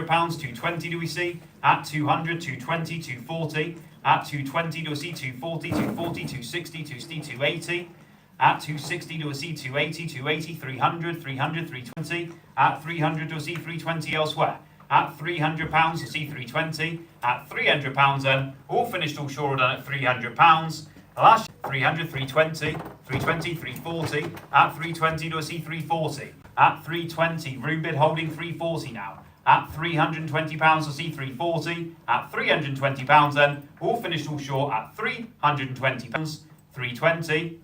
220 do we see? At 200, 220, 240. At 220 do we see 240, 240, 260, 260, 280. At 260 do we see 280, 280, 300, 300, 320. At 300 do we see 320 elsewhere. At £300 you'll see 320. At £300 then, all finished, all short, done at £300. Last 300, 320, 320, 340. At 320 do we see 340. At 320, room bid holding 340 now. At £320 we'll see 340. At £320 then, all finished, all short at £320. 320.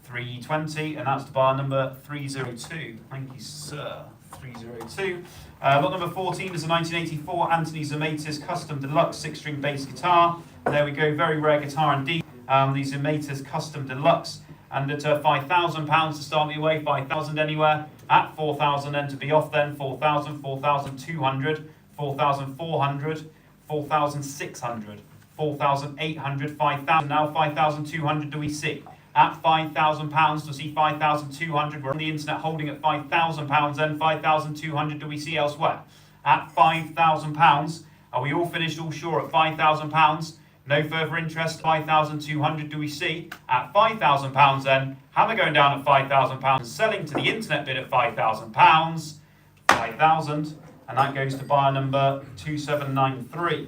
320, and that's the bar number 302. Thank you, sir. 302. Lot number 14 is a 1984 Anthony Zamatis Custom Deluxe 6-string bass guitar. There we go, very rare guitar indeed. The Zamatis Custom Deluxe, and at £5,000 to start me away, 5,000 anywhere. At 4,000 then to be off then, 4,000, 4,200, 4,400, 4,600, 4,800, 5,000. Now 5,200 do we see? At £5,000 to see 5,200. We're on the internet holding at £5,000 then. 5,200 do we see elsewhere? At £5,000. Are we all finished, all sure at £5,000? No further interest. 5,200 do we see? At £5,000 then. Hammer going down at £5,000. Selling to the internet bid at £5,000. 5,000. And that goes to buyer number 2793.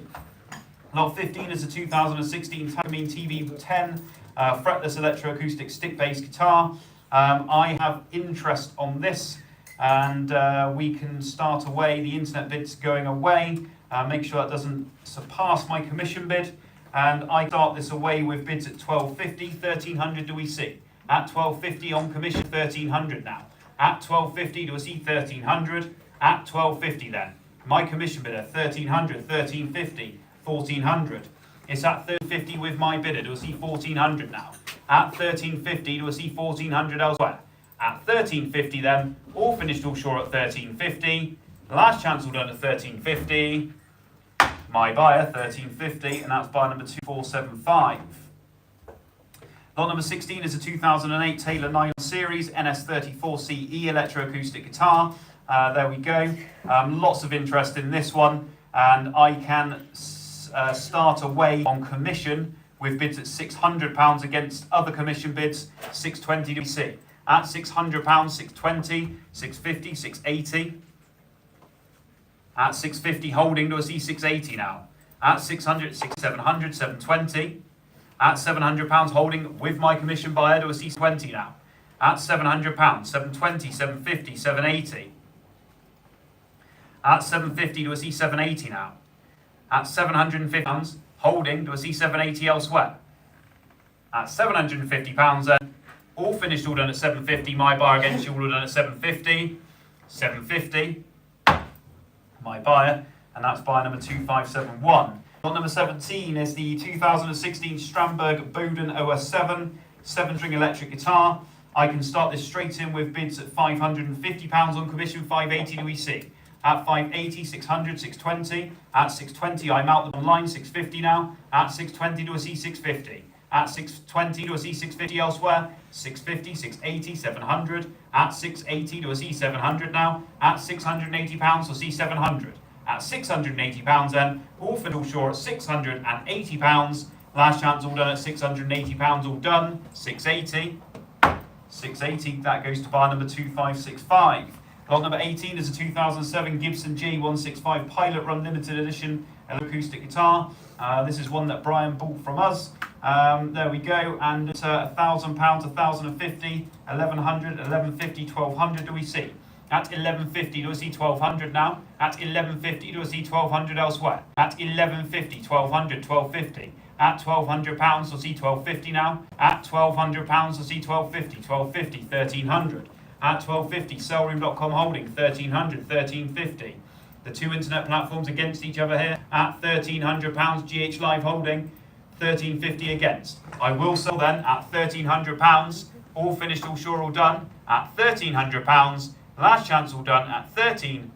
Lot 15 is a 2016 Takamine TV10. Fretless electroacoustic stick bass guitar. I have interest on this, and we can start away. The internet bid's going away. Make sure that doesn't surpass my commission bid, and I start this away with bids at 1250. 1300 do we see? At 1250 on commission, 1300 now. At 1250 do we see 1300? At 1250 then. My commission bidder 1300, 1350, 1400. It's at 1350 with my bidder. Do we see 1400 now? At 1350, do we see 1400 elsewhere? At 1350 then, all finished, all sure at 1350. Last chance all done at 1350. My buyer, 1350, and that's buyer number 2475. Lot number 16 is a 2008 Taylor Nylon Series NS34CE electroacoustic guitar. There we go. Lots of interest in this one, and I can start away on commission with bids at £600 against other commission bids. 620 do we see? At £600, 620, 650, 680. At 650 holding, do I see 680 now? At 600, 700, 720. At £700 holding with my commission buyer, do I see 20 now? At £700, 720, 750, 780. At 750, do I see 780 now? At £750 holding, do I see 780 elsewhere? At £750 then, all finished, all done at 750. My buyer against you, all done at 750. 750. My buyer, and that's buyer number 2571. Lot number 17 is the 2016 Strandberg Bowden OS7 7-string electric guitar. I can start this straight in with bids at £550 on commission. 580 do we see? At 580, 600, 620. At 620, I'm out online, 650 now. At 620, do I see 650? At 620, do I see 650 elsewhere? 650, 680, 700. At 680, do I see 700 now? At £680, do I see 700. At £680 then, all for all sure at £680. Last chance all done at £680, all done. 680. 680, that goes to bar number 2565. Lot number 18 is a 2007 Gibson G165 Pilot Run Limited Edition acoustic guitar. This is one that Brian bought from us. There we go, and it's £1,000, 1,050, 1,100, 1,150, 1,200 do we see? At 1150 do we see 1,200 now? At 1150 do we see 1,200 elsewhere? At 1150, 1,200, 1,250. At £1,200 we'll see 1,250 now. At £1,200 we'll see 1,250, 1,250, 1,300. At 1250, sellroom.com holding 1300, 1350. The two internet platforms against each other here. At £1,300, GH Live holding 1350 against. I will sell then at £1,300. All finished, all sure, all done. At £1,300. Last chance all done at £1,300.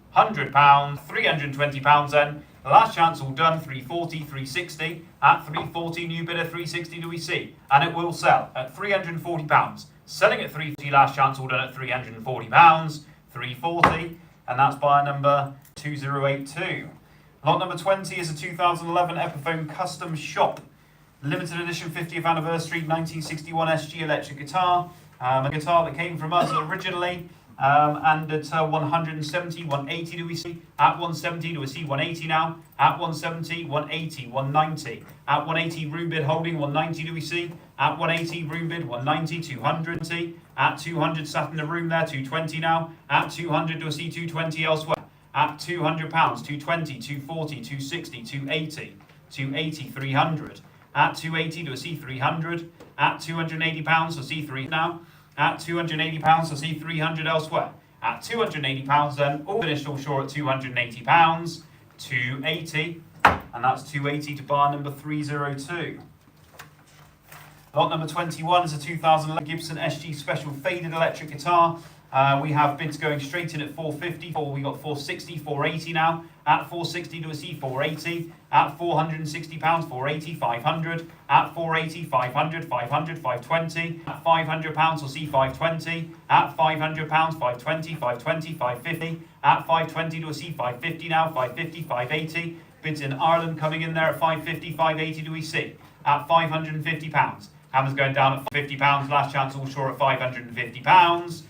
£320 then. Last chance all done, 340, 360. At 340, new bidder 360 do we see? And it will sell at £340. Selling at 340, last chance all done at £340. 340. and that's buyer number 2082. Lot number 20 is a 2011 Epiphone Custom Shop limited edition 50th anniversary 1961 SG electric guitar. A guitar that came from us originally, and at 170, 180 do we see? At 170 do we see 180 now? At 170, 180, 190. At 180 room bid holding 190 do we see? At 180 room bid 190, 200. At 200 sat in the room there, 220 now. At 200 do we see 220 elsewhere? At £200, 220, 240, 260, 280, 280, 300. At 280 to a C300. At £280 to C3 now. At £280 to C300 elsewhere. At £280 then, all finished all short at £280. 280, and that's 280 to bar number 302. Lot number 21 is a 2011 Gibson SG Special Faded Electric Guitar. We have bids going straight in at 450. We got 460, 480 now. At 460 to a C, 480. At £460, 480, 500. At 480, 500, 500, 520. At £500 or C, 520. At £500, 520, 520, 550. At 520 to a C, 550 now. 550, 580. Bids in Ireland coming in there at 550, 580 do we see? At £550. Hammers going down at £50. Last chance all short at £550.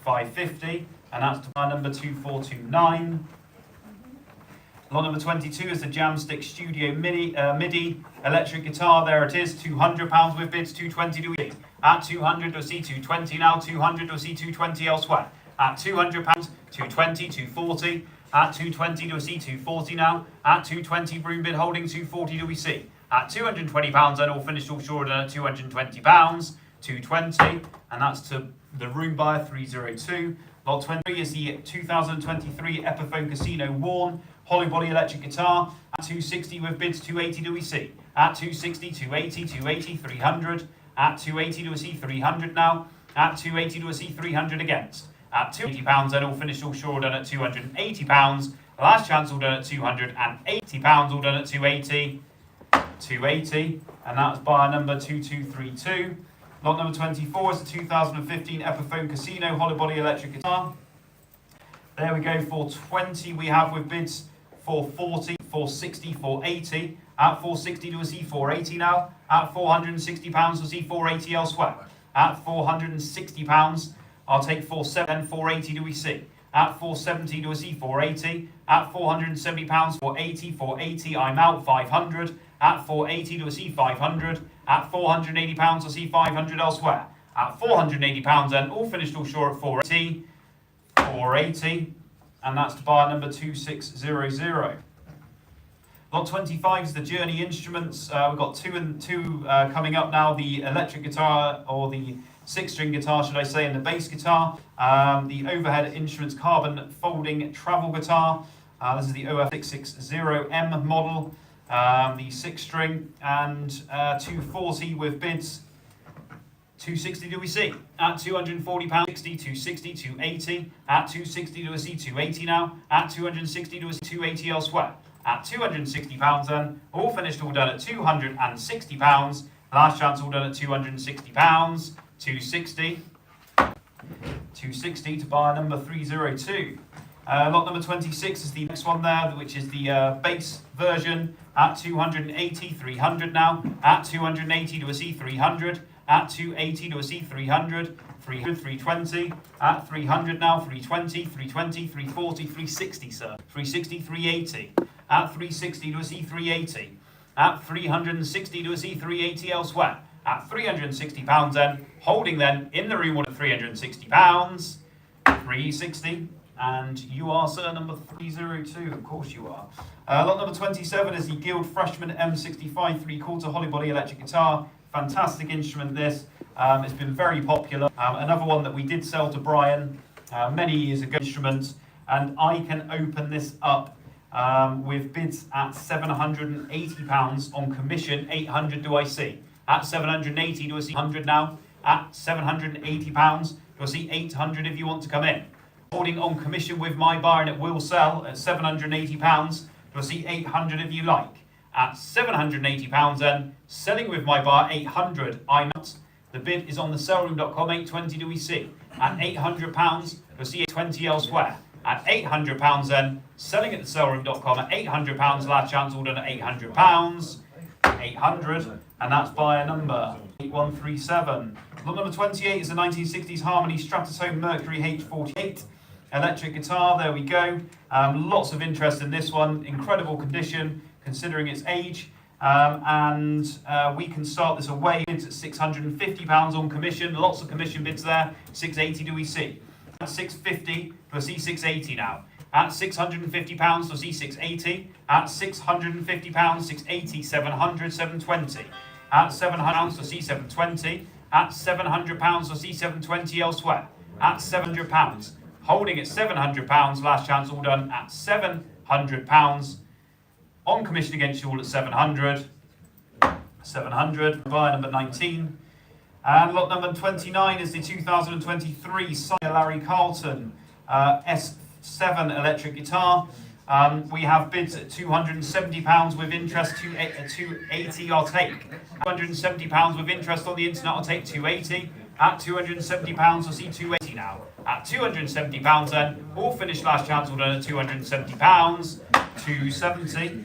550, and that's to buy number 2429. Lot number 22 is the Jamstick Studio MIDI electric guitar. There it is, £200 with bids, 220 do we see? At 200 to see 220 now, 200 to see 220 elsewhere. At £200, 220, 240. At 220 do we see 240 now. At 220 room bid holding 240 do we see? At £220 and all finished all short at £220. 220, and that's to the room buyer 302. Lot 23 is the 2023 Epiphone Casino Worn Hollybody electric guitar. At 260 with bids 280 do we see? At 260, 280, 280, 300. At 280 do we see 300 now? At 280 do we see 300 against? At £280 and all finished all short done at £280. Last chance all done at £280, all done at 280. 280, and that's buyer number 2232. Lot number 24 is the 2015 Epiphone Casino Hollybody electric guitar. There we go, 420 we have with bids 440, 460, 480. At 460 do we see 480 now. At £460 we'll see 480 elsewhere. At £460 I'll take 470, 480 do we see. At 470 do we see 480. At £470 480, 480 I'm out 500. At 480 do we see 500. At £480 I'll see 500 elsewhere. At £480 then, all finished all short at 480. 480, and that's to buyer number 2600. Lot 25 is the Journey Instruments. We've got two coming up now, the electric guitar, or the 6-string guitar should I say, and the bass guitar. The Overhead Instruments Carbon Folding Travel Guitar. This is the OF660M model. The 6-string, and 240 with bids 260 do we see? At £240, 60, 260, 280. At 260 do we see 280 now? At 260 do we see 280 elsewhere? At £260 then, all finished all done at £260. Last chance all done at £260. 260. 260 to buyer number 302. Lot number 26 is the next one there, which is the bass version. At 280, 300 now. At 280 to a C, 300. At 280 to a C, 300. 300, 320. At 300 now, 320, 320, 340, 360, sir. 360, 380. At 360 to a C, 380. At 360 to a C, 380 elsewhere. At £360 then, holding then in the reward at £360. 360. And you are, sir, number 302. Of course you are. Lot number 27 is the Guild Freshman M65 3/4 Hollybody electric guitar. Fantastic instrument, this. It's been very popular. Another one that we did sell to Brian many years ago. Instrument, and I can open this up with bids at £780 on commission. 800 do I see? At 780 do I see 100 now? At £780 do I see 800 if you want to come in? Holding on commission with my buyer, and it will sell at £780. Do I see 800 if you like? At £780 then, selling with my buyer 800. I'm not. The bid is on the sellroom.com. 820 do we see? At £800, do I see 820 elsewhere? at £800 then, selling at thesaleroom.com at £800, last chance all done at £800, 800, and that's buyer number 8137. Lot number 28 is the 1960s Harmony Stratosome Mercury H48 electric guitar. There we go. Lots of interest in this one. Incredible condition considering its age. We can start this away. Bids at £650 on commission. Lots of commission bids there. 680 do we see? At 650 we'll see 680 now. At £650 we'll see 680. At £650 680 700 720. At £700 we'll see 720. At £700 we'll see 720 elsewhere. At £700. Holding at £700, last chance all done at £700. On commission against you all at 700. 700, buyer number 19. And lot number 29 is the 2023 Sonia Larry Carlton S7 electric guitar. We have bids at £270 with interest, 280 I'll take. £270 with interest on the internet, I'll take 280. At £270 we'll see 280 now. At £270 then, all finished, last chance all done at £270. 270.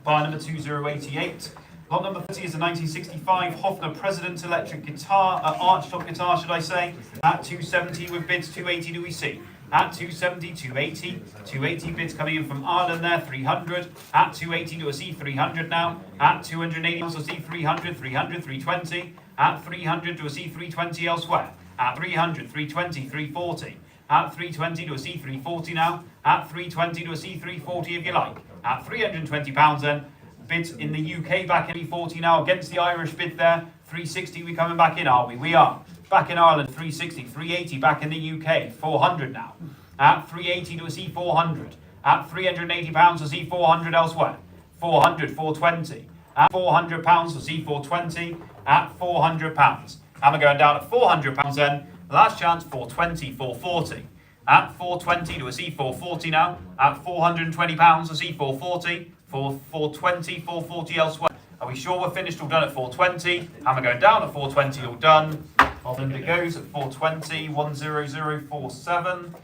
Buyer number 2088. Lot number 30 is a 1965 Hofner President electric guitar, archtop guitar should I say. At 270 with bids 280 do we see. At 270, 280, 280 bids coming in from Ireland there, 300. At 280 do we see 300 now. At 280 we'll see 300, 300, 320. At 300 do we see 320 elsewhere. At 300, 320, 340. At 320 do we see 340 now. At 320 do we see 340 if you like. At £320 then, bids in the UK back in 340 now against the Irish bid there. 360 we coming back in, are we? We are. Back in Ireland, 360, 380 back in the UK, 400 now. At 380 do we see 400. At £380 we'll see 400 elsewhere. 400, 420. At £400 we'll see 420. At £400. And we're going down at £400 then. Last chance, 420, 440. At 420 do we see 440 now. At £420 we'll see 440. 420, 440 elsewhere. Are we sure we're finished all done at 420? And we're going down at 420 all done. And it goes at 420, 10047.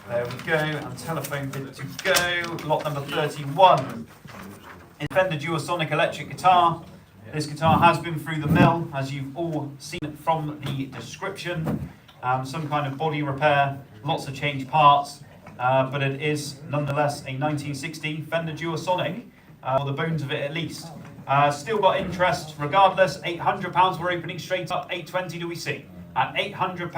There we go, and telephone bid to go. Lot number 31. Fender Duosonic electric guitar. This guitar has been through the mill, as you've all seen from the description. Some kind of body repair, lots of changed parts, but it is nonetheless a 1960 Fender Duosonic, or the bones of it at least. Still got interest regardless. £800 we're opening straight up. 820 do we see? At £800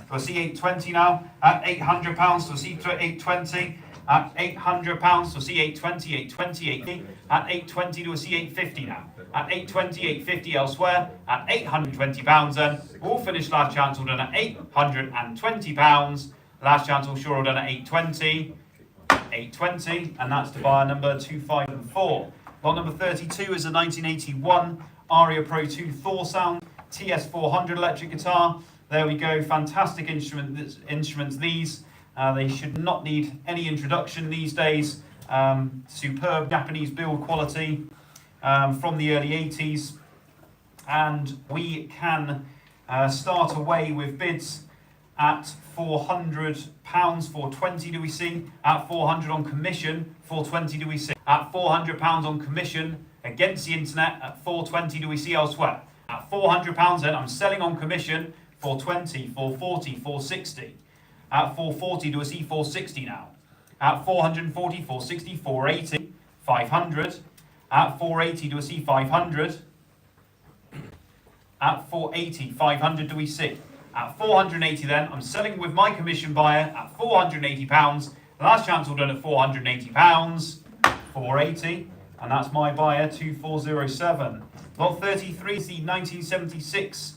we'll see 820 now. At £800 we'll see 820. At £800 we'll see 820, 820, 850. At 820 do we see 850 now. At 820, 850 elsewhere. At £820 then. All finished, last chance all done at £820. Last chance all sure all done at 820. 820, and that's to buyer number 254. Lot number 32 is a 1981 Aria Pro 2 Thor Sound TS400 electric guitar. There we go, fantastic instruments these. They should not need any introduction these days. Superb Japanese build quality from the early 80s. And we can start away with bids at £400, 420 do we see? At 400 on commission, 420 do we see? At £400 on commission against the internet, at 420 do we see elsewhere? At £400 then, I'm selling on commission, 420, 440, 460. At 440 do we see 460 now? At 440, 460, 480, 500. At 480 do we see 500? At 480, 500 do we see? At 480 then, I'm selling with my commission buyer at £480. Last chance all done at £480. 480, and that's my buyer, 2407. Lot 33 is the 1976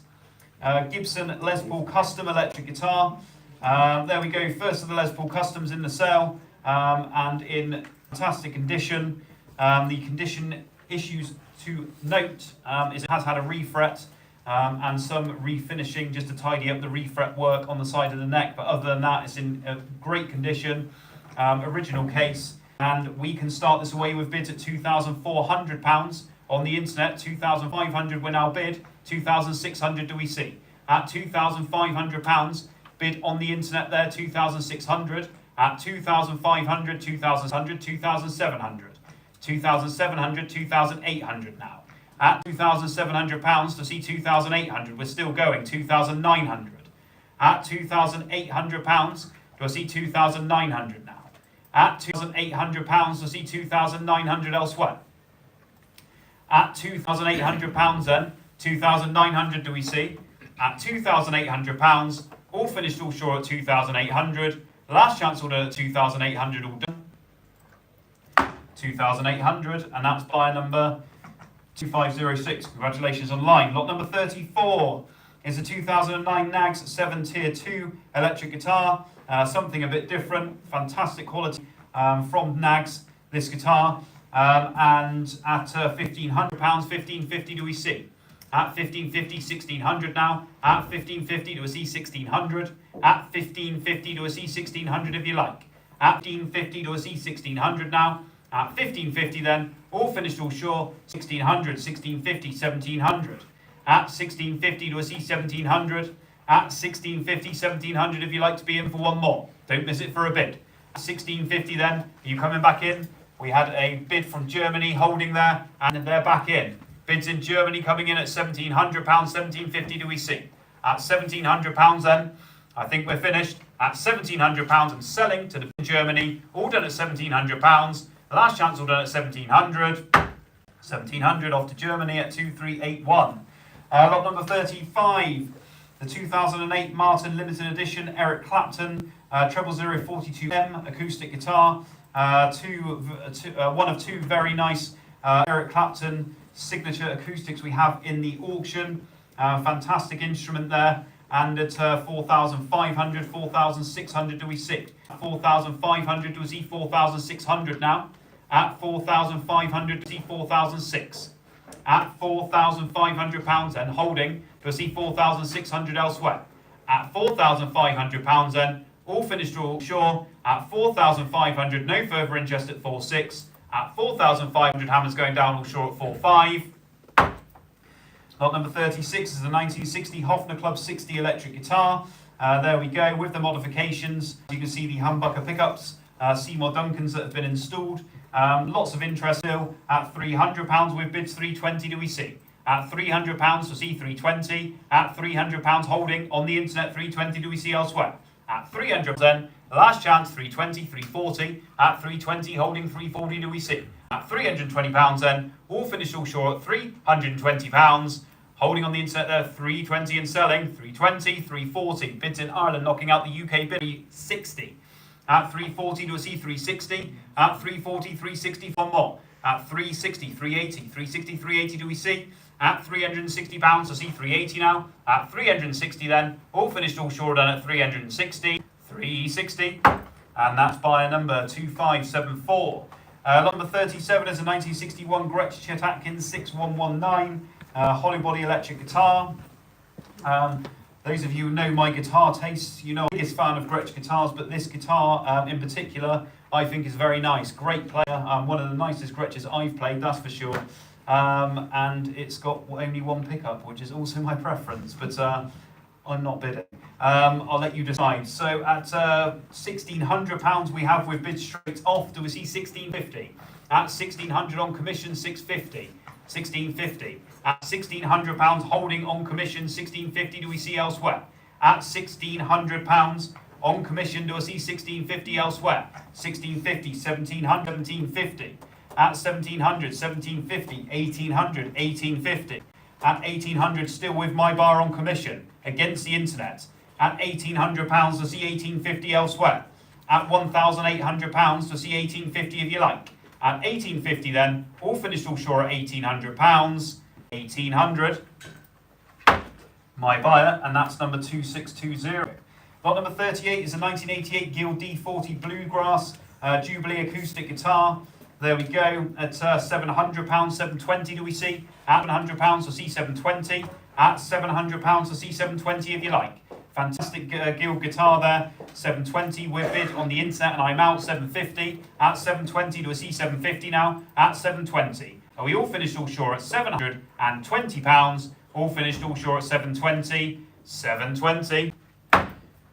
Gibson Les Paul Custom electric guitar. There we go, first of the Les Paul Customs in the sale, and in fantastic condition. The condition issues to note is it has had a refret. And some refinishing just to tidy up the refret work on the side of the neck, but other than that it's in great condition. Original case, and we can start this away with bids at £2,400 on the internet. £2,500 we're now bid. £2,600 do we see? At £2,500 Bid on the internet there, 2,600. At 2,500, 2,100, 2,700. 2,700, 2,800 now. At £2,700 to see 2,800. We're still going. 2,900. At £2,800 to see 2,900 now. At £2,800 to see 2,900 elsewhere. At £2,800 then, 2,900 do we see? At £2,800, all finished all short at 2,800. Last chance order at 2,800 all done. 2,800, and that's buyer number 2506. Congratulations online. Lot number 34 is a 2009 Nags 7 Tier 2 electric guitar. Something a bit different. Fantastic quality from Nags, this guitar. And at £1,500, 1,550 do we see? At 1,550, 1,600 now. At 1,550 do we see 1,600? At 1,550 do we see 1,600 if you like. At 1,550 do we see 1,600 now. At 1,550 then, all finished all sure, 1,600, 1,650, 1,700. At 1,650 do I see 1,700. At 1,650, 1,700 if you like to be in for one more. Don't miss it for a bid. At 1,650 then, are you coming back in? We had a bid from Germany holding there, and they're back in. Bids in Germany coming in at £1,700, 1,750 do we see. At £1,700 then, I think we're finished. At £1,700 and selling to the Germany, all done at £1,700. Last chance all done at 1,700. 1,700 off to Germany at 2,381. Lot number 35, the 2008 Martin Limited Edition Eric Clapton 00042M acoustic guitar. One of two very nice Eric Clapton signature acoustics we have in the auction. Fantastic instrument there. And at 4,500, 4,600 do we sit? 4,500 do we see 4,600 now? At 4,500 do we see 4,006? At £4,500 and holding do we see 4,600 elsewhere? At £4,500 then, all finished all sure. At 4,500, no further interest at 4.6. At 4,500, hammers going down all sure at 4.5. Lot number 36 is the 1960 Hofner Club 60 electric guitar. There we go with the modifications. You can see the humbucker pickups, Seymour Duncans that have been installed. Lots of interest still. At £300 with bids 320 do we see. At £300 to see 320. At £300 holding on the internet 320 do we see elsewhere. At £300 then, last chance 320, 340. At 320 holding 340 do we see. At £320 then, all finished all short at £320. Holding on the internet there, 320 and selling, 320, 340. Bids in Ireland knocking out the UK bid, 360. At 340 do we see 360. At 340, 360 for more. At 360, 380, 360, 380 do we see. At £360 to see 380 now. At 360 then, all finished all short done at 360. 360. And that's buyer number 2574. Number 37 is a 1961 Gretsch Chet Atkins 6119 Hollybody electric guitar. Those of you who know my guitar tastes, you know I'm the biggest fan of Gretsch guitars, but this guitar in particular I think is very nice. Great player, one of the nicest Gretches I've played, that's for sure. And it's got only one pickup, which is also my preference, but I'm not bidding. I'll let you decide. So at £1,600 we have with bid straight off, do we see 1,650? At 1,600 on commission, 650. 1,650. At £1,600 holding on commission, 1,650 do we see elsewhere? At £1,600 on commission, do I see 1,650 elsewhere? 1,650, 1,700, 1,750. At 1,700, 1,750, 1,800, 1,850. At 1,800 still with my bar on commission against the internet. At £1,800 to see 1,850 elsewhere. At £1,800 to see 1,850 if you like. At 1,850 then, all finished all sure at £1,800. 1,800. My buyer, and that's number 2620. Lot number 38 is a 1988 Guild D40 Bluegrass Jubilee acoustic guitar. There we go, at £700, 720 do we see? At £700 to see 720. At £700 to see 720 if you like. Fantastic Guild guitar there, 720 we're bid on the internet and I'm out, 750. At 720 do we see 750 now? At 720. Are we all finished all sure at £720? All finished all sure at 720. 720.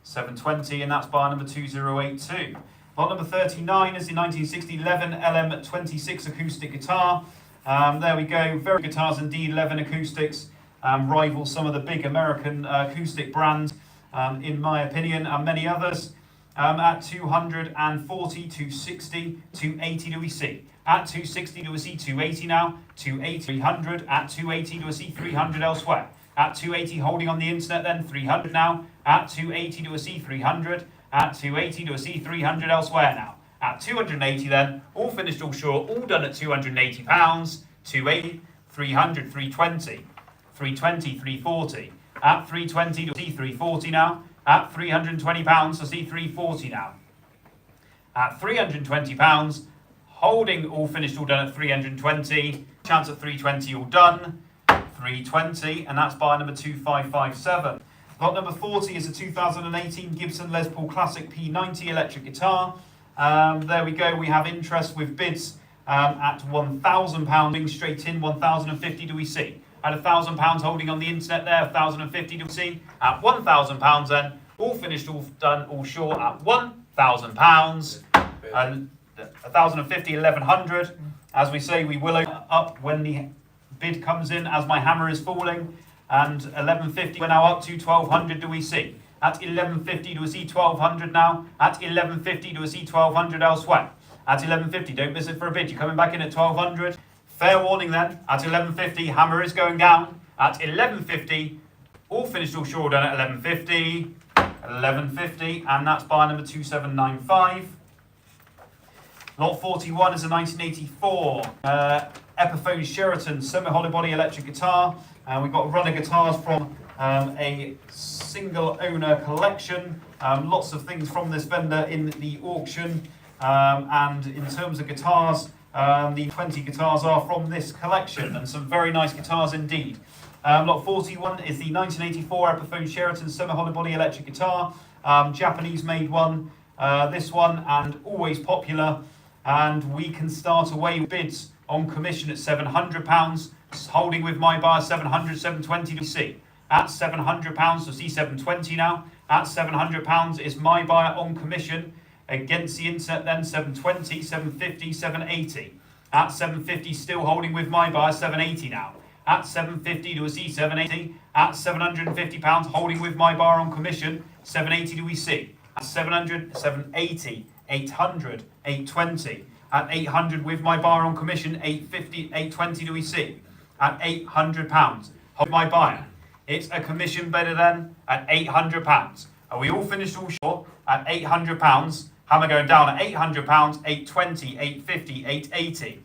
720, and that's buyer number 2082. Lot number 39 is the 1960 Levin LM26 acoustic guitar. There we go, very good guitars indeed, Levin acoustics. Rival some of the big American acoustic brands, in my opinion, and many others. At 240, 260, 280 do we see. At 260 do we see 280 now, 280, 300, at 280 do we see 300 elsewhere. At 280 holding on the internet then, 300 now, at 280 do we see 300, at 280 do we see 300 elsewhere now. At 280 then, all finished, all short, all done at £280, 280, 300, 320, 320, 340. At 320 to see 340 now. At £320 to see 340 now. At £320, holding all finished, all done at 320. Chance at 320 all done. 320, and that's buyer number 2557. Lot number 40 is a 2018 Gibson Les Paul Classic P90 electric guitar. There we go, we have interest with bids at £1,000 straight in. 1,050 do we see. At £1,000 holding on the internet there, 1,050 do we see. At £1,000 then, all finished, all done, all short at £1,000. And 1,050, 1,100. As we say, we will open up when the bid comes in as my hammer is falling. And 1150, we're now up to 1,200 do we see. At 1150 do we see 1,200 now. At 1150 do we see 1,200 elsewhere. At 1150, don't miss it for a bid, you're coming back in at 1,200. Fair warning then, at 1150, hammer is going down. At 1150, all finished, all short, done at 1150. 1150, and that's buyer number 2795. Lot 41 is a 1984 Epiphone Sheraton semi-hollow body electric guitar. We've got a run of guitars from a single owner collection. Lots of things from this vendor in the auction. And in terms of guitars, the 20 guitars are from this collection, and some very nice guitars indeed. Lot 41 is the 1984 Epiphone Sheraton semi-hollow body electric guitar. Japanese made one, this one, and always popular. And we can start away with bids on commission at £700. Holding with my buyer 700, 720 to see. At £700 to see 720 now. At £700 is my buyer on commission. Against the internet then, 720, 750, 780. At 750, still holding with my buyer, 780 now. At 750 do we see 780. At £750, holding with my buyer on commission, 780 do we see. At 700, 780, 800, 820. At 800 with my buyer on commission, 850, 820 do we see. At £800, hold my buyer. It's a commission bidder then at £800. Are we all finished, all short? At £800. Hammer going down at £800, 820, 850, 880.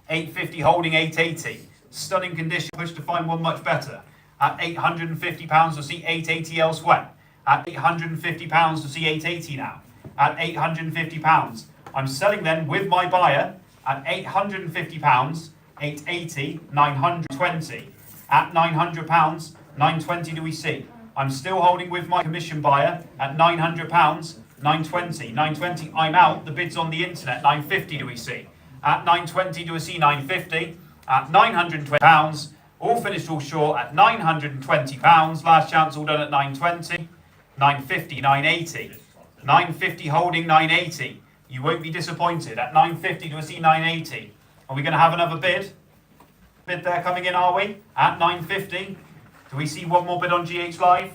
850 holding 880. Stunning condition, push to find one much better. At £850 to see 880 elsewhere. At £850 to see 880 now. At £850. I'm selling then with my buyer at £850, 880, 920. At £900, 920 do we see. I'm still holding with my commission buyer at £900, 920. 920, I'm out. The bid's on the internet. 950 do we see. At 920 do we see 950. At £920, all finished, all short at £920. Last chance, all done at 920. 950, 980. 950 holding 980. You won't be disappointed. At 950 do we see 980. Are we going to have another bid? Bid there coming in, are we? At 950. Do we see one more bid on GH Live?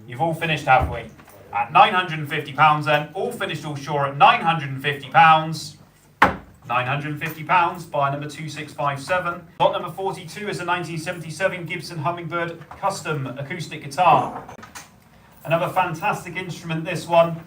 You've all finished, have we? At £950 then, all finished, all short at £950. £950, buyer number 2657. Lot number 42 is a 1977 Gibson Hummingbird custom acoustic guitar. Another fantastic instrument, this one.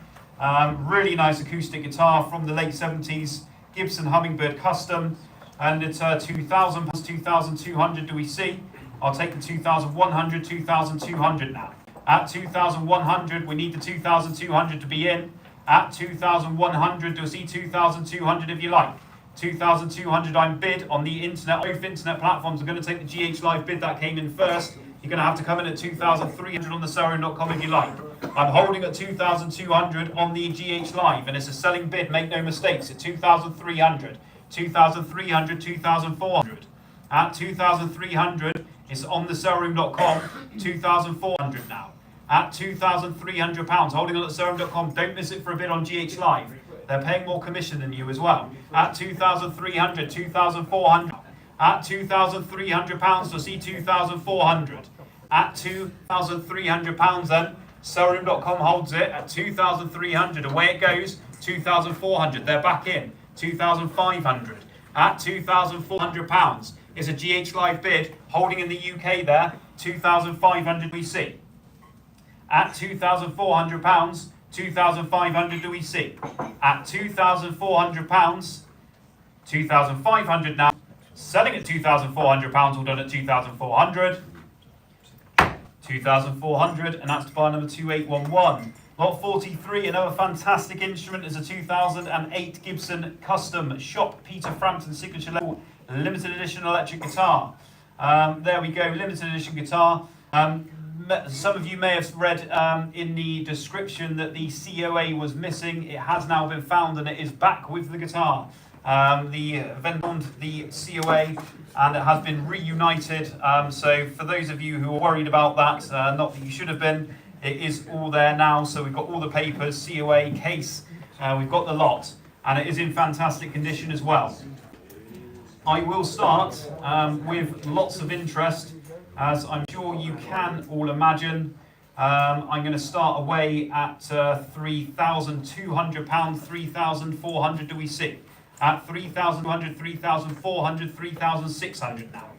Really nice acoustic guitar from the late 70s, Gibson Hummingbird custom. And it's £2,000, 2,200 do we see. I'll take the 2,100, 2,200 now. At 2,100, we need the 2,200 to be in. At 2,100, you'll see 2,200 if you like. 2,200, I'm bid on the internet. Both internet platforms are going to take the GH Live bid that came in first. You're going to have to come in at 2,300 on the sellroom.com if you like. I'm holding at 2,200 on the GH Live, and it's a selling bid, make no mistakes, at 2,300. 2,300, 2,400. At 2,300, it's on the sellroom.com, 2,400 now. at £2,300. Holding on at serum.com. Don't miss it for a bid on GH Live. They're paying more commission than you as well. At 2,300, 2,400. At £2,300 to see 2,400. At £2,300 then. Serum.com holds it at 2,300. Away it goes. 2,400. They're back in. 2,500. At £2,400. It's a GH Live bid, holding in the UK there, 2,500 we see. At £2,400, 2,500 do we see. At £2,400, 2,500 now. Selling at £2,400, all done at 2,400. 2,400, and that's to buy number 2811. Lot 43, another fantastic instrument, is a 2008 Gibson Custom Shop Peter Frampton Signature Level Limited Edition electric guitar. There we go, limited edition guitar. Some of you may have read in the description that the COA was missing. It has now been found and it is back with the guitar. The event found the COA and it has been reunited. So for those of you who are worried about that, not that you should have been, it is all there now. So we've got all the papers, COA, case, we've got the lot, and it is in fantastic condition as well. I will start with lots of interest, as I'm sure you can all imagine. I'm going to start away at £3,200, 3,400 do we see? At 3,200, 3,400, 3,600 now.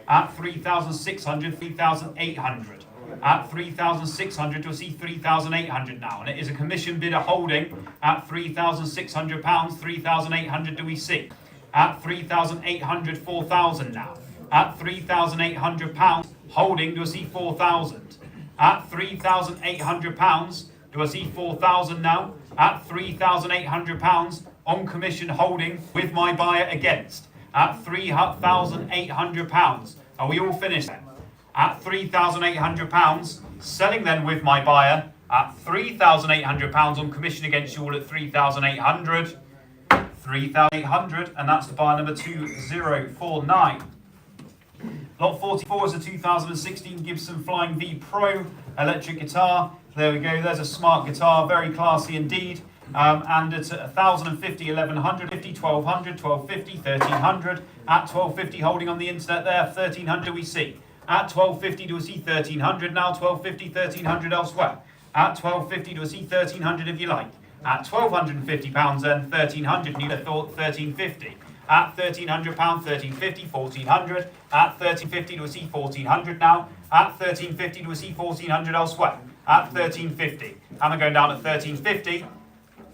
At 3,600, 3,800. At 3,600, you'll see 3,800 now. And it is a commission bidder holding at £3,600, 3,800 do we see? At 3,800, 4,000 now. At £3,800, holding, do I see 4,000? At £3,800, do I see 4,000 now? At £3,800, on commission holding with my buyer against. At £3,800. Are we all finished then? At £3,800, selling then with my buyer at £3,800 on commission against you all at 3,800. 3,800, and that's the buyer number 2049. Lot 44 is a 2016 Gibson Flying V Pro electric guitar. There we go, there's a smart guitar, very classy indeed. And it's at 1,050, 1,100, 50, 1,200, 1,250, 1,300. At 1,250, holding on the internet there, 1,300 do we see. At 1,250 do we see 1,300 now, 1,250, 1,300 elsewhere. At 1,250 do we see 1,300 if you like. At £1,250 then, 1,300, you'd have thought 1,350. At £1,300, 1,350, 1,400. At 1,350 do we see 1,400 now. At 1,350 do we see 1,400 elsewhere. At 1,350, and we're going down at 1,350.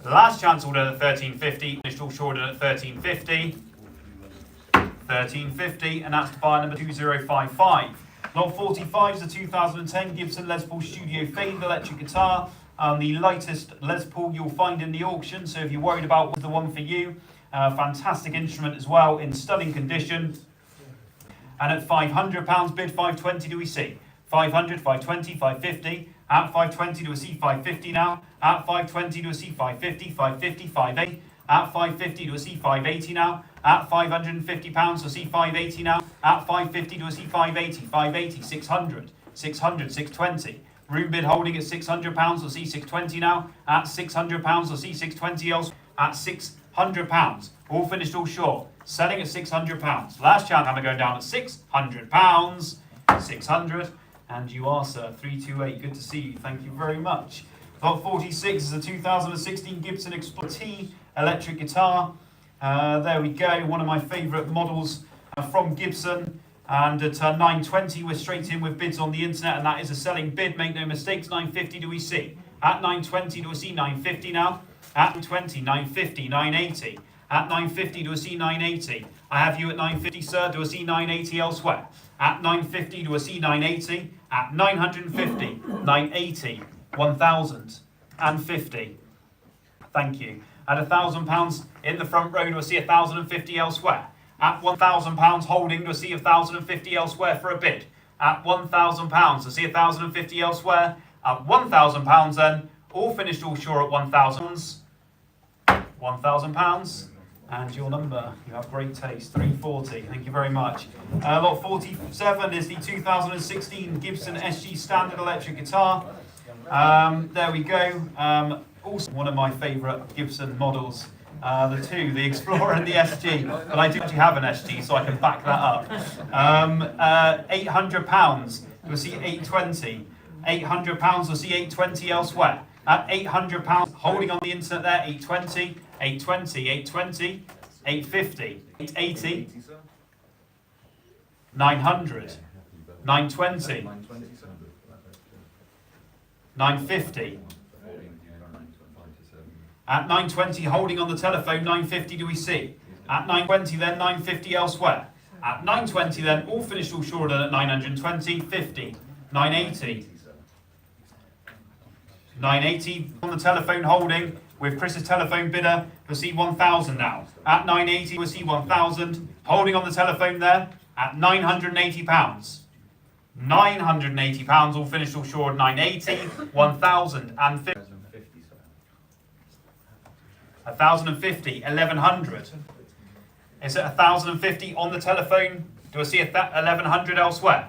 Last chance order at 1,350, finished all short at 1,350. 1,350, and that's to buy number 2055. Lot 45 is a 2010 Gibson Les Paul Studio Fade electric guitar. The lightest Les Paul you'll find in the auction, so if you're worried about what's the one for you, fantastic instrument as well, in stunning condition. And at £500 bid, 520 do we see? 500, 520, 550. At 520 do we see 550 now? At 520 do we see 550, 550, 580. At 550 do we see 580 now? At £550 do we see 580 now? At 550 do we see 580, 580, 600, 600, 620. Room bid holding at £600, we'll see 620 now. At £600, we'll see 620 else. At £600, all finished, all short. Selling at £600. Last chance, I'm going down at £600. 600, and you are, sir, 328. Good to see you. Thank you very much. Lot 46 is a 2016 Gibson Explorer T electric guitar. There we go, one of my favourite models from Gibson. And at 920, we're straight in with bids on the internet, and that is a selling bid. Make no mistakes. 950 do we see? At 920 do we see 950 now? At 920, 950, 980. At 950 do we see 980? I have you at 950, sir. Do I see 980 elsewhere? At 950 do I see 980? At 950, 980, 1,050. Thank you. At £1,000 in the front row, do I see 1,050 elsewhere? At £1,000 holding, do I see 1,050 elsewhere for a bid? At £1,000, I see 1,050 elsewhere. At £1,000 then, all finished, all sure at £1,000. £1,000. And your number, you have great taste, 340. Thank you very much. Lot 47 is the 2016 Gibson SG Standard electric guitar. There we go. Also one of my favourite Gibson models. The Explorer and the SG, but I do actually have an SG, so I can back that up. £800, you'll see 820. £800, you'll see 820 elsewhere. At £800, holding on the internet there, 820, 820, 820, 850, 880, 900, 920, 950. At 920, holding on the telephone, 950 do we see? At 920 then, 950 elsewhere. At 920 then, all finished, all short at 920, 50, 980. 980 on the telephone holding, with Chris's telephone bidder, we'll see 1,000 now. At 980, we'll see 1,000. Holding on the telephone there, at £980. £980, all finished, all short, 980, 1,050. 1,050, 1,100. Is it 1,050 on the telephone? Do I see 1,100 elsewhere?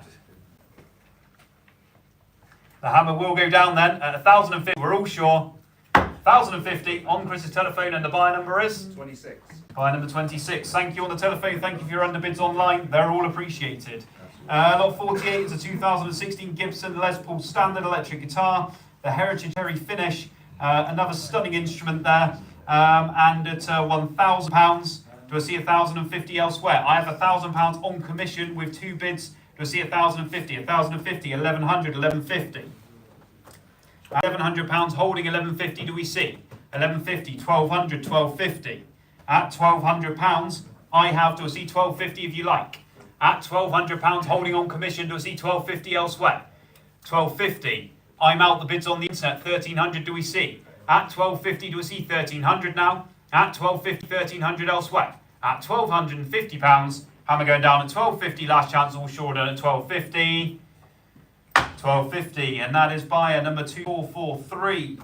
The hammer will go down then at 1,050. We're all sure. 1,050 on Chris's telephone, and the buy number is 26. Buy number 26. Thank you on the telephone. Thank you for your underbids online. They're all appreciated. Lot 48 is a 2016 Gibson Les Paul Standard electric guitar. The Heritage finish. Another stunning instrument there. And at £1,000. Do I see 1,050 elsewhere? I have £1,000 on commission with two bids. Do I see 1,050? 1,050, 1,100, 1,150. £1,100 holding 1,150. Do we see 1,150, 1,200, 1,250? At £1,200, I have. Do I see 1,250 if you like? At £1,200 holding on commission. Do I see 1,250 elsewhere? 1,250. I'm out the bids on the internet. 1,300. Do we see? At 1,250, do we see 1,300 now? At 1,250, 1,300 elsewhere. At £1,250, hammer going down at 1,250. Last chance, all short at 1,250. 1,250, and that is buyer number 2443.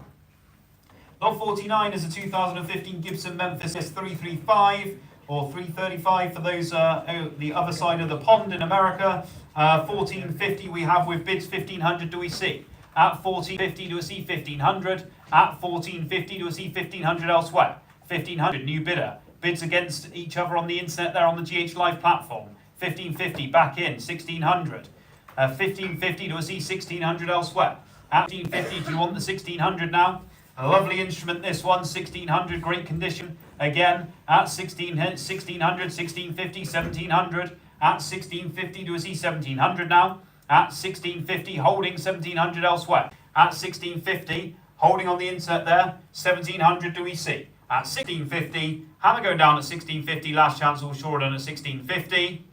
Lot 49 is a 2015 Gibson Memphis S335 or 335 for those the other side of the pond in America. 1,450 we have with bids. 1,500 do we see? At 1,450 do we see 1,500? At 1,450 do we see 1,500 elsewhere? 1,500 new bidder. Bids against each other on the internet there on the GH Live platform. 1,550 back in. 1,600. 1,550 do we see 1,600 elsewhere? At 1,550 do you want the 1,600 now? A lovely instrument this one. 1,600 great condition. Again at 1,600, 1,650, 1,700. At 1,650 do we see 1,700 now? At 1,650 holding 1,700 elsewhere. At 1,650 holding on the insert there, 1,700 do we see? At 1,650, hammer going down at 1,650, last chance all short on at 1,650.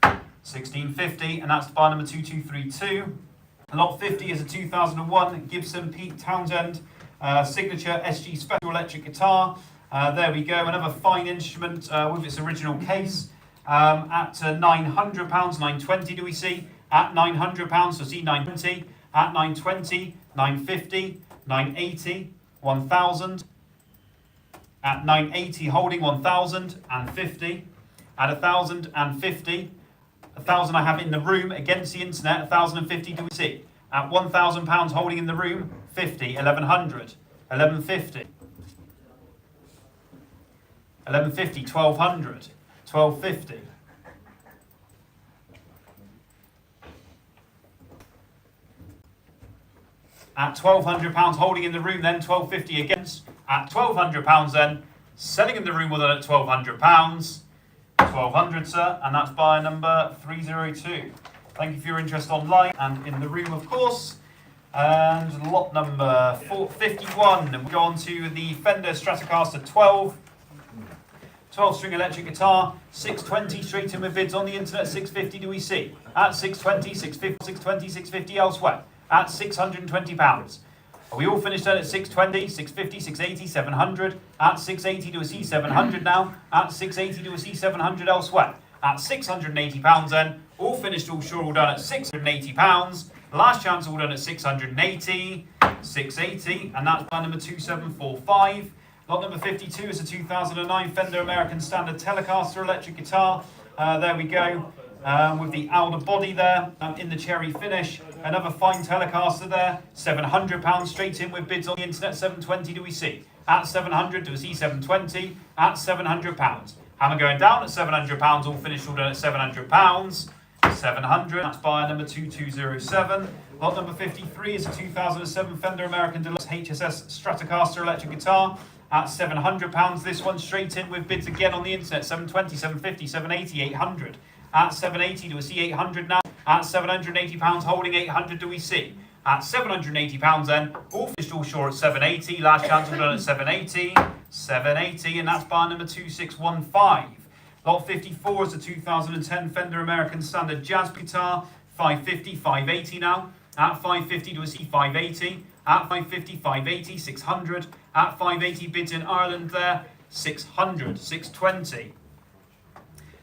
1,650, and that's buy number 2232. Lot 50 is a 2001 Gibson Pete Townsend signature SG special electric guitar. There we go, another fine instrument with its original case. At £900, 920 do we see? At £900, so see 920. At 920, 950, 980, 1,000. At 980, holding 1,050. At 1,050, 1,000 I have in the room against the internet. 1,050 do we see? At £1,000 holding in the room, 50, 1,100, 1,150. 1,150, 1,200, 1,250. At £1,200 holding in the room then, 1,250 against. At £1,200 then, selling in the room with it at £1,200. 1,200 sir, and that's buyer number 302. Thank you for your interest online and in the room of course. And lot number 51, and we go on to the Fender Stratocaster 12 string electric guitar, 620 straight in with bids on the internet. 650 do we see? At 620, 650, 620, 650 elsewhere. At £620. Are we all finished then at 620, 650, 680, 700? At 680 do we see 700 now? At 680 do we see 700 elsewhere? At £680 then, all finished, all sure, all done at £680. Last chance all done at 680, 680, and that's by number 2745. Lot number 52 is a 2009 Fender American Standard Telecaster electric guitar. There we go. with the outer body there in the cherry finish. Another fine Telecaster there, £700 straight in with bids on the internet. 720 do we see? At 700 do we see 720? At £700. Hammer going down at £700, all finished, all done at £700. 700, that's buyer number 2207. Lot number 53 is a 2007 Fender American Deluxe HSS Stratocaster electric guitar at £700. This one straight in with bids again on the internet. 720, 750, 780, 800. At 780, do we see 800 now? At £780, holding 800, do we see? At £780 then, all finished, all sure at 780. Last chance, all done at 780. 780, and that's buyer number 2615. Lot 54 is a 2010 Fender American Standard Jazz guitar. 550, 580 now. At 550, do we see 580? At 550, 580, 600. At 580, bids in Ireland there. 600, 620.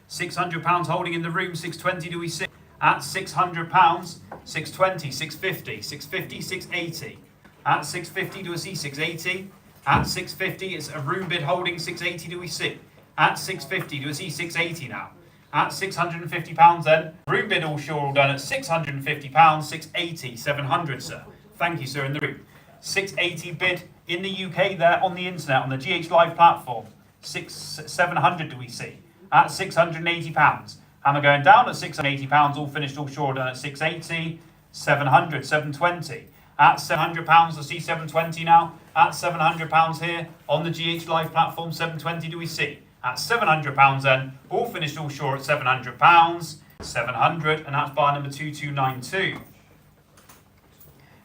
£600 holding in the room. 620, do we see? At £600, 620, 650, 650, 680. At 650, do we see 680? At 650, it's a room bid holding. 680, do we see? At 650, do we see 680 now? At £650 then, room bid all sure, all done at £650, 680, 700, sir. Thank you, sir, in the room. 680 bid in the UK there on the internet, on the GH Live platform. 700 do we see? At £680. Hammer going down at £680, all finished, all sure, done at 680, 700, 720. At £700, I see 720 now. At £700 here on the GH Live platform, 720 do we see? At £700 then, all finished, all sure at £700, 700, and that's buyer number 2292.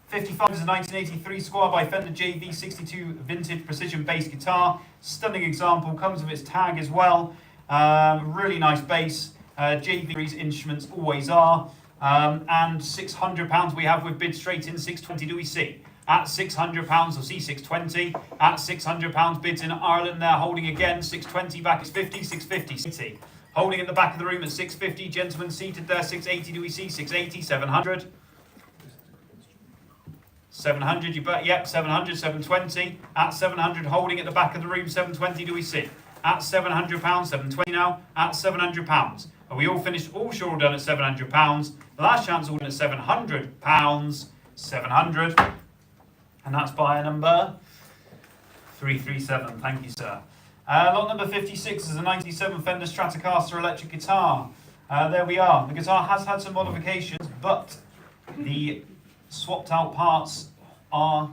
55 is a 1983 Squire by Fender JV62 vintage precision bass guitar. Stunning example, comes with its tag as well. Really nice bass. JV's instruments always are. And £600 we have with bid straight in. 620 do we see? At £600, I'll see 620. At £600 bids in Ireland there, holding again. 620 back is 50, 650, 60. Holding at the back of the room at 650. Gentlemen seated there, 680 do we see? 680, 700. 700, you bet, yep, 700, 720. At 700, holding at the back of the room, 720 do we see? At £700, 720 now. At £700. Are we all finished? All sure, all done at £700. Last chance, all done at £700. 700. And that's buyer number 337. Thank you, sir. Lot number 56 is a 97 Fender Stratocaster electric guitar. There we are. The guitar has had some modifications, but the swapped out parts are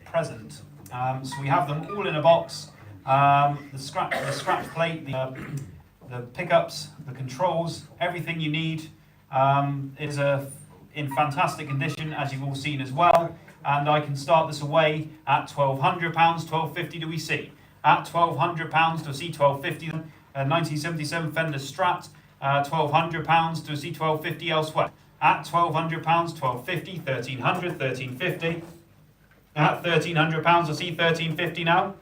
present. So we have them all in a box. The scratch plate, the pickups, the controls, everything you need is in fantastic condition, as you've all seen as well. And I can start this away at £1,200, £1,250 do we see? At £1,200 do we see 1250? 1977 Fender Strat, £1,200 do we see 1250 elsewhere? At £1,200, £1,250, 1300, 1350. At £1,300 I see 1350 now.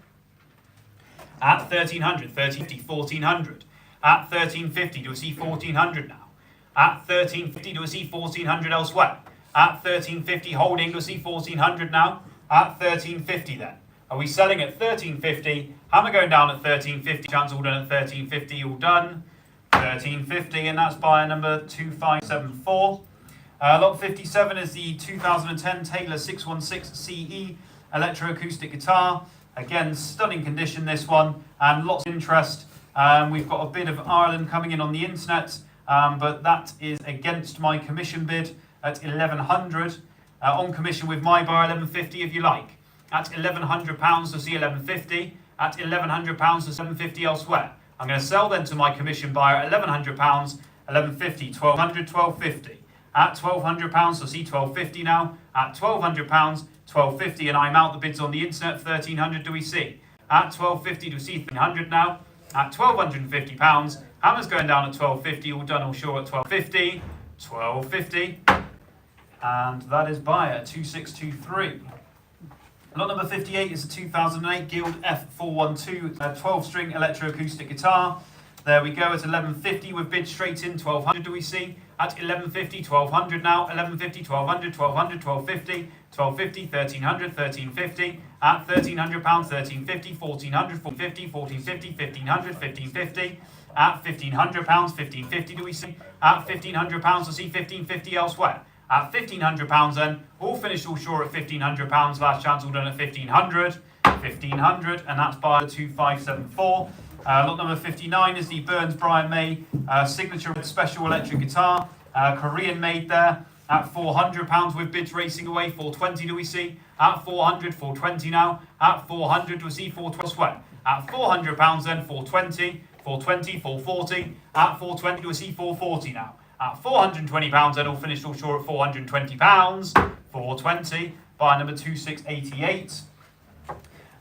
At 1300, 1350, 1400. At 1350 do we see 1400 now? At 1350 do we see 1400 elsewhere? At 1350 holding, do we see 1400 now? At 1350 then. Are we selling at 1350? Hammer going down at 1350. Chance all done at 1350, all done. 1350, and that's buyer number 2574. Lot 57 is the 2010 Taylor 616 CE electroacoustic guitar. Again, stunning condition this one, and lots of interest. We've got a bid of Ireland coming in on the internet, but that is against my commission bid at 1100. On commission with my buyer, 1150 if you like. At £1,100 to see 1150. At £1,100 to 750 elsewhere. I'm going to sell then to my commission buyer at £1,100, 1150, 1200, 1250. At £1,200 to see 1250 now. At £1,200, 1250, and I'm out the bids on the internet. 1300 do we see? At 1250 do we see 300 now. At £1,250, hammer's going down at 1250. All done, all sure at 1250. 1250. And that is buyer 2623. Lot number 58 is a 2008 Guild F412 12-string electroacoustic guitar. There we go at 11.50 with bids straight in. 1200 do we see? At 11.50, 1200 now. 11.50, 1200, 1200, 12.50, 12.50, 1300, 13.50. At £1,300, 13.50, 1400, 14.50, 14.50, 1500, 15.50. At £1,500, 15.50 do we see? At £1,500 we'll see 15.50 elsewhere. At £1,500 then, all finished all short at £1,500. Last chance all done at 1,500. 1,500, and that's by 2574. Lot number 59 is the Burns Brian May signature special electric guitar, Korean made there. At £400 with bids racing away. 420 do we see? At 400, 420 now. At 400 do we see 412 sweat. At £400 then 420, 420, 440. At 420 do we see 440 now. At £420 then all finished all short at £420. 420 by number 2688.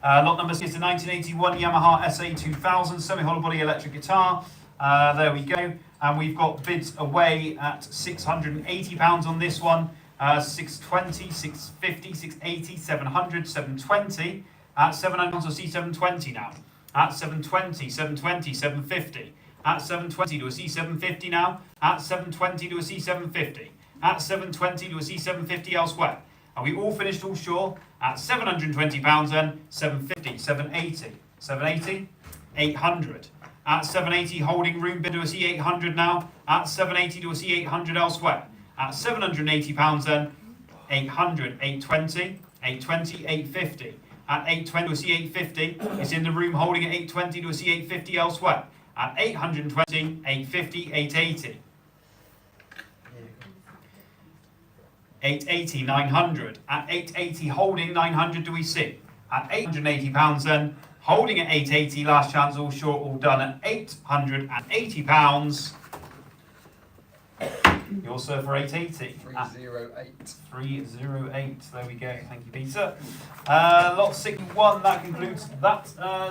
Lot number 6 is the 1981 Yamaha SA2000 semi-hollow body electric guitar. There we go. And we've got bids away at £680 on this one. 620, 650, 680, 700, 720. At £700 we'll see 720 now. At 720, 720, 750. At 720 do we see 750 now. At 720 do we see 750. At 720 do we see 750 elsewhere. And we all finished all short at £720 then, 750, 780, 780, 800. At 780 holding room bid do we see 800 now. At 780 do we see 800 elsewhere. At £780 then, 800, 820, 820, 850. At 820 do we see 850. It's in the room holding at 820 do we see 850 elsewhere. At 820, 850, 880. 880, 900. At 880 holding 900 do we see? At £880 then, holding at 880, last chance all short, all done at £880. You're also for 880. 308. 308, there we go, thank you Peter. Lot 61, that concludes that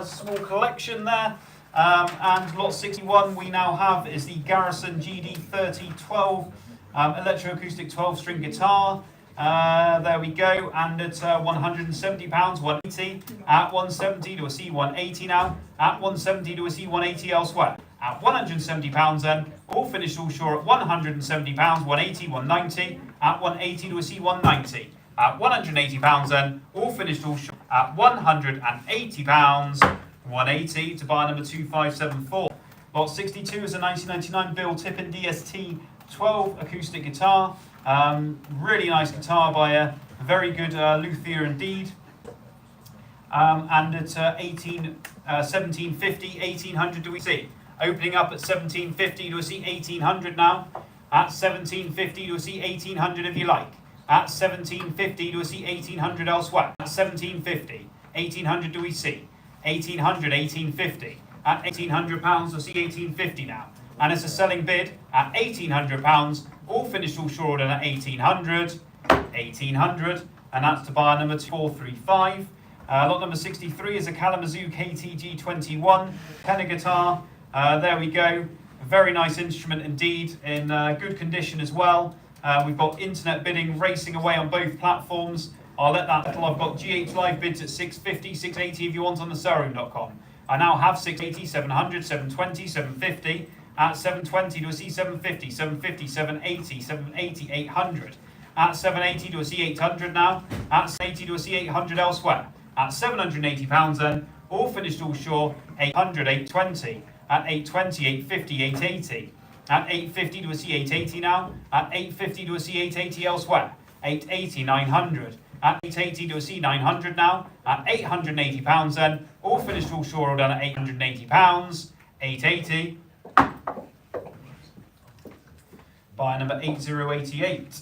small collection there. And lot 61 we now have is the Garrison GD3012 electroacoustic 12-string guitar. There we go, and at £170, 180. At 170 do we see 180 now. At 170 do we see 180 elsewhere. At £170 then, all finished all short at £170, 180, 190. At 180 do we see 190. At £180 then, all finished all short at £180, 180 to buy number 2574. Lot 62 is a 1999 Bill Tippin DST 12 acoustic guitar. Really nice guitar by a very good luthier indeed. And at 1750, 1800 do we see? Opening up at 1750 do we see 1800 now? At 1750 do we see 1800 if you like? At 1750 do we see 1800 elsewhere? At 1750, 1800 do we see? 1800, 1850. At £1,800 we'll see 1850 now. And it's a selling bid at £1,800, all finished all short at 1,800, 1,800, and that's to buy number 435. Lot number 63 is a Kalamazoo KTG21 tenor guitar. There we go, a very nice instrument indeed, in good condition as well. We've got internet bidding racing away on both platforms. I'll let that settle. I've got GH Live bids at 650, 680 if you want on the Sarum.com. I now have 680, 700, 720, 750. At 720 do I see 750, 750, 780, 780, 800. At 780 do I see 800 now. At 780 do I see 800 elsewhere. At £780 then, all finished all short, 800, 820. At 820, 850, 880. At 850 do I see 880 now. At 850 do I see 880 elsewhere. 880, 900. At 880 do I see 900 now. At £880 then, all finished all short, all done at £880. 880. By number 8088.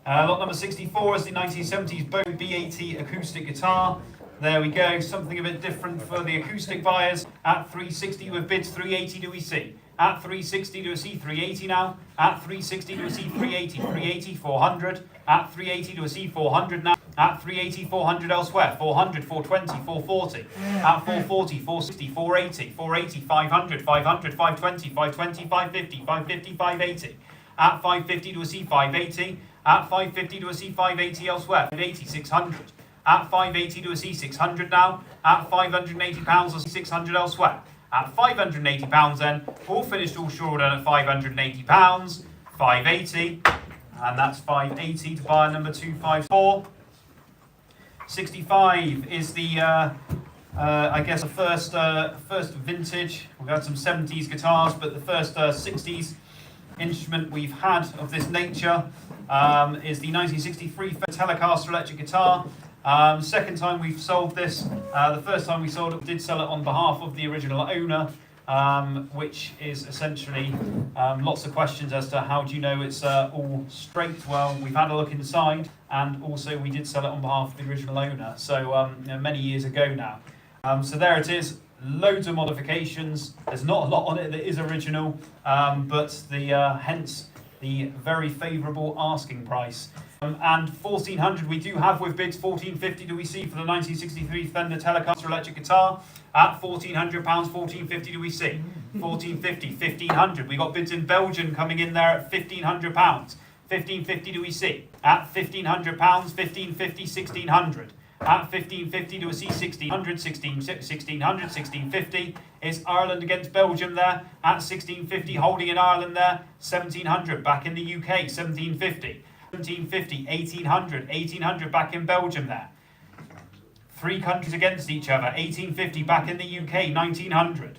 Lot number 64 is the 1970s Bode BAT acoustic guitar. There we go, something a bit different for the acoustic buyers. At 360 with bids 380 do we see? At 360 do we see 380 now? At 360 do we see 380, 380, 400. At 380 do we see 400 now? At 380, 400 elsewhere. 400, 420, 440. At 440, 460, 480, 480, 500, 500, 520, 520, 550, 550, 580. At 550 do we see 580. At 550 do we see 580 elsewhere. 580, 600. At 580 do we see 600 now. At £580 we'll see 600 elsewhere. at £580 then. All finished, all short done at £580. 580, and that's 580 to buyer number 254. 65 is the I guess the first vintage. We've had some 70s guitars, but the first 60s instrument we've had of this nature is the 1963 Telecaster electric guitar. Second time we've sold this. The first time we sold it, we did sell it on behalf of the original owner, which is essentially lots of questions as to how do you know it's all straight. Well, we've had a look inside, and also we did sell it on behalf of the original owner, so many years ago now. So there it is, loads of modifications. There's not a lot on it that is original, but hence the very favourable asking price. And 1400 we do have with bids. 1450 do we see for the 1963 Fender Telecaster electric guitar at £1,400. 1450 do we see? 1450, 1500. We got bids in Belgium coming in there at £1,500. 1550 do we see? At £1,500. 1550, 1600. At 1550 do we see 1600, 1600, 1650. It's Ireland against Belgium there at 1650, holding in Ireland there. 1700 back in the UK, 1750. 1750, 1800, 1800 back in Belgium there. Three countries against each other. 1850 back in the UK, 1900.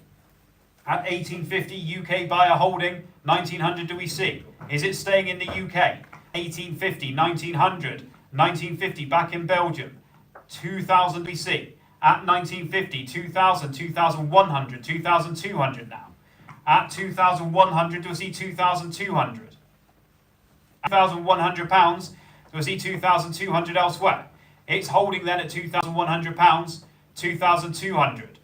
At 1850, UK buyer holding. 1900 do we see? Is it staying in the UK? 1850, 1900, 1950 back in Belgium. 2000 we see. At 1950, 2000, 2100, 2200 now. At 2100 do we see 2200? £2,100, we'll see 2,200 elsewhere. It's holding then at £2,100, 2,200.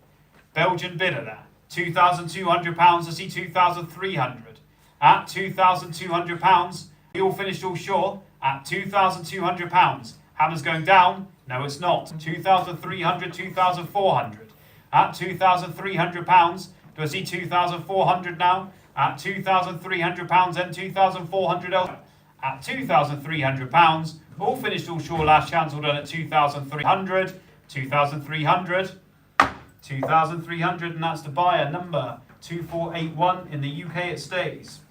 Belgian bidder there. £2,200, we'll see 2,300. At £2,200, we all finished all short at £2,200. Hammer's going down. No, it's not. 2,300, 2,400. At £2,300, do I see 2,400 now? At £2,300 and 2,400 elsewhere. At £2,300, all finished all short, last chance all done at 2,300, 2,300, 2,300, and that's the buyer number 2481. In the UK it stays.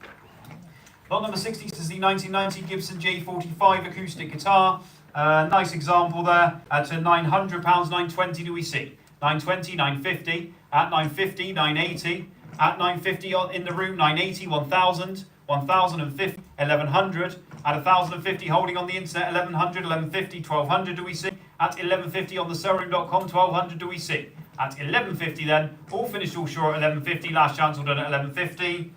Lot number 60 is the 1990 Gibson J45 acoustic guitar. Nice example there at £900, 920 do we see? 920, 950, at 950, 980, at 950 in the room, 980, 1000, 1050, 1100, at 1050 holding on the internet, 1100, 1150, 1200 do we see? At 1150 on the sellroom.com, 1200 do we see? At 1150 then, all finished all short at 1150, last chance all done at 1150.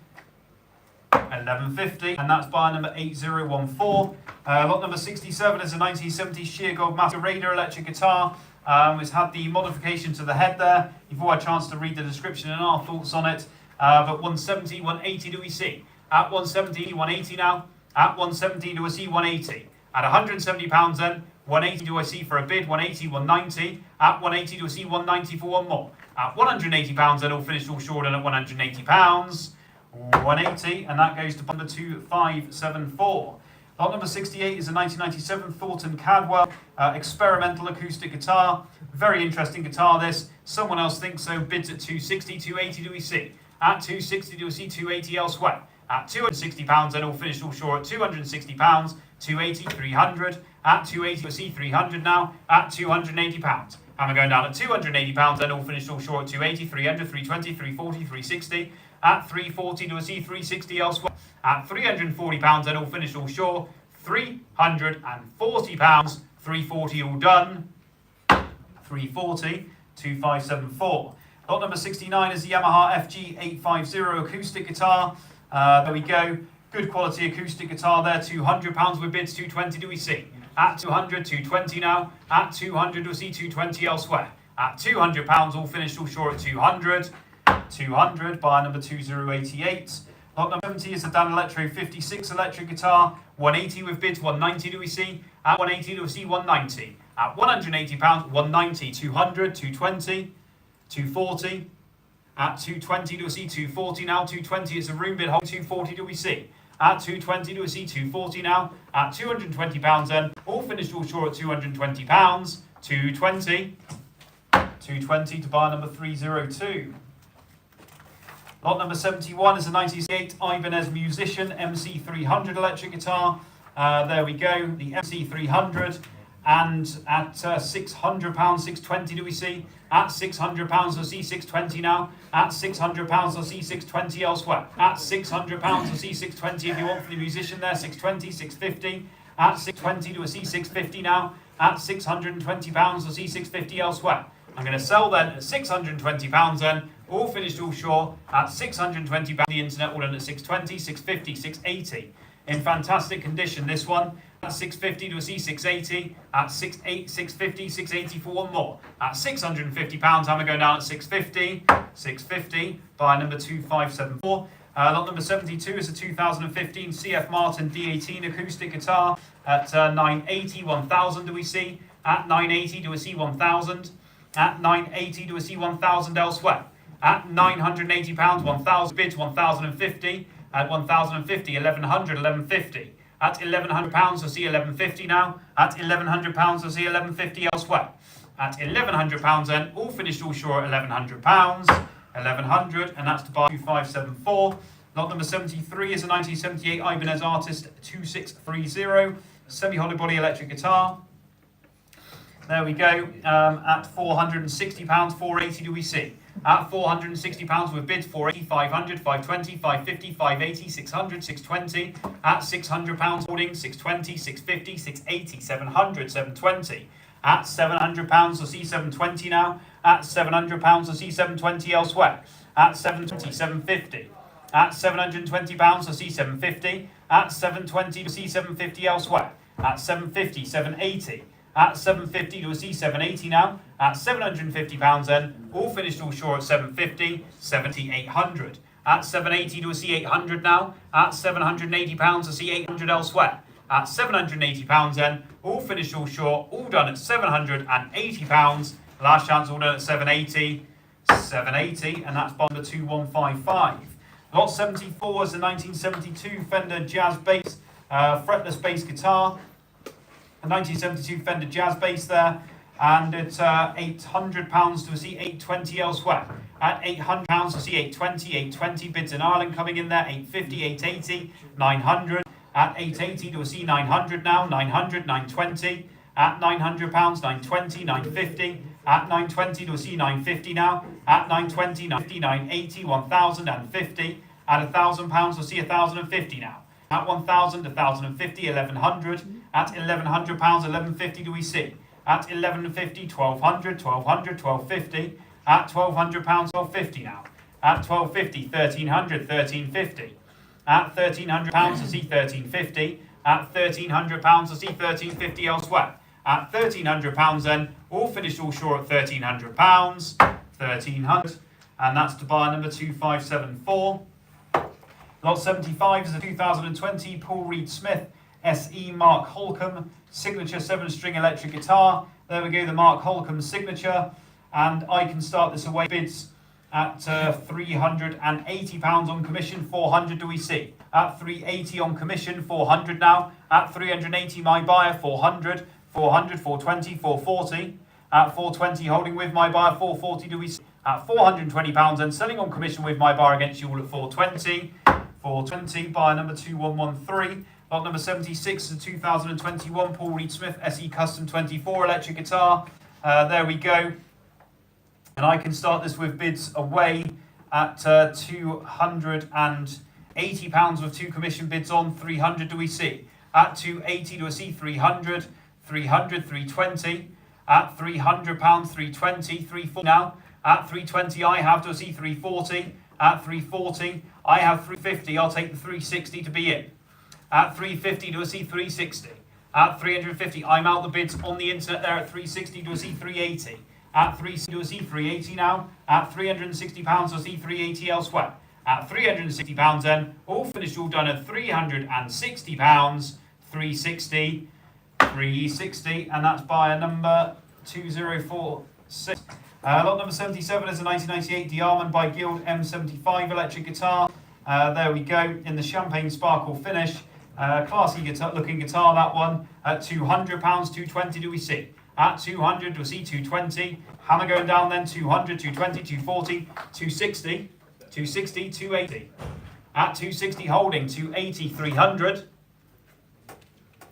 1150, and that's buyer number 8014. Lot number 67 is a 1970 Sheer Gold Masquerader electric guitar. It's had the modification to the head there. You've all had a chance to read the description and our thoughts on it. But 170, 180 do we see? At 170, 180 now. At 170 do I see 180? At £170 then, 180 do I see for a bid? 180, 190. At 180 do I see 190 for one more? At £180 then, all finished all short and at £180. 180, and that goes to number 2574. Lot number 68 is a 1997 Thornton Cadwell experimental acoustic guitar. Very interesting guitar this. Someone else thinks so. Bids at 260, 280 do we see? At 260 do we see 280 elsewhere? At £260 then, all finished all short at £260, 280, 300. At 280 we see 300 now. At £280. And we're going down at £280 then, all finished all short at 280, 300, 320, 340, 360. At 340 do I see 360 elsewhere? At £340 then, all finished all short, £340, 340 all done, 340, 2574. Lot number 69 is the Yamaha FG850 acoustic guitar. There we go, good quality acoustic guitar there, £200 with bids, 220 do we see? At 200, 220 now. At 200 do we see 220 elsewhere? At £200, all finished all short at 200. 200, buyer number 2088. Lot number 70 is the Dan Electro 56 electric guitar. 180 with bids, 190 do we see? At 180 do we see 190? At £180, 190, 200, 220, 240. At 220 do we see 240 now? 220 is a room bid, 240 do we see? At 220 do we see 240 now? At £220 then, all finished all short at £220. 220. 220 to buyer number 302. Lot number 71 is a 1968 Ibanez Musician MC300 electric guitar. There we go, the MC300. And at £600, 620 do we see? At £600 we'll see 620 now. At £600 we'll see 620 elsewhere. At £600 we'll see 620 if you want for the musician there. 620, 650. At 620 we'll see 650 now. At £620 we'll see 650 elsewhere. I'm going to sell then at £620 then. All finished, all short. At £620 the internet, all done at 620, 650, 680. In fantastic condition, this one. At 650 to a C680, at 650, 680 for one more. At £650, I'm going to go down at 650, 650, by number 2574. Lot number 72 is a 2015 CF Martin D18 acoustic guitar at 980, 1000 do we see? At 980 to a C1000, at 980 to a C1000 elsewhere. At £980, 1000 bids, 1050, at 1050, 1100, 1150. At £1,100, I see 1150 now. At £1,100, I see 1150 elsewhere. At £1,100 then, all finished, all short, £1,100. 1100, and that's to buy 2574. Lot number 73 is a 1978 Ibanez Artist 2630 semi-hollow body electric guitar. There we go. At £460, 480 do we see? At £460 with bids 480, 500, 520, 550, 580, 600, 620. At £600 holding 620, 650, 680, 700, 720. At £700 we'll see 720 now. At £700 we'll see 720 elsewhere. At 720, 750. At £720 we'll see 750. At 720 we'll see 750 elsewhere. At 750, 780. At 750 we'll see 780 now. At £750 then, all finished, all short at 750, 70, 800. At 780 we'll see 800 now. At £780 we'll see 800 elsewhere. At £780 then, all finished, all short, all done at £780. Last chance, all done at 780, 780, and that's by number 2155. Lot 74 is a 1972 Fender Jazz Bass, fretless bass guitar. A 1972 Fender Jazz Bass there, and it's £800 to see 820 elsewhere. At £800 to see 820, 820 bids in Ireland coming in there, 850, 880, 900. At 880 to see 900 now, 900, 920. At £900, 920, 950. At 920 to see 950 now. At 920, 950, 980, 1050. At £1,000 to see 1050 now. At 1,000, 1,050, 1,100. At £1,100, 1,150 do we see? At 1,150, 1,200, 1,200, 1,250. At £1,200, 1,250 now. At 1,250, 1,300, 1,350. At £1,300 to see 1,350. At £1,300 to see 1,350 elsewhere. At £1,300 then, all finished, all short at £1,300. 1,300, and that's to buy number 2574. Lot 75 is a 2020 Paul Reed Smith SE Mark Holcomb signature 7-string electric guitar. There we go, the Mark Holcomb signature, and I can start this away. Bids at £380 on commission, 400 do we see? At 380 on commission, 400 now. At 380 my buyer, 400, 400, 420, 440. At 420 holding with my buyer, 440 do we see? At £420 and selling on commission with my buyer against you all at 420. 420, buyer number 2113. Lot number 76 is a 2021 Paul Reed Smith SE Custom 24 electric guitar. There we go. And I can start this with bids away at £280 with 2 commission bids on. 300 do we see? At 280 do we see 300, 300, 320. At £300, 320, 340 now. At 320 I have to see 340. At 340 I have 350. I'll take the 360 to be in. At 350 to a C 360. At 350 I'm out the bids on the internet there at 360 to a C 380. At 360 to a C 380 now. At £360 to a C 380 elsewhere. At £360 then, all finished, all done at £360. 360, 360, and that's buyer number 2046. Lot number 77 is a 1998 Diamond by Guild M75 electric guitar. There we go, in the champagne sparkle finish. Classy guitar, looking guitar, that one. At £200, 220 do we see? At 200 we see 220. Hammer going down then, 200, 220, 240, 260. 260, 280. At 260 holding, 280, 300.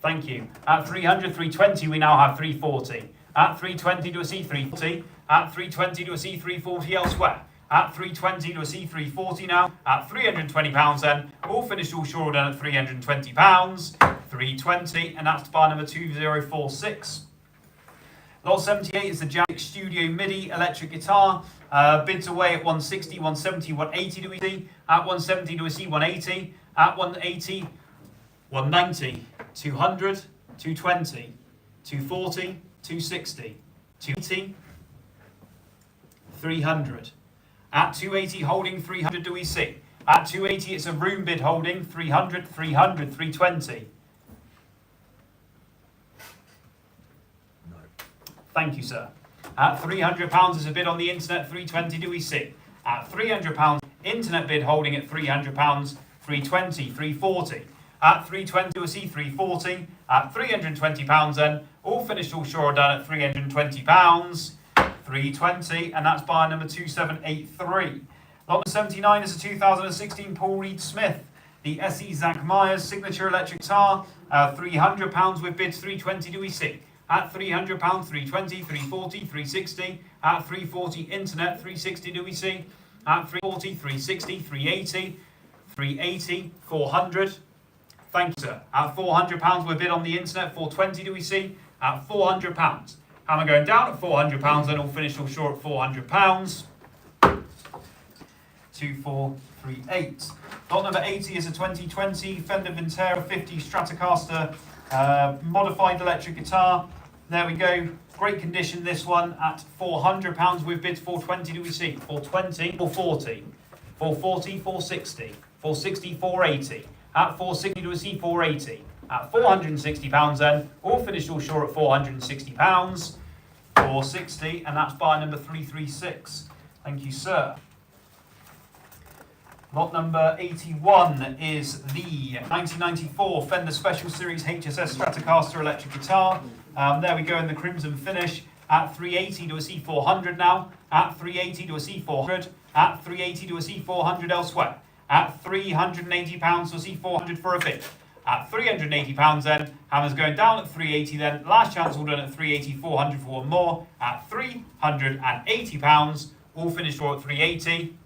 Thank you. At 300, 320, we now have 340. At 320 to a C, 340. At 320 to a C, 340 elsewhere. At 320 to a C, 340 now. At £320 then. All finished all short done at £320. 320, and that's bar number 2046. Lot 78 is the Jack Studio MIDI electric guitar. Bids away at 160, 170, 180 do we see? At 170 do we see 180? At 180, 190, 200, 220, 240, 260, 280, 300. At 280 holding 300 do we see? At 280 it's a room bid holding 300, 300, 320. No. Thank you, sir. At £300 is a bid on the internet, 320 do we see? At £300, internet bid holding at £300, 320, 340. At 320 do we see 340. At £320 then, all finished, all sure done at £320. 320, and that's buyer number 2783. Lot number 79 is a 2016 Paul Reed Smith, the SE Zach Myers signature electric guitar. £300 with bids 320 do we see? At £300, 320, 340, 360. At 340 internet, 360 do we see? At 340, 360, 380, 380, 400. Thank you, sir. At £400 with bid on the internet, 420 do we see? At £400. Hammer going down at £400, then all finished all short at £400. 2438. Lot number 80 is a 2020 Fender Vintera 50 Stratocaster modified electric guitar. There we go. Great condition, this one at £400 with bids 420 do we see? 420, 440, 440, 460, 460, 480. At 460 do we see? 480. At £460 then, all finished all short at £460. 460, and that's buyer number 336. Thank you, sir. Lot number 81 is the 1994 Fender Special Series HSS Stratocaster electric guitar. There we go in the crimson finish. At 380 do we see 400 now. At 380 do we see 400. At 380 do we see 400 elsewhere. At £380 we'll see 400 for a bid. At £380 then, Hammer's going down at 380 then, last chance all done at 380, 400 for one more, at £380, all finished all at 380.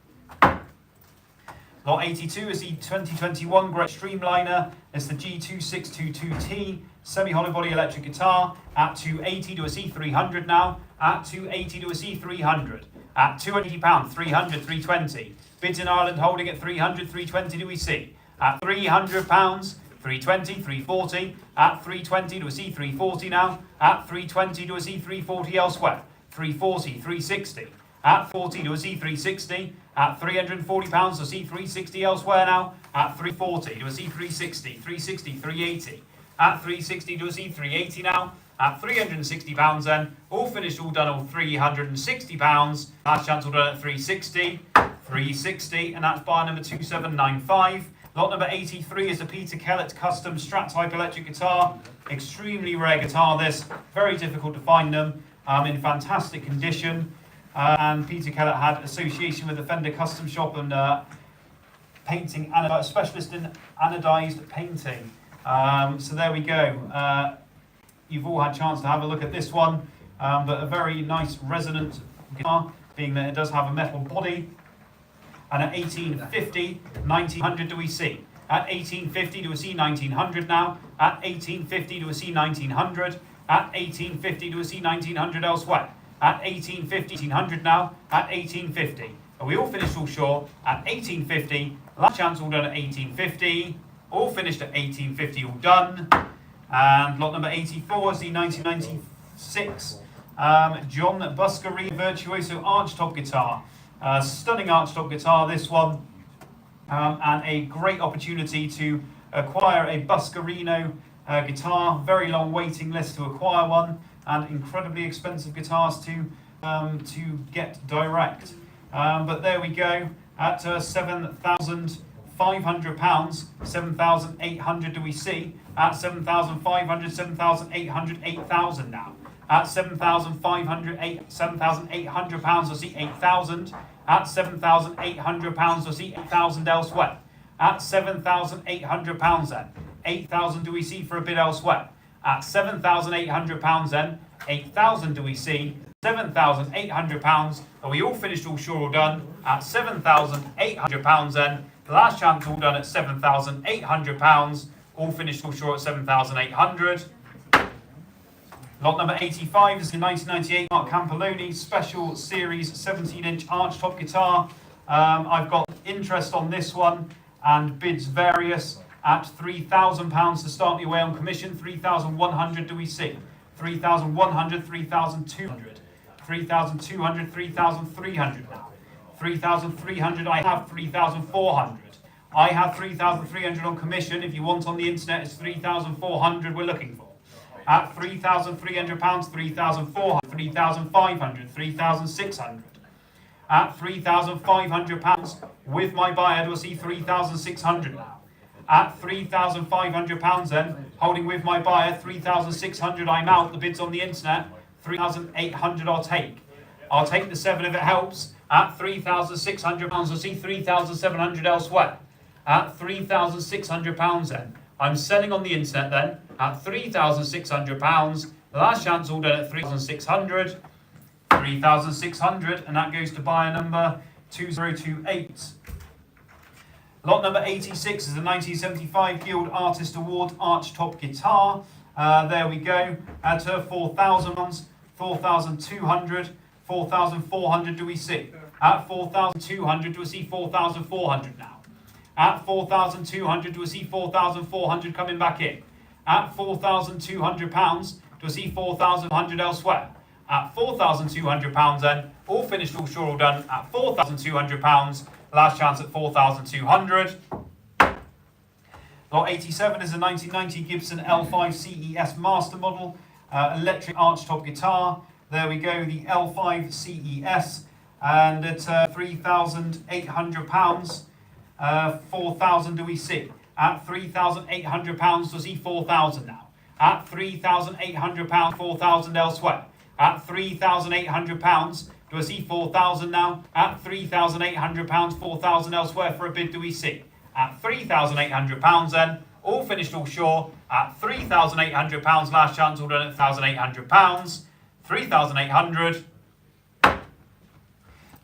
Lot 82 is the 2021 Gretsch Streamliner, it's the G2622T semi-hollow body electric guitar. At 280 do a C 300 now, at 280 do a C 300. At £280, 300, 320. Bids in Ireland holding at 300, 320 do we see? At £300, 320, 340. At 320 to a C 340 now. At 320 to a C 340 elsewhere. 340, 360. At 40 to a C 360. At £340 to a C 360 elsewhere now. At 340 to a C 360, 360, 380. At 360 to a C 380 now. At £360 then. All finished, all done, all £360. Last chance all done at 360. 360, and that's buyer number 2795. Lot number 83 is a Peter Kellett custom Strat type electric guitar. Extremely rare guitar this. Very difficult to find them. In fantastic condition. And Peter Kellett had association with the Fender Custom Shop and painting, specialist in anodized painting. So there we go. You've all had a chance to have a look at this one. But a very nice resonant guitar, being that it does have a metal body. And at 1850, 1900 do we see? At 1850 do we see 1900 now? At 1850 do we see 1900? At 1850 do we see 1900 elsewhere? At 1850, 1800 now? At 1850. Are we all finished all short? At 1850, last chance all done at 1850. All finished at 1850, all done. And lot number 84 is the 1996 John Buscari Virtuoso Archtop guitar. Stunning archtop guitar, this one, and a great opportunity to acquire a Buscarino guitar. Very long waiting list to acquire one, and incredibly expensive guitars to get direct. But there we go at £7,500, 7,800 do we see? At 7,500, 7,800, 8,000 now. At £7,500, £7,800 I see 8,000. At £7,800, you'll see 8,000 elsewhere. At £7,800 then, 8,000 do we see for a bid elsewhere? At £7,800 then, 8,000 do we see? £7,800. Are we all finished, all sure, all done? At £7,800 then. The last chance, all done at £7,800. All finished, all sure at 7,800. Lot number 85 is the 1998 Mark Campoloni Special Series 17-inch archtop guitar. I've got interest on this one and bids various at £3,000 to start me away on commission. 3,100 do we see? 3,100, 3,200, 3,200, 3,300 now. 3,300, I have 3,400. I have 3,300 on commission. If you want on the internet, it's 3,400 we're looking for. At £3,300, 3,400, 3,500, 3,600. At £3,500 with my buyer, we'll see 3,600 now. At £3,500 then, holding with my buyer, 3,600 I'm out, the bid's on the internet, 3,800 I'll take. I'll take the 7 if it helps. At £3,600, we'll see 3,700 elsewhere. At £3,600 then, I'm selling on the internet then, at £3,600. The last chance all done at 3,600. 3,600, and that goes to buyer number 2028. Lot number 86 is the 1975 Guild Artist Award Archtop Guitar. There we go. At her £4,000, 4,200, 4,400 do we see? At 4,200 do we see 4,400 now? At 4,200 do we see 4,400 coming back in? At £4,200 do we see 4,100 elsewhere? At £4,200 then, all finished, all sure, all done at £4,200. Last chance at 4,200. Lot 87 is a 1990 Gibson L5 CES Master Model electric archtop guitar. There we go, the L5 CES, and at £3,800. 4,000 do we see? At £3,800 do we see 4,000 now? At £3,800, 4,000 elsewhere. At £3,800, do I see 4,000 now? At £3,800, 4,000 elsewhere for a bid do we see? At £3,800 then, all finished, all sure. At £3,800, last chance, all done at £1,800. 3,800.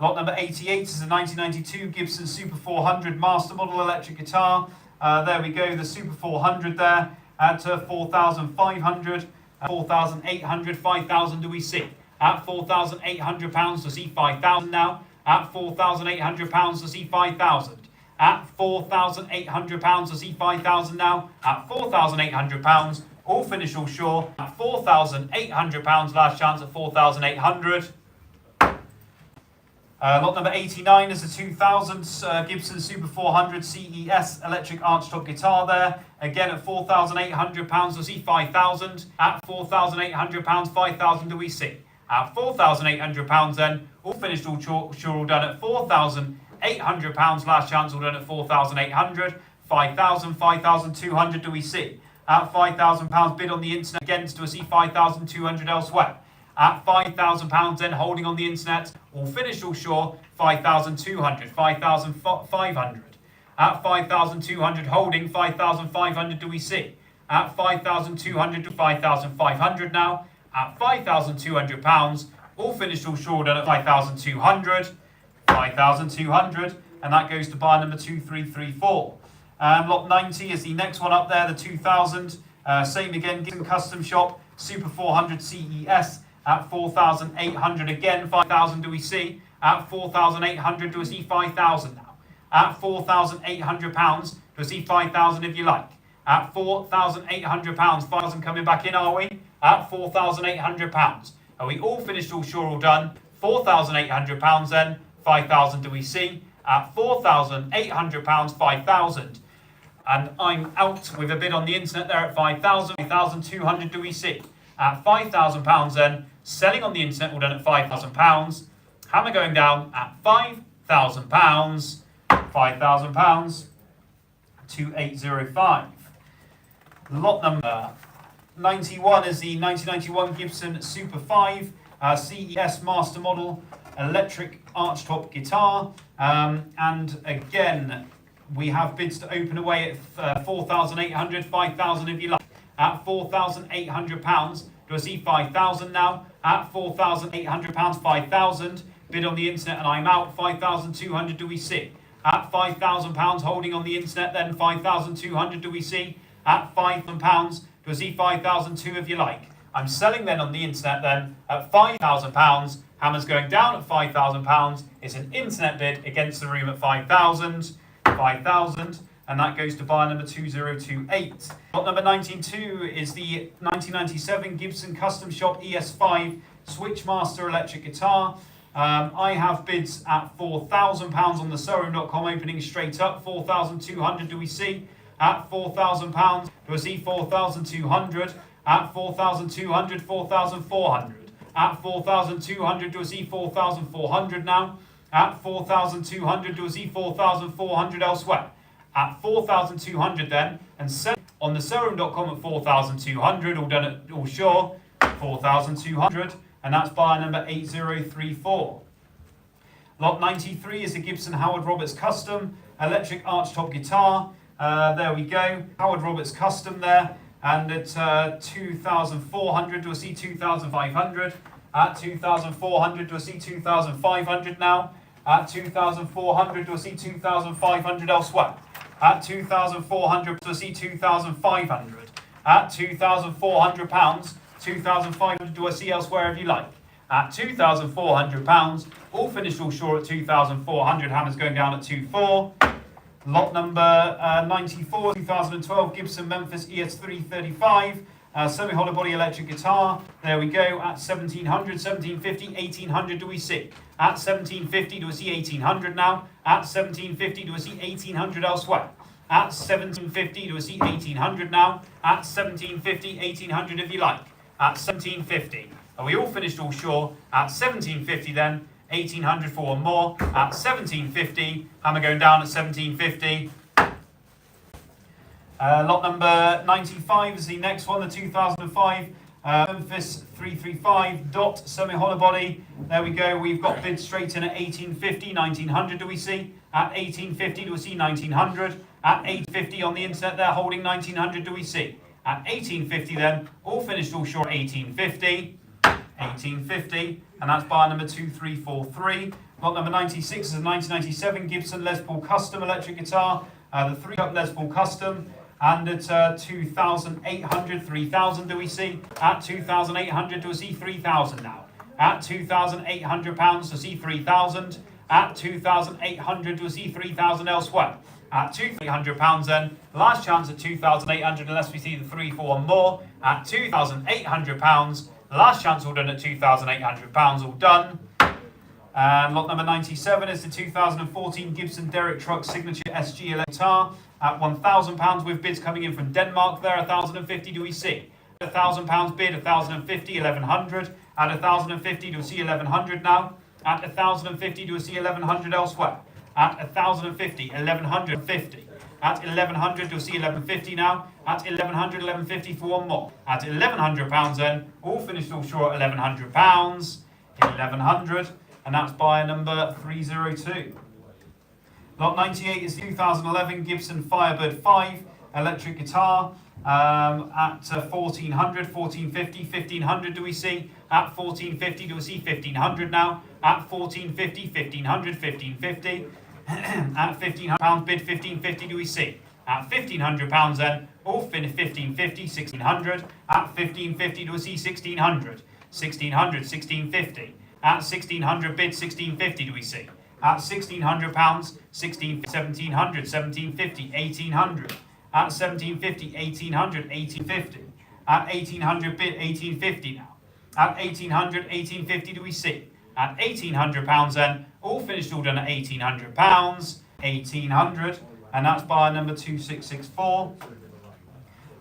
Lot number 88 is a 1992 Gibson Super 400 Master Model electric guitar. There we go, the Super 400 there at 4,500, 4,800, 5,000 do we see? At £4,800 to see 5,000 now. At £4,800 to see 5,000. At £4,800 to see 5,000 now. At £4,800, all finished, all sure. At £4,800, last chance at 4,800. Lot number 89 is the 2000 Gibson Super 400 CES electric archtop guitar there. Again at £4,800 to see 5,000. At £4,800, 5,000 do we see? At £4,800 then, all finished, all sure, all done at £4,800. Last chance, all done at 4,800. 5,000, 5,200 do we see? At £5,000 bid on the internet against, do we see 5,200 elsewhere? At £5,000 then, holding on the internet, all finished, all sure, 5,200, 5,500. At 5,200, holding 5,500 do we see? At 5,200 to 5,500 now. At £5,200, all finished, all sure, done at 5,200. 5,200, and that goes to buyer number 2334. Lot 90 is the next one up there, the 2000. Same again, Gibson Custom Shop, Super 400 CES. At 4,800 again, 5,000 do we see? At 4,800 do we see 5,000 now? At £4,800 do we see 5,000 if you like? At £4,800, 5,000 coming back in, are we? At £4,800. Are we all finished, all sure, all done? £4,800 then, 5,000 do we see? At £4,800, 5,000. And I'm out with a bid on the internet there at 5,000. 5,200 do we see? At £5,000 then, selling on the internet, all done at £5,000. Hammer going down at £5,000. £5,000. 2805. Lot number 91 is the 1991 Gibson Super 5 CES Master Model electric archtop guitar. And again, we have bids to open away at 4,800, 5,000 if you like. At £4,800, do I see 5,000 now? At £4,800, 5,000. Bid on the internet and I'm out. 5,200 do we see? At £5,000 holding on the internet, then 5,200 do we see? At £5,000, do I see 5,002 if you like? I'm selling then on the internet then at £5,000. Hammer's going down at £5,000. It's an internet bid against the room at 5,000. 5,000. And that goes to buyer number 2028. Lot number 192 is the 1997 Gibson Custom Shop ES5 Switchmaster electric guitar. I have bids at £4,000 on the showroom.com, opening straight up. 4,200 do we see? At £4,000, do I see 4,200? At 4,200, 4,400. At 4,200, do I see 4,400 now? At 4,200, do I see 4,400 elsewhere? At 4,200 then, and on the showroom.com at 4,200, all done at all sure, 4,200, and that's buyer number 8034. Lot 93 is the Gibson Howard Roberts Custom electric archtop guitar. There we go, Howard Roberts Custom there, and at 2,400, do I see 2,500? At 2,400, do I see 2,500 now? At 2,400, do I see 2,500 elsewhere? At 2,400, do I see 2,500? At £2,400, 2,500 do I see elsewhere if you like? At £2,400, all finished all sure at 2,400. Hammer's going down at 2,400. Lot number 94, 2012 Gibson Memphis ES335 semi-hollow body electric guitar. There we go. At 1,700, 1,750, 1,800 do we see? At 1,750 do we see 1,800 now? At 1,750 do we see 1,800 elsewhere? At 1,750 do we see 1,800 now? At 1,750, 1,800 if you like. At 1,750. Are we all finished all sure? At 1,750 then. 1,800 for one more. At 1,750. Hammer going down at 1,750. Lot number 95 is the next one, the 2005 Memphis 335 dot semi-hollow body. There we go. We've got bids straight in at 1,850, 1,900 do we see? At 1,850 do we see 1,900? At 1,850 on the internet there, holding 1,900 do we see? At 1,850 then, all finished all short 1,850. 1,850, and that's buyer number 2343. Lot number 96 is a 1997 Gibson Les Paul Custom electric guitar, the 3-up Les Paul Custom, and at 2,800, 3,000 do we see? At 2,800 do we see 3,000 now? At £2,800 to see 3,000. At 2,800 do we see 3,000 elsewhere? At £2,800 then, last chance at 2,800 unless we see the 3 for one more. At £2,800. Last chance all done at £2,800, all done. And lot number 97 is the 2014 Gibson Derek Truck Signature SG electric guitar at £1,000 with bids coming in from Denmark there. 1,050 do we see? £1,000 bid, 1,050, 1,100. At 1,050 do we see 1,100 now? At 1,050 do we see 1,100 elsewhere? At 1,050, 1,150. At 1,100 you'll see 1,150 now. At 1,100, 1,150 for one more. At £1,100 then, all finished all short at £1,100. 1,100, and that's buyer number 302. Lot 98 is 2011 Gibson Firebird 5 electric guitar at 1,400, 1,450, 1,500 do we see? At 1,450 do we see 1,500 now? At 1,450, 1,500, 1,550. At £1,500 bid, 1,550 do we see? At £1,500 then, all finished 1,550, 1,600. At 1,550 do we see 1,600? 1,600, 1,650. At 1,600 bid, 1,650 do we see? At £1,600, 1,700, 1,750, 1,800. At 1,750, 1,800, 1,850. At 1,800 bid, 1,850 now. At 1,800, 1,850 do we see? At £1,800 then, all finished all done at £1,800. 1,800, and that's buyer number 2664.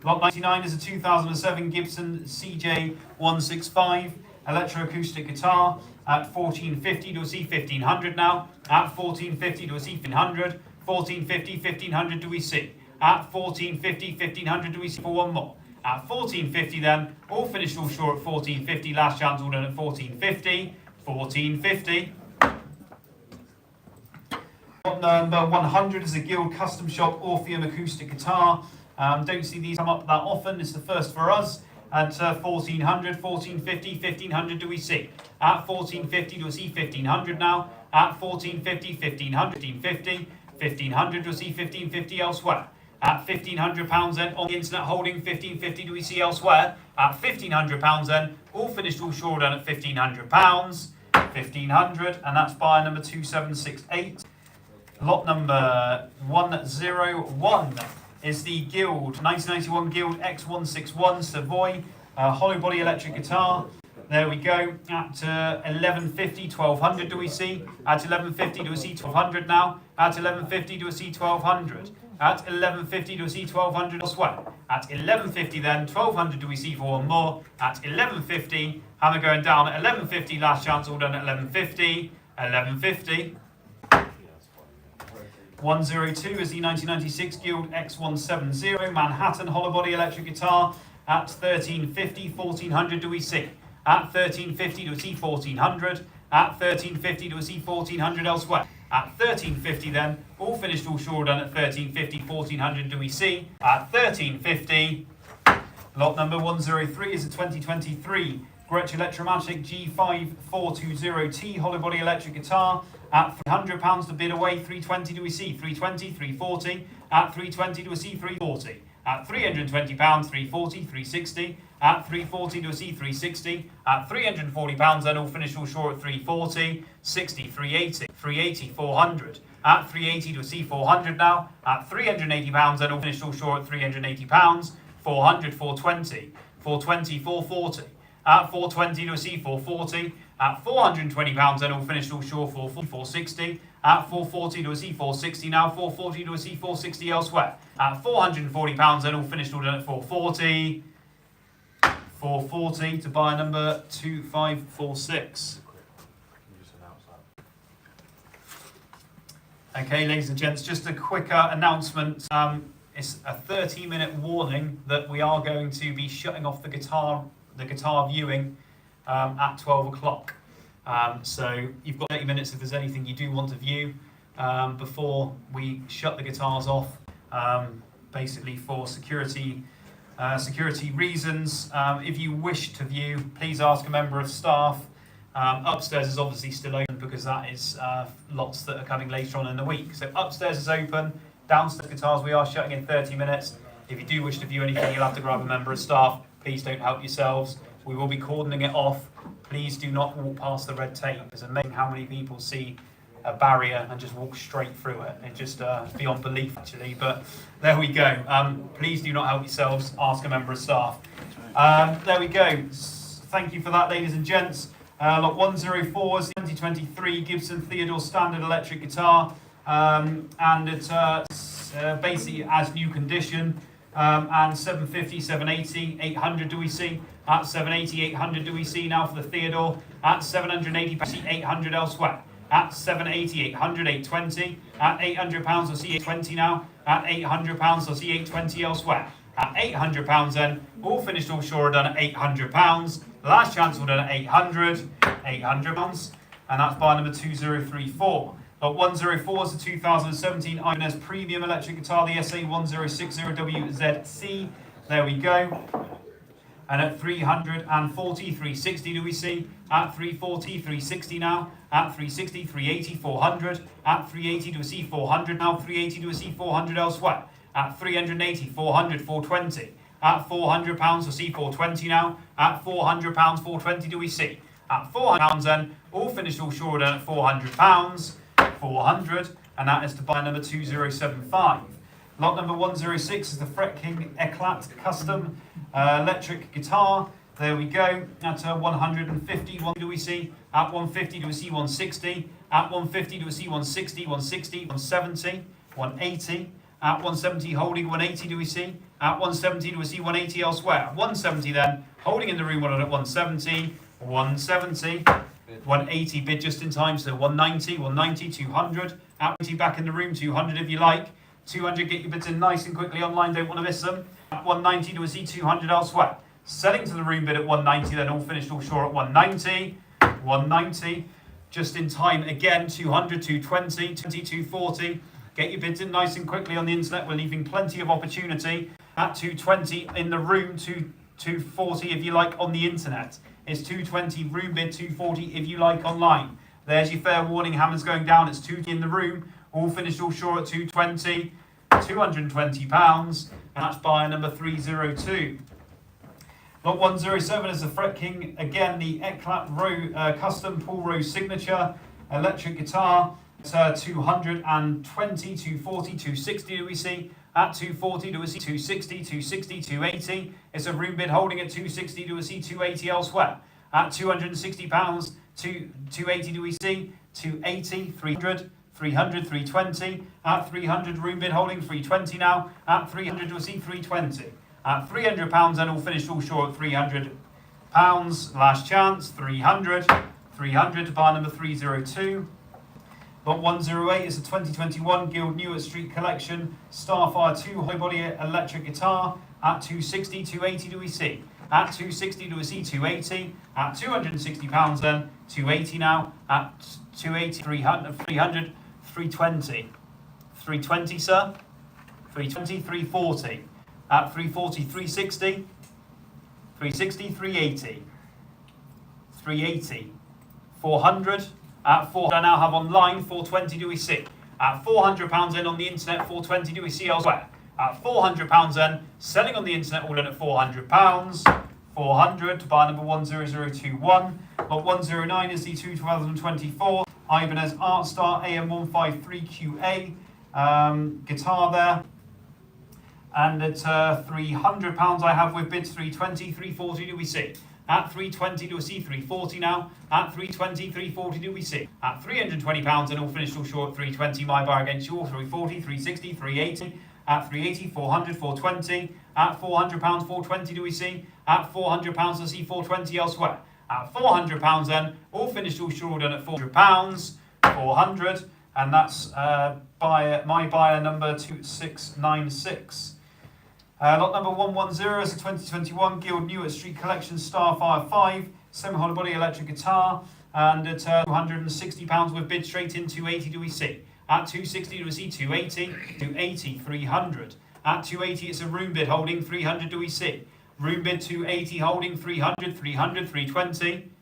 Lot 99 is a 2007 Gibson CJ165 electroacoustic guitar at 1,450 do we see 1,500 now? At 1,450 do we see 1,500? 1,450, 1,500 do we see? At 1,450, 1,500 do we see for one more? At 1,450 then, all finished all short at 1,450. Last chance all done at 1,450. 1,450. Lot number 100 is a Guild Custom Shop Orpheum acoustic guitar. Don't see these come up that often. It's the first for us. At 1400, 1450, 1500 do we see? At 1450 do we see 1500 now? At 1450, 1500, 1550, 1500 do we see 1550 elsewhere? At £1,500 then on the internet holding 1550 do we see elsewhere? At £1,500 then, all finished, all short done at £1,500. 1500, and that's buyer number 2768. Lot number 101 is the Guild 1991 Guild X161 Savoy hollow body electric guitar. There we go. At 1150, 1200 do we see? At 1150 do we see 1200 now? At 1150 do we see 1200? At 1150 do we see 1200 elsewhere? At 1150 then, 1200 do we see for one more? At 1150, hammer going down at 1150, last chance all done at 1150, 1150. 102 is the 1996 Guild X170 Manhattan hollow body electric guitar. At 1350, 1400 do we see? At 1350 do we see 1400? At 1350 do we see 1400 elsewhere? At 1350 then, all finished, all short done at 1350, 1400 do we see? At 1350, lot number 103 is a 2023 Gretsch Electromatic G5420T hollow body electric guitar. At £300 to bid away, 320 do we see? 320, 340. At 320 do we see? 340. At £320, 340, 360. At 340 do we see? 360. At £340 then, all finished, all short at 340. 60, 380. 380, 400. At 380 do we see? 400 now. At £380 then, all finished, all short at £380. 400, 420. 420, 440. At 420 do we see? 440. At £420 then, all finished, all short, 460. At 440 do we see? 460 now. 440 do we see? 460 elsewhere. At £440 then, all finished, all done at 440. 440 to buy number 2546. Okay, ladies and gents, just a quicker announcement. It's a 30-minute warning that we are going to be shutting off the guitar viewing at 12 o'clock. So you've got 30 minutes if there's anything you do want to view before we shut the guitars off, basically for security reasons. If you wish to view, please ask a member of staff. Upstairs is obviously still open because that is lots that are coming later on in the week. So upstairs is open, downstairs guitars we are shutting in 30 minutes. If you do wish to view anything, you'll have to grab a member of staff. Please don't help yourselves. We will be cordoning it off. Please do not walk past the red tape. It's amazing how many people see a barrier and just walk straight through it. It's just beyond belief, actually. But there we go. Please do not help yourselves. Ask a member of staff. There we go. Thank you for that, ladies and gents. Lot 104 is the 2023 Gibson Theodore Standard Electric Guitar. And it's basically as new condition. And 750, 780, 800 do we see? At 780, 800 do we see now for the Theodore? At 780, 800 elsewhere. At 780, 800, 820. At £800 we'll see 820 now. At £800 we'll see 820 elsewhere. At £800 then, all finished, all sure done at £800. Last chance all done at £800. £800. And that's buy number 2034. Lot 104 is the 2017 Ibanez Premium Electric Guitar, the SA1060WZC. There we go. And at 340, 360 do we see? At 340, 360 now. At 360, 380, 400. At 380 do we see 400 now. 380 do we see 400 elsewhere. At 380, 400, 420. At £400 we'll see 420 now. At £400, 420 do we see? At £400 then, all finished, all short at £400. 400, and that is to buy number 2075. Lot number 106 is the Fret King Eclat Custom Electric Guitar. There we go. At 150, what do we see? At 150 do we see 160? At 150 do we see 160, 160, 170, 180? At 170 holding 180 do we see? At 170 do we see 180 elsewhere? At 170 then, holding in the room at 170, 170. 180 bid just in time, so 190, 190, 200. At 80 back in the room, 200 if you like. 200, get your bids in nice and quickly online, don't want to miss them. At 190, do we see 200 elsewhere? Selling to the room bid at 190, then all finished, all short at 190. 190. just in time again. 200, 220, 240. Get your bids in nice and quickly on the internet. We're leaving plenty of opportunity. At 220 in the room, 240 if you like on the internet. It's 220 room bid, 240 if you like online. There's your fair warning. Hammers going down. It's 2 in the room. All finished, all sure at 220. £220. And that's buyer number 302. Lot 107 is the Fret King. Again, the Eclat custom Paul Rose signature electric guitar. It's 220, 240, 260 do we see. At 240 do we see 260, 260, 280. It's a room bid holding at 260 do we see 280 elsewhere. At £260, 280 do we see 280, 300, 300, 320. At 300 room bid holding 320 now. At 300 do we see 320. At £300 then all finished all short at £300. Last chance 300, 300 to buy number 302. Lot 108 is a 2021 Guild Newark Street Collection Starfire 2 high body electric guitar. At 260, 280 do we see. At 260 do we see 280. At £260 then 280 now. At 280, 300, 300, 320. 320 sir. 320, 340. At 340, 360. 360, 380. 380. 400. At 400 I now have online, 420 do we see. At £400 then on the internet, 420 do we see elsewhere. At £400 then, selling on the internet all in at £400. 400 to buy number 10021. Lot 109 is the 2024 Ibanez Artstar AM153QA guitar there. And at £300 I have with bids 320, 340 do we see. At 320 do we see 340 now. At 320, 340 do we see. At £320 and all finished all short 320. My buyer against you all 340, 360, 380. At 380, 400, 420. At £400, 420 do we see. At £400 I see 420 elsewhere. At £400 then all finished all short done at £400. 400 and that's my buyer number 2696. Lot number 110 is a 2021 Guild Newark Street Collection Starfire 5 semi-hollow body electric guitar, and at £260 with bid straight in 280 do we see. At 260 do we see 280, 280, 300. At 280 it's a room bid holding 300 do we see. Room bid 280 holding 300, 300, 320,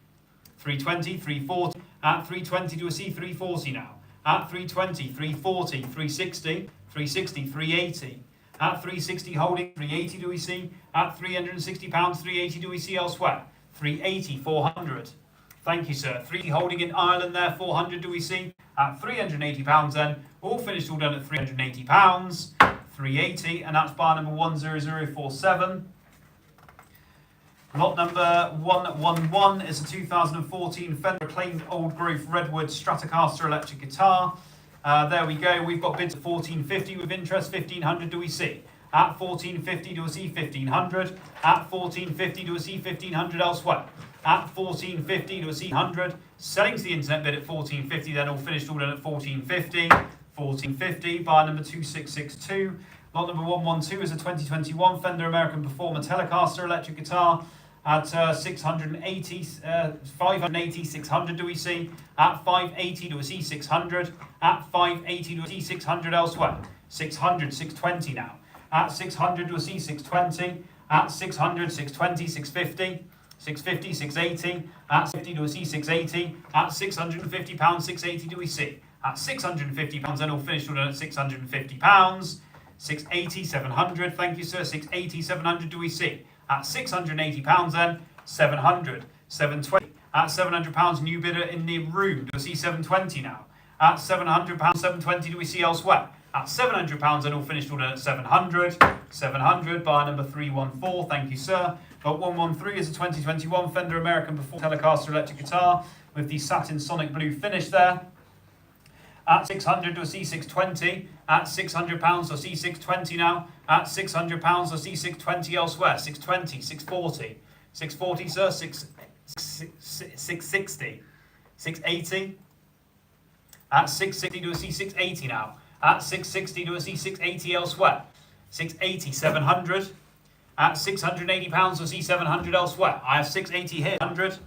320, 340. At 320 do we see 340 now. At 320, 340, 360, 360, 380. At 360 holding 380 do we see. At £360 380 do we see elsewhere. 380 400. Thank you sir. 380 holding in Ireland there 400 do we see. At £380 then all finished all done at £380. 380 and that's bar number 10047. Lot number 111 is a 2014 Fender acclaimed old growth Redwood Stratocaster electric guitar. There we go. We've got bids at 1450 with interest. 1500 do we see. At 1450 do we see 1500. At 1450 do we see 1500 elsewhere. At 1450 do we see 100. Selling to the internet bid at 1450. Then all finished all done at 1450. 1450. Buyer number 2662. Lot number 112 is a 2021 Fender American Performer Telecaster electric guitar. At 680, 580, 600 do we see. At 580 do we see 600. At 580 do we see 600 elsewhere. 600, 620 now. At 600 do we see 620. At 600, 620, 650. 650, 680. At 650 do we see 680. At £650, 680 do we see. At £650 then all finished all done at £650. 680, 700. Thank you sir. 680, 700 do we see. At £680 then, 700, 720. At £700 new bidder in the room, do we see 720 now? At £700, 720 do we see elsewhere? At £700 then all finished all done at 700, 700, buyer number 314, thank you sir. Lot 113 is a 2021 Fender American Performer Telecaster electric guitar with the satin sonic blue finish there. At 600 do we see 620. At £600 I see 620 now. At £600 I see 620 elsewhere. 620, 640. 640 sir, 660. 680. At 660 do I see 680 now. At 660 do I see 680 elsewhere. 680, 700. At £680 I see 700 elsewhere. I have 680 here, 100.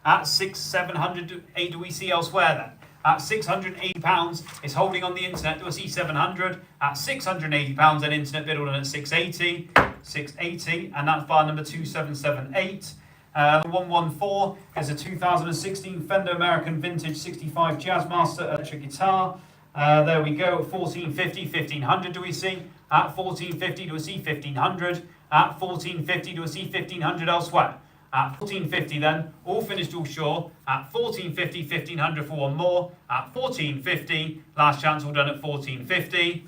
At £700, do we see elsewhere then? At £680, it's holding on the internet. Do I see 700? At £680, an internet bid order at 680. 680, and that's bar number 2778. 114 is a 2016 Fender American Vintage 65 Jazzmaster electric guitar. There we go, at 1450, 1500 do we see? At 1450 do we see 1500? At 1450 do we see 1500 elsewhere? At 1450 then, all finished, all sure. At 1450, 1500 for one more. At 1450, last chance, all done at 1450.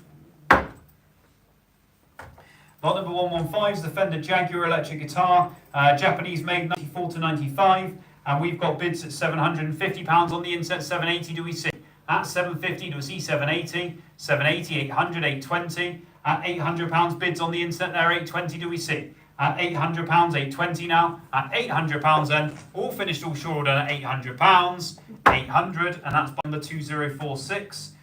Lot number 115 is the Fender Jaguar electric guitar, Japanese made 94 to 95, and we've got bids at £750 on the internet. 780 do we see? At 750 do we see 780? 780, 800, 820. At £800 bids on the internet there, 820 do we see? At £800, 820 now. At £800 then, all finished, all sure, all done at £800. 800, and that's number 2046.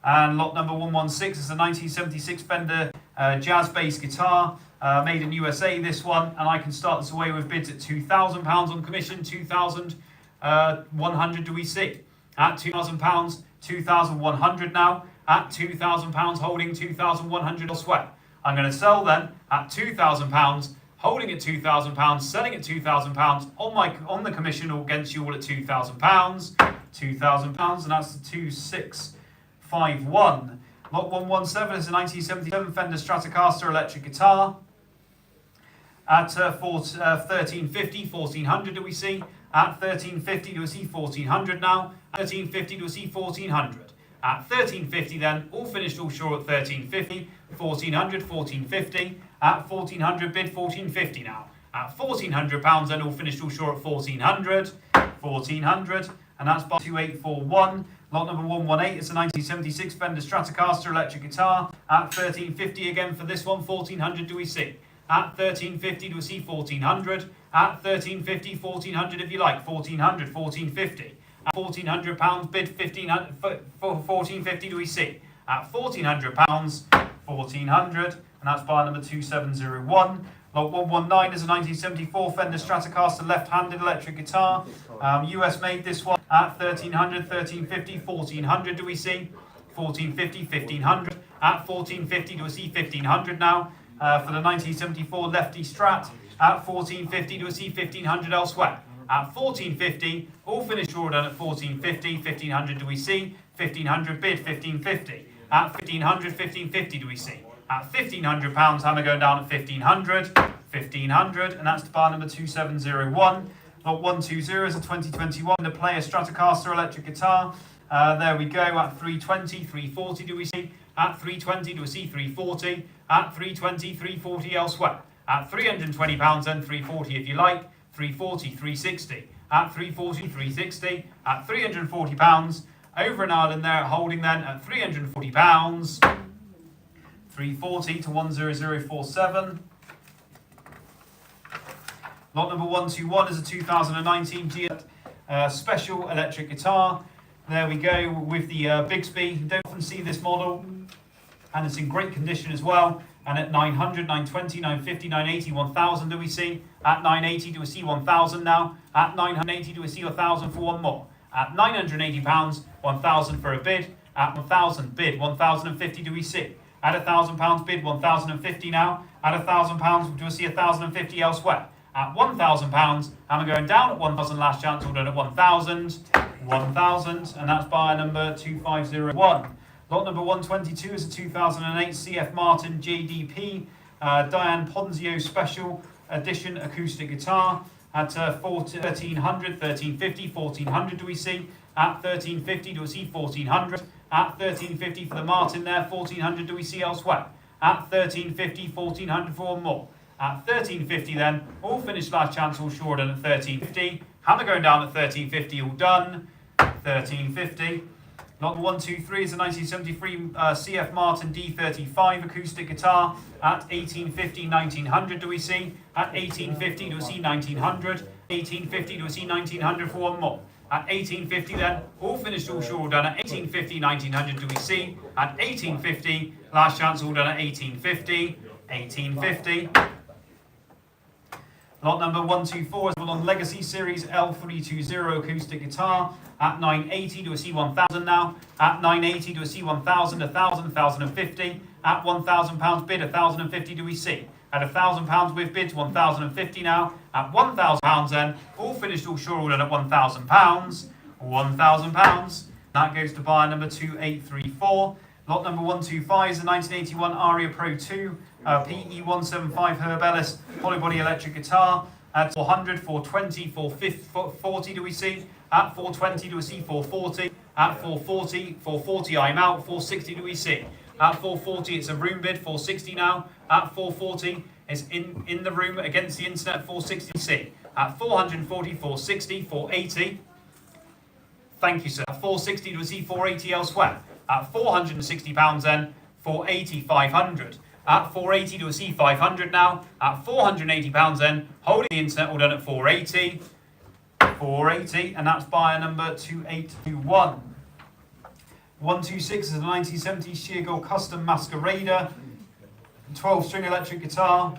And lot number 116 is the 1976 Fender jazz bass guitar, made in USA, this one, and I can start this away with bids at £2,000 on commission. 2,100 do we see? At £2,000, 2,100 now. At £2,000, holding 2,100 elsewhere. I'm going to sell then at £2,000, holding at £2,000, selling at £2,000 on the commission against you all at £2,000. £2,000, and that's the 2651. Lot 117 is a 1977 Fender Stratocaster electric guitar. At 1350, 1400 do we see? At 1350 do we see 1400 now? At 1350 do we see 1400? At 1350 then, all finished, all sure at 1350, 1400, 1450. At 1400 bid 1450 now. At £1,400 then, all finished, all sure at 1400, 1400, and that's by 2841. Lot number 118 is a 1976 Fender Stratocaster electric guitar. At 1350 again for this one, 1400 do we see? At 1350 do we see 1400? At 1350, 1400 if you like, 1400, 1450. At £1,400 bid 1450 do we see? At £1,400, 1400, and that's bar number 2701. Lot 119 is a 1974 Fender Stratocaster left-handed electric guitar, US made this one. At 1300, 1350, 1400 do we see? 1450, 1500. At 1450 do we see 1500 now? For the 1974 lefty Strat. At 1450 do we see 1500 elsewhere? At 1450, all finished, draw done at 1450, 1500 do we see? 1500 bid 1550. At 1500, 1550 do we see? At £1,500, hammer going down at 1500, 1500, and that's to bar number 2701. Lot 120 is a 2021 the Player Stratocaster electric guitar. There we go, at 320, 340 do we see? At 320 do we see 340? At 320, 340 elsewhere. At £320 then, 340 if you like, 340, 360. At 340, 360. At £340, over in Ireland there, holding then at £340. 340 to 10047. Lot number 121 is a 2019 GS special electric guitar. There we go with the Bigsby. You don't often see this model, and it's in great condition as well. And at 900, 920, 950, 980, 1000 do we see? At 980 do we see 1000 now? At 980 do we see 1000 for one more? At £980, 1000 for a bid. At 1000 bid, 1050 do we see? At £1,000 bid, 1,050 now. At £1,000, do we see 1,050 elsewhere? At £1,000, I'm going down at 1,000, last chance, all done at 1,000, 1,000, and that's buyer number 2501. Lot number 122 is a 2008 CF Martin JDP Diane Ponzio Special Edition acoustic guitar. At 1300, 1350, 1400 do we see? At 1350 do we see 1400? At 1350 for the Martin there, 1400 do we see elsewhere? At 1350, 1400 for one more. At 1350 then, all finished, last chance, all sure done at 1350. Hammer going down at 1350, all done. 1350. Lot 123 is a 1973 CF Martin D35 acoustic guitar. At 1850, 1900 do we see? At 1850 do we see 1900? 1850 do we see 1900 for one more? At 1850 then, all finished, all sure, all done at 1850, 1900 do we see? At 1850, last chance, all done at 1850, 1850. Lot number 124 is on Legacy Series L320 acoustic guitar at 980 to a C1000 now. At 980 to a C1000, 1000, 1050. At £1,000 bid, 1050 do we see. At £1,000 with bids, 1050 now. At £1,000 then, all finished, all sure, all done at £1,000. £1,000. That goes to buyer number 2834. Lot number 125 is a 1981 Aria Pro 2 PE175 Herb Ellis polybody electric guitar at 400, 420, 440 do we see. At 420 do we see 440. At 440 I'm out. 460 do we see. At 440 it's a room bid. 460 now. At 440 it's in the room against the internet. 460 see. At 440, 460, 480. Thank you, sir. At 460 do we see 480 elsewhere. At £460 then, 480, 500. At 480 to a C500 now. At £480 then, holding the internet, all done at 480. 480, and that's buyer number 2821. 126 is a 1970 Sheargold Custom Masquerader, 12-string electric guitar,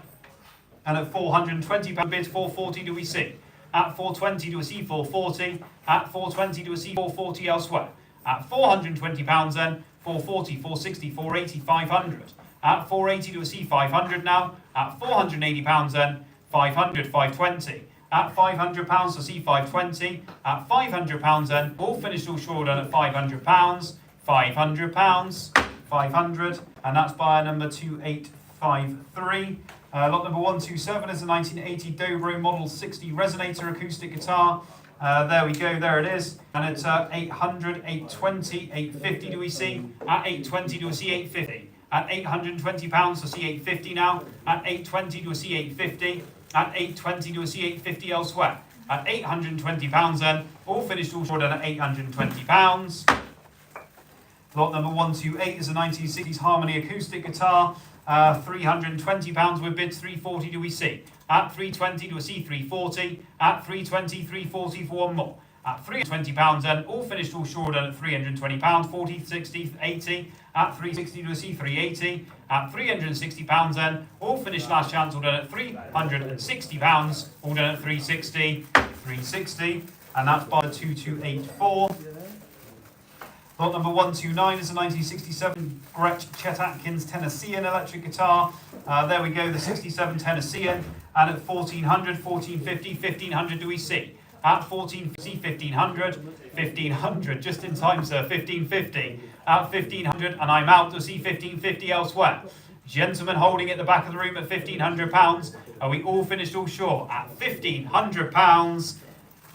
and at £420 bids, 440 do we see. At 420 to a C440, at 420 to a C440 elsewhere. At £420 then, 440, 460, 480, 500. At 480 to a C500 now. At £480 then, 500, 520. At £500 to C520. At £500 then, all finished, all short done at £500. £500, 500, and that's buyer number 2853. Lot number 127 is a 1980 Dobro Model 60 Resonator acoustic guitar. There we go, there it is. And it's 800, 820, 850 do we see. At 820 do we see 850. At £820 to see 850 now. At 820 do we see 850. At 820 do we see 850 elsewhere. At £820 then, all finished, all short at £820. Lot number 128 is a 1960s Harmony acoustic guitar. £320 with bids, 340 do we see. At 320 do we see 340. At 320, 340 for one more. At £320 then, all finished, all short at £320. 40, 60, 80. At 360 do we see 380. At £360 then, all finished, last chance, all done at £360. All done at 360. 360, and that's by the 2284. Lot number 129 is a 1967 Gretsch Chet Atkins Tennessean electric guitar. There we go, the 67 Tennessean. And at 1400, 1450, 1500 do we see. At 1450, 1500, 1500, just in time, sir, 1550. At 1500, and I'm out to see 1550 elsewhere. Gentlemen holding at the back of the room at £1,500. Are we all finished, all short? At £1,500.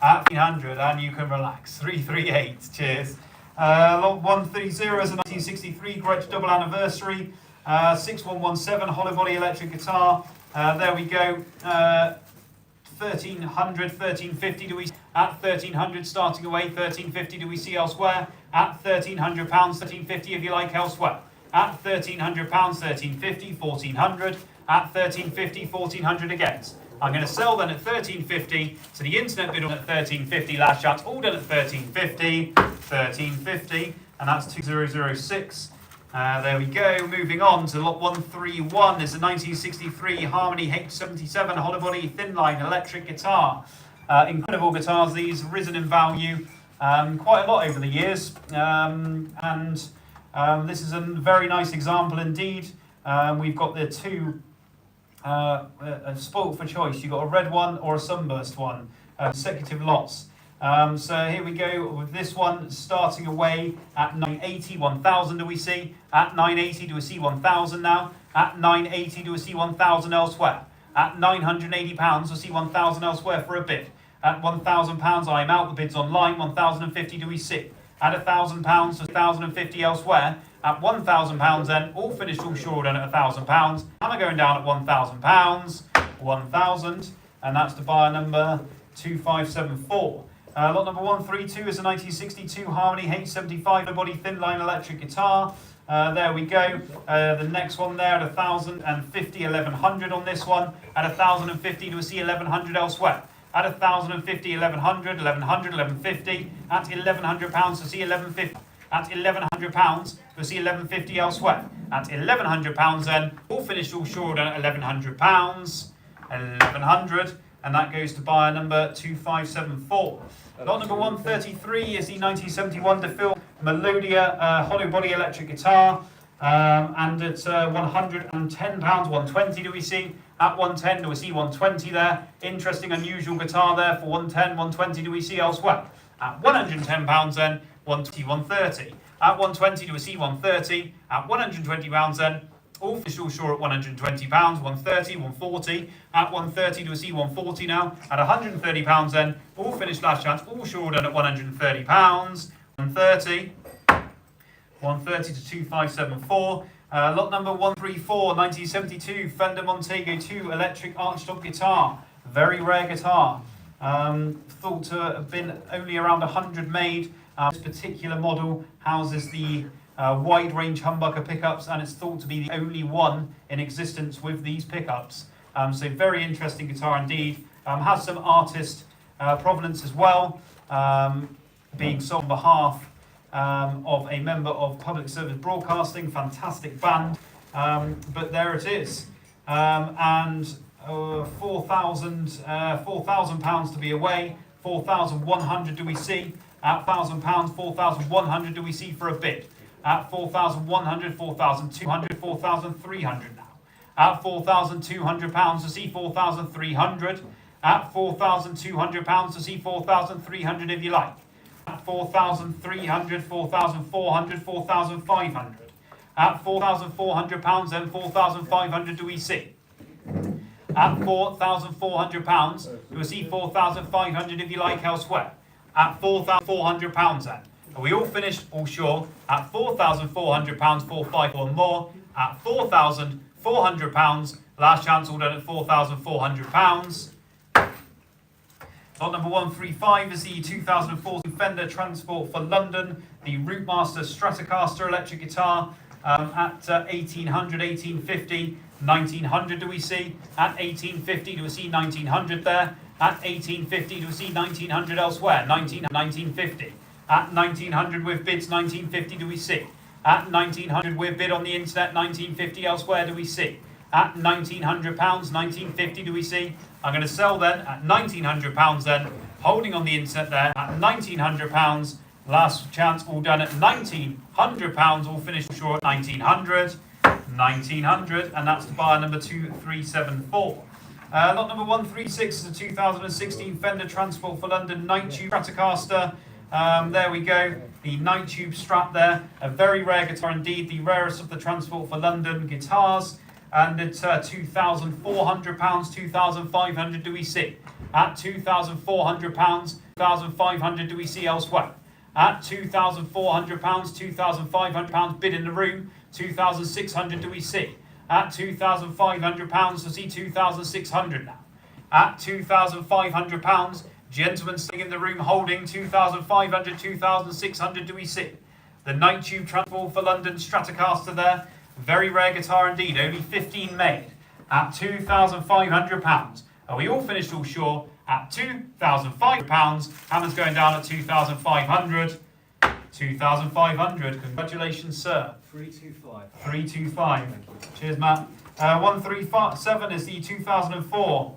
At 1500, and you can relax. 338, cheers. Lot 130 is a 1963 Gretsch double anniversary, 6117 Hollow Body electric guitar. There we go. 1300, 1350 do we see. At 1300 starting away, 1350 do we see elsewhere. At £1,300, 1350 if you like elsewhere. At £1,300, 1350, 1400. At 1350, 1400 again. I'm going to sell then at 1350 to the internet bid on at 1350. Last chance, all done at 1350. 1350, and that's 2006. There we go. Moving on to lot 131 is a 1963 Harmony H77 hollow body thin line electric guitar. Incredible guitars, these, risen in value quite a lot over the years, and this is a very nice example indeed. We've got the two spoilt for choice. You've got a red one or a sunburst one, consecutive lots. So here we go with this one, starting away at 980, 1000 do we see. At 980 do we see 1000 now. At 980 do we see 1000 elsewhere. At £980 we'll see 1000 elsewhere for a bid. At £1,000 I'm out, the bid's online. 1050 do we see. At £1,000 to 1050 elsewhere. At £1,000 then, all finished, all short done at £1,000. And I'm going down at £1,000. 1000, and that's the buyer number 2574. Lot number 132 is a 1962 Harmony H75 body thin line electric guitar. There we go. The next one there at 1050, 1100 on this one. At 1050 do we see 1100 elsewhere. At 1050, 1100, 1100, 1150. At £1,100 to see 1150. At £1,100 to see 1150 elsewhere. At £1,100 then, all finished, all short at £1,100. 1100. and that goes to buyer number 2574. Lot number 133 is the 1971 DePhil Melodia hollow body electric guitar, and it's £110, 120 do we see? At 110 do we see 120 there? Interesting unusual guitar there for 110, 120 do we see elsewhere? At £110 then, 120, 130. At 120 do we see 130? At £120 then, all finished all short at £120, 130, 140. At 130 do we see 140 now? At £130 then, all finished last chance, all short done at £130, 130. 130 to 2574. Lot number 134, 1972 Fender Montego 2 electric archtop guitar. Very rare guitar. Thought to have been only around 100 made. This particular model houses the wide range humbucker pickups, and it's thought to be the only one in existence with these pickups. So very interesting guitar indeed. Has some artist provenance as well, being sold on behalf of a member of Public Service Broadcasting, fantastic band, but there it is. And £4,000 to be away, 4,100 do we see, at £1,000, 4,100 do we see for a bid, at 4,100, 4,200, 4,300 now, at £4,200 to see 4,300, at £4,200 to see 4,300 if you like. 4,300, 4,400, 4,500. At £4,400, then 4,500 do we see? At £4,400, do we see 4,500 if you like elsewhere? At £4,400 then. Are we all finished? All sure? At £4,400, 4,500 or more. At £4,400, last chance all done at £4,400. Lot number 135 is the 2014 Fender Transport for London, the Routemaster Stratocaster electric guitar, at 1800, 1850, 1900 do we see? At 1850 do we see 1900 there? At 1850 do we see 1900 elsewhere? 1950. At 1900 with bids 1950 do we see? At 1900 with bid on the internet 1950 elsewhere do we see? At £1,900, 1950 do we see? I'm going to sell then at £1,900 then, holding on the internet there at £1,900. Last chance all done at £1,900, all finished short at 1,900, 1,900, and that's to buyer number 2374. Lot number 136 is a 2016 Fender Transport for London Night Tube Stratocaster. There we go, the Night Tube Strat there, a very rare guitar indeed, the rarest of the Transport for London guitars. And it's £2,400, 2,500 do we see? At £2,400, 2,500 do we see elsewhere? At £2,400, 2,500 bid in the room, 2,600 do we see? At £2,500 to see 2,600 now. At £2,500, gentlemen sitting in the room holding 2,500, 2,600 do we see? The Night Tube Transport for London Stratocaster there. Very rare guitar indeed, only 15 made, at £2,500. Are we all finished all sure? At £2,500, hammer's going down at 2,500, 2,500, congratulations sir. 325. 325, cheers Matt. 137 is the 2004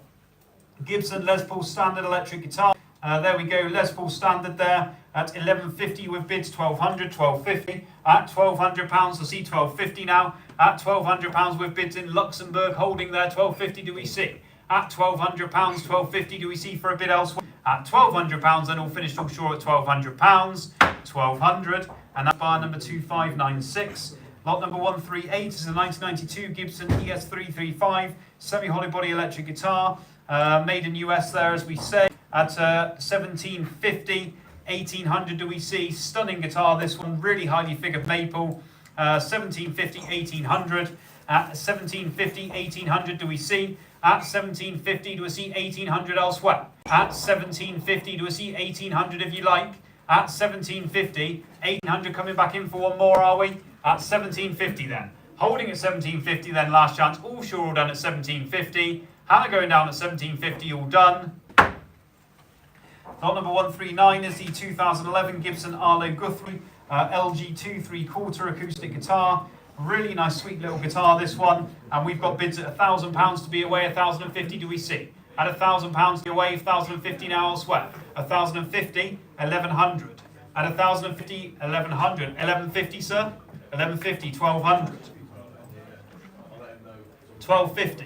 Gibson Les Paul Standard electric guitar. There we go, Les Paul Standard there at 1150 with bids 1,200, 1,250. At £1,200 to see 1,250 now. At £1,200 with bids in Luxembourg holding there 1,250 do we see. At £1,200, 1,250 do we see for a bid elsewhere. At £1,200 then all finished all short at £1,200, 1,200, and that's bar number 2596. Lot number 138 is a 1992 Gibson ES335 semi-hollow body electric guitar, made in US there as we say, at 1750, 1800 do we see. Stunning guitar this one, really highly figured maple. 1750, 1800. At 1750, 1800 do we see. At 1750 do we see 1800 elsewhere. At 1750 do we see 1800 if you like. At 1750, 1800 coming back in for one more, are we? At 1750 then. Holding at 1750 then, last chance, all sure all done at 1750. Hannah going down at 1750, all done. Lot number 139 is the 2011 Gibson Arlo Guthrie LG2 3/4 acoustic guitar. Really nice, sweet little guitar, this one. And we've got bids at £1,000 to be away, 1,050 do we see. At £1,000 away, 1,050 now elsewhere. 1,050, 1,100. At 1,050, 1,100. 1,150, sir? 1,150, 1,200. 1,250.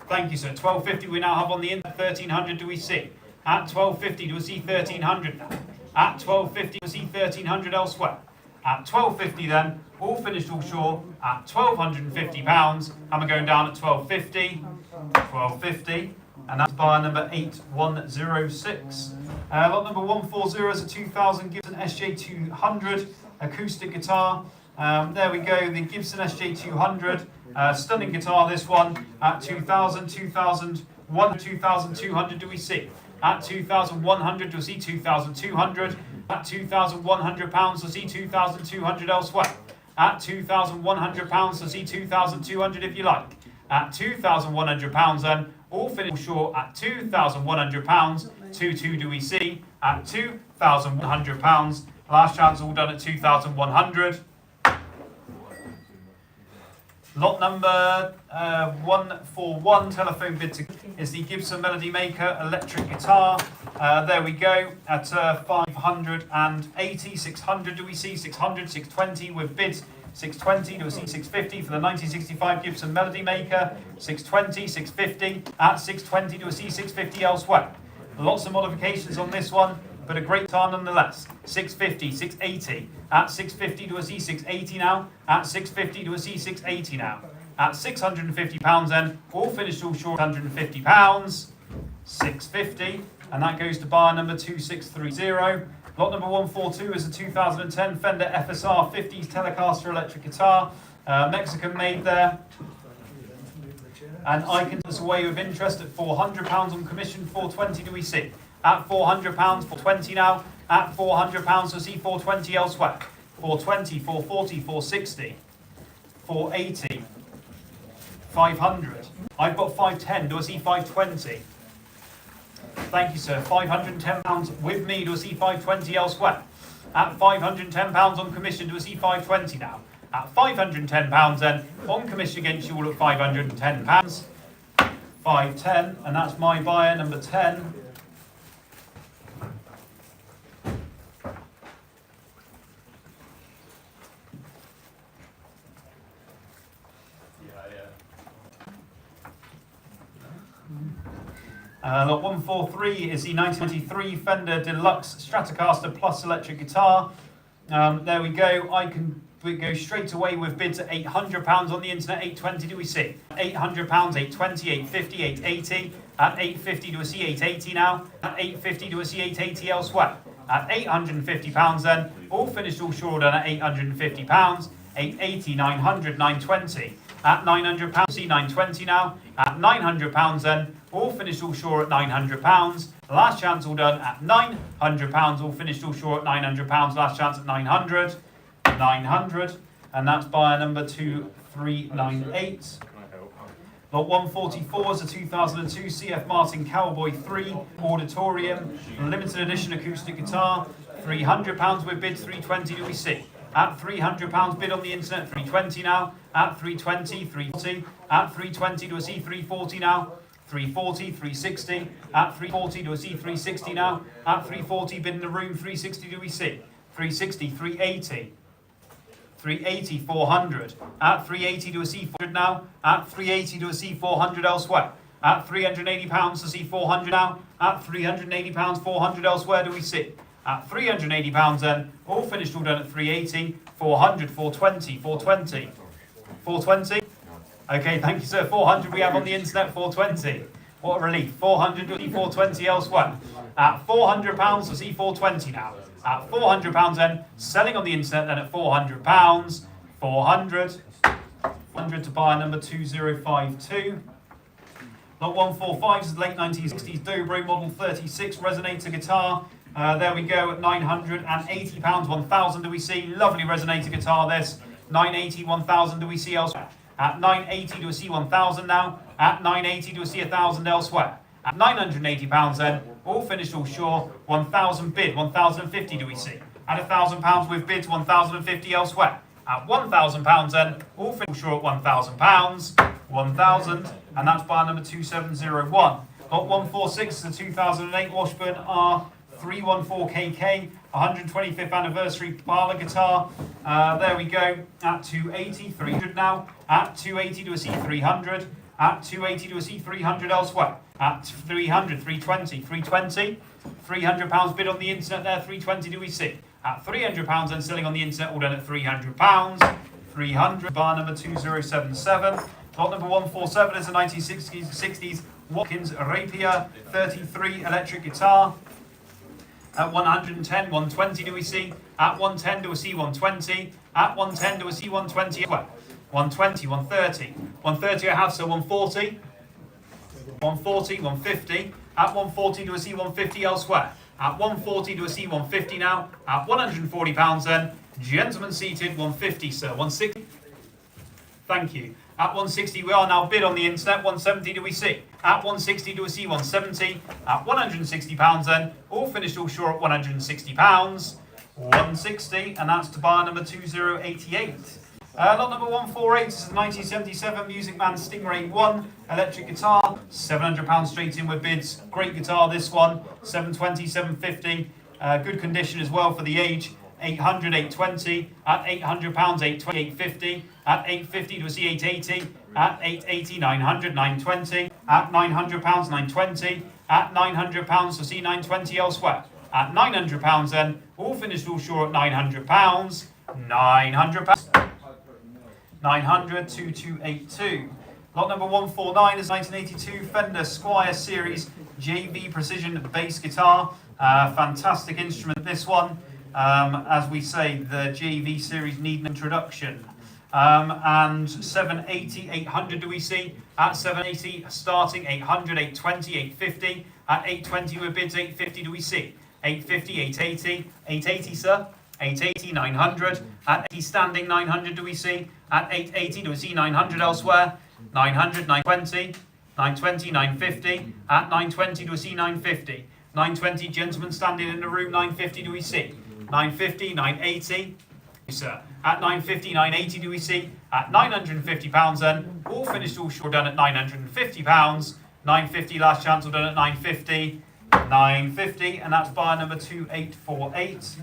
Thank you, sir. 1,250 we now have on the internet. 1,300 do we see? At 1,250 do we see 1,300 now? At 1,250 do we see 1,300 elsewhere? At 1,250 then, all finished all short at £1,250, and we're going down at 1,250, 1,250, and that's buyer number 8106. Lot number 140 is a 2000 Gibson SJ200 acoustic guitar. There we go, the Gibson SJ200, stunning guitar this one, at 2,000, 2,001, 2,200 do we see? At 2,100 we'll see 2,200. At £2,100 we'll see 2,200 elsewhere. At £2,100 we'll see 2,200 if you like. At £2,100 then, all finished short at £2,100. 2 do we see? At £2,100. Last chance all done at 2,100. Lot number 141, telephone bid to is the Gibson Melody Maker electric guitar. There we go at 580, 600 do we see, 600, 620 with bids 620 do we see 650 for the 1965 Gibson Melody Maker, 620, 650, at 620 do we see 650 elsewhere. Lots of modifications on this one, but a great guitar nonetheless. 650, 680. At 650 do I see 680 now. At 650 do I see 680 now. At £650 then, all finished all short £150. 650, and that goes to buyer number 2630. Lot number 142 is a 2010 Fender FSR 50s Telecaster electric guitar. Mexican made there. And I can this away with interest at £400 on commission. 420 do we see? At £400, 420 now. At £400, we'll see 420 elsewhere. 420, 440, 460, 480, 500. I've got 510. Do I see 520? Thank you, sir. £510 with me. Do I see 520 elsewhere? At £510 on commission. Do I see 520 now? At £510 then, on commission against you all at £510. 510, and that's my buyer, number 10. Lot 143 is the 1993 Fender Deluxe Stratocaster Plus electric guitar. There we go. We go straight away with bids at £800 on the internet. 820 do we see? £800, 820, 850, 880. At 850 do we see 880 now? At 850 do we see 880 elsewhere? At £850 then, all finished all short done at £850. 880, 900, 920. At £900 see 920 now. At £900 then, all finished all short at £900. Last chance all done at £900. All finished all short at £900. Last chance at 900. 900, and that's buyer number 2398. Lot 144 is a 2002 CF Martin Cowboy 3 Auditorium limited edition acoustic guitar. £300 with bid 320 do we see? At £300 bid on the internet, 320 now. At 320, 340. At 320 do we see 340 now? 340, 360. At 340 do we see 360 now? At 340 bid in the room, 360 do we see? 360, 380. 380, 400. At 380 to a C400 now. At 380 to a C400 elsewhere. At £380 to C400 now. At £380, 400 elsewhere do we see? At £380 then, all finished all done at 380, 400, 420, 420. 420? Okay, thank you, sir. 400 we have on the internet, 420. What a relief. 400 to C420 elsewhere. At £400 to C420 now. At £400 then, selling on the internet then at £400. 400. 100 to buyer number 2052. Lot 145 is the late 1960s Dobro Model 36 resonator guitar. There we go at £980. 1,000 do we see? Lovely resonator guitar this. 980, 1,000 do we see elsewhere? At 980 do we see 1,000 now? At 980 do we see 1,000 elsewhere? At £980 then, all finished all short, 1,000 bid, 1,050 do we see? At £1,000 with bids, 1,050 elsewhere. At £1,000 then, all finished all short, £1,000. 1,000, and that's buyer number 2701. Lot 146 is a 2008 Washburn R314KK, 125th anniversary parlour guitar. There we go, at 280, 300 now, at 280 to a C300, at 280 to a C300 elsewhere, at 300, 320, 320, £300 bid on the internet there, 320 do we see? At £300 and selling on the internet, all done at £300, 300, bar number 2077. Lot number 147 is a 1960s Watkins Rapier 33 electric guitar. At 110, 120 do we see? At 110 do we see 120? At 110 do we see 120? 120, 130. 130 I have, so 140. 140, 150. At 140 do we see 150 elsewhere? At 140 do we see 150 now? At £140 then. Gentlemen seated, 150 sir, 160. Thank you. At 160 we are now bid on the internet, 170 do we see? At 160 do we see 170? At £160 then, all finished all short at £160. 160, and that's to buyer number 2088. Lot number 148 is a 1977 Music Man Stingray 1 electric guitar, £700 straight in with bids. Great guitar this one, 720, 750, good condition as well for the age. 800, 820, at £800, 820, 850, at 850 to see 880, at 880, 900, 920, at £900, 920, at £900 to see 920 elsewhere, at £900 then, all finished all short at £900, £900, 900, 2282. Lot number 149 is 1982 Fender Squier Series JV Precision Bass Guitar, fantastic instrument this one. As we say, the JV series need an introduction. And 780, 800 do we see? At 780, starting 800, 820, 850. At 820 with bids, 850 do we see? 850, 880, 880 sir? 880, 900. At 80 standing, 900 do we see? At 880 do we see 900 elsewhere? 900, 920, 920, 950. At 920 do we see 950? 920 gentlemen standing in the room, 950 do we see? 950, 980, sir. At 950, 980 do we see? At £950 then, all finished all short done at £950. 950 last chance, all done at 950. 950, and that's buyer number 2848.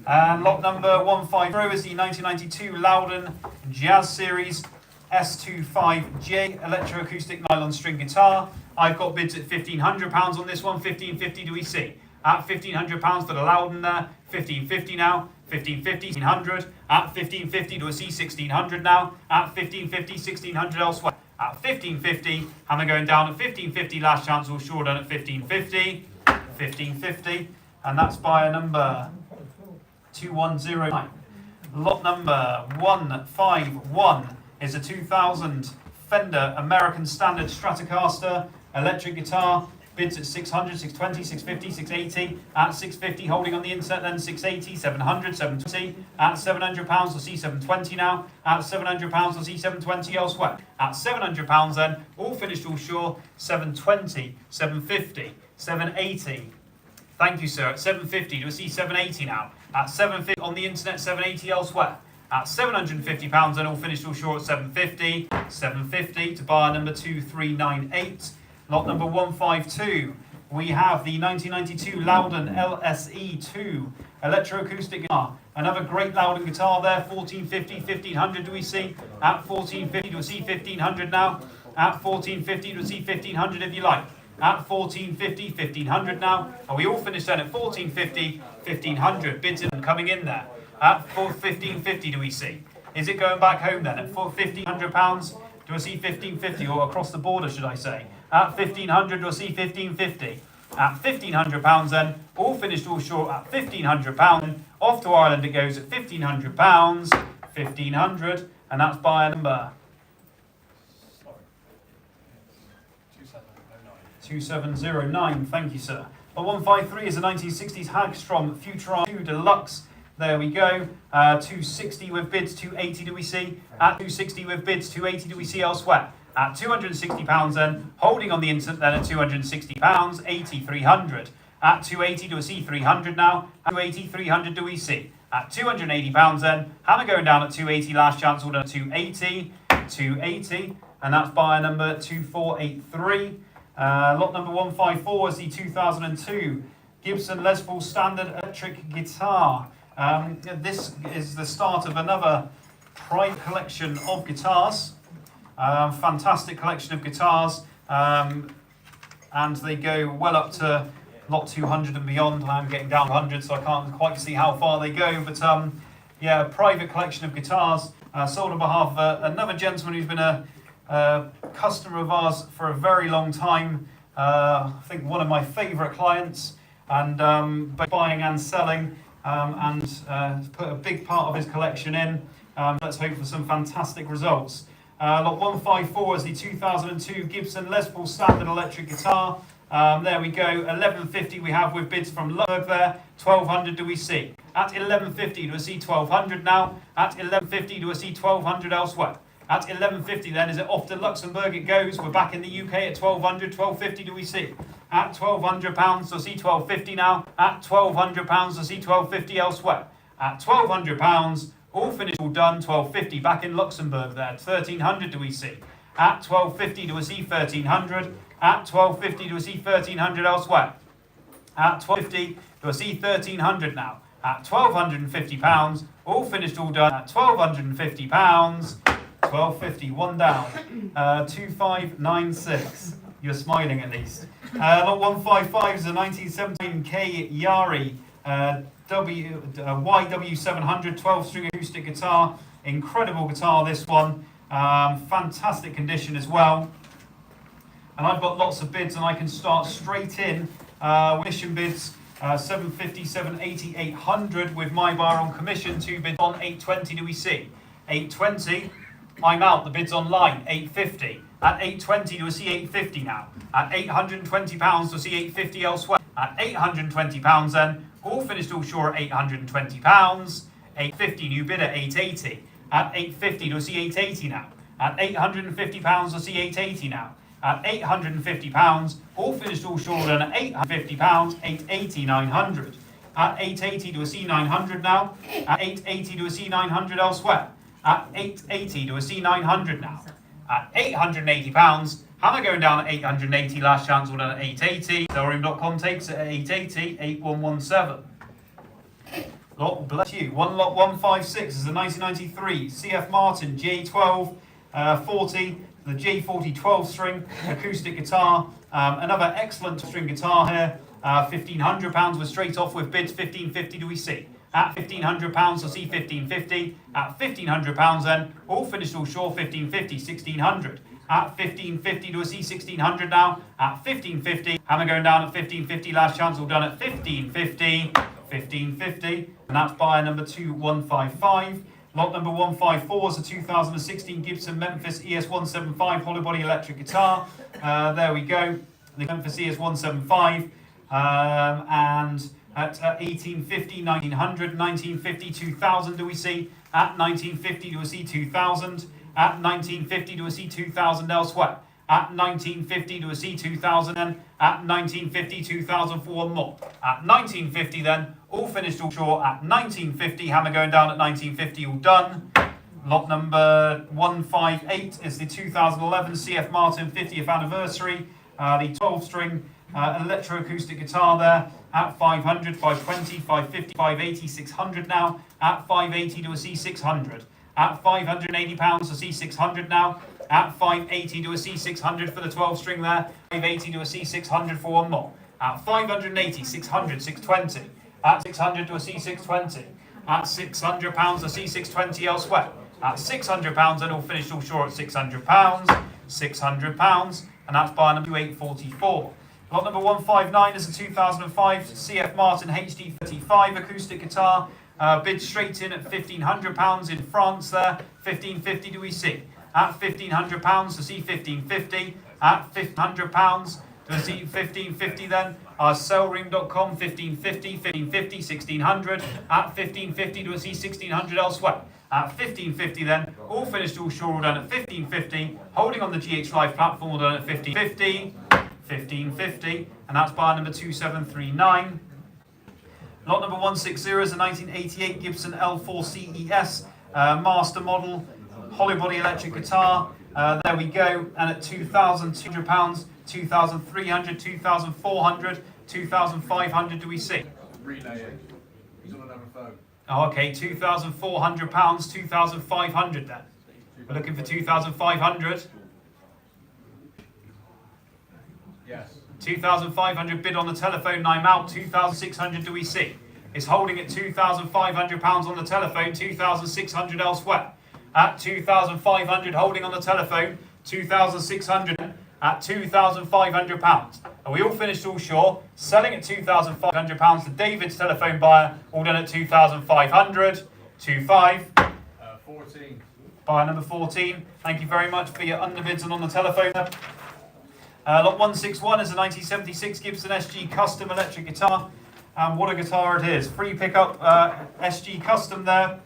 And lot number 150 is the 1992 Loudon Jazz Series S25J electroacoustic nylon string guitar. I've got bids at £1,500 on this one. 1,550 do we see? At £1,500 for the Loudon there. 1,550 now. 1,550, 1,600. At 1,550 do we see 1,600 now. At 1,550, 1,600 elsewhere. At 1,550, hammer going down at 1,550. Last chance all short done at 1,550. 1,550, and that's buyer number 2109. Lot number 151 is a 2000 Fender American Standard Stratocaster electric guitar. Bids at 600, 620, 650, 680. At 650, holding on the internet then 680, 700, 720. At £700, we'll see 720 now. At £700, we'll see 720 elsewhere. At £700 then, all finished all short, 720, 750, 780. Thank you, sir. At 750, do we see 780 now? At 750 on the internet, 780 elsewhere. At £750 then, all finished all short, 750, 750 to buyer number 2398. Lot number 152, we have the 1992 Loudon LSE2 electroacoustic guitar. Another great Loudon guitar there, 1450, 1500 do we see? At 1450 do we see 1500 now? At 1450 do we see 1500 if you like? At 1450, 1500 now. Are we all finished then at 1450, 1500? Bids in coming in there. At 1550 do we see? Is it going back home then? At £1,500? Do I see 1550 or across the border should I say? At 1,500, do I see 1,550? At £1,500 then, all finished all short at £1,500. Off to Ireland it goes at £1,500, 1,500, and that's buyer number 2709. Thank you, sir. But 153 is a 1960s Hagstrom Futuron 2 Deluxe. There we go. 260 with bids, 280 do we see? At 260 with bids, 280 do we see elsewhere? At £260 then, holding on the instant then at £260, 80, 300. At 280 do we see 300 now? At 280, 300 do we see? At £280 then, hammer going down at 280, last chance all done at 280, 280. and that's buyer number 2483. Lot number 154 is the 2002 Gibson Les Paul Standard Electric Guitar. This is the start of another private collection of guitars. Fantastic collection of guitars, and they go well up to lot 200 and beyond. I'm getting down to 100, so I can't quite see how far they go, but yeah, a private collection of guitars sold on behalf of another gentleman who's been a customer of ours for a very long time. I think one of my favourite clients, and buying and selling, and put a big part of his collection in. Let's hope for some fantastic results. Lot 154 is the 2002 Gibson Les Paul Standard Electric Guitar. There we go, 1150 we have with bids from Luxembourg there. 1200 do we see? At 1150 do we see 1200 now? At 1150 do we see 1200 elsewhere? At 1150 then, is it off to Luxembourg it goes? We're back in the UK at 1200, 1250 do we see? At £1,200 do we see 1250 now? At £1,200 do we see 1250 elsewhere? At £1,200, all finished, all done, 1250 back in Luxembourg there. 1300 do we see? At 1250 do we see 1300? At 1250 do we see 1300 elsewhere? At 1250 do I see 1300 now? At £1,250, all finished, all done, at £1,250, 1250, one down, 2596. You're smiling at least. Lot 155 is a 1917 K Yari YW700 12-string acoustic guitar. Incredible guitar, this one. Fantastic condition as well. And I've got lots of bids, and I can start straight in with commission bids. 750, 780, 800 with my buyer on commission. 2 bids on 820 do we see? 820, I'm out, the bid's online. 850, at 820 do we see 850 now? At £820 do we see 850 elsewhere? At £820 then, all finished, all sure at £820. 850 new bid at 880. At 850 do we see 880 now? At £850 do we see 880 now? At £850, all finished, all short, and at £850, 880, 900. At 880 do we see 900 now? At 880 do we see 900 elsewhere? At 880 do we see 900 now? At £880, how am I going down at 880? Last chance, all done at 880. Livestream.com takes it at 880, 8117. Lot, bless you. Lot 156 is the 1993 CF Martin J12 40. The J40 12-string acoustic guitar, another excellent string guitar here. £1,500 was straight off with bids. 1,550 do we see? At £1,500 we'll see 1,550. At £1,500 then, all finished, all short. 1,550, 1,600. At 1,550 do we see 1,600 now? At 1,550, hammer going down at 1,550. Last chance, all done at 1,550. 1,550, and that's buyer number 2155. Lot number 154 is a 2016 Gibson Memphis ES175 hollow body electric guitar. There we go, the Memphis ES175, and at 1850, 1900, 1950, 2000 do we see? At 1950 do we see 2000? At 1950 do we see 2000 elsewhere? At 1950 do we see 2000 then? At 1950, 2000 for one more. At 1950 then, all finished, all short. At 1950, hammer going down at 1950, all done. Lot number 158 is the 2011 CF Martin 50th anniversary. The 12-string electroacoustic guitar there. At 500, 520, 550, 580, 600 now. At 580 do we see 600. At £580 to see 600 now. At 580 do a C600 for the 12-string there. 580 do a C600 for one more. At 580, 600, 620. At 600 to a C620. At £600 a C620 elsewhere. At £600 and all finished, all short at £600. £600, and that's buy number 2844. Lot number 159 is a 2005 CF Martin HD35 acoustic guitar. Bid straight in at £1,500 in France there. 1,550 do we see? At £1,500 to see 1,550. At £1,500 to see 1,550 then. Sellroom.com 1,550, 1,550, 1,600. At 1,550 to see 1,600 elsewhere. At 1,550 then, all finished, all sure, all done at 1,550. Holding on the GH Live platform, all done at 1,550. 1,550, and that's buyer number 2739. Lot number 160 is a 1988 Gibson L4 CES master model hollow body electric guitar. There we go. And at £2,200, 2,300, 2,400, 2,500 do we see? Relay. He's on another phone. Oh, okay, £2,400, 2,500 then. We're looking for 2,500. Yes. 2,500 bid on the telephone, I'm out. 2,600 do we see? It's holding at £2,500 on the telephone, 2,600 elsewhere. At 2,500 holding on the telephone, 2,600 at £2,500. And we all finished all short, selling at £2,500 to David's telephone buyer, all done at 2,500, 25. 14. Buyer number 14, thank you very much for your underbids and on the telephone. Lot 161 is a 1976 Gibson SG Custom electric guitar. And what a guitar it is. Free pickup SG Custom there.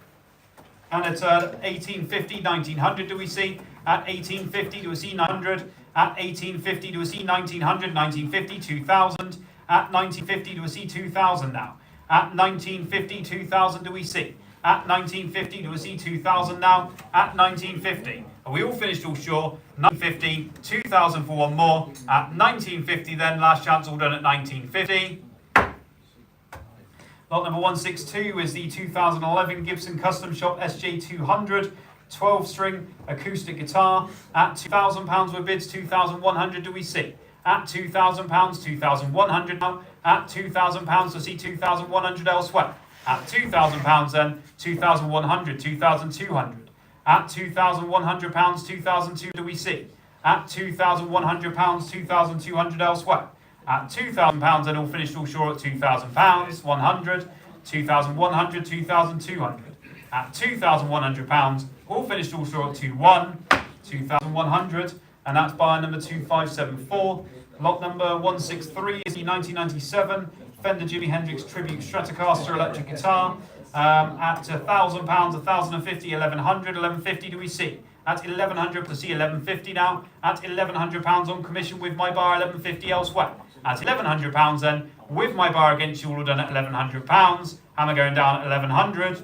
And it's 1850, 1900 do we see? At 1850 do we see 900? At 1850 do we see 1900, 1950, 2000? At 1950 do we see 2000 now? At 1950, 2000 do we see? At 1950 do we see 2000 now? At 1950. And we all finished all short. 1950, 2000 for one more. At 1950 then, last chance all done at 1950. Lot number 162 is the 2011 Gibson Custom Shop SJ200 12-string acoustic guitar. At £2,000 with bids, 2,100 do we see? At £2,000, 2,100 now. At £2,000 to see 2,100 elsewhere. At £2,000 then, 2,100, 2,200. At £2,100, 2,200 do we see? At £2,100, 2,200 elsewhere. At £2,000 then all finished all short at £2,000, 100, 2,100, 2,200. At £2,100, all finished all short at 2,100, and that's buyer number 2574. Lot number 163 is the 1997 Fender Jimi Hendrix Tribute Stratocaster electric guitar. At £1,000, 1,050, 1,100, 1,150 do we see? At 1,100 to see 1,150 now. At £1,100 on commission with my bar, 1,150 elsewhere. At £1,100 then, with my bar against you, all done at £1,100. Hammer going down at 1,100.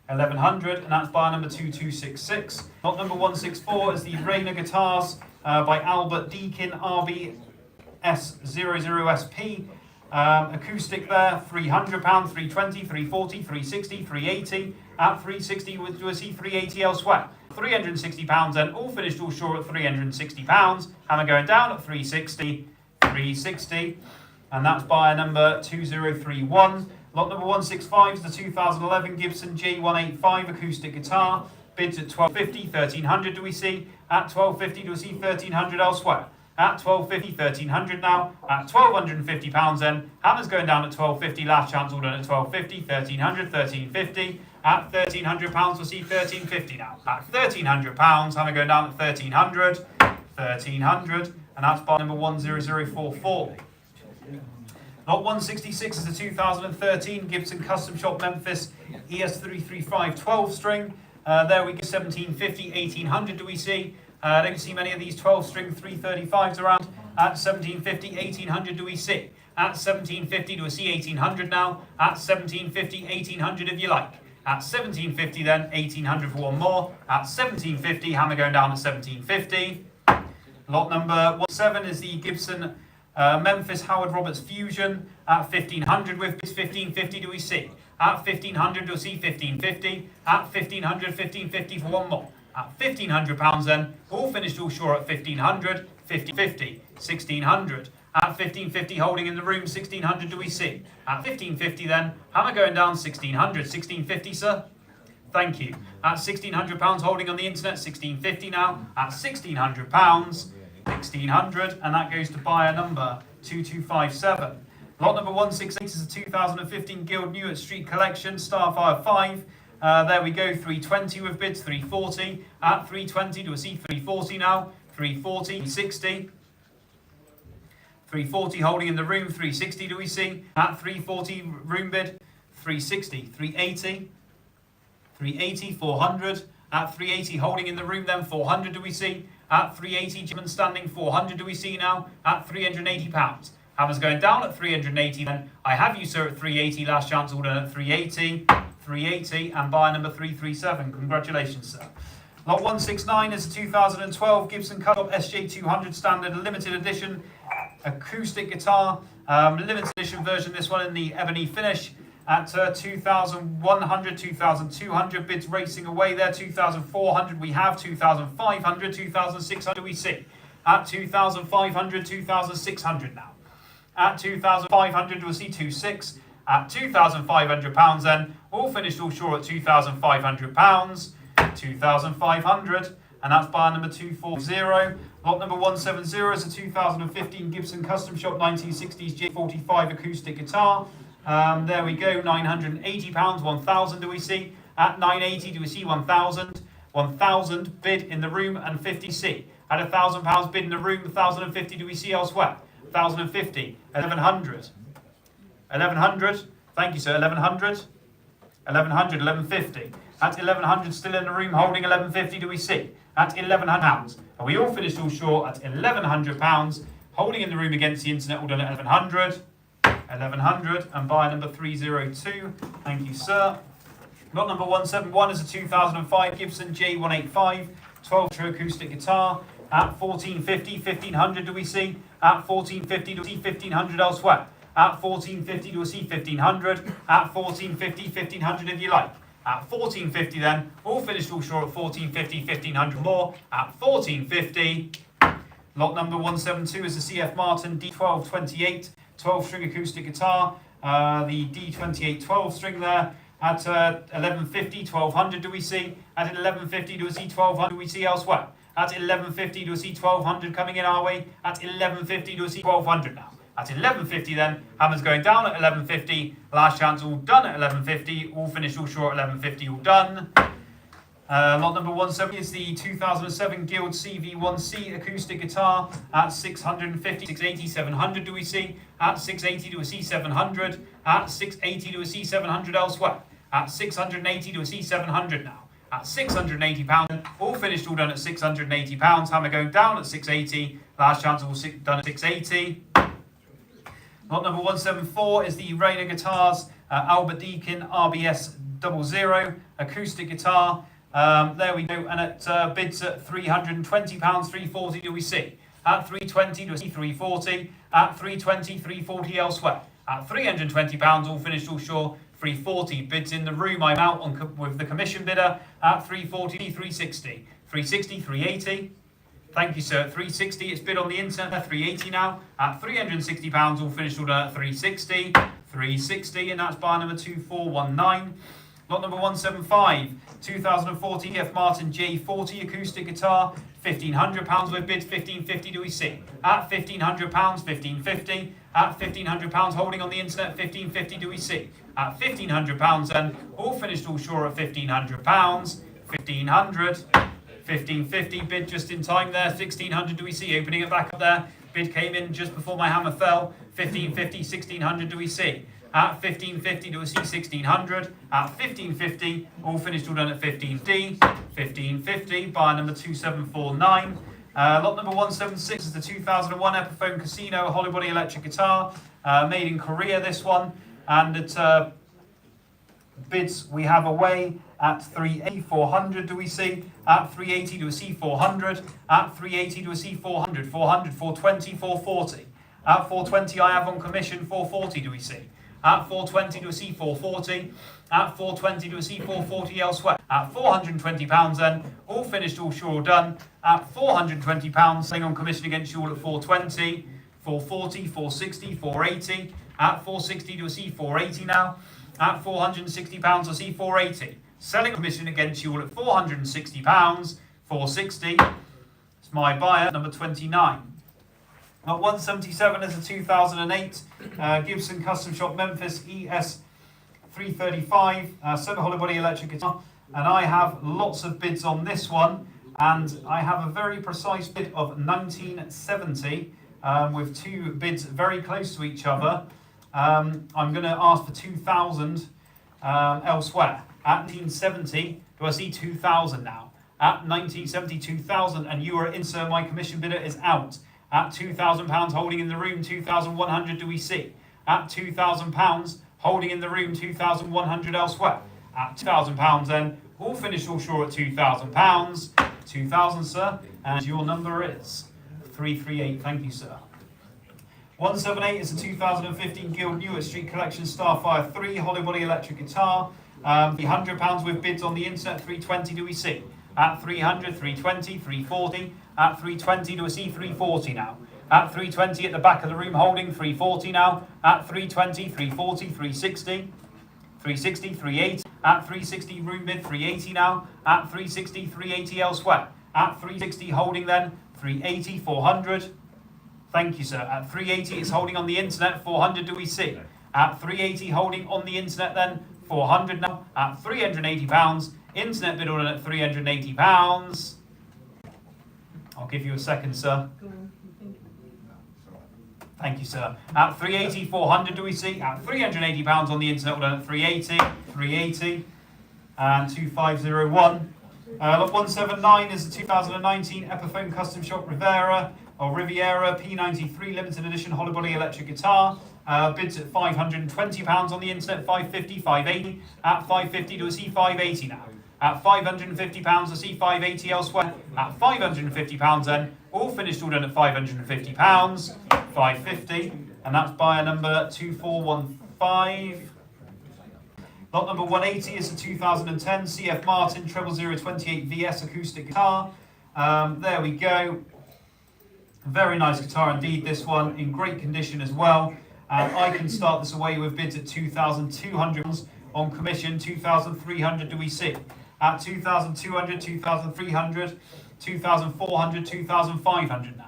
1,100, and that's bar number 2266. Lot number 164 is the Rainer Guitars by Albert Deakin RBS00SP. Acoustic there, £300, 320, 340, 360, 380. At 360, we'll see 380 elsewhere. £360 then, all finished all short at £360. Hammer going down at 360, 360. And that's buyer number 2031. Lot number 165 is the 2011 Gibson J185 acoustic guitar. Bids at £1,250, 1,300 do we see? At £1,250 do we see 1,300 elsewhere? At £1,250, 1,300 now. At £1,250 then. Hammer's going down at £1,250. Last chance all done at £1,250, 1,300, 1,350. At £1,300 we'll see 1,350 now. At £1,300, Hammer going down at 1,300, 1,300. And that's bar number 10044. Lot 166 is the 2013 Gibson Custom Shop Memphis ES335 12-string. There we go, 1,750, 1,800 do we see? I don't see many of these 12-string 335s around. At 1,750, 1,800 do we see? At 1,750 do we see 1,800 now? At 1,750, 1,800 if you like. At 1,750 then, 1,800 for one more. At 1,750, hammer going down at 1,750. Lot number 17 is the Gibson Memphis Howard Roberts Fusion at 1,500 with bids, 1,550 do we see? At 1,500 do we see 1,550? At 1,500, 1,550 for one more. At £1,500 then, all finished all short at 1,500, 1,550, 1,600. At 1,550 holding in the room, 1,600 do we see? At 1,550 then, hammer going down 1,600, 1,650 sir? Thank you. At £1,600 holding on the internet, 1,650 now. At £1,600, 1,600, and that goes to buyer number 2257. Lot number 168 is a 2015 Guild Newitt Street Collection Starfire 5. There we go, 320 with bids, 340. At 320, do we see 340 now? 340, 360. 340 holding in the room, 360 do we see? At 340 room bid, 360, 380. 380, 400. At 380 holding in the room then, 400 do we see? At 380, German standing, 400 do we see now? At £380. Hammer's going down at 380 then. I have you sir at 380, last chance all done at 380. 380 and buyer number 337. Congratulations sir. Lot 169 is a 2012 Gibson Cutop SJ200 Standard Limited Edition acoustic guitar. Limited edition version, this one in the ebony finish at 2,100, 2,200, bids racing away there, 2,400 we have, 2,500, 2,600 we see. At 2,500, 2,600 now. At 2,500 we'll see 2,600. At £2,500 then, all finished all short at £2,500, 2,500, and that's buyer number 240. Lot number 170 is a 2015 Gibson Custom Shop 1960s J45 acoustic guitar. There we go, £980, 1,000 do we see. At 980 do we see 1,000, 1,000 bid in the room and 50 C. At £1,000 bid in the room, 1,050 do we see elsewhere. 1,050, 1,100. 1,100, thank you sir, 1,100, 1,100, 1,150. At 1,100 still in the room, holding 1,150 do we see. At £1,100, and we all finished all short at £1,100, holding in the room against the internet, all done at 1,100, 1,100, and buyer number 302, thank you sir. Lot number 171 is a 2005 Gibson J185 12-string acoustic guitar. At 1,450, 1,500 do we see. At 1,450 do we see 1,500 elsewhere. At 1,450 do we see 1,500. At 1,450, 1,500 if you like. At 1,450 then, all finished all short at 1,450, 1,500 more. At 1,450, lot number 172 is the CF Martin D1228 12-string acoustic guitar. The D28 12-string there. At 1,150, 1,200 do we see. At 1,150 do we see 1,200 do we see elsewhere. At 1,150 do we see 1,200 coming in our way. At 1,150 do we see 1,200 now. At 11.50 then, hammers going down at 11.50, last chance all done at 11.50, all finished all short at 11.50, all done. Lot number 170 is the 2007 Guild CV1C acoustic guitar at 650, 680, 700 do we see. At 680 do we see 700, at 680 do we see 700 elsewhere. At 680 do we see 700 now. At £680, all finished all done at £680, hammer going down at 680, last chance all done at 680. Lot number 174 is the Rainer Guitars Albert Deakin RBS 00 acoustic guitar. There we go, and it bids at £320, 340 do we see. At 320 do we see 340. At 320, 340 elsewhere. At £320, all finished all short, 340. Bids in the room, I'm out on with the commission bidder. At 340, 360. 360, 380. Thank you, sir. 360, it's bid on the internet, 380 now. At £360, all finished all done at 360. 360, and that's buyer number 2419. Lot number 175, 2014 CF Martin J40 acoustic guitar, £1,500 with bids, 1,550 do we see. At £1,500, 1,550. At £1,500 holding on the internet, 1,550 do we see. At £1,500 then, all finished all short at £1,500. 1,500. 1,550, bid just in time there, 1,600 do we see, opening it back up there, bid came in just before my hammer fell, 1,550, 1,600 do we see. At 1,550 do we see 1,600, at 1,550, all finished all done at 15D, 1,550, buyer number 2749. Lot number 176 is the 2001 Epiphone Casino Hollybody electric guitar, made in Korea this one, and it bids we have away at 380, 400 do we see. At 380 do we see 400. At 380 do we see 400, 400, 420, 440. At 420 I have on commission 440 do we see. At 420 do we see 440. At 420 do we see 440 elsewhere. At £420 then, all finished, all sure, all done. At £420, selling on commission against you all at 420, 440, 460, 480. At 460 do we see 480 now. At £460 I see 480. Selling commission against you all at £460, 460. It's my buyer, number 29. At 177 is a 2008 Gibson Custom Shop Memphis ES 335 Silver Hollybody electric guitar, and I have lots of bids on this one, and I have a very precise bid of 1970 with two bids very close to each other. I'm going to ask for 2,000 elsewhere. At 1970, do I see 2,000 now? At 1970, 2,000, and you are in, sir. My commission bidder is out. At £2,000 holding in the room, 2,100 do we see. At £2,000 holding in the room, 2,100 elsewhere. At £2,000 then, all finished all short at £2,000. 2,000, sir, and your number is 338. Thank you, sir. 178 is a 2015 Guild Newark Street Collection Starfire 3 Hollow Body electric guitar. £100 with bids on the internet. 320 do we see? At 300, 320, 340. At 320 do we see? 340 now. At 320 at the back of the room holding 340 now. At 320, 340, 360. 360, 380. At 360 room bid 380 now. At 360, 380 elsewhere. At 360 holding then 380, 400. Thank you, sir. At 380 it's holding on the internet. 400 do we see? At 380 holding on the internet then 400 now. At £380. Internet bid order at £380. I'll give you a second, sir. Thank you, sir. At 380, 400 do we see? At £380 on the internet, we're done at 380, 380, and 2501. Lot 179 is the 2019 Epiphone Custom Shop Riviera P93 limited edition hollow body electric guitar. Bids at £520 on the internet, 550, 580. At 550 do we see? 580 now. At £550 to see? 580 elsewhere. At £550 then, all finished all done at £550. 550, and that's buyer number 2415. Lot number 180 is the 2010 CF Martin 00028 VS acoustic guitar. There we go. Very nice guitar indeed, this one, in great condition as well. I can start this away with bids at £2,200 on commission. 2,300 do we see? At 2,200, 2,300, 2,400, 2,500 now.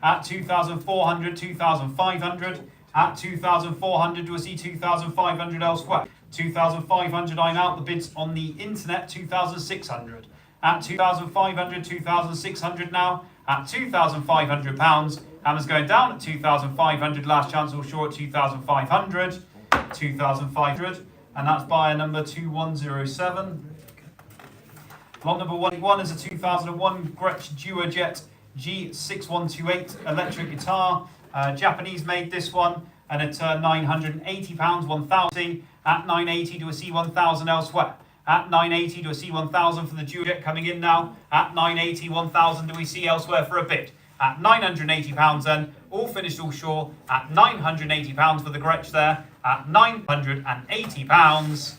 At 2,400, 2,500. At 2,400, do we see? 2,500 elsewhere. 2,500 I'm out. The bids on the internet, 2,600. At 2,500, 2,600 now. At £2,500. Hammer's going down at 2,500. Last chance all short at 2,500. 2,500. And that's buyer number 2107. Lot number 181 is a 2001 Gretsch Duojet G6128 electric guitar. Japanese made this one, and it's £980, 1,000. At 980 do we see 1,000 elsewhere? At 980 do we see 1,000 for the Duojet coming in now? At 980, 1,000 do we see elsewhere for a bid? At £980 then, all finished all short at £980 for the Gretsch there. At £980.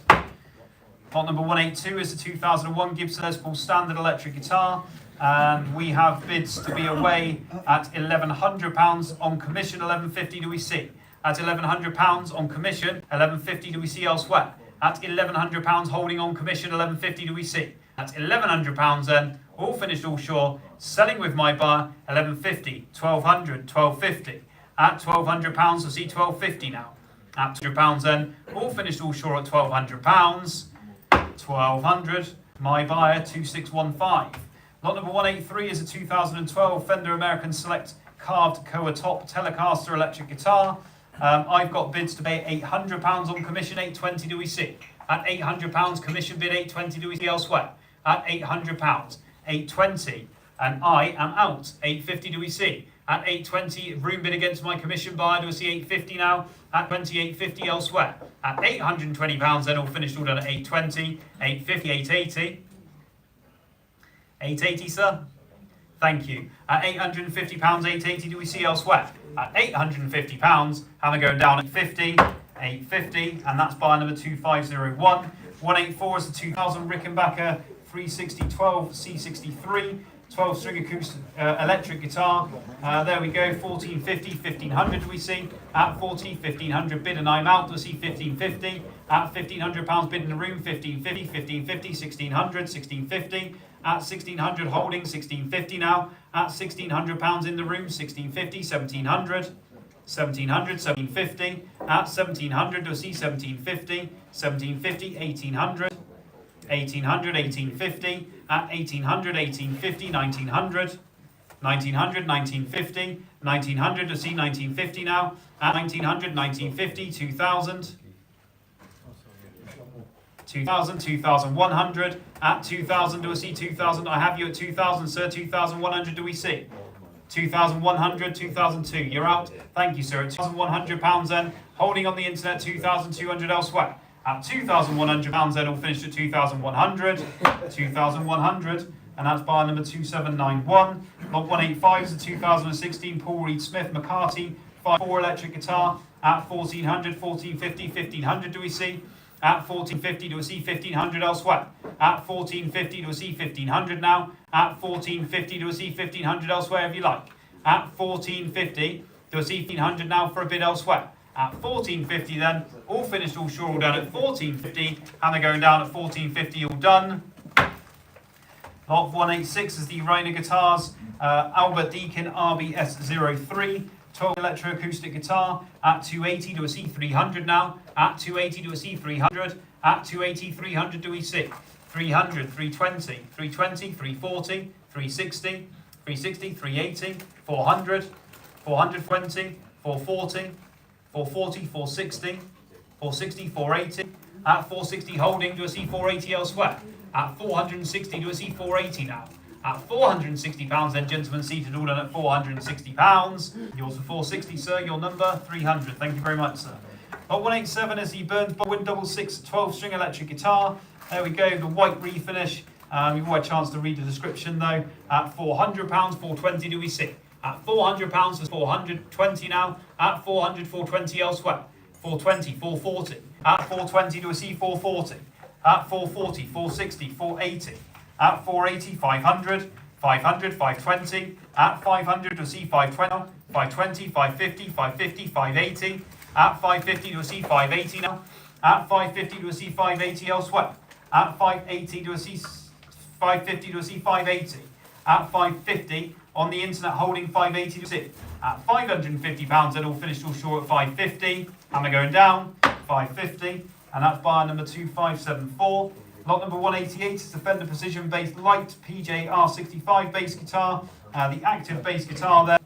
Lot number 182 is the 2001 Gibson Les Paul Standard electric guitar. And we have bids to be away at £1,100 on commission. 1150 do we see? At £1,100 on commission. 1150 do we see elsewhere? At £1,100 holding on commission. 1150 do we see? At £1,100 then, all finished all short. Selling with my buyer, 1150, 1200, 1250. At £1,200 we'll see 1250 now. At £200 then, all finished all short at £1,200. 1,200. My buyer 2615. Lot number 183 is a 2012 Fender American Select carved Koa top Telecaster electric guitar. I've got bids to pay £800 on commission. 820 do we see? At £800 commission bid. 820 do we see elsewhere? At £800, 820, and I am out. 850 do we see? At 820 room bid against my commission buyer. Do we see 850 now? At 2850 elsewhere. At £820 then, all finished all done at 820, 850, 880. 880, sir. Thank you. At £850, 880 do we see elsewhere? At £850, Hammer going down at 50, 850, and that's buyer number 2501. 184 is the 2000 Rickenbacker 36012 C63 12 string acoustic electric guitar. There we go. 1450, 1500 do we see? At 1500 bid and I'm out. Do we see 1550? At £1,500 bid in the room. 1550, 1550, 1600, 1650. At 1600 holding. 1650 now. At £1,600 in the room. 1650, 1700. 1700, 1750. At 1700 do we see? 1750, 1750, 1800. 1800, 1850, at 1800, 1850, 1900, 1900, 1950, 1900 to see 1950 now, at 1900, 1950, 2000, 2000, 2100, at 2000 do we see 2000, I have you at 2000 sir, 2100 do we see? 2,100, 2002, you're out, thank you sir, at £2,100 then, holding on the internet, 2,200 elsewhere. at £2,100, then all finished at 2,100, 2,100, and that's buyer number 2791. Lot 185 is a 2016 Paul Reed Smith McCarthy 5/4 electric guitar at 1,400, 1,450, 1,500 do we see? At 1,450 do we see 1,500 elsewhere? At 1,450 do we see 1,500 now? At 1,450 do we see 1,500 elsewhere if you like? At 1,450 do we see 1,500 now for a bid elsewhere? At 1,450 then, all finished, all sure, all done at 1,450, and they're going down at 1,450, all done. Lot 186 is the Reiner Guitars, Albert Deakin RBS03, 12 electroacoustic guitar, at 280 do we see 300 now, at 280 do we see 300, at 280, 300 do we see, 300, 320, 320, 340, 360, 360, 380, 400, 420, 440, 440, 460, 460, 480, at 460 holding, do I see 480 elsewhere? At 460, do I see 480 now? At £460 then, gentlemen seated, all done at £460. Yours for 460, sir, your number 300. Thank you very much, sir. Lot 187 is the Burns Baldwin 66 12-string electric guitar. There we go, the white refinish. You've had a chance to read the description though. At £400, 420 do we see? At £400 for 420 now. At 400, 420 elsewhere. 420, 440. At 420 do we see 440? At 440, 460, 480. At 480, 500, 500, 520. At 500 to see 520, 520, 550, 550, 580. At 550 to see 580 now. At 550 to see 580 elsewhere. At 580 to see 550 to see 580. At 550 on the internet holding 580 to see. At £550 then all finished all short at 550. And they're going down 550, and that's buyer number 2574. Lot number 188 is the Fender Precision Bass Light PJR65 bass guitar, the active bass guitar there,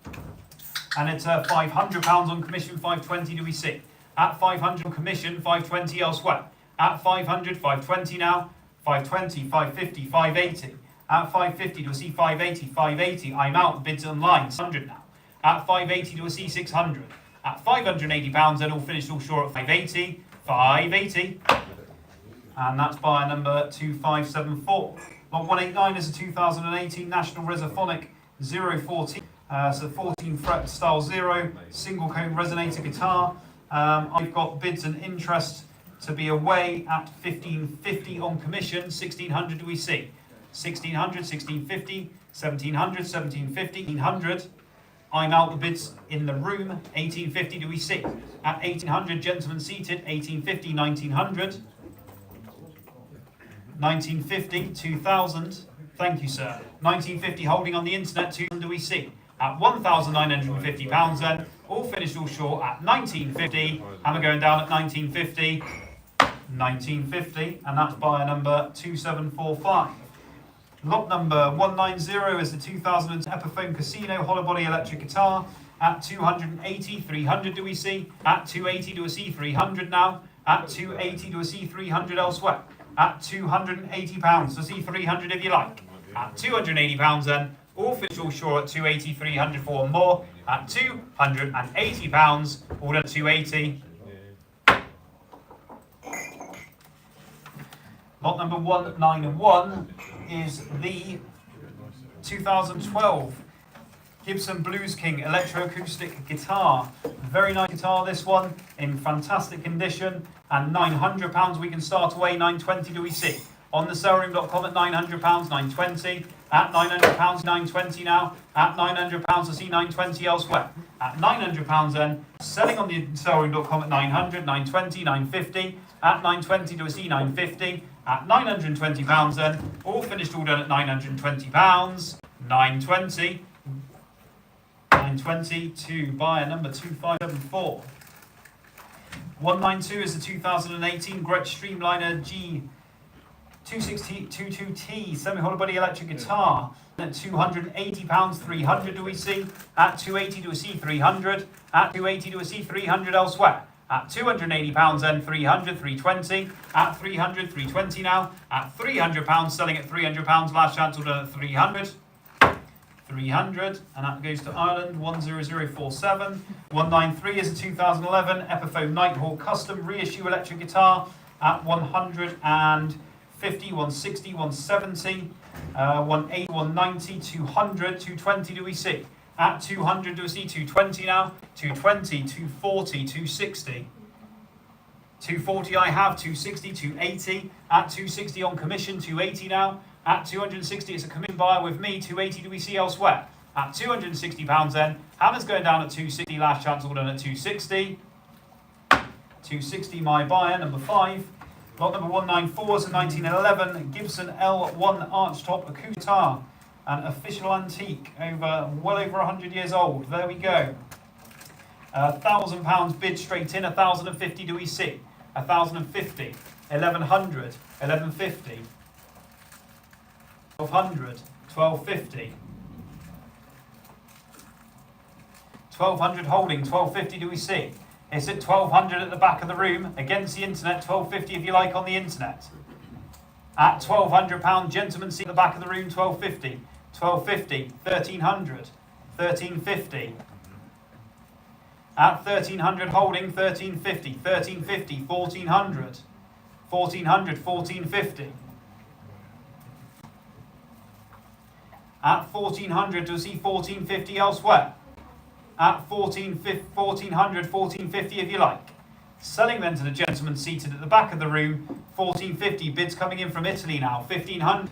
and it's £500 on commission, 520 do we see? At 500 on commission, 520 elsewhere. At 500, 520 now, 520, 550, 580. At 550 do we see 580, 580, I'm out, bids online, 600 now. At 580 do we see 600. At £580 then all finished all short at 580, 580. And that's buyer number 2574. Lot 189 is a 2018 National Resophonic 014. So 14 fret style 0, single cone resonator guitar. I've got bids and interest to be away at 1550 on commission. 1600 do we see? 1600, 1650, 1700, 1750, 1800. I'm out the bids in the room. 1850 do we see? At 1800, gentlemen seated. 1850, 1900. 1950, 2000. Thank you, sir. 1950 holding on the internet. 2000 do we see? At £1,950 then. All finished all short at 1950. And we're going down at 1950. 1950. And that's buyer number 2745. Lot number 190 is the 2000 Epiphone Casino hollow body electric guitar. At 280, 300 do we see? At 280 do we see 300 now? At 280 do we see 300 elsewhere? At £280 to see 300 if you like. At £280 then, all finished all short at 280, 300 for more. At £280, all at 280. Lot number 191 is the 2012 Gibson Blues King electroacoustic guitar. Very nice guitar, this one, in fantastic condition. And £900 we can start away. 920 do we see? On the sellroom.com at £900, 920. At £900, 920 now. At £900 I see 920 elsewhere. At £900 then, selling on the sellroom.com at 900, 920, 950. At 920 do we see 950. At £920 then, all finished, all done at £920. 920. 920 to buyer number 2574. 192 is the 2018 Gretsch Streamliner G262T semi-hollow body electric guitar. At £280, 300 do we see? At 280 do we see 300? At 280 do we see 300 elsewhere? At £280 then, 300, 320. At 300, 320 now. At £300, selling at £300. Last chance, all done at 300. 300, and that goes to Ireland, 10047. 193 is a 2011 Epiphone Nighthawk Custom reissue electric guitar. at 150, 160, 170, 180, 190, 200, 220 do we see? At 200 do we see 220 now? 220, 240, 260. 240 I have, 260, 280. At 260 on commission, 280 now. At 260 it's a commission buyer with me, 280 do we see elsewhere? At £260 then, Hammer's going down at 260, last chance all done at 260. 260 my buyer, number 5. Lot number 194 is a 1911 Gibson L1 Archtop acoustic guitar. An official antique, well over 100 years old. There we go. £1,000 bid straight in, 1,050 do we see? 1,050, 1,100, 1,150, 1,200, 1,250. 1,200 holding, 1,250 do we see? It's at 1,200 at the back of the room, against the internet, 1,250 if you like on the internet. At £1,200, gentlemen see at the back of the room, 1,250, 1,250, 1,300, 1,350. At 1,300 holding, 1,350, 1,350, 1,400, 1,400, 1,450. At 1,400, do we see 1,450 elsewhere? At 1,400, 1,450 if you like. Selling then to the gentleman seated at the back of the room, 1,450, bids coming in from Italy now, 1,500,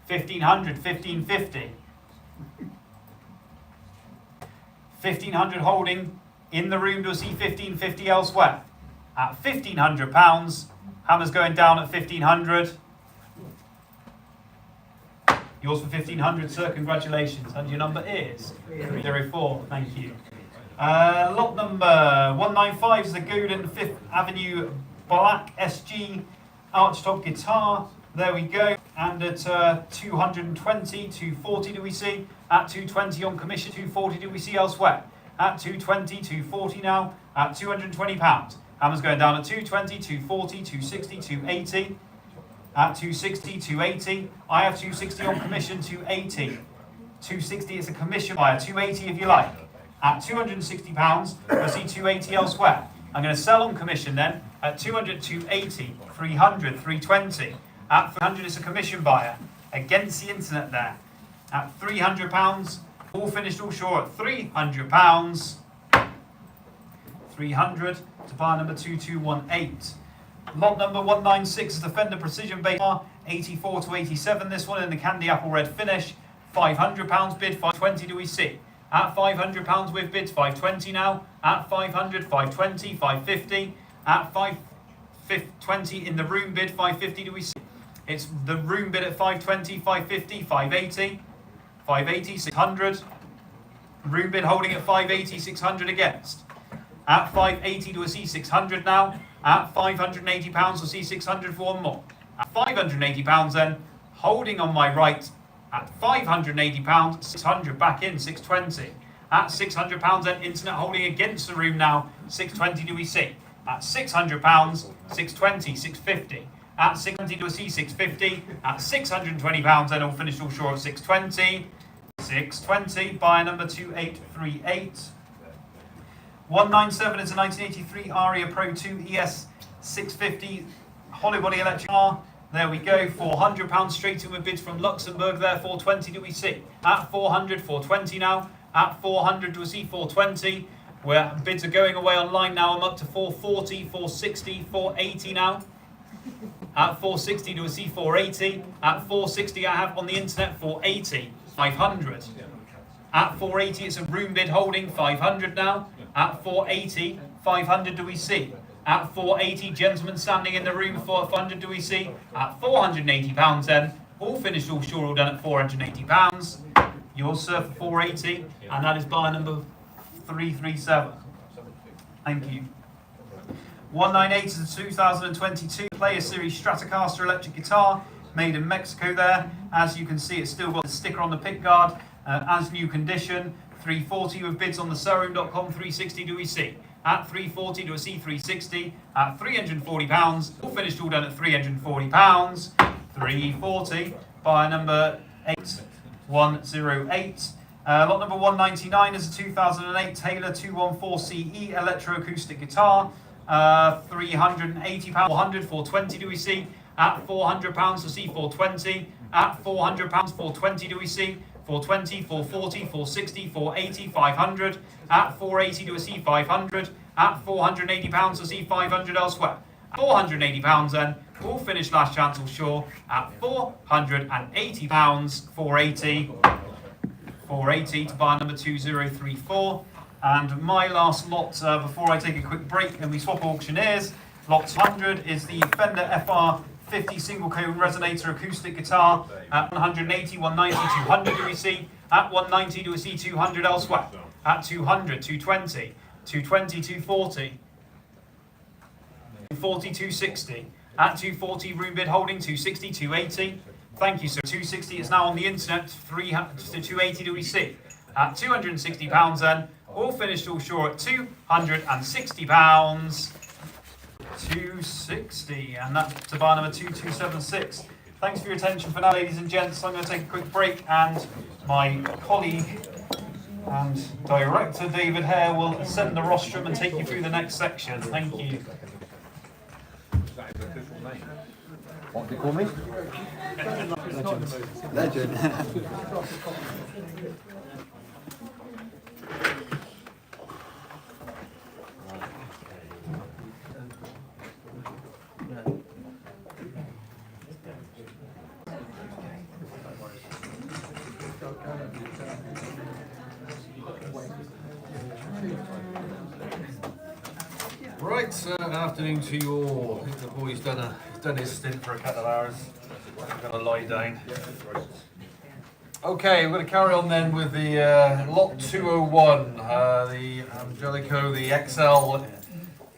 1,500, 1,550. 1,500 holding, in the room, do we see 1,550 elsewhere? At £1,500, Hammer's going down at 1,500. Yours for 1,500, sir, congratulations. And your number is 304, thank you. Lot number 195 is the Golden 5th Avenue Black SG Archtop guitar. There we go. And at 220, 240 do we see? At 220 on commission, 240 do we see elsewhere? At 220, 240 now. At £220. Hammer's going down at 220, 240, 260, 280. At 260, 280. I have 260 on commission, 280. 260 is a commission buyer, 280 if you like. At £260, I see 280 elsewhere. I'm going to sell on commission then. At 200, 280, 300, 320. At 300 it's a commission buyer. Against the internet there. At £300, all finished, all sure at £300. 300 to buyer number 2218. Lot number 196 is the Fender Precision Bass Guitar, 84 to 87. This one in the candy apple red finish. £500 bid, 520 do we see? At £500 with bids, 520 now. At 500, 520, 550. At 520 in the room bid, 550 do we see? It's the room bid at 520, 550, 580. 580, 600. Room bid holding at 580, 600 against. At 580 do we see 600 now. At £580 we'll see 600 for one more. At £580 then, holding on my right. At £580, 600 back in, 620. At £600 then, internet holding against the room now, 620 do we see? At £600, 620, 650. At 620 do we see 650? At £620 then, all finished all short of 620. 620, buyer number 2838. 197 is a 1983 Aria Pro 2 ES 650 Hollybody electric car. There we go, £400 straight in with bids from Luxembourg there, 420 do we see? At 400, 420 now. At 400 do we see 420? Where bids are going away online now, I'm up to 440, 460, 480 now. At 460 do we see 480? At 460 I have on the internet 480, 500. At 480 it's a room bid holding, 500 now. At 480, 500 do we see? At 480, gentlemen standing in the room, 400 do we see? At £480 then, all finished, all sure, all done at £480. Yours, sir, for 480, and that is buyer number 337. Thank you. 198 is a 2022 Player Series Stratocaster electric guitar, made in Mexico there. As you can see, it's still got the sticker on the pick guard, as new condition. 340 with bids on the Showroom.com, 360 do we see? At 340 do we see 360? At £340, all finished, all done at £340. 340, buyer number 8108. Lot number 199 is a 2008 Taylor 214CE electroacoustic guitar. £380, 400, 420 do we see? At £400 to see 420. At £400, 420 do we see? 420, 440, 460, 480, 500. At 480 do we see 500. At £480 to see 500 elsewhere. At £480 then, we'll finish last chance offshore at £480, 480. 480 to buy number 2034. And my last lot before I take a quick break and we swap auctioneers. Lot 100 is the Fender FR50 single cone resonator acoustic guitar at 180, 190, 200 do we see? At 190 do we see 200 elsewhere? At 200, 220, 220, 240, 240, 260. At 240 room bid holding 260, 280. Thank you, sir. 260 is now on the internet. 280 do we see? At £260 then, all finished all shore at £260. 260, and that's to bar number 2276. Thanks for your attention for now, ladies and gents. I'm going to take a quick break, and my colleague and director David Hare will ascend the rostrum and take you through the next section. Thank you. What do you call me? Legend. Right, afternoon to you all. I think the boy's done his stint for a couple of hours. I'm going to lie down. Okay, we're going to carry on then with the lot 201, the Angelico, the XL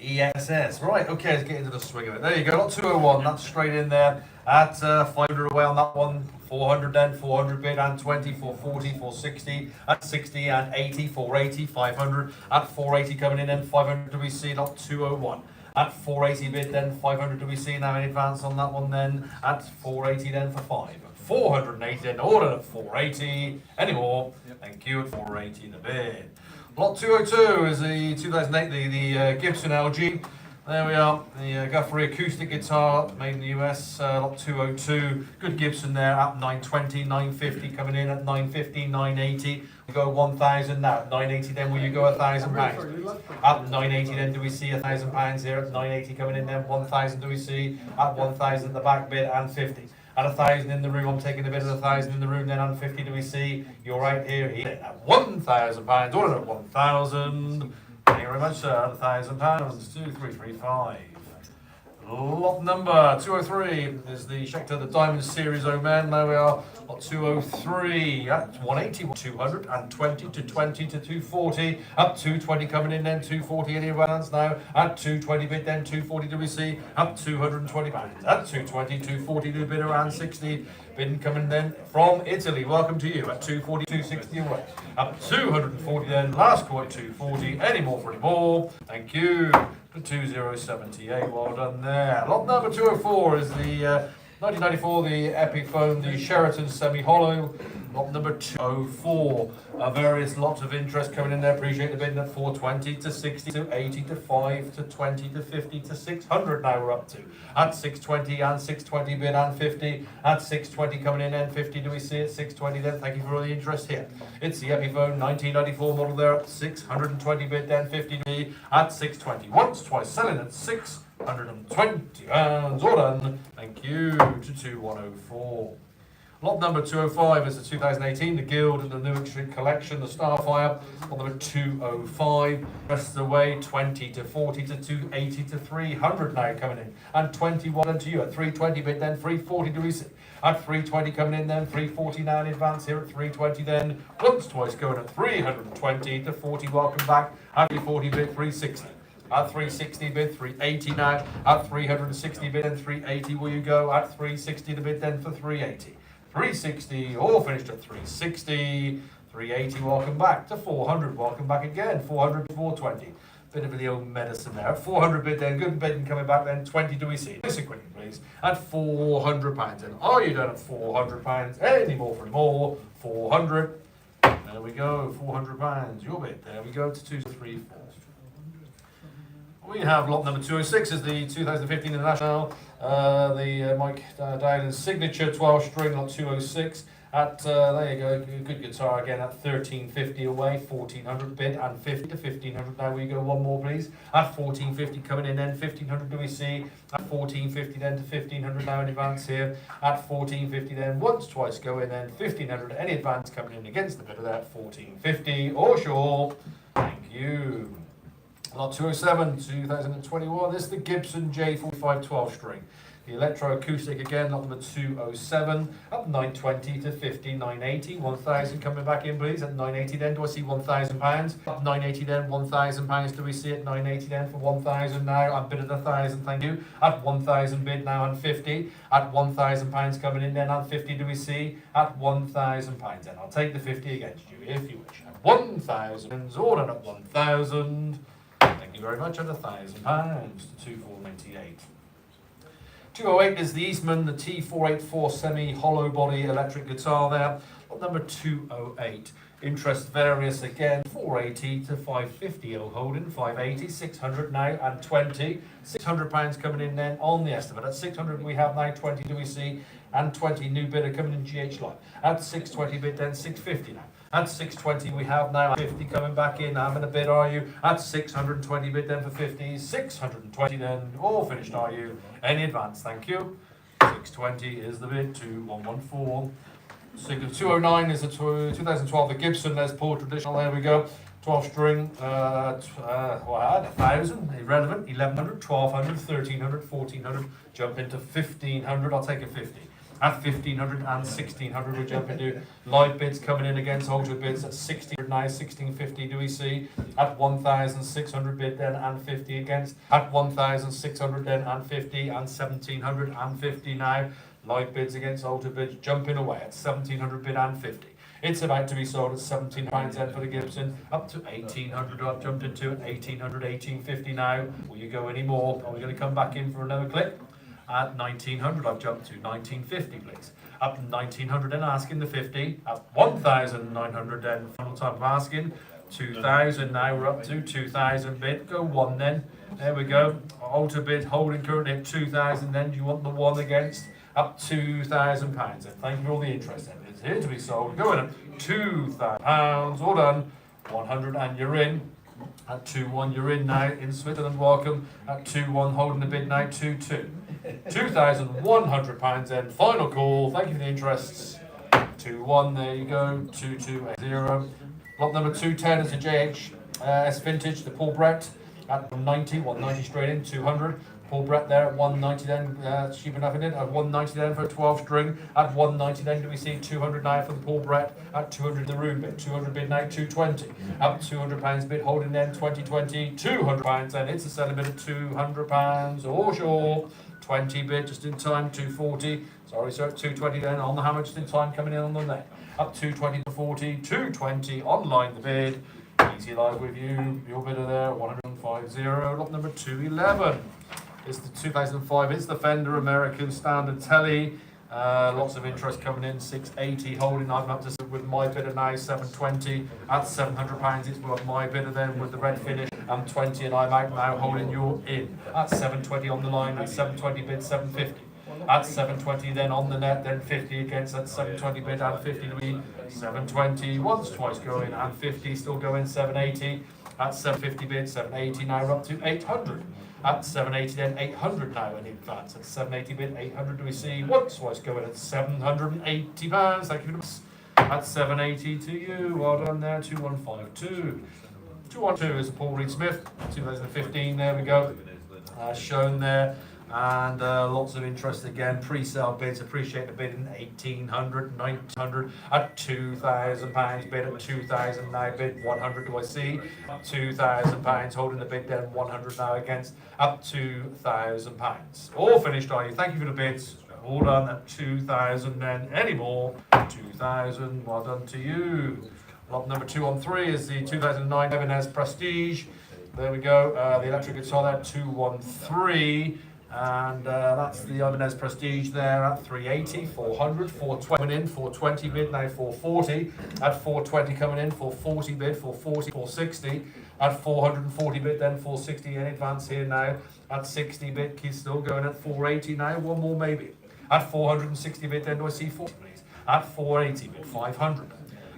ESS. Right, okay, let's get into the swing of it. There you go, lot 201, that's straight in there at 500 away on that one. 400 then, 400 bid and 20, 440, 460, at 60 and 80, 480, 500, at 480 coming in then 500 do we see, lot 201. At 480 bid then 500 do we see now in advance on that one then, at 480 then for 5. 480 then order at 480, any more, thank you, at 480 the bid. Lot 202 is the 2008, the Gibson LG. There we are, the Guthrie acoustic guitar made in the US, lot 202. Good Gibson there at 920, 950 coming in at 950, 980. We go 1,000 now. At 980 then will you go £1,000? At 980 then do we see £1,000 here? At 980 coming in then 1,000 do we see? At 1,000 the back bid and 50. At 1,000 in the room, I'm taking a bid of 1,000 in the room then and 50 do we see? You're right here at £1,000. Order at 1,000. Thank you very much, sir. £1,000. 2335. Lot number 203 is the Schecter, the Diamond Series Oman. There we are. Lot 203 at 180, 220 to 20 to 240. Up 220 coming in then 240 any balance now. At 220 bid then 240 do we see? Up 220 pounds. At 220, 240 do bid around 60. Bidding coming then from Italy. Welcome to you at 240, 260 away. Up 240 then. Last call at 240. Any more for any more? Thank you. For 2078. Well done there. Lot number 204 is the 1994, the Epiphone, the Sheraton Semi-Hollow. Lot number 204. Various lots of interest coming in there. Appreciate the bidding at 420 to 60 to 80 to 5 to 20 to 50 to 600 now we're up to. At 620 and 620 bid and 50. At 620 coming in and 50 do we see it? 620 then. Thank you for all the interest here. It's the Epiphone 1994 model there at 620 bid then 50 bid at 620. Once, twice, selling at 620 pounds. All done. Thank you to 2104. Lot number 205 is the 2018, the Guild and the Newark Street Collection, the Starfire. Lot number 205, rest of the way, 20 to 40 to 280 to 300 now coming in. And 21 to you at 320 bid then, 340 do we see? At 320 coming in then, 340 now in advance here at 320 then. Once, twice going at 320 to 40, welcome back. At 340 bid, 360. At 360 bid, 380 now. At 360 bid and 380 will you go? At 360 the bid then for 380. 360, all finished at 360, 380, welcome back to 400, welcome back again, 400, 420, bit of the old medicine there, 400 bid then, good bidding coming back then, 20 do we see, listen quickly please, at £400, and are you done at £400, any more for more, 400, there we go, £400, your bid, there we go to 2, 3, 4. We have lot number 206 is the 2015 International, the Mike Dialing signature 12 string, lot 206. At there you go, good guitar again at 1350 away, 1400 bid and 50 to 1500. Now we go one more please. At 1450 coming in, then 1500 do we see? At 1450 then to 1500 now in advance here. At 1450 then once twice go in, then 1500. Any advance coming in against the bid of that 1450 or short. Thank you. Lot 207 2021. This is the Gibson J45 12 string. The electroacoustic again, lot number 207, up 920 to 50, 980, 1,000 coming back in please at 980 then, do I see £1,000? Up 980 then, £1,000 do we see at 980 then for 1,000 now, I'm bid at 1,000, thank you, at 1,000 bid now and 50, at £1,000 coming in then and 50 do we see, at £1,000 then, I'll take the 50 against you if you wish, at 1,000, ordered at 1,000, thank you very much at £1,000, to 2,498. 208 is the Eastman, the T484 semi-hollow body electric guitar there. Lot number 208. Interest various again, 480 to 550. Oh, holding 580, 600 now and 20. £600 coming in then on the estimate. At 600 we have now 20 do we see, and 20 new bidder coming in GH Live. At 620 bid then 650 now. At 620 we have now 50 coming back in. I'm in a bid, are you? At 620 bid then for 50. 620 then. All finished, are you? Any advance, thank you. 620 is the bid to 114. 209 is the 2012 the Gibson Les Paul traditional. There we go. 12 string. 1,000 irrelevant. 1,100, 1,200, 1,300, 1,400. Jump into 1,500. I'll take a 50. At 1,500 and 1,600 we jump into live bids coming in against altered bids at 1,600 now, 1,650 do we see, at 1,600 bid then and 50 against, at 1,600 then and 50 and 1,750 now, live bids against altered bids jumping away at 1,700 bid and 50. It's about to be sold at £17 then for the Gibson, up to 1,800 I've jumped into, 1,800, 1,850 now. Will you go any more? Are we going to come back in for another clip? At 1,900 I've jumped to 1,950 please. Up 1,900 then asking the 50. At 1,900 then final time of asking. 2,000 now we're up to 2,000 bid. Go one then. There we go. Alter bid holding currently at 2,000 then. Do you want the one against? Up £2,000 then. Thank you for all the interest then. It's here to be sold. Going at £2,000. All done. 100 and you're in. At 2-1 you're in now in Switzerland, welcome. At 2-1 holding the bid now, 2-2. £2,100 then, final call, thank you for the interests. 2-1, there you go, 2-2-0. Lot number 210 is a JHS Vintage, the Paul Brett at 190, 190 straight in, 200. Paul Brett there at 190 then, cheap enough in it, at 190 then for a 12 string, at 190 then do we see 200 now for the Paul Brett, at 200 the room bid, 200 bid now, 220, up £200 bid holding then, 2020, £200 then, it's a selling bid at £200, or short, 20 bid just in time, 240, sorry sir, 220 then on the hammer just in time coming in on the net, up 220 to 40, 220 online the bid, easy live with you, your bidder there, 150, lot number 211. It's the 2005, it's the Fender American Standard Telly. Lots of interest coming in, 680 holding, I'm up to with my bidder now, 720. At £700 it's worth my bidder then with the red finish. I'm 20 and I'm out now holding you're in. At 720 on the line, at 720 bid, 750. At 720 then on the net, then 50 against, at 720 bid and 50 to be 720, once, twice going and 50, still going 780. At 750 bid, 780 now we're up to 800. At 780 then 800 now in advance. At 780 bid 800 do we see once twice going at £780. Thank you very much. At 780 to you. Well done there. 2152. 212 is a Paul Reed Smith. 2015. There we go. Shown there. And lots of interest again. Pre-sale bids. Appreciate the bid in 1,800, 1,900 at £2,000 bid at 2,000 now bid 100 do I see £2,000 holding the bid then 100 now against up £2,000. All finished are you? Thank you for the bids. All done at 2,000 then. Any more? 2,000. Well done to you. Lot number 213 is the 2009 Ebenezer Prestige. There we go. The electric guitar there 213. And that's the Ibanez Prestige there at 380, 400, 420 coming in, 420 bid, now 440. At 420 coming in, 440 bid, 440, 460. At 440 bid, then 460 in advance here now. At 60 bid, he's still going at 480 now, one more maybe. At 460 bid, then do I see 40 please? At 480 bid, 500.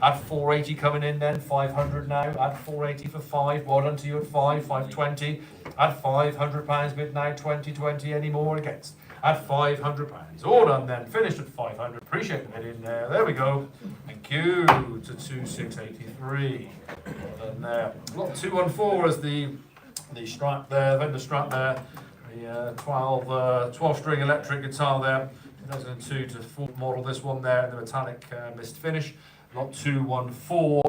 At 480 coming in then, 500 now. At 480 for 5, well done to you at 5, 520. At £500 bid now, 2020, any more against? At £500, all done then, finished at 500, appreciate the bid in there, there we go. Thank you to 2683. Well done there. Lot 214 is the strap there, vendor strap there. The 12 string electric guitar there, 2002 to full model, this one there, the metallic mist finish. Lot 214,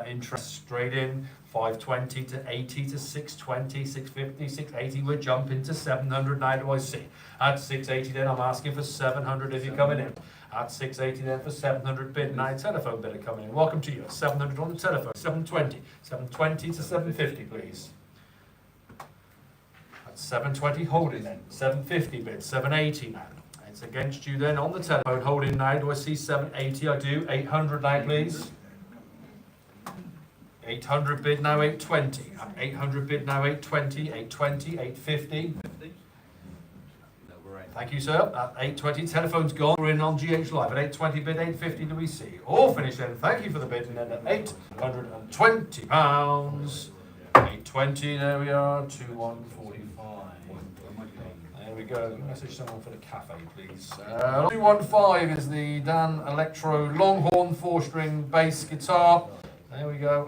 interest straight in, 520 to 80 to 620, 650, 680, we're jumping to 700 now, do I see? At 680 then I'm asking for 700 if you're coming in. At 680 then for 700 bid, now telephone bidder coming in, welcome to you, 700 on the telephone, 720, 720 to 750 please. At 720 holding then, 750 bid, 780 now. It's against you then on the telephone, holding now, do I see 780? I do, 800 now please. 800 bid now, 820. 800 bid now, 820, 820, 850. Thank you, sir. At 820, telephone's gone. We're in on GH Live. At 820 bid, 850 do we see? All finished then. Thank you for the bid. And then at £820. 820, there we are, 2145. There we go. Message someone for the cafe, please. 215 is the Dan Electro Longhorn 4-string bass guitar. There we go.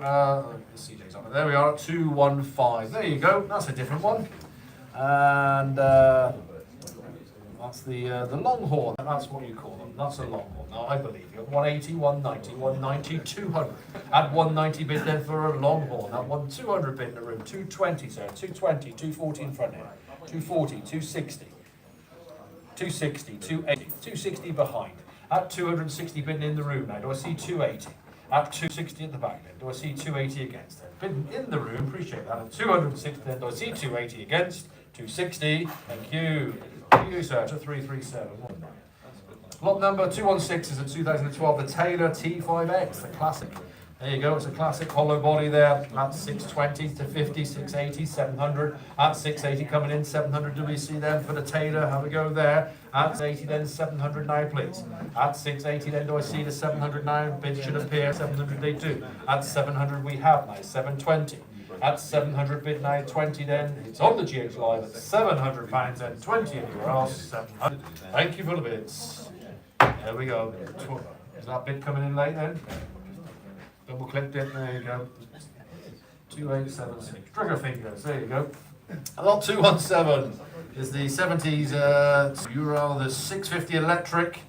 CJ's on it. There we are at 215. There you go. That's a different one. And that's the Longhorn. That's what you call them. That's a Longhorn. Now I believe you. 180, 190, 190, 200. At 190 bid then for a Longhorn. At 200 bid in the room. 220, sir. 220, 240 in front here. 240, 260, 260, 280, 260 behind. At 260 bidden in the room now, do I see 280? At 260 at the back then, do I see 280 against then? Bidden in the room, appreciate that. At 260 then, do I see 280 against? 260, thank you. Thank you, sir, to 337. Lot number 216 is a 2012, the Taylor T5X, the classic. There you go, it's a classic hollow body there at 620 to 50, 680, 700. At 680 coming in, 700 do we see then for the Taylor? Have a go there. At 680 then, 700 now please. At 680 then, do I see the 700 now? Bid should appear, 700 they do. At 700 we have now, 720. At 700 bid now, 20 then. It's on the GH Live at £700 and 20 anywhere else, 700. Thank you for the bids. There we go. Is that bid coming in late then? Double clicked it, there you go. 2876. Trigger fingers, there you go. Lot 217 is the 70s Euro, the 650 electric.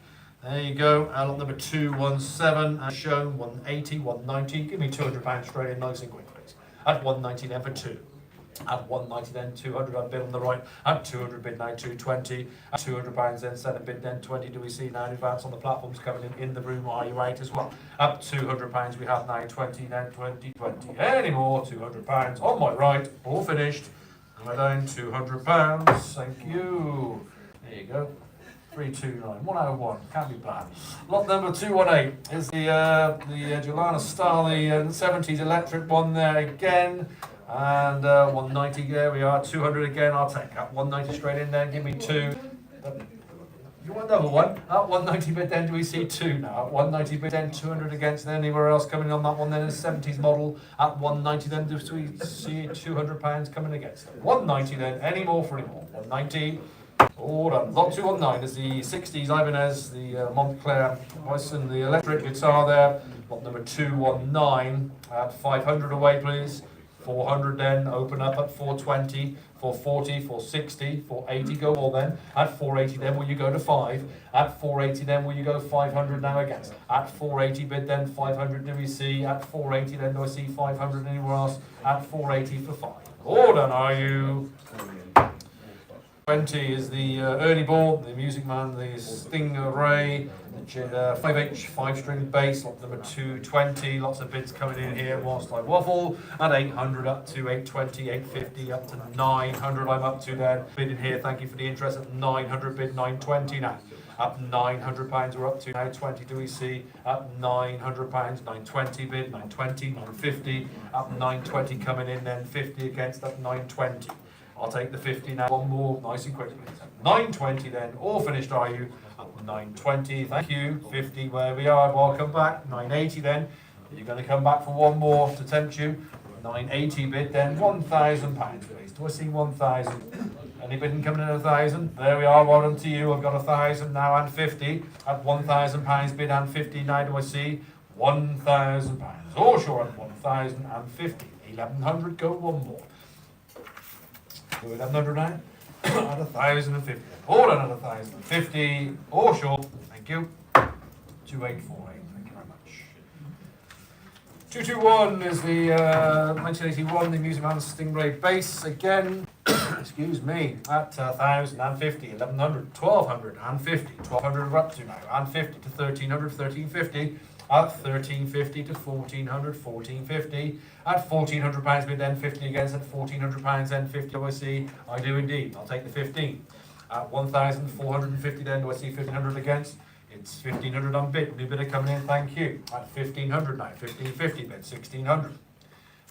There you go. Lot number 217, as shown, 180, 190. Give me £200 straight in, nice and quick, please. At 190 then for 2. At 190 then, 200 on bid on the right. At 200 bid now, 220. At £200 then, 7 bid then, 20. Do we see now in advance on the platforms coming in the room? Are you right as well? At £200 we have now 20, then 20, 20. Any more? £200 on my right, all finished. And we're down £200. Thank you. There you go. 329, 1 out of 1, can't be bad. Lot number 218 is the Jelana Star, the 70s electric one there again. And 190, there we are, 200 again, I'll take that. 190 straight in there, give me 2. You want another one? At 190 bid then, do we see 2 now? At 190 bid then, 200 against, and anywhere else coming on that one then, is 70s model. At 190 then, do we see £200 coming against it? 190 then, any more for any more? 190. All done. Lot 219 is the 60s Ibanez, the Montclair Bison, the electric guitar there. Lot number 219 at 500 away, please. 400 then, open up at 420, 440, 460, 480, go all then. At 480 then, will you go to 5? At 480 then, will you go 500 now against? At 480 bid then, 500 do we see? At 480 then, do I see 500 anywhere else? At 480 for 5. All done, are you? 20 is the Ernie ball, the Music Man, the Stingray, the 5H 5-string bass, lot number 220. Lots of bids coming in here whilst I waffle. At 800 up to 820, 850 up to 900. I'm up to then. Bid in here. Thank you for the interest. At 900 bid 920 now. Up £900 we're up to now. 20 do we see? Up £900, 920 bid, 920, 950. Up 920 coming in then. 50 against up 920. I'll take the 50 now. One more, nice and quick. 920 then. All finished are you? Up 920. Thank you. 50 where we are. Welcome back. 980 then. You're going to come back for one more to tempt you. 980 bid then. £1,000 please. Do I see 1,000? Any bidding coming in at 1,000? There we are. Well done to you. I've got 1,000 now and 50. At £1,000 bid and 50 now. Do I see £1,000? All sure at 1,050. 1,100. Go one more. 1,100 now. At 1,050. All done at 1,050. All short. Thank you. 2848. Thank you very much. 221 is the 1981, the Music Man Stingray bass again. Excuse me. At 1,050, 1,100, 1,250, 1,200 we're up to now, and 50 to 1,300, 1,350. At 1,350 to 1,400, 1,450. At £1,400 bid then 50 against. At £1,400 then 50. Do I see? I do indeed. I'll take the 15. At 1,450 then. Do I see 1,500 against? It's 1,500 on bid. New bidder coming in. Thank you. At 1,500 now. 1,550 bid. 1,600.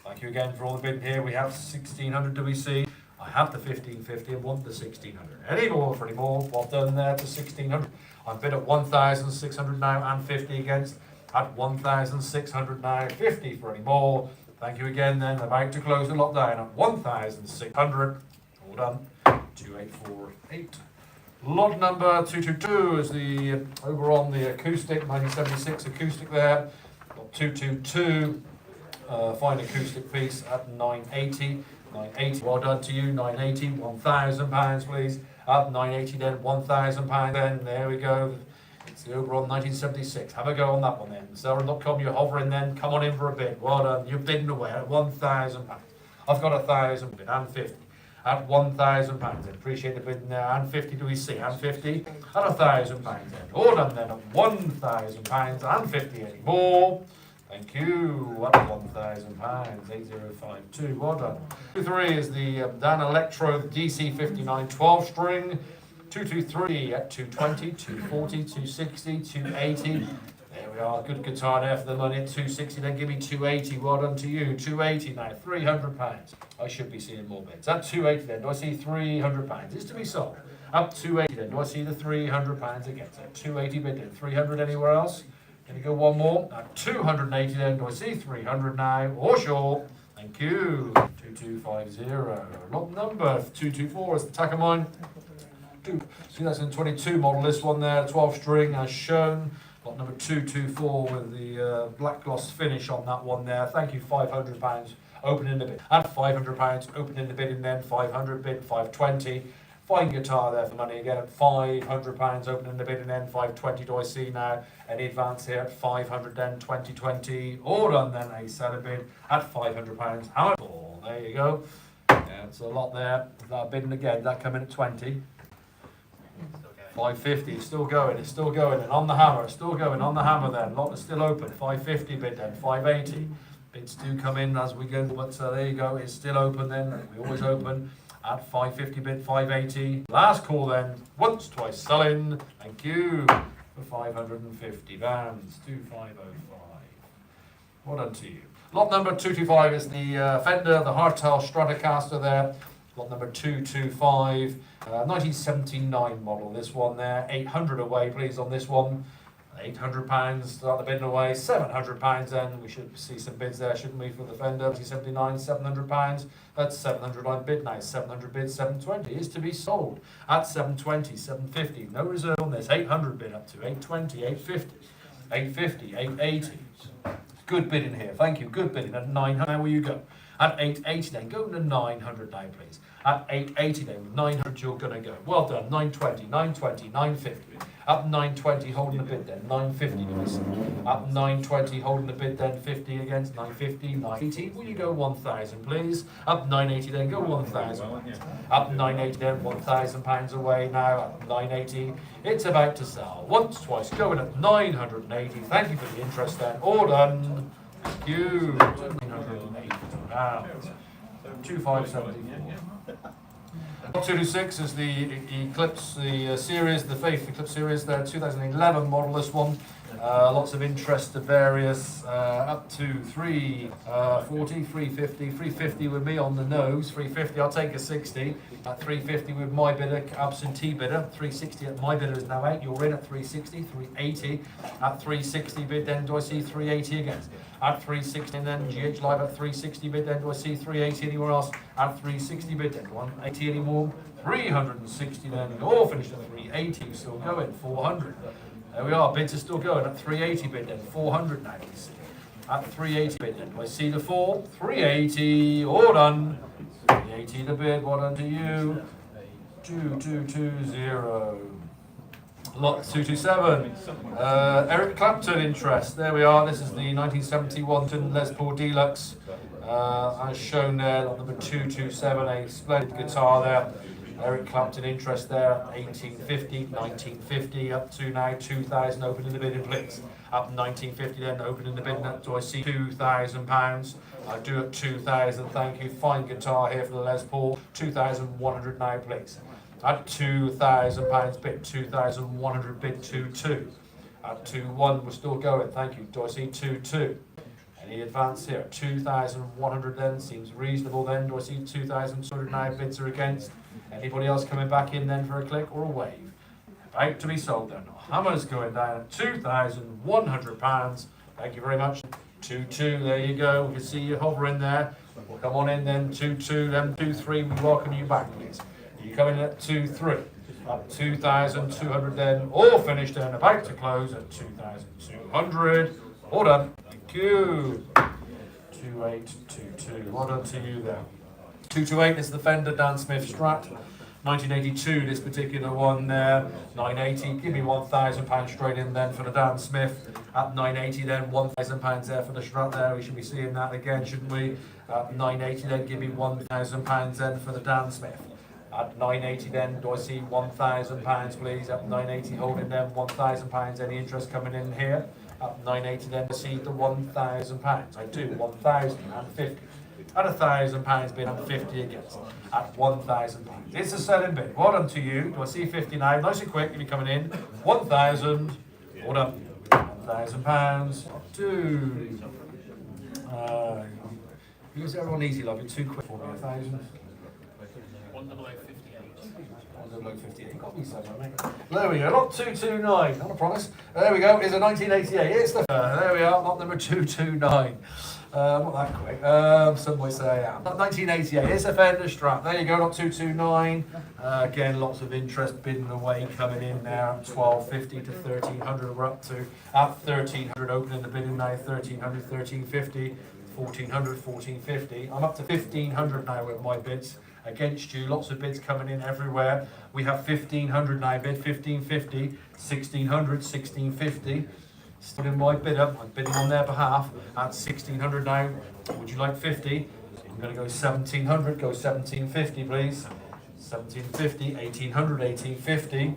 Thank you again for all the bid here. We have 1,600. Do we see? I have the 1,550 and want the 1,600. Any more for any more? Well done there to 1,600. I'm bid at 1,600 now and 50 against. At 1,600 now, 50 for any more. Thank you again then. About to close the lot down at 1,600. All done. 2848. Lot number 222 is the over on the acoustic, 1976 acoustic there. Lot 222, fine acoustic piece at 980. 980, well done to you. 980, £1,000 please. At 980 then, £1,000 then. There we go. It's the Oberon 1976. Have a go on that one then. Sarah.com, you're hovering then. Come on in for a bid. Well done. You're bidding away at £1,000. I've got 1,000 bid and 50. At £1,000. I appreciate the bidding there. And 50 do we see? And 50. At £1,000 then. All done then at £1,000 and 50 any more. Thank you. At £1,000. 8052. Well done. 23 is the Dan Electro DC 59 12 string. 223 at 220, 240, 260, 280. There we are. Good guitar there for the money at 260. Then give me 280. Well done to you. 280 now. £300. I should be seeing more bids. At 280 then. Do I see £300? Is to be sold. Up 280 then. Do I see the £300 again? So 280 bid then. 300 anywhere else? Can you go one more? At 280 then. Do I see 300 now? Or short? Thank you. 2250. Lot number 224 is the Takamine. 2022 model, this one there, 12 string as shown. Lot number 224 with the black gloss finish on that one there. Thank you, £500 opening the bid. At £500 opening the bid and then 500 bid, 520. Fine guitar there for money again at £500 opening the bid and then 520. Do I see now any advance here at 500 then 2020? All done then a seller bid at £500. How much? Oh, there you go. Yeah, it's a lot there. That bidding again, that coming at 20. 550, it's still going, and on the hammer, it's still going, on the hammer then, lot is still open, 550 bid then, 580, bids do come in as we go, but there you go, it's still open then, we always open, at 550 bid, 580, last call then, once, twice selling, thank you, for £550, 2505, well done to you. Lot number 225 is the Fender, the Hardtail Stratocaster there. Lot number 225, 1979 model, this one there, 800 away please on this one, £800, start the bidding away, £700 then, we should see some bids there, shouldn't we, for the Fender, 1979, £700, that's 700 on bid now, 700 bid, 720, is to be sold, at 720, 750, no reserve on this, 800 bid up to, 820, 850, 850, 880, good bidding here, thank you, good bidding at 900, now will you go? At 880 then, go to 900 now please. At 880 then, 900 you're going to go. Well done, 920, 920, 950. Up 920, holding the bid then, 950 guys. Up 920, holding the bid then, 50 against, 950, 980. Will you go 1,000 please? Up 980 then, go 1,000. Up 980 then, £1,000 away now, up 980. It's about to sell. Once, twice, going at 980. Thank you for the interest then. All done. Thank you. 980 pounds. 2574. 226 is the Eclipse, the series, the Faith Eclipse series there, 2011 model, this one. Lots of interest to various, up to 340, 350, 350 with me on the nose, 350, I'll take a 60, at 350 with my bidder, absentee bidder, 360 at my bidder is now out, you're in at 360, 380, at 360 bid, then do I see 380 again? At 360 and then GH Live at 360 bid, then do I see 380 anywhere else? At 360 bid, then 180 anymore, 360 then, all finished at 380, still going, 400. There we are, bids are still going at 380 bid then, 400 now. At 380 bid then, do I see the 4? 380, all done. 380 the bid, well done to you. 2220. Lot 227. Eric Clapton interest. There we are. This is the 1971 Les Paul Deluxe. As shown there, lot number 227. A splendid guitar there. Eric Clapton interest there. 1850, 1950, up to now 2,000. Open in the bidding, please. Up 1950, then open in the bidding. Do I see £2,000? I do at 2,000. Thank you. Fine guitar here for the Les Paul. 2,100 now, please. At £2,000 bid, 2,100 bid, 2-2. At 2-1, we're still going. Thank you. Do I see 2-2? Any advance here? 2,100 then seems reasonable. Then do I see 2,200 now? Bids are against. Anybody else coming back in then for a click or a wave? About to be sold then. Hammer's going down at £2,100. Thank you very much. 2-2. There you go. We can see you hovering there. We'll come on in then. 2-2. Then 2-3. We welcome you back, please. You come in at 2-3, up 2,200 then, all finished and about to close at 2,200. All done. Thank you. 2822. Well done to you there. 228 is the Fender Dan Smith Strat. 1982, this particular one there. 980. Give me £1,000 straight in then for the Dan Smith. At 980 then, £1,000 there for the Strat there. We should be seeing that again, shouldn't we? At 980 then, give me £1,000 then for the Dan Smith. At 980 then, do I see £1,000 please? At 980 holding them, £1,000. Any interest coming in here? At 980 then, I see the £1,000. I do, 1,050. At £1,000 bid, at 50 against. At £1,000. It's a selling bid. Well done to you. Do I see 50 now? Nice and quick, you'll be coming in. 1,000. Well done. £1,000. Two. Use everyone easy, love. You're too quick for me. 1,000. 1,058. Got me somewhere, mate. There we go. Lot 229. Not a promise. There we go. It's a 1988. It's the there we are. Lot number 229. Not that quick. Some might say I am. 1988. It's a Fender Strat. There you go. Lot 229. Again, lots of interest bidding away coming in now. 1,250 to 1,300. We're up to at 1,300. Opening the bidding now. 1,300, 1,350. 1,400, 1,450. I'm up to 1,500 now with my bids against you. Lots of bids coming in everywhere. We have 1,500 now bid, 1,550, 1,600, 1,650. Still in my bidder. I'm bidding on their behalf at 1,600 now. Would you like 50? I'm going to go 1,700. Go 1,750, please. 1,750, 1,800, 1,850.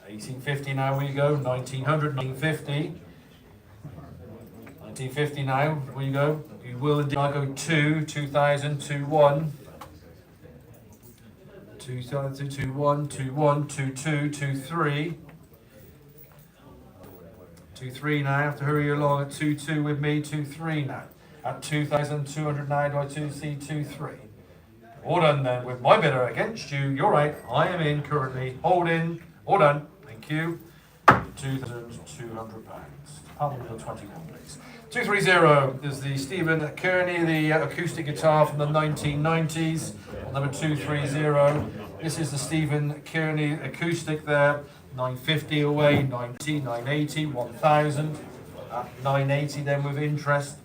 1,850 now we go. 1,900, 1,950. 1950 now, where you go? You will indeed. I go 2,000, 2,1. 2,000, 2,1, 2,1, 2,2, 2,3. 2,3 now, I have to hurry along at 2,2 with me, 2,3 now. At 2,209, do I see 2,3? All done then with my bidder against you. You're right, I am in currently. Holding, all done, thank you. £2,200. Pardon me, 21 please. 230 is the Stephen Kearney, the acoustic guitar from the 1990s. Number 230. This is the Stephen Kearney acoustic there. 950 away, 90, 980, 1,000. At 980 then with interest.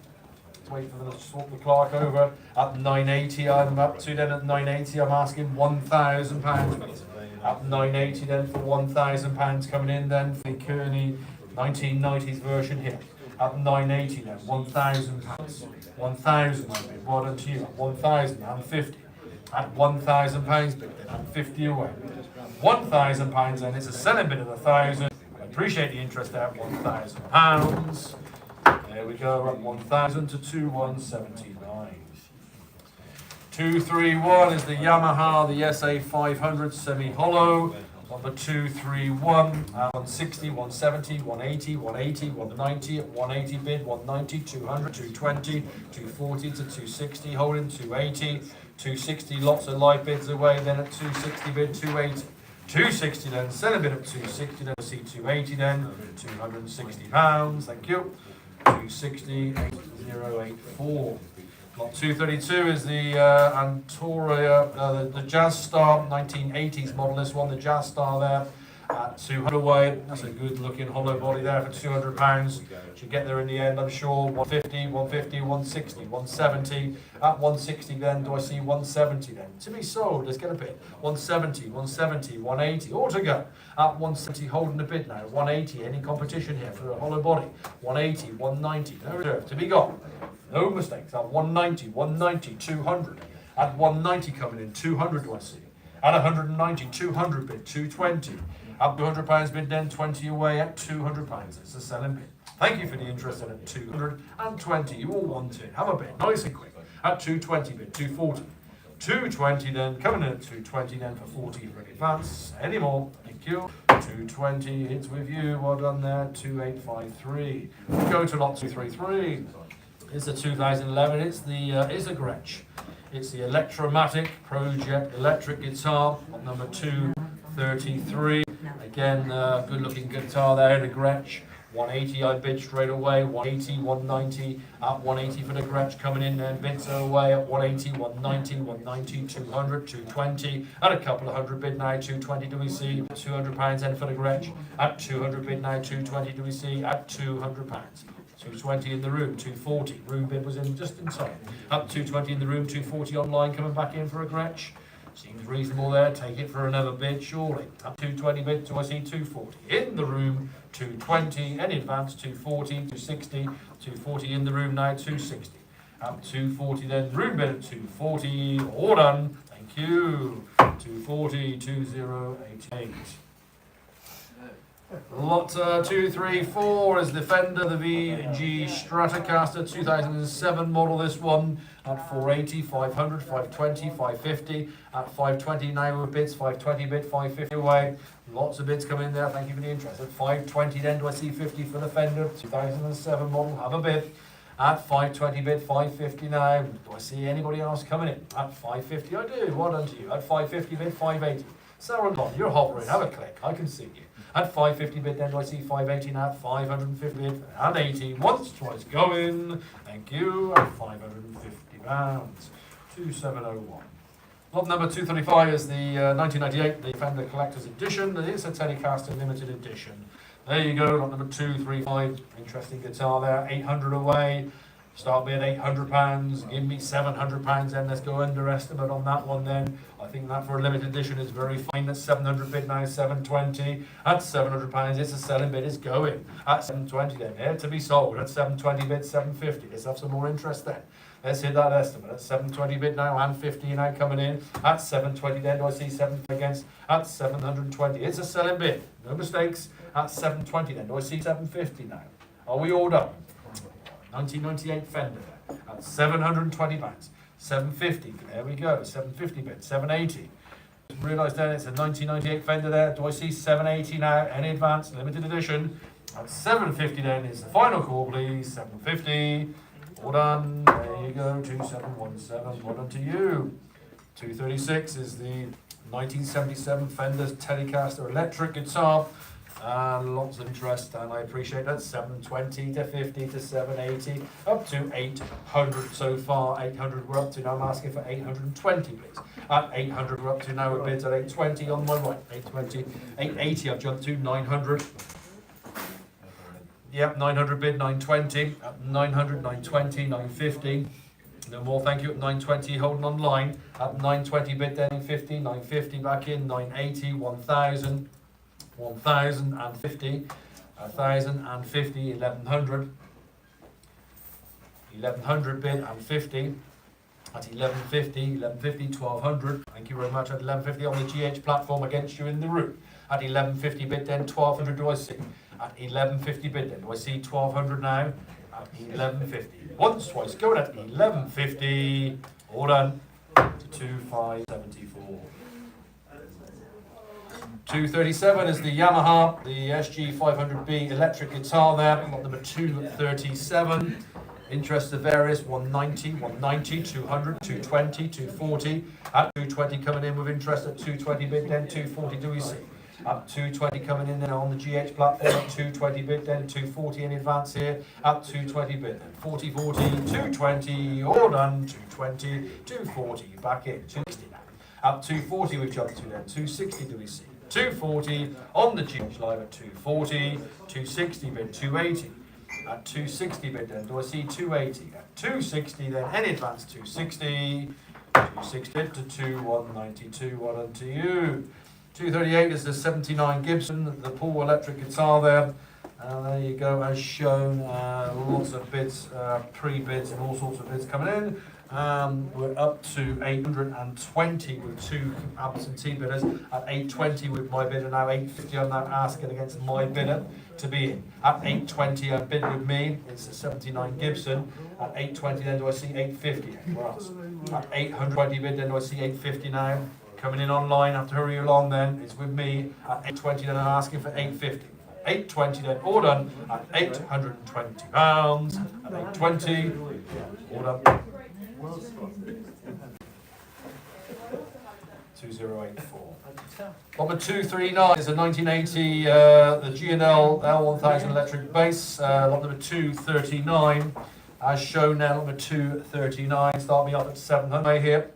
Let's wait for them to swap the clerk over. At 980 I'm up to then at 980 I'm asking £1,000 please. At 980 then for £1,000 coming in then for the Kearney 1990s version here. At 980 then, £1,000. 1,000 I bid. Well done to you. At 1,050. At £1,000 bid then, at 50 away. £1,000 then, it's a selling bid of 1,000. I appreciate the interest there at £1,000. There we go, at 1,000 to 2,179. 231 is the Yamaha, the SA 500 semi-hollow. Number 231, 160, 170, 180, 180, 190, at 180 bid, 190, 200, 220, 240 to 260, holding 280, 260, lots of live bids away, then at 260 bid, 280. 260 then, selling bid at 260, then we'll see 280 then, £260, thank you. 260, 8084. Lot 232 is the Antoria, the Jazz Star, 1980s model, this one, the Jazz Star there, at 200 away. That's a good looking hollow body there for £200. Should get there in the end, I'm sure. 150, 150, 160, 170. At 160 then, do I see 170 then? To be sold, let's get a bid. 170, 170, 180, all to go. At 170, holding the bid now. 180, any competition here for a hollow body. 180, 190, no reserve, to be gone. No mistakes. At 190, 190, 200. At 190 coming in, 200 do I see. At 190, 200 bid, 220. At £200 bid then, 20 away at £200. It's a selling bid. Thank you for the interest in at 220. You all want it. Have a bid, nice and quick. At 220 bid, 240. 220 then, coming in at 220 then for 40 for advance. Any more? Thank you. 220, it's with you. Well done there. 2853. We go to lot 233. It's a 2011. It's a Gretsch. It's the Electromatic Project electric guitar on number 233. Again, good looking guitar there, the Gretsch. 180 I bid straight away, 180, 190, at 180 for the Gretsch coming in then, bids away at 180, 190, 190, 200, 220, at a couple of hundred bid now, 220 do we see, £200 then for the Gretsch, at 200 bid now, 220 do we see, at £200. 220 in the room, 240, room bid was in just in time, up 220 in the room, 240 online, coming back in for a Gretsch. Seems reasonable there, take it for another bid, surely. Up 220 bid, do I see 240? In the room, 220, any advance, 240, 260, 240 in the room now, 260. Up 240 then, room bid at 240, all done, thank you. 240, 2088. Lot 234 is the Fender, the VG Stratocaster 2007 model, this one at 480, 500, 520, 550, at 520 now with bids, 520 bid, 550 away. Lots of bids come in there, thank you for the interest. At 520 then, do I see 50 for the Fender 2007 model, have a bid. At 520 bid, 550 now, do I see anybody else coming in? At 550 I do, well done to you. At 550 bid, 580. Sarah Long, you're hovering, have a click, I can see you. At 550 bid then, do I see 580 now? 550 bid and 80. Once, twice going. Thank you. At £550. 2701. Lot number 235 is the 1998, the Fender Collector's Edition. It's a Telecaster limited edition. There you go, lot number 235. Interesting guitar there. 800 away. Start bid £800. Give me £700 then. Let's go underestimate on that one then. I think that for a limited edition is very fine. That's 700 bid now, 720. At £700, it's a selling bid, it's going. At 720 then, here to be sold. At 720 bid, 750. Let's have some more interest then. Let's hit that estimate. At 720 bid now, and 50 now coming in. At 720 then, do I see 7 against? At 720, it's a selling bid. No mistakes. At 720 then, do I see 750 now? Are we all done? 1998 Fender there. At £720. 750, there we go, 750 bid, 780. Realise then it's a 1998 Fender there. Do I see 780 now? Any advance, limited edition. At 750 then is the final call, please. 750. All done. There you go, 2717. Well done to you. 236 is the 1977 Fender Telecaster electric guitar. Lots of interest, and I appreciate that. 720 to 50 to 780, up to 800 so far. 800 we're up to now. I'm asking for 820, please. At 800 we're up to now. We're bids at 820 on my right. 820, 880. I've jumped to 900. Yep, 900 bid, 920. At 900, 920, 950. No more, thank you. At 920, holding on line. At 920 bid, then 950, 950 back in, 980, 1000, 1050, 1050, 1100. 1100 bid and 50. At 1150, 1150, 1200. Thank you very much. At 1150 on the GH platform against you in the room. At 1150 bid, then 1200 do I see. At 1150 bid, then do I see 1200 now? At 1150. Once, twice, going at 1150. All done. 2574. 237 is the Yamaha, the SG 500B electric guitar there. Lot number 237. Interest of various 190, 190, 200, 220, 240. At 220 coming in with interest at 220 bid, then 240 do we see. Up 220 coming in then on the GH platform at 220 bid, then 240 in advance here. Up 220 bid, then 40, 40, 220, all done, 220, 240, back in, 260 now. Up 240 we've jumped to then, 260 do we see. 240 on the GH live at 240, 260 bid, 280. At 260 bid then, do I see 280? At 260 then, any advance 260, 260 bid to 2192, well done to you. 238 is the 79 Gibson, the Paul electric guitar there. There you go, as shown, lots of bids, pre-bids and all sorts of bids coming in. We're up to 820 with two absentee bidders. At 820 with my bidder now, 850 I'm now asking against my bidder to be in. At 820 a bid with me, it's a 79 Gibson. At 820 then do I see 850? Where else? At 820 bid then do I see 850 now? Coming in online, I have to hurry along then, it's with me. At 820 then I'm asking for 850. 820 then, all done at £820. At 820, all done. 2084. Number 239 is a 1980 the G&L L1000 electric bass. Lot number 239, as shown now. Number 239. Start me off at 700 here.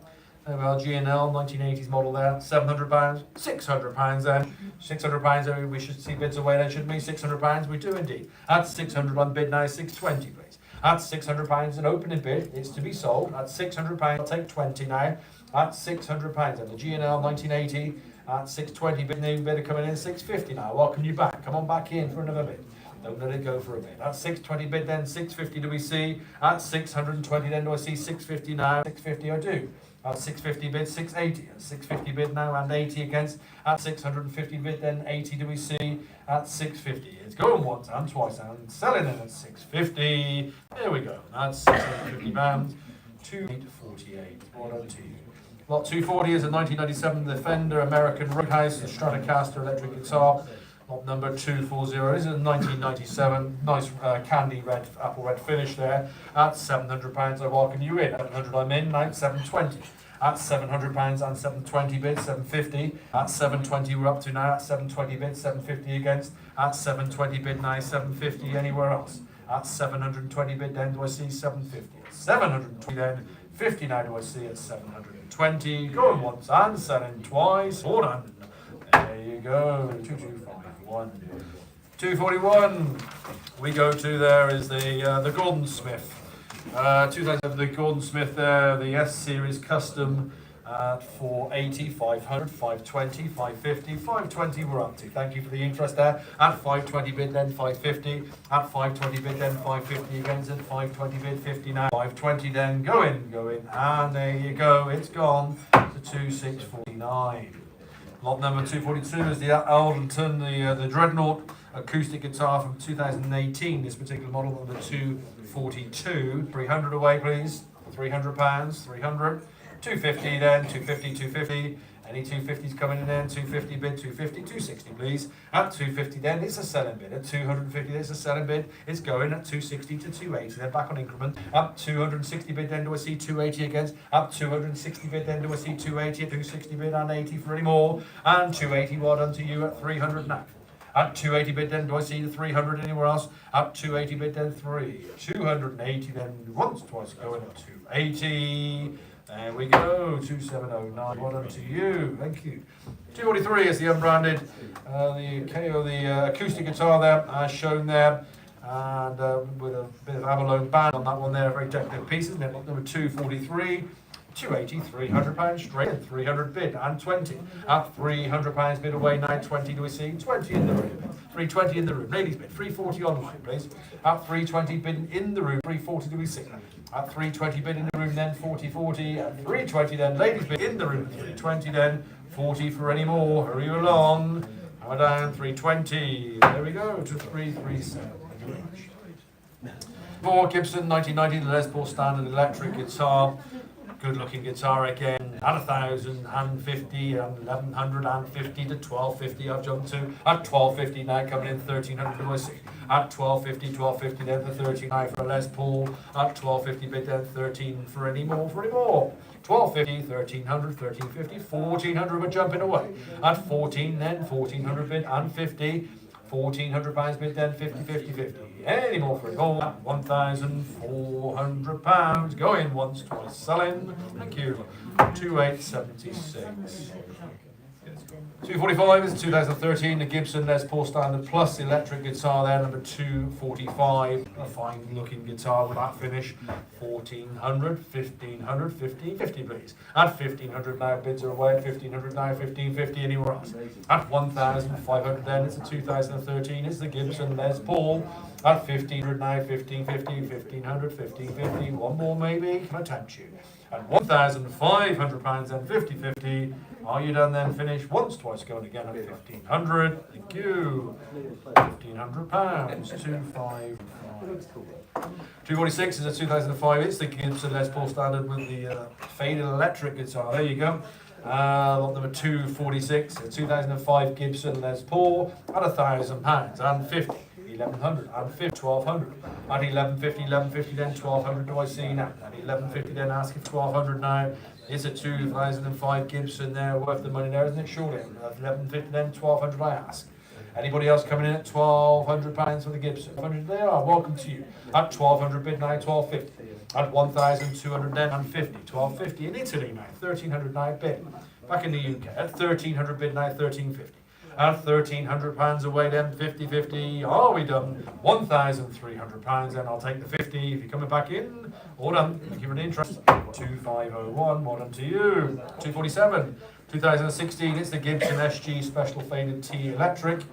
There we are, G&L 1980s model there. £700, £600 then. £600. We should see bids away then, shouldn't we? £600. We do indeed. At 600 on bid now. 620, please. At £600 an opening bid, it's to be sold. At £600, I'll take 20 now. At £600, and the G&L 1980 at 620 bid, new bidder coming in 650 now. Welcome you back. Come on back in for another bid. Don't let it go for a bid. At 620 bid, then 650 do we see. At 620 then do I see 650 now. 650 I do. At 650 bid, 680. At 650 bid now and 80 against. At 650 bid, then 80 do we see. At 650. It's going once and twice and selling it at 650. There we go. That's £650. 2848. Well done to you. Lot 240 is a 1997 Defender American Roadhouse, the Stratocaster electric guitar. Lot number 240 is a 1997, nice candy red, apple red finish there. At £700, I welcome you in. 700 I'm in, now 720. At £700 and 720 bids, 750. At 720 we're up to now, at 720 bids, 750 against. At 720 bid now, 750 anywhere else. At 720 bid then do I see 750. At 720 then, 50 now do I see at 720. Going once and selling twice. All done. There you go. 2251. 241. We go to there is the Gordon Smith. 2007 the Gordon Smith there, the S series custom at 480, 500, 520, 550, 520 we're up to. Thank you for the interest there. At 520 bid then 550. At 520 bid then 550 against it. 520 bid 50 now. 520 then go in, and there you go. It's gone to 2649. Lot number 242 is the Aldenton, the Dreadnought acoustic guitar from 2018. This particular model, number 242. 300 away, please. £300. 300. 250 then. 250. 250. Any 250s coming in then? 250 bid. 250. 260, please. At 250 then, it's a selling bid. At 250, it's a selling bid. It's going at 260 to 280. Then back on increment. Up 260 bid, then do I see 280 against? Up 260 bid, then do I see 280? 260 bid and 80 for any more. And 280, well done to you at 300 now. At 280 bid then, do I see the 300 anywhere else? Up 280 bid then 3. 280 then once, twice going at 280. There we go, 2709, well done to you, thank you. 243 is the unbranded, the KO, the acoustic guitar there, as shown there. and with a bit of abalone band on that one there, very decorative piece, isn't it? Lot number 243, 280, £300 straight in, 300 bid and 20. At £300 bid away now, 20 do we see? 20 in the room. 320 in the room. Ladies bid, 340 online, please. At 320 bid in the room, 340 do we see? At 320 bid in the room then, 40, at 320 then, ladies bid in the room, 320 then, 40 for any more, hurry along. Hammer down, 320, there we go, to 337. Thank you very much. For Gibson 1990, the Les Paul standard electric guitar. Good looking guitar again, at 1,050 and 1,150 to 1,250 I've jumped to. At 1,250 now coming in 1,300 do I see. At 1,250, 1,250 then for 13 now for a Les Paul. At 1,250 bid then 13 for any more, 1,250, 1,300, 1,350, 1,400 we're jumping away. At 14 then, 1,400 bid and 50. £1,400 bid then, 50, 50, 50. Any more for it all? £1,400. Going once, twice, selling. Thank you. 2876. 245 is 2013, the Gibson Les Paul Standard Plus electric guitar there, number 245. A fine looking guitar with that finish. 1,400, 1,500, 1,550 please. At 1,500 now, bids are away. At 1,500 now, 1,550 anywhere else. At 1,500 then, it's a 2013, it's the Gibson Les Paul. At 1,500 now, 1,550, 1,500, 1,550, one more maybe, can I tempt you? At £1,500 then, 50-50. Are you done then? Finish once, twice, going again at 1,500. Thank you. £1,500. 255. 246 is a 2005. It's the Gibson Les Paul Standard with the faded electric guitar. There you go. Lot number 246, a 2005 Gibson Les Paul at £1,000 and 50. 1,100 and 50, 1,200. At 1,150, 1,150 then 1,200 do I see now. At 1,150 then asking for 1,200 now. It's a 2005 Gibson there, worth the money there, isn't it? Surely. At 1,150 then 1,200 I ask. Anybody else coming in at £1,200 for the Gibson? 100 they are, welcome to you. At 1,200 bid now, 1,250. At 1,200 then and 50, 1,250 in Italy now, 1,300 now bid. Back in the UK, at 1,300 bid now, 1,350. At £1,300 away then, 50-50, are we done? £1,300 then, I'll take the 50 if you're coming back in. All done, thank you for the interest. 2501, well done to you. 247, 2016, it's the Gibson SG Special Faded T Electric.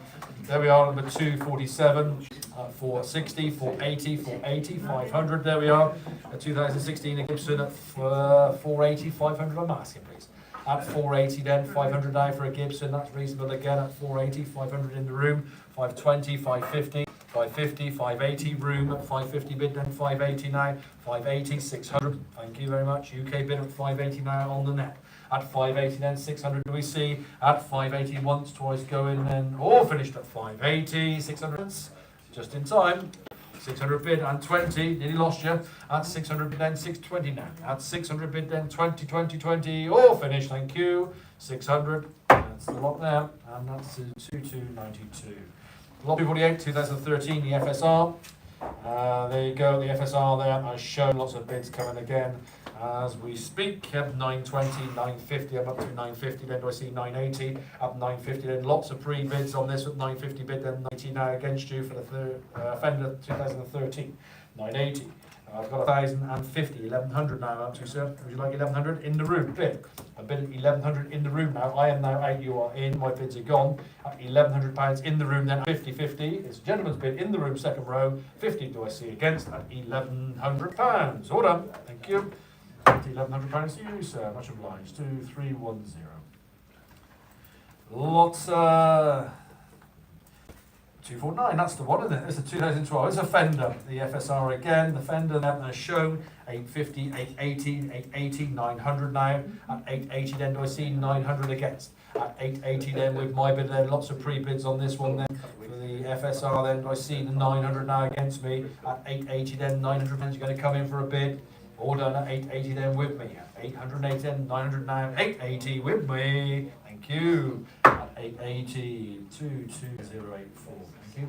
There we are, number 247, 460, 480, 480, 500, there we are. 2016, a Gibson at 480, 500, I'm asking please. At 480 then, 500 now for a Gibson, that's reasonable again. At 480, 500 in the room, 520, 550, 550, 580 room at 550 bid then, 580 now, 580, 600, thank you very much. UK bid at 580 now on the net. At 580 then, 600 do we see. At 580 once, twice going then, all finished at 580, 600, just in time. 600 bid and 20, nearly lost you. At 600 bid then 620 now. At 600 bid then 20, 20, 20, all finished, thank you. 600, that's the lot there, and that's 2292. Lot 248, 2013, the FSR. There you go, the FSR there, has shown lots of bids coming again as we speak. 920, 950, I'm up to 950, then do I see 980, up 950, then lots of pre-bids on this at 950 bid, then 90 now against you for the Fender 2013, 980. I've got 1,050, 1,100 now up to, sir. Would you like 1,100 in the room? Bid. A bid at 1,100 in the room now. I am now out, you are in. My bids are gone. At £1,100 in the room then 50-50. It's a gentleman's bid in the room, second row. 50 do I see against at £1,100. All done. Thank you. £1,100 to you, sir. Much obliged. 2310. Lots 249, that's the one, isn't it? It's a 2012. It's a Fender, the FSR again. The Fender that has shown 850, 880, 880, 900 now. At 880 then do I see 900 against. At 880 then with my bid then, lots of pre-bids on this one then. For the FSR then do I see the 900 now against me. At 880 then 900 then you're going to come in for a bid. All done at 880 then with me. At 880 then 900 now. 880 with me. Thank you. At 880, 22084. Thank you.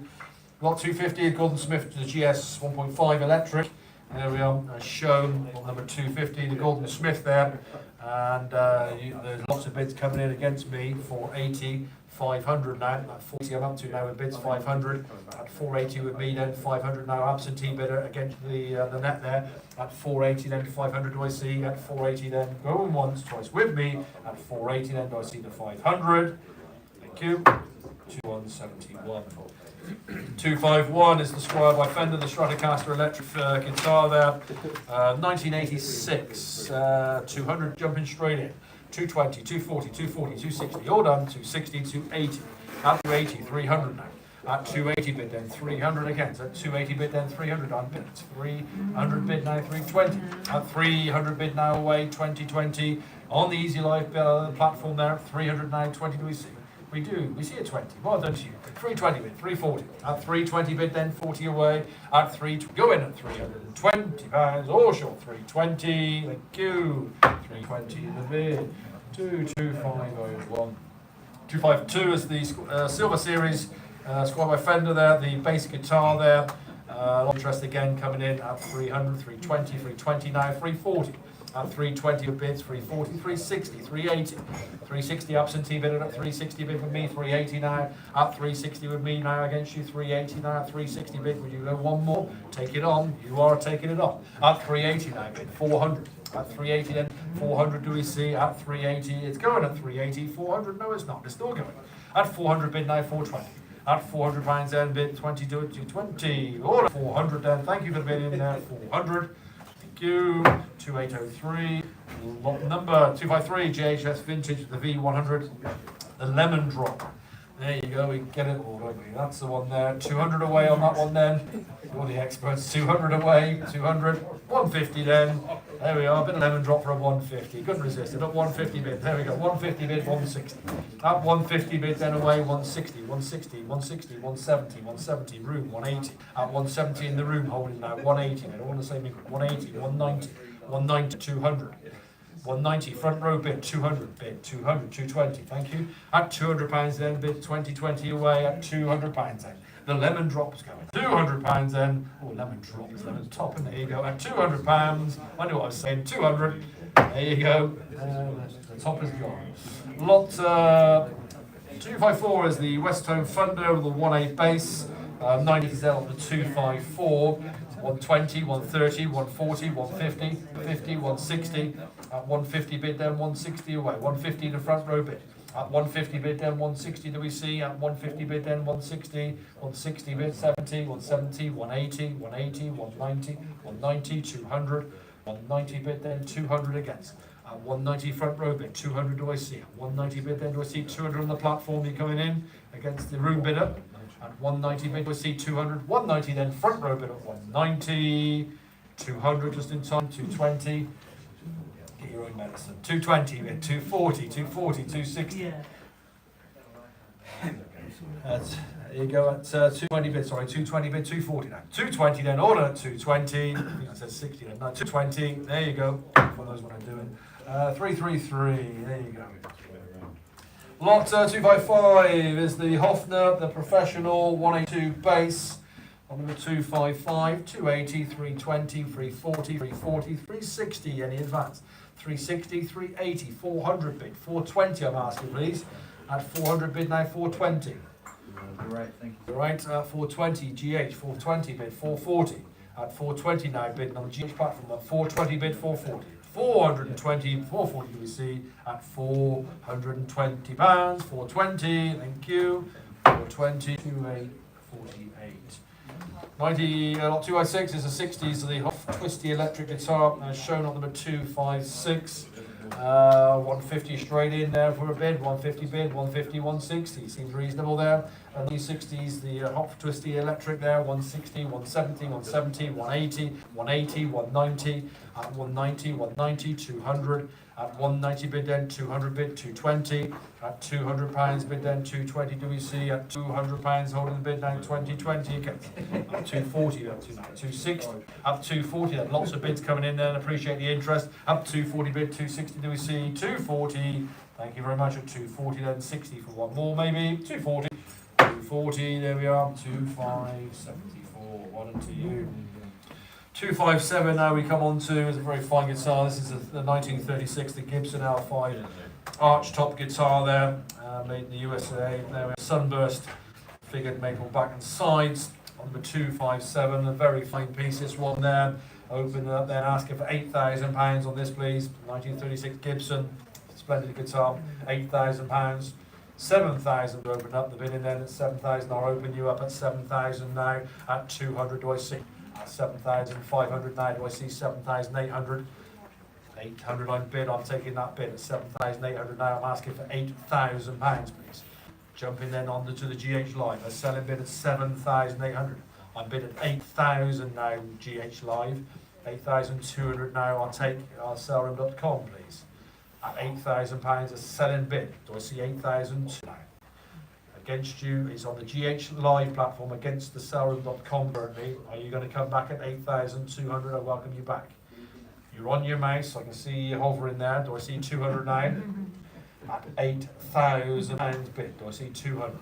Lot 250, Gordon Smith to the GS 1.5 electric. There we are, as shown. Lot number 250, the Gordon Smith there. And there's lots of bids coming in against me. 480, 500 now, at 40 I'm up to now with bids, 500, at 480 with me then, 500 now, absentee bidder against the net there, at 480 then, 500 do I see, at 480 then, going once, twice with me, at 480 then, do I see the 500, thank you, 2171. 251 is the Squire by Fender, the Stratocaster electric guitar there, 1986, 200 jumping straight in, 220, 240, 240, 260, all done, 260, 280, at 280, 300 now, at 280 bid then, 300 again, so at 280 bid then, 300 on bid, 300 bid now, 320, at 300 bid now away, 2020, on the Easy Life platform there, 300 now, 20 do we see? We do, we see a 20, well done to you, 320 bid, 340, at 320 bid then, 40 away, at 3, go in at 320 pounds, all short, 320, thank you, 320 in the bid, 22501, 252 is the Silver Series, Squire by Fender there, the bass guitar there, interest again coming in at 300, 320, 320 now, 340. At 320 with bids, 340, 360, 380, 360 absentee bid at 360 bid with me, 380 now, at 360 with me now against you, 380 now, at 360 bid, would you go one more? Take it on, you are taking it on. At 380 now bid, 400, at 380 then, 400 do we see, at 380, it's going at 380, 400, no it's not, it's still going. At 400 bid now, 420. At 400 pounds then bid, 20 do it to 20, order 400 then, thank you for the bid in there, 400. You 2803, lot number 253 JHS Vintage, the V100, the lemon drop. There you go, we get it all, don't we? That's the one there. 200 away on that one then. You're the experts. 200 away, 200, 150 then. There we are, a bit of lemon drop for a 150. Couldn't resist it. At 150 bid, there we go. 150 bid, 160. At 150 bid, then away, 160, 160, 160, 170, 170, room, 180. At 170 in the room, holding now, 180. They don't want the same increment. 180, 190, 190, 200. 190, front row bid, 200 bid, 200, 220, thank you. At £200 then, bid 2020 away at £200 then. The lemon drops going. £200 then, oh lemon drops, lemon top, and there you go. At £200, I knew what I was saying, 200, there you go. The top is gone. Lot 254 is the West Home Thunder with the 1A bass, 90Z on the 254. 120, 130, 140, 150, 50, 160. At 150 bid then 160 away. 150 the front row bid. At 150 bid then 160 do we see. At 150 bid then 160. 160 bid 70, 170, 180, 180, 190, 190, 200. 190 bid then 200 against. At 190 front row bid 200 do I see. At 190 bid then do I see 200 on the platform. You're coming in against the room bidder. At 190 bid we see 200, 190 then front row bid at 190, 200 just in time, 220, get your own medicine, 220 bid, 240, 240, 260. Yeah. There you go at 220 bid, sorry, 220 bid, 240 now. 220 then, order at 220, I think I said 60 then, no, 220, there you go, for those what I'm doing. 333, there you go. Lot 255 is the Hofner, the professional 182 bass. On number 255, 280, 320, 340, 340, 360, any advance. 360, 380, 400 bid, 420 I'm asking please. At 400 bid now, 420. Great, thank you. Right, 420, GH, 420 bid, 440. At 420 now bid on the GH platform, at 420 bid, 440. 420, 440 do we see at £420, 420, thank you, 420, 2848. 90, lot 206 is the 60s, so the Hoff Twisty electric guitar, as shown on number 256. 150 straight in there for a bid, 150 bid, 150, 160, seems reasonable there. And the 60s, the Hop Twisty electric there, 160, 170, 170, 180, 180, 190, at 190, 190, 200, at 190 bid then, 200 bid, 220, at £200 bid then, 220 do we see, at £200 holding the bid down, 2020 again, at 240, up to 260, up 240, then lots of bids coming in there and appreciate the interest, up 240 bid, 260 do we see, 240, thank you very much, at 240 then, 60 for one more maybe, 240, 240, there we are, 2574, one and to you. 257 now we come on to is a very fine guitar. This is the 1936, the Gibson L5 arch top guitar there, made in the USA. There we have sunburst figured maple back and sides. Number 257, a very fine piece. This one there. Open it up then, asking for £8,000 on this, please. 1936 Gibson, splendid guitar. £8,000. 7,000 to open up the bidding then at 7,000. I'll open you up at 7,000 now. At 200, do I see? At 7,500 now. Do I see 7,800? 800 I'm bid. I'm taking that bid at 7,800 now. I'm asking for £8,000, please. Jumping then on to the GH Live. A selling bid at 7,800. I'm bid at 8,000 now. GH Live. 8,200 now. I'll sell room.com, please. At £8,000, a selling bid. Do I see 8,000 now? Against you is on the GH Live platform against the sellroom.com currently. Are you going to come back at 8,200? I welcome you back. You're on your mouse. I can see you hovering there. Do I see 200 now? At £8,000 bid. Do I see 200?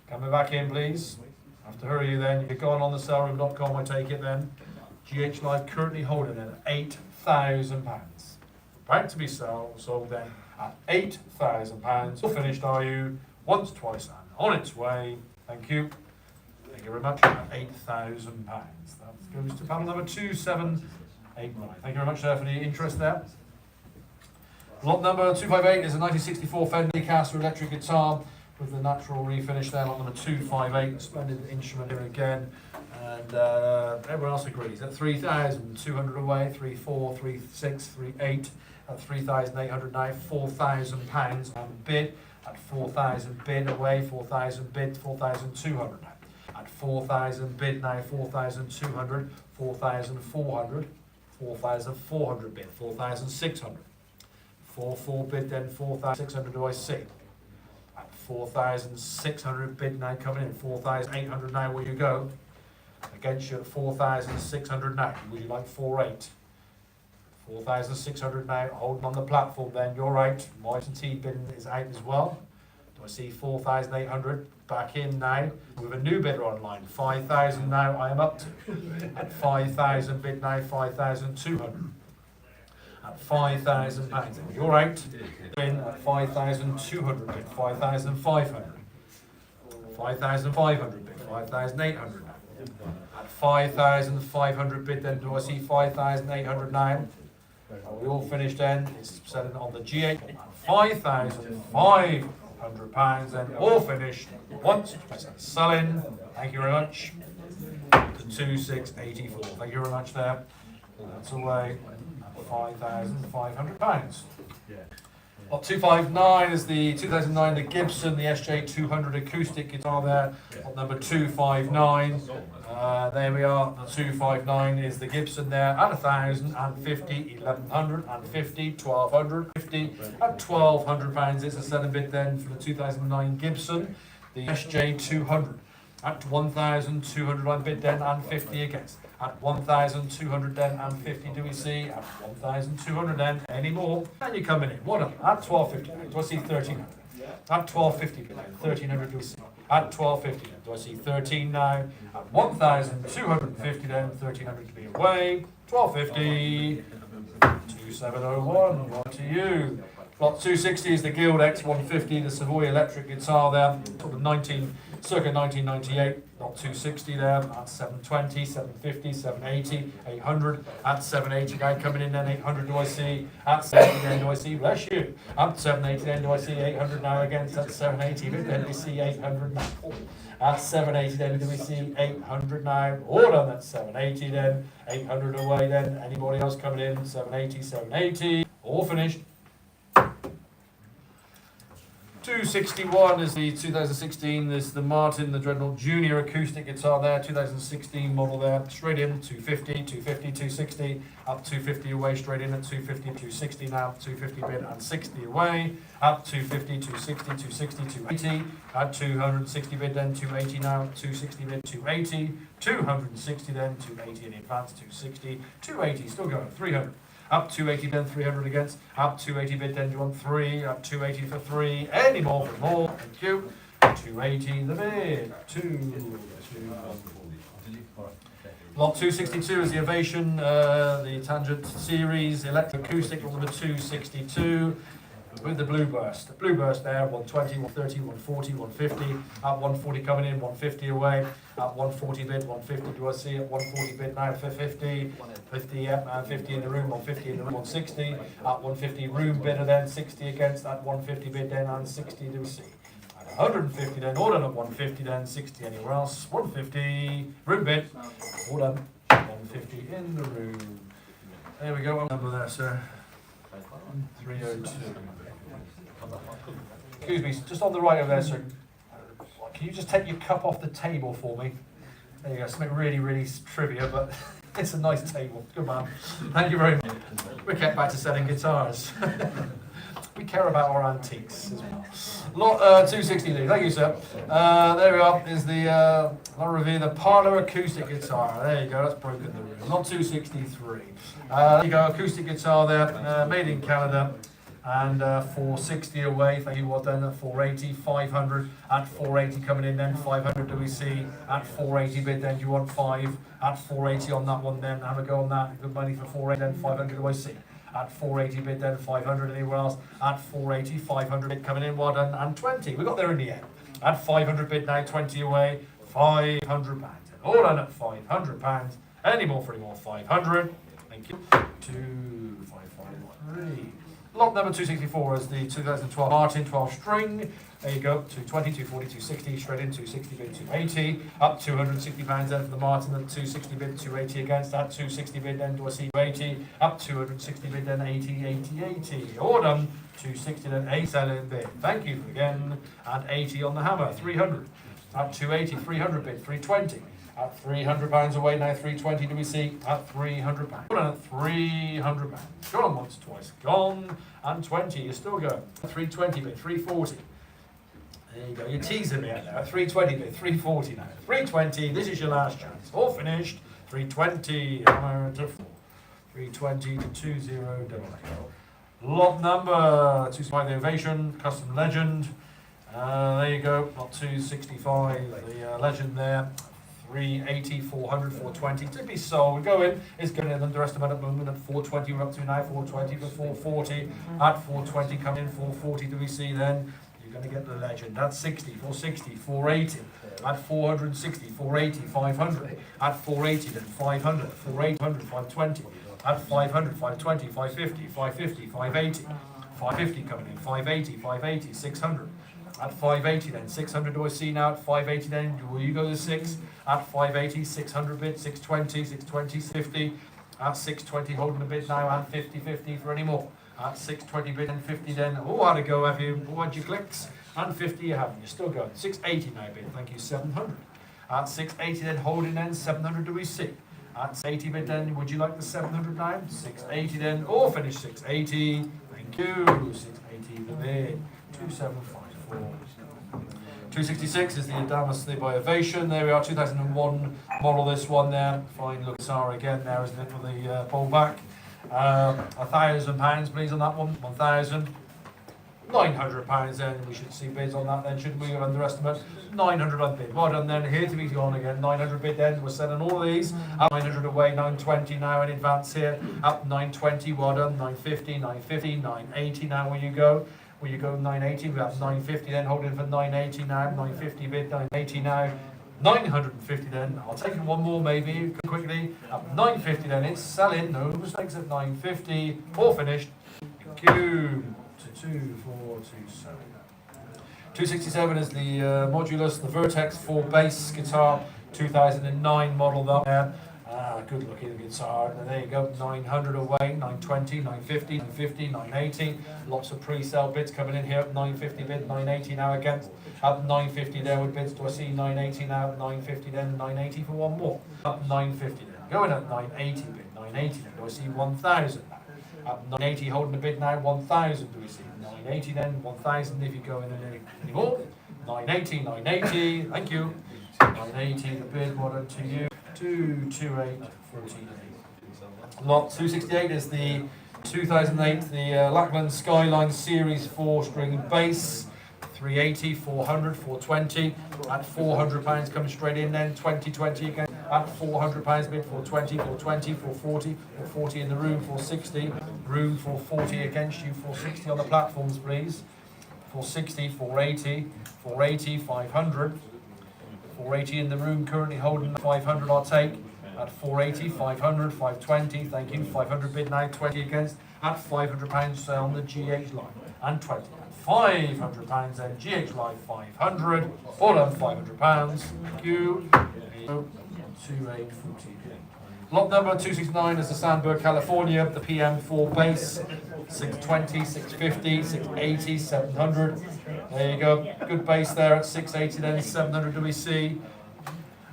Coming back in, please. I have to hurry you then. You're gone on the sellroom.com, I take it then. GH Live currently holding it at £8,000. About to be sold then at £8,000. Finished, are you? Once, twice, and on its way. Thank you. Thank you very much. At £8,000. That goes to panel number 2789. Thank you very much, sir, for the interest there. Lot number 258 is a 1964 Fender Caster electric guitar with the natural refinish there. Lot number 258, splendid instrument here again. And everyone else agrees. At 3,200 away, 3,400, 3,600, 3,800. At 3,800 now, £4,000 on bid. At 4,000 bid away, 4,000 bid, 4,200 now. At 4,000 bid now, 4,200, 4,400, 4,400 bid, 4,600. 4,400 bid then, 4,600 do I see. At 4,600 bid now coming in, 4,800 now, will you go? Against you at 4,600 now, would you like 4,800? 4,600 now, holding on the platform then, you're right. White and T bidding is out as well. Do I see 4,800? Back in now, with a new bidder online. 5,000 now, I am up to. At 5,000 bid now, 5,200. At £5,000, you're right. In at 5,200 bid, 5,500. 5,500 bid, 5,800 now. At 5,500 bid then, do I see 5,800 now? Are we all finished then? It's selling on the G8 at £5,500 then, all finished. Once selling, thank you very much. To 2,684. Thank you very much there. That's away. £5,500. Lot 259 is the 2009 the Gibson, the SJ200 acoustic guitar there. Lot number 259. There we are. The 259 is the Gibson there at 1,050, 1,150, 1,250 at £1,200. It's a selling bid then for the 2009 Gibson, the SJ200 at 1,200 on bid then and 50 against. At 1,200 then and 50 do we see? At 1,200 then, any more? And you're coming in. What up? At 1,250, do I see 1,300? At 1,250 then, 1,300 do we see? At 1,250 then, do I see 13 now? At 1,250 then, 1,300 to be away. 1,250, 2,701, what to you? Lot 260 is the Guild X150, the Savoy electric guitar there, sort of circa 1998. Lot 260 there, at 720, 750, 780, 800, at 780 now coming in then, 800 do I see, at 780 then do I see, bless you, at 780 then do I see 800 now against, at 780 then do we see 800 now, at 780 then do we see 800 now, all done at 780 then, 800 away then, anybody else coming in, 780, 780, all finished. 261 is the 2016, is the Martin, the Dreadnought Junior acoustic guitar there, 2016 model there, straight in, 250, 250, 260, up 250 away, straight in at 250, 260 now, 250 bid and 60 away, up 250, 260, 260, 280, at 260 bid then, 280 now, 260 bid, 280, 260 then, 280 in advance, 260, 280, still going, 300. Up 280 then 300 against, up 280 bid then do you want 3, up 280 for 3, any more for more, thank you. 280 the bid, 2, 2, Lot 262 is the Ovation, the Tangent Series, Electroacoustic, lot number 262, with the Blue Burst. Blue Burst there, 120, 130, 140, 150, at 140 coming in, 150 away, at 140 bid, 150 do I see, at 140 bid now for 50, 50, yep, 50 in the room, 150 in the room, 160, at 150 room bidder then, 60 against, at 150 bid then, and 60 do we see. 150 then, all done at 150 then, 60 anywhere else, 150, room bid, all done, 150 in the room. There we go, number there, sir. 302. Excuse me, just on the right over there, sir. Can you just take your cup off the table for me? There you go, something really, really trivia, but it's a nice table. Good man. Thank you very much. We're kept back to selling guitars. We care about our antiques as well. Lot 260, thank you, sir. There we are, is the, I'll review the Parlour acoustic guitar. There you go, that's broken the room. Lot 263. There you go, acoustic guitar there, made in Canada. And 460 away, thank you, well done, at 480, 500, at 480 coming in then, 500 do we see, at 480 bid then, do you want 5, at 480 on that one then, have a go on that, good money for 480 then, 500 do I see. At 480 bid then, 500 anywhere else, at 480, 500 bid coming in, well done, and 20, we got there in the end. At 500 bid now, 20 away, £500, all done at £500, any more for any more, 500, thank you, 2, 5, 5, 3. Lot number 264 is the 2012 Martin 12 string. There you go, 220, 240, 260, straight in, 260 bid, 280. Up £260 then for the Martin at 260 bid, 280 against that, 260 bid then to a C 280. Up 260 bid then 80, 80, 80. All done, 260 then 8 selling bid. Thank you again. And 80 on the hammer, 300. Up 280, 300 bid, 320. At £300 away now, 320 do we see? At £300. Gone at £300. Gone once, twice, gone. And 20, you're still going. 320 bid, 340. There you go, you're teasing me out there. At 320 bid, 340 now. 320, this is your last chance. All finished. 320, hammer to 4. 320 to 2088. Lot number 265, the Ovation, custom legend. There you go, lot 265, the legend there. 380, 400, 420 to be sold. Going, it's going in underestimate at the moment at 420. We're up to now 420 for 440. At 420 coming in 440. Do we see then? You're going to get the legend. At 60, 460, 480. At 460, 480, 500. At 480 then 500, 480, 520. At 500, 520, 550, 550, 580. 550 coming in 580, 580, 600. At 580 then, 600 do I see now, at 580 then, will you go to 6? At 580, 600 bid, 620, 620, 50. At 620 holding a bid now, and 50, 50 for any more. At 620 bid and 50 then, oh, how'd it go, have you? Oh, had your clicks? And 50 you haven't, you're still going. 680 now bid, thank you, 700. At 680 then, holding then, 700 do we see? At 680 bid then, would you like the 700 now? 680 then, oh, finish 680, thank you, 680 the bid, 275. 266 is the Adamas by Ovation. There we are, 2001 model. This one there, fine look guitar again. There isn't it for the pullback. £1,000 please on that one. 1,000. £900 then. We should see bids on that then, shouldn't we? Underestimate 900 on bid. Well done then. Here to be gone again. 900 bid then. We're selling all of these. Up 900 away. 920 now in advance here. Up 920. Well done. 950. 950. 980 now. Will you go? Will you go 980? We're at 950 then, holding for 980 now, 950 bid, 980 now, 950 then, I'll take it one more maybe, quickly, at 950 then, it's selling, no mistakes at 950, all finished, thank you, to 2427. 267 is the Modulus, the Vertex 4 bass guitar, 2009 model up there. Good looking guitar. And there you go, 900 away, 920, 950, 950, 980. Lots of pre-sale bids coming in here at 950 bid, 980 now against. Up 950 there with bids. Do I see 980 now? 950 then, 980 for one more. Up 950 then. Going at 980 bid, 980 then. Do I see 1,000 now? Up 980 holding the bid now, 1,000 do we see? 980 then, 1,000 if you go in any more. 980, 980, thank you. 980 the bid, what up to you? 228, 48. Lot 268 is the 2008, the Lackland Skyline Series 4 string bass. 380, 400, 420. At £400 coming straight in then, 2020 again. at £400 bid, 420, 420, 440, 440 in the room, 460, room 440 against you, 460 on the platforms please, 460, 480, 480, 500, 480 in the room, currently holding 500 I'll take, at 480, 500, 520, thank you, 500 bid now, 20 against, at £500 on the GH line, and 20. £500 then, GH Live 500, all done £500, thank you, 2840. Lot number 269 is the Sandburg, California, the PM4 base, 620, 650, 680, 700, there you go, good base there at 680 then, 700 do we see?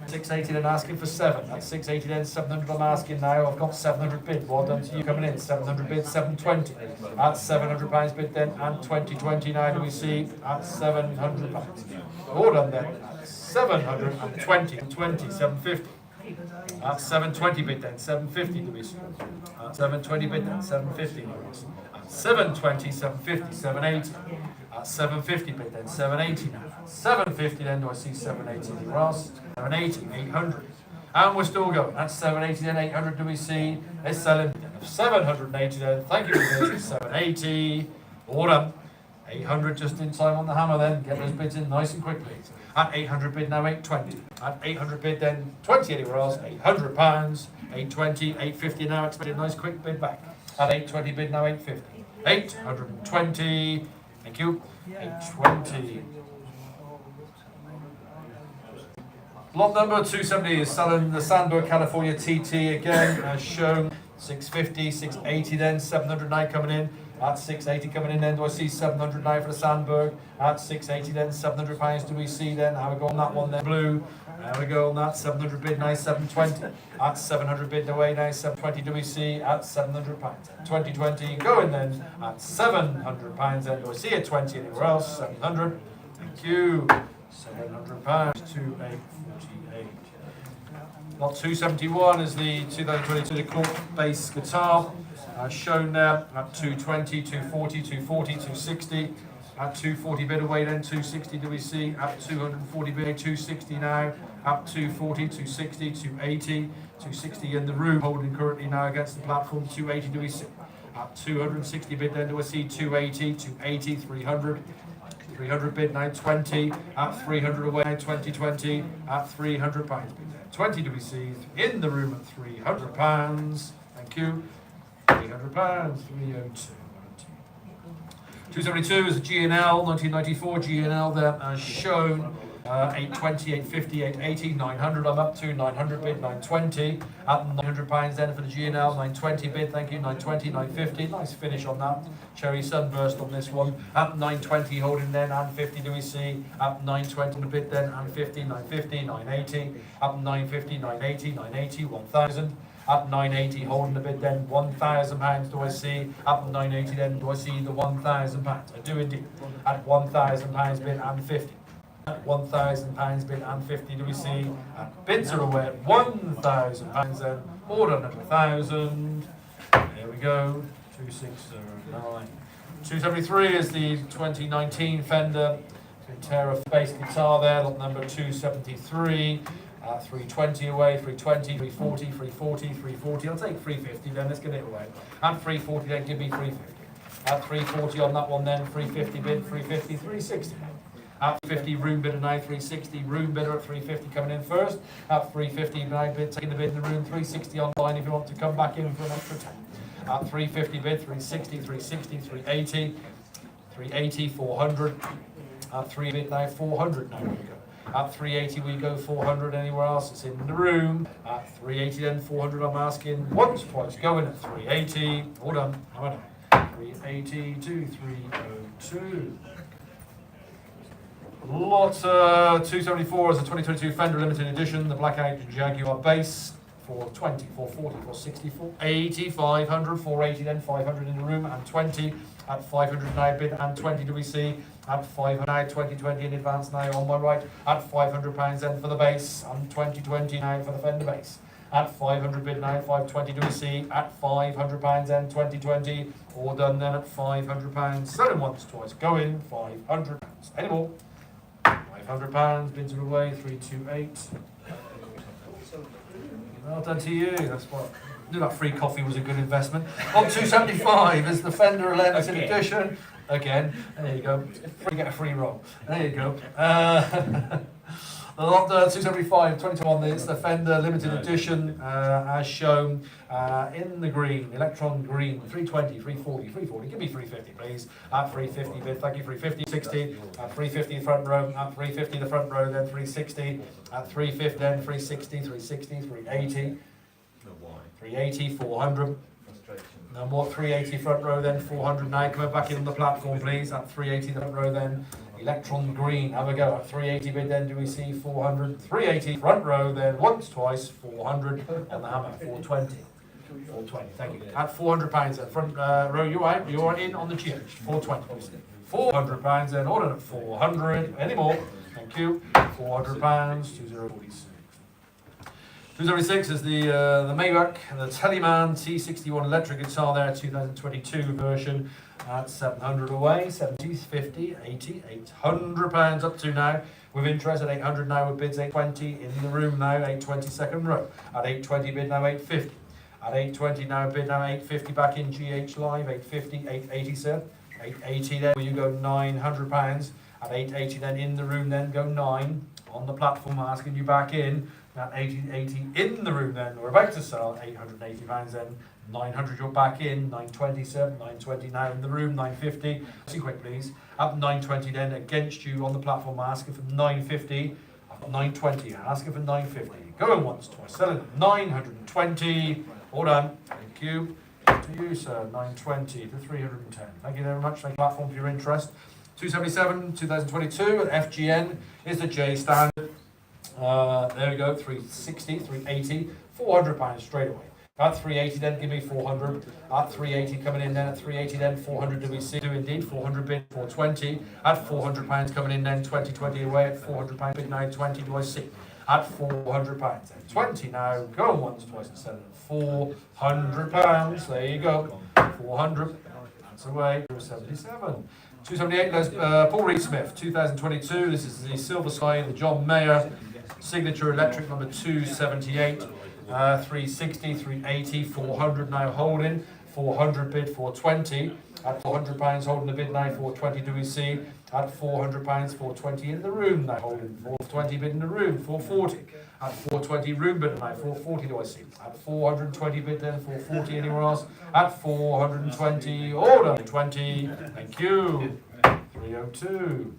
680 then asking for 7, at 680 then, 700 I'm asking now, I've got 700 bid, well done to you coming in, 700 bid, 720, at £700 bid then, and 2020 now do we see, at £700, all done then, 720, 20, 750, at 720 bid then, 750 do we see, at 720 bid then, 750 at 720, 750, 780, at 750 bid then, 780 now, 750 then, do I see 780 anywhere else? 780, 800, and we're still going, at 780 then, 800 do we see, it's selling, 780 then, thank you for this, 780, order, 800 just in time on the hammer then, get those bids in nice and quickly, at 800 bid now, 820, at 800 bid then, 20 anywhere else, £800, 820, 850 now, expected nice quick bid back, at 820 bid now, 850, 820, thank you, 820. Lot number 270 is selling the Sandburg, California TT again, as shown, 650, 680 then, 709 coming in, at 680 coming in then, do I see 700 now for the Sandburg, at 680 then, £700 do we see then, how we go on that one then, blue, there we go on that, 700 bid now, 720, at 700 bid away now, 720 do we see, at £700, 2020 going then, at £700 then, do I see a 20 anywhere else, 700, thank you, £700, 2848. Lot 271 is the 2022 Cork bass guitar, shown there at 220, 240, 240, 260, at 240 bid away then, 260 do we see, at 240 bid, 260 now, at 240, 260, 280, 260 in the room, holding currently now against the platform, 280 do we see, at 260 bid then do we see, 280, 280, 300, 300 bid now, 20, at 300 away now, 2020, at £300 bid there, 20 do we see, in the room at £300, thank you, £300, 302. 272 is a GNL, 1994 GNL there as shown, 820, 850, 880, 900 I'm up to, 900 bid, 920, at £900 then for the GNL, 920 bid, thank you, 920, 950, nice finish on that, cherry sunburst on this one, at 920 holding then, and 50 do we see, at 920 the bid then, and 50, 950, 980, at 950, 980, 980, 1000, at 980 holding the bid then, £1,000 do I see, at 980 then do I see the £1,000, I do indeed, at £1,000 bid and 50, at £1,000 bid and 50 do we see, at bids are away at £1,000 then, order number 1,000, there we go, 2609. 273 is the 2019 Fender Pintera bass guitar there, lot number 273. 320 away, 320, 340, 340, 340. I'll take 350 then, let's get it away. At 340 then, give me 350. At 340 on that one then, 350 bid, 350, 360. At 50 room bidder now, 360, room bidder at 350 coming in first. At 350 now bid, taking the bid in the room, 360 online if you want to come back in for an extra 10. At 350 bid, 360, 360, 380, 380, 400. At 3 bid now, 400 now we go. At 380 we go, 400 anywhere else, it's in the room. At 380 then, 400 I'm asking, once, twice, going at 380, hold on, how am I? 380 to 302. Lot 274 is a 2022 Fender Limited Edition, the Blackout Jaguar bass, 420, 440, 460, 480, 500, 480 then, 500 in the room, and 20. At 500 now bid, and 20 do we see, at 500 now, 2020 in advance now on my right, at £500 then for the bass, and 2020 now for the Fender bass. At 500 bid now, 520 do we see, at £500 then, 2020, all done then at £500, selling once, twice, going, £500. Any more? £500, bids are away, 328. Well done to you. That's what. Knew that free coffee was a good investment. On 275 is the Fender Limited Edition. Again, there you go. You get a free roll. There you go. The lot 275, 2021, it's the Fender Limited Edition as shown in the green, electron green, 320, 340, 340. Give me 350, please. At 350 bid, thank you, 350, 60. At 350 front row, at 350 the front row, then 360. At 350, then 360, 360, 380. 380, 400. Then what? 380 front row, then 400. Now coming back in on the platform, please. At 380 the front row, then electron green. Have a go. At 380 bid, then do we see 400? 380 front row, then once, twice, 400 on the hammer. 420. 420. Thank you. At 400 pounds, then front row, you're in on the GH. 420. 400 pounds, then order at 400. Any more? Thank you. 400 pounds. 2046. 276 is the Maybach, the Telemann T61 electric guitar there, 2022 version at 700 away, 70, 50, 80, 800 pounds up to now. With interest at 800 now, with bids 820 in the room now, 820 second row. At 820 bid now 850. At 820 now bid now 850 back in GH Live, 850, 880 sir. 880 then, you go 900 pounds. At 880 then in the room then go 9 on the platform, asking you back in. At 80 in the room then, we're about to sell, 880 pounds then, 900 you're back in, 927, 920 now in the room, 950, see quick please, at 920 then against you on the platform, asking for 950, at 920, asking for 950, going once, twice, selling at 920, hold on, thank you, to you sir, 920 to 310, thank you very much, thank you platform for your interest. 277, 2022, at FGN is the J standard. There we go, 360, 380, 400 pounds straight away. At 380 then, give me 400. At 380 coming in then, at 380 then, 400 do we see? Do indeed, 400 bid, 420. At 400 pounds coming in then, 2020 away. At 400 pounds bid now, 20 do I see? At 400 pounds then, 20 now, go once, twice and seven. 400 pounds, there you go. 400, that's away, 77. 278, Paul Reed Smith, 2022. This is the Silver Sky, the John Mayer signature electric number 278. 360, 380, 400 now holding. 400 bid, 420. At 400 pounds holding the bid now, 420 do we see? At 400 pounds, 420 in the room now holding. 420 bid in the room, 440. At 420 room bid now, 440 do I see? At 420 bid then, 440 anywhere else? At 420 order, 20, thank you. 302.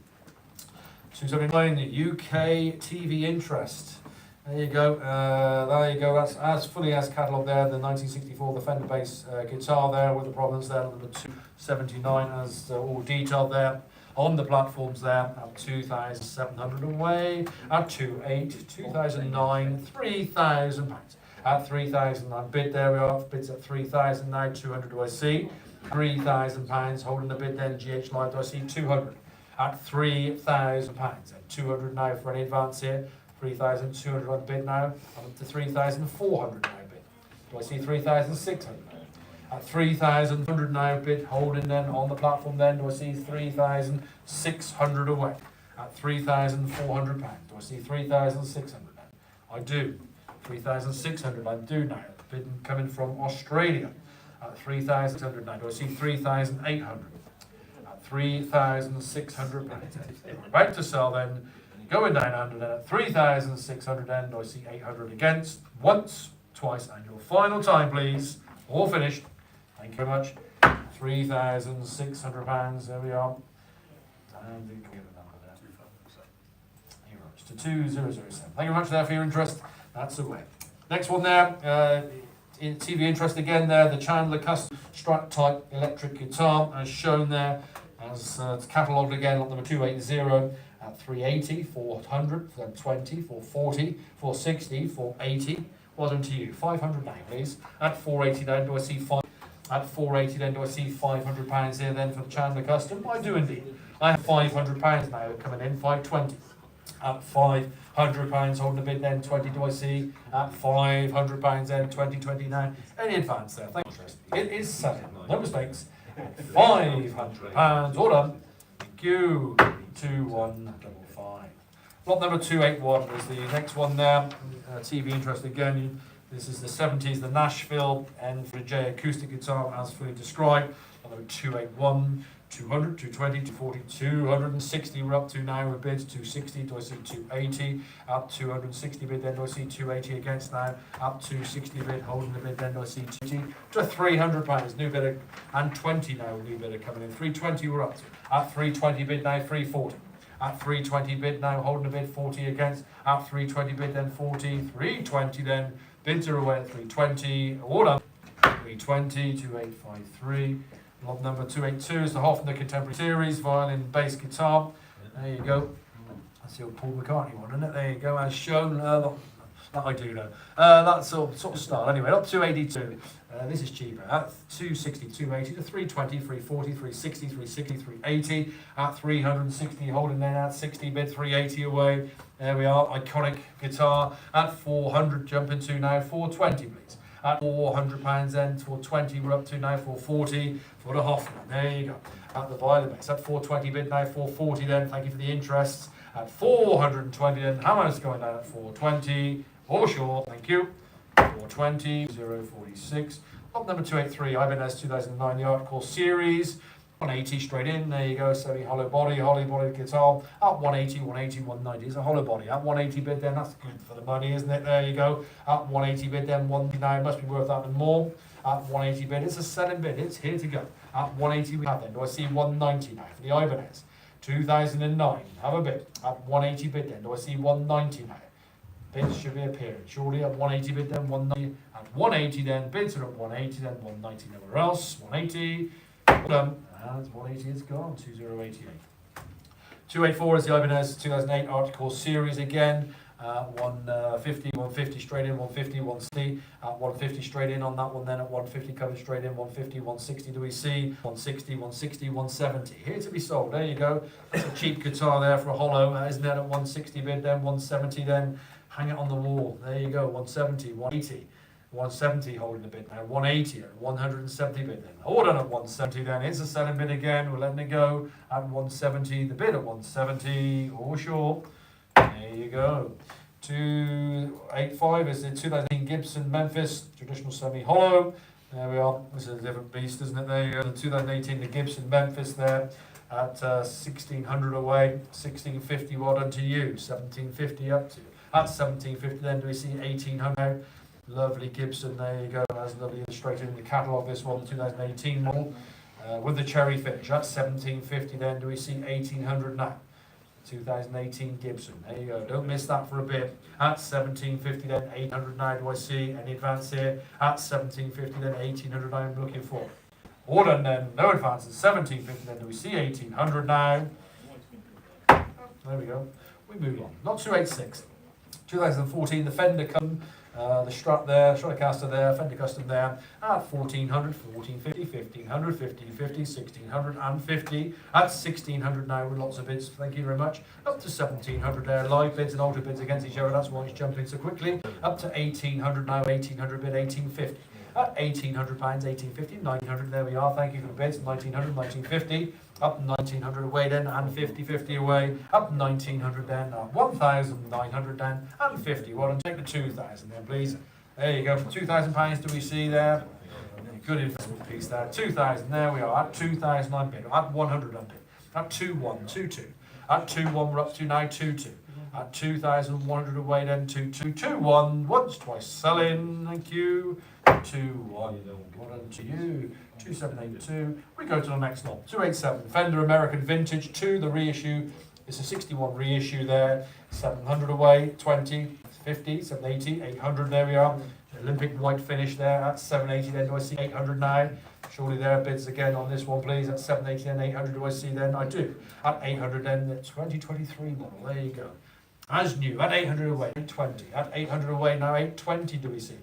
279, UK TV interest. There you go. There you go. That's as fully as catalogue there. The 1964, the Fender bass guitar there with the provenance there. Number 279 as all detailed there on the platforms there. At 2,700 away. At 2,800, 2,009, 3,000 pounds. At 3,000, I bid there we are. Bids at 3,000 now. 200 do I see? 3,000 pounds holding the bid then. GH Live do I see? 200. At 3,000 pounds. At 200 now for any advance here. 3,200 on bid now. I'm up to 3,400 now bid. Do I see 3,600 now? At 3,100 now bid holding then on the platform then. Do I see 3,600 away? At 3,400 pounds. Do I see 3,600 now? I do. 3,600 I do now. Bid coming from Australia. At 3,600 now. Do I see 3,800? 3,600 pounds. We're about to sell then, going 900 then at 3,600 then, do I see 800 against, once, twice, and your final time please, all finished, thank you very much, 3,600 pounds, there we are, and we can get a number there, thank you very much, to 2007, thank you very much there for your interest, that's away. Next one there, in TV interest again there, the Chandler Custom Strat type electric guitar as shown there, as it's catalogued again on number 280 at 380, 400, 420, 440, 460, 480. Well done to you. 500 now, please. At 480 then, do I see 5? At 480 then, do I see 500 pounds here then for the Chandler Custom? I do indeed. I have 500 pounds now coming in. 520. At 500 pounds holding the bid then. 20 do I see? At 500 pounds then. 2020 now. Any advance there? Thank you. It is selling. No mistakes. £500. All done. Thank you. 2155. Lot number 281 is the next one there. TV interest again. This is the 70s, the Nashville N3J acoustic guitar as fully described. On number 281, 200, 220, 240, 260 we're up to now with bids. 260, do I see 280? Up 260 bid, then do I see 280 against now? Up 260 bid, holding the bid, then do I see 280? To £300, new bidder, and 20 now, new bidder coming in. 320 we're up to. At 320 bid now, 340. At 320 bid now, holding the bid, 40 against. At 320 bid, then 40. 320 then, bids are away at 320. Order 320, 2853. Lot number 282 is the Hoffner Contemporary Series, violin, bass, guitar. There you go. That's the old Paul McCartney one, isn't it? There you go, as shown. That I do know. That sort of style. Anyway, up 282. This is cheaper. At 260, 280 to 320, 340, 360, 360, 380. At 360, holding then at 60 bid, 380 away. There we are. Iconic guitar. At 400, jumping to now 420, please. At £400 then, 420 we're up to now, 440 for the Hoffman. There you go. At the violin base, at 420 bid now, 440 then. Thank you for the interests. At 420 then, hammer's going down at 420. For sure, thank you. 420, 046. Lot number 283, Ibanez 2009, the Art Course Series. 180 straight in, there you go, semi hollow body guitar. At 180, 180, 190, it's a hollow body. At 180 bid then, that's good for the money, isn't it? There you go. At 180 bid then, 199, must be worth that and more. At 180 bid, it's a selling bid, it's here to go. At 180 we have then, do I see 190 now for the Ibanez? 2009, have a bid. At 180 bid then, do I see 190 now? Bids should be appearing. Surely at 180 bid then, 190. At 180 then, bids are at 180 then, 190 nowhere else. 180. And 180 is gone, 2088. 284 is the Ibanez 2008 Art Course Series again. 150, 150 straight in, 150, 160. At 150 straight in on that one, then at 150 coming straight in, 150, 160 do we see? 160, 160, 170. Here to be sold, there you go. That's a cheap guitar there for a hollow, isn't it? At 160 bid then, 170 then. Hang it on the wall, there you go, 170, 180. 170 holding the bid now, 180 at 170 bid then. Order at 170 then, it's a selling bid again, we're letting it go at 170, the bid at 170, or short. There you go. 285 is the 2018 Gibson Memphis, traditional semi-hollow. There we are, this is a different beast, isn't it? There you go, the 2018 the Gibson Memphis there at 1600 away, 1650 well done to you, 1750 up to. At 1750 then, do we see 1800? Lovely Gibson, there you go, that's lovely illustrated in the catalogue, this one, 2018 model, with the cherry finish. At 1750 then, do we see 1800 now? 2018 Gibson, there you go, don't miss that for a bit. At 1750 then, 800 now, do I see any advance here? At 1750 then, 1800 now, I'm looking for. Order then, no advance, at 1750 then, do we see 1800 now? There we go, we move on. Not 286. 2014, the Fender Custom, the Strut there, Stratocaster there, Fender Custom there, at 1400, 1450, 1500, 1550, 1650, at 1600 now with lots of bids, thank you very much, up to 1700 there, live bids and alter bids against each other, that's why it's jumping so quickly, up to 1800 now, 1800 bid, 1850, at £1,800, 1850, 1900, there we are, thank you for the bids, 1900, 1950, up 1900 away then, and 50 away, up 1900 then, 1900 then, and 50. Well, and take the 2000 then, please. There you go, £2,000 do we see there? Good investment piece there. 2000, there we are, at 2000 I'm bid, at 100 I'm bid, at 21, 22, at 21 we're up to now 22. At 2,100 away then, 2221, once, twice selling, thank you. 2-1, well done to you. 2782. We go to the next lot. 287. Fender American Vintage 2, the reissue. It's a 61 reissue there. 700 away. 20, 50, 780, 800. There we are. Olympic white finish there at 780. Then do I see 800 now? Surely there are bids again on this one, please. At 780 and 800. Do I see then? I do. At 800 then, the 2023 model. There you go. As new. At 800 away. 820. At 800 away now. 820. Do we see?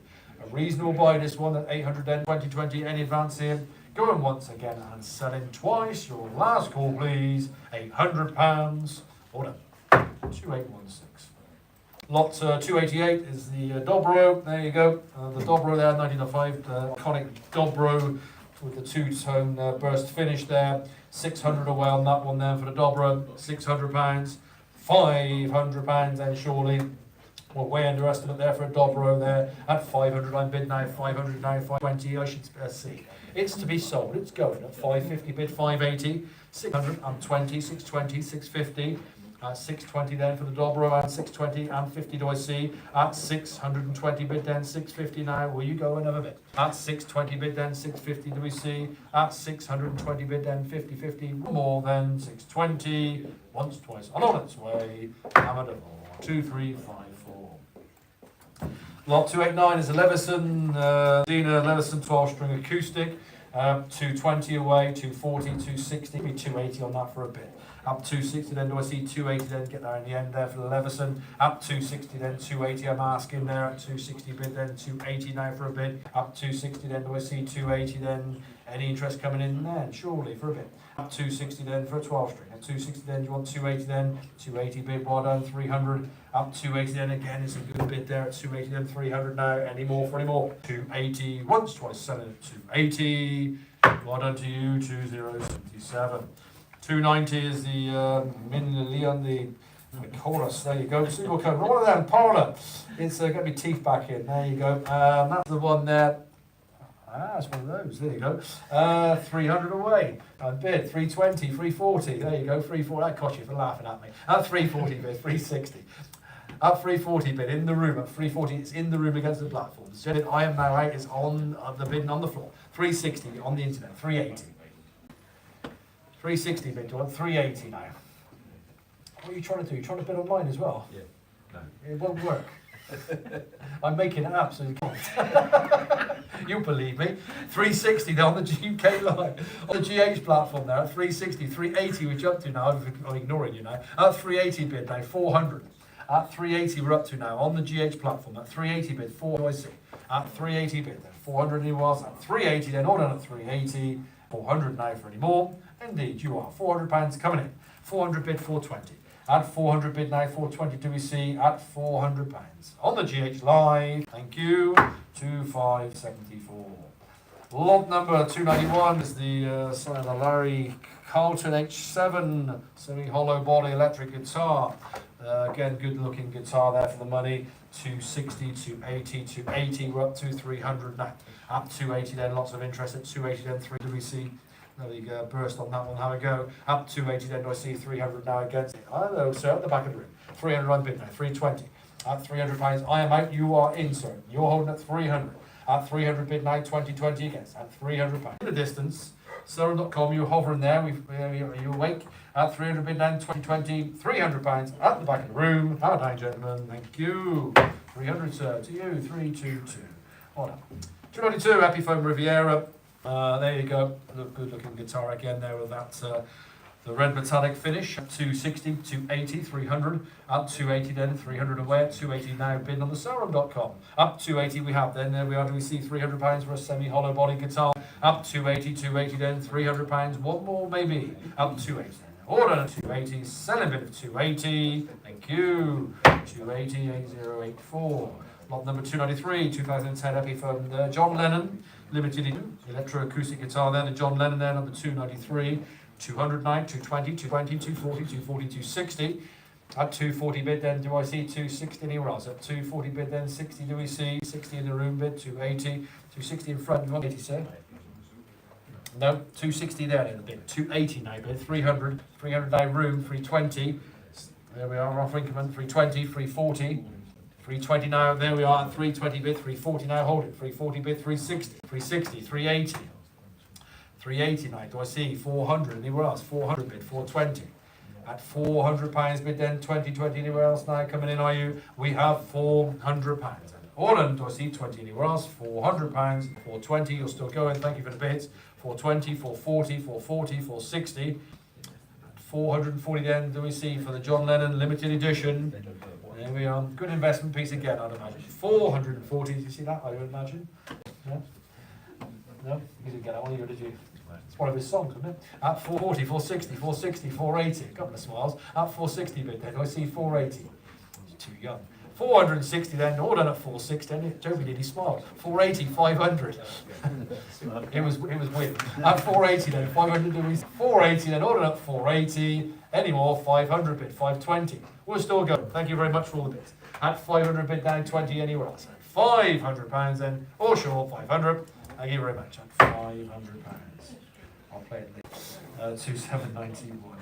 A reasonable buy this one at 800 then, 2020, any advance here? Going once again and selling twice. Your last call, please. £800. Order. 2816. Lot 288 is the Dobro. There you go. The Dobro there, 1905. The iconic Dobro with the two-tone burst finish there. 600 away on that one there for the Dobro. £600. £500 then surely. Well, way underestimate there for a Dobro there at 500. I'm bid now 500 now, 520. I should see. It's to be sold. It's going at 550 bid 580, 620, 620, 650. 620 then for the Dobro and 620 and 50 do I see at 620 bid then 650 now. Will you go another bit? At 620 bid then 650 do we see at 620 bid then 50 more than 620 once twice and on its way. Hammer double 2 3 5 4. Lot 289 is a Levison Dina Levison 12 string acoustic. 220 away, 240, 260, 280 on that for a bit. Up 260 then do I see 280 then get there in the end there for the Levison. Up 260 then 280 I'm asking there at 260 bid then 280 now for a bid. Up 260 then do I see 280 then any interest coming in then surely for a bit. Up 260 then for a 12 string. At 260 then do you want 280 then 280 bid well done 300. Up 280 then again it's a good bid there at 280 then 300 now any more for any more. 280 once twice selling at 280. Well done to you 2077. 290 is the Min Leon, the chorus. There you go. Single code. One of them, Parla. It's got my teeth back in. There you go. That's the one there. That's one of those. There you go. 300 away. Bid 320, 340. There you go. 340. That cost you for laughing at me. At 340 bid, 360. At 340 bid in the room. At 340, it's in the room against the platforms. I am now out. Is on the bidding on the floor. 360 on the internet. 380. 360 bid to 380 now. What are you trying to do? You're trying to bid online as well? Yeah. No. It won't work. I'm making it absolutely can't. You believe me. 360 on the UK line. On the GH platform there at 360, 380 we're up to now. I'm ignoring you now. At 380 bid now, 400. At 380 we're up to now on the GH platform. At 380 bid, 4 I see. At 380 bid then, 400 it was. At 380 then, all done at 380. 400 now for any more. Indeed, you are. £400 coming in. 400 bid, 420. At 400 bid now, 420 do we see at £400. On the GH Live, thank you, 2574. Lot number 291 is the Larry Carlton H7 semi-hollow body electric guitar. Again, good looking guitar there for the money. 260, 280, 280, we're up to 300 now. Up 280 then, lots of interest at 280 then, 3 do we see? There you go, burst on that one, how we go. Up 280 then, do I see 300 now against it? I don't know, sir, at the back of the room. 300 I'm bid now, 320. At £300 I am out, you are in, sir. You're holding at 300. At 300 bid now, 2020 against. At £300. In the distance, Surrey.com, you're hovering there, you awake. At 300 bid now, 2020, £300 at the back of the room. How are you, gentlemen? Thank you. 300, sir, to you, 322. Hold on. 292, Happy Foam Riviera. There you go. Good looking guitar again there with that the red metallic finish. 260, 280, 300. Up 280 then, 300 away. At 280 now bid on the Sauron.com. Up 280 we have then. There we are. Do we see £300 for a semi-hollow body guitar? Up 280, 280 then, £300. One more maybe. Up 280. Order 280. Selling bid of 280. Thank you. 280, 8084. Lot number 293, 2010 Epi from John Lennon, limited electroacoustic guitar there, the John Lennon there, number 293, 209, 220, 220, 240, 240, 260. At 240 bid then, do I see 260 anywhere else? At 240 bid then, 60 do we see? 60 in the room bid, 280, 260 in front, 180 sir? No, 260 there in the bid, 280 now bid, 300, 300 now room, 320. There we are, off increment, 320, 340. 320 now, there we are at 320 bid, 340 now, hold it, 340 bid, 360, 360, 380. 380 now, do I see 400 anywhere else? 400 bid, 420. At £400 bid then, 2020 anywhere else now coming in, are you? We have £400. Orland, do I see 20 anywhere else? £400, 420, you're still going, thank you for the bids. 420, 440, 440, 460. 440 then, do we see for the John Lennon limited edition? There we are. Good investment piece again, I'd imagine. 440. Did you see that? I would imagine. No? No? You didn't get that one either, did you? It's one of his songs, isn't it? At 440, 460, 460, 480. A couple of smiles. At 460 bid then. Do I see 480? It's too young. 460 then, all done at 460 then. Joby did, he smiled. 480, 500. It was weird. At 480 then, 500 degrees. 480 then, all done at 480. Any more, 500 bid, 520. We're still going. Thank you very much for all the bids. At 500 bid down 20 anywhere else. £500 then, or sure, 500. Thank you very much. At £500. I'll play it later. 2791.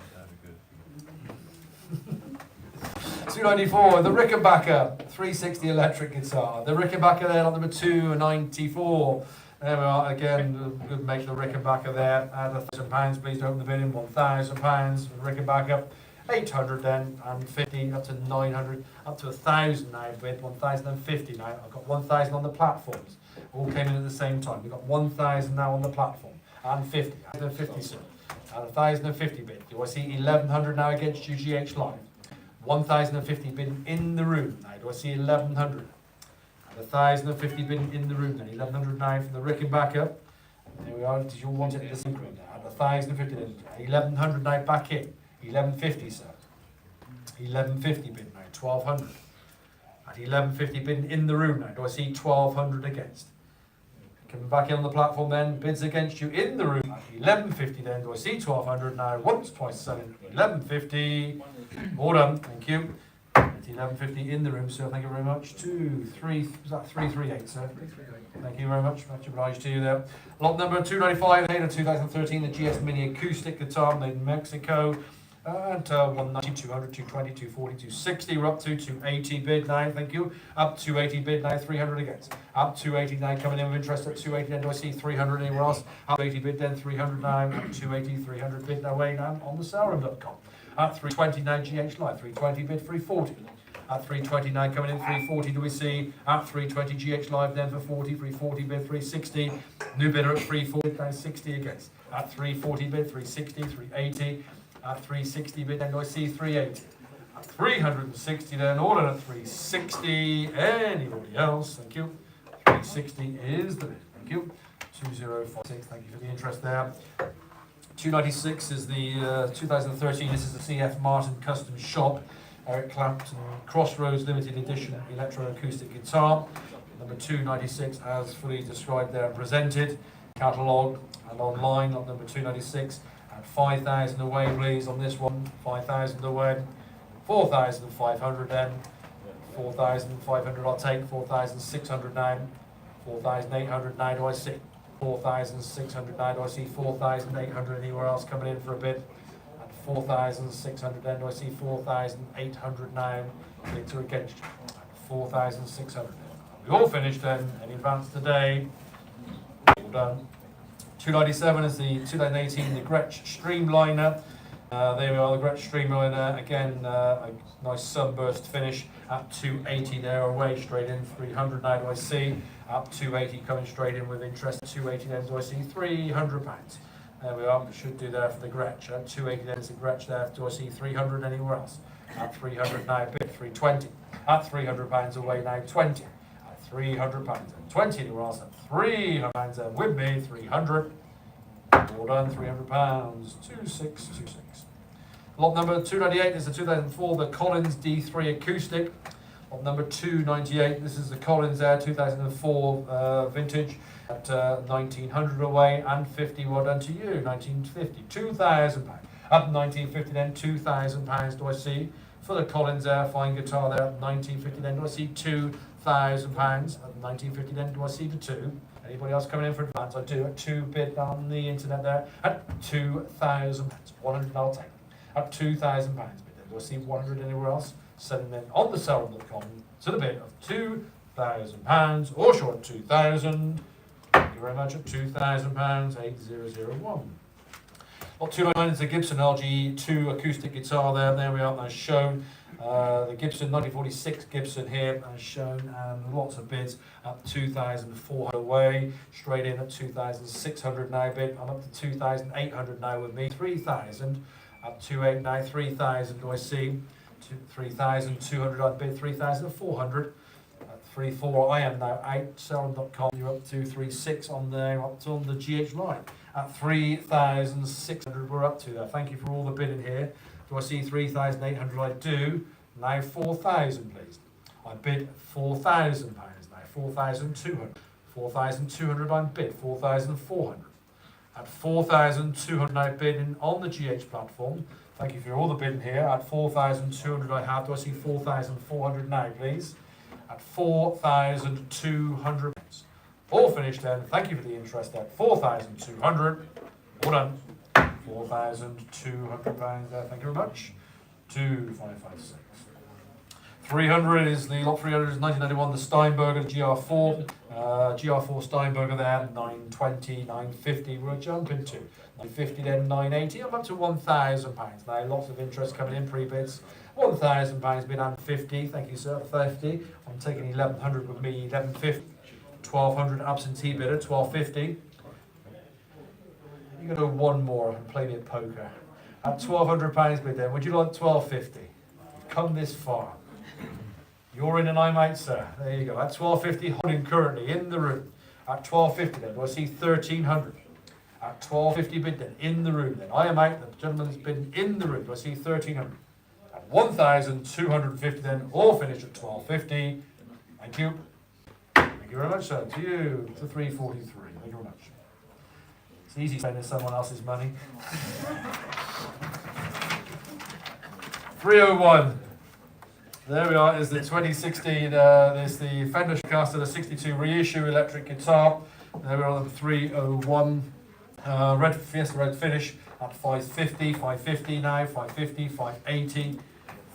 294, the Rickenbacker 360 electric guitar. The Rickenbacker there, lot number 294. There we are again. Good make the Rickenbacker there at £1,000. Please open the bidding. £1,000 for Rickenbacker. 800 then, and 50 up to 900, up to 1,000 now bid. 1,050 now. I've got 1,000 on the platforms. All came in at the same time. We've got 1,000 now on the platform, and 50. 1,050 sir. At 1,050 bid. Do I see 1,100 now against you, GH Live? 1,050 bidding in the room now. Do I see 1,100? At 1,050 bidding in the room now. 1,100 now from the Rickenbacker. There we are. Did you want it at the same room now? At 1,050 then. 1,100 now back in. 1,150 sir. 1,150 bidding now. 1,200. At 1,150 bidding in the room now. Do I see 1,200 against? Coming back in on the platform then, bids against you in the room at 11.50 then. Do I see 1,200 now? Once, twice, selling 11.50. All done, thank you. At 11.50 in the room, sir. Thank you very much. 2, 3, was that 338, sir? 338. Thank you very much. Much obliged to you there. Lot number 295, Ada 2013, the GS Mini acoustic guitar made in Mexico. And 190, 200, 220, 240, 260. We're up to 280 bid now, thank you. Up 280 bid now, 300 against. Up 280 now, coming in with interest at 280 then. Do I see 300 anywhere else? Up 280 bid then, 300 now. Up 280, 300 bid now, way now on the salroom.com. At 320 now, GH Live. 320 bid, 340. At 320 now, coming in 340. Do we see at 320 GH Live then for 40, 340 bid, 360. New bidder at 340, now 60 against. At 340 bid, 360, 380. At 360 bid, then do I see 380? At 360 then, order at 360. Anybody else? Thank you. 360 is the bid. Thank you. 2056. Thank you for the interest there. 296 is the 2013. This is the CF Martin Custom Shop. Eric Clapton Crossroads Limited Edition electroacoustic guitar. Number 296, as fully described there and presented. Catalogue and online. Lot number 296. 5,000 away, please, on this one. 5,000 away. 4,500 then. 4,500 I'll take. 4,600 now. 4,800 now. Do I see 4,600 now? Do I see 4,800 anywhere else coming in for a bid? At 4,600 then. Do I see 4,800 now? Bids are against you. 4,600. We all finished then. Any advance today? All done. 297 is the 2018 the Gretsch Streamliner. There we are, the Gretsch Streamliner. Again, a nice sunburst finish. At 280 there, away straight in. 300 now, do I see? Up 280 coming straight in with interest. 280 then, do I see? £300. There we are, should do there for the Gretsch. At 280 then, is the Gretsch there. Do I see 300 anywhere else? At 300 now, bid 320. At £300 away now, 20. £300 and 20 anywhere else at £300 and with me 300. All done, £300. 2626. Lot number 298 is the 2004 the Collins D3 acoustic. Lot number 298. This is the Collins there 2004 vintage at 1900 away and 50. Well done to you. 1950. £2,000. Up 1950 then £2,000. Do I see for the Collins there? Fine guitar there. 1950 then. Do I see £2,000 at 1950 then. Do I see the 2? Anybody else coming in for advance? I do at 2 bid on the internet there at £2,000. 100 I'll take. At £2,000 bid. Do I see 100 anywhere else? Sending them on the salroom.com to the bid of £2,000 or short 2,000. Thank you very much at £2,000. 8001. Lot 299 is the Gibson LG2 acoustic guitar there. There we are, as shown. The Gibson 1946 Gibson here as shown, and lots of bids up 2,400 away, straight in at 2,600 now bid. I'm up to 2,800 now with me. 3,000 up 2,800 now. 3,000 do I see? 3,200 I bid. 3,400 at 3,400 I am now out. Salon.com you're up to 3,600 on there, up to on the GH line at 3,600 we're up to there. Thank you for all the bidding here. Do I see 3,800? I do. Now 4,000 please. I bid £4,000 now. 4,200. 4,200 I'm bid. 4,400. At 4,200 I bid in on the GH platform. Thank you for all the bidding here. At 4,200 I have. Do I see 4,400 now, please? At 4,200. All finished then. Thank you for the interest at 4,200. All done. £4,200 there. Thank you very much. 2,556. 300 is the lot 300 is 1991, the Steinberger GR4. GR4 Steinberger there, 920, 950. We're jumping to 950, then 980. I'm up to £1,000 now. Lots of interest coming in, pre-bids. £1,000 bid and 50. Thank you, sir. 50. I'm taking 1,100 with me. 1,150. 1,200 absentee bidder. 1,250. You're going to go one more and play me at poker. At £1,200 bid then, would you like 1,250? You've come this far. You're in and I'm out, sir. There you go. At 1,250, holding currently in the room. At 1,250 then, do I see 1,300? At 1,250 bid then, in the room then. I am out, the gentleman's been in the room. Do I see 1,300? At 1,250 then, all finished at 1,250. Thank you. Thank you very much, sir. To you, to 343. Thank you very much. It's easy spending someone else's money. 301. There we are, is the 2016, there's the Fender Stratocaster, the 62 reissue electric guitar. There we are on the 301. Red Fiesta Red finish at 550, 550 now, 550, 580,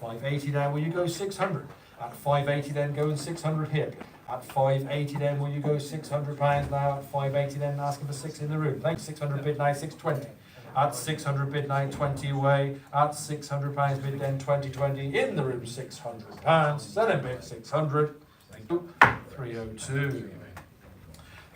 580 now. Will you go 600? At 580 then, going 600 here. At 580 then, will you go £600 now? At 580 then, asking for 6 in the room. Thanks, 600 bid now, 620. At 600 bid now, 20 away. At £600 bid then, 2020 in the room, £600. Selling bid 600. Thank you. 302.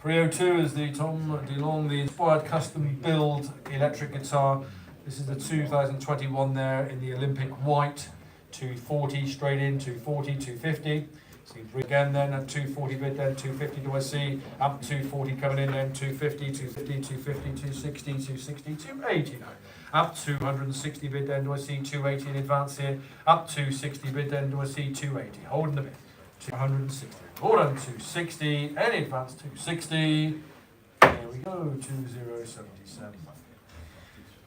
302 is the Tom DeLong, the inspired custom build electric guitar. This is the 2021 there in the Olympic white. 240 straight in, 240, 250. See again then at 240 bid then 250 do I see up 240 coming in then 250 250 250 260 260 280 now up 260 bid then do I see 280 in advance here up 260 bid then do I see 280 holding the bid 260 hold on 260 any advance 260 there we go 2077.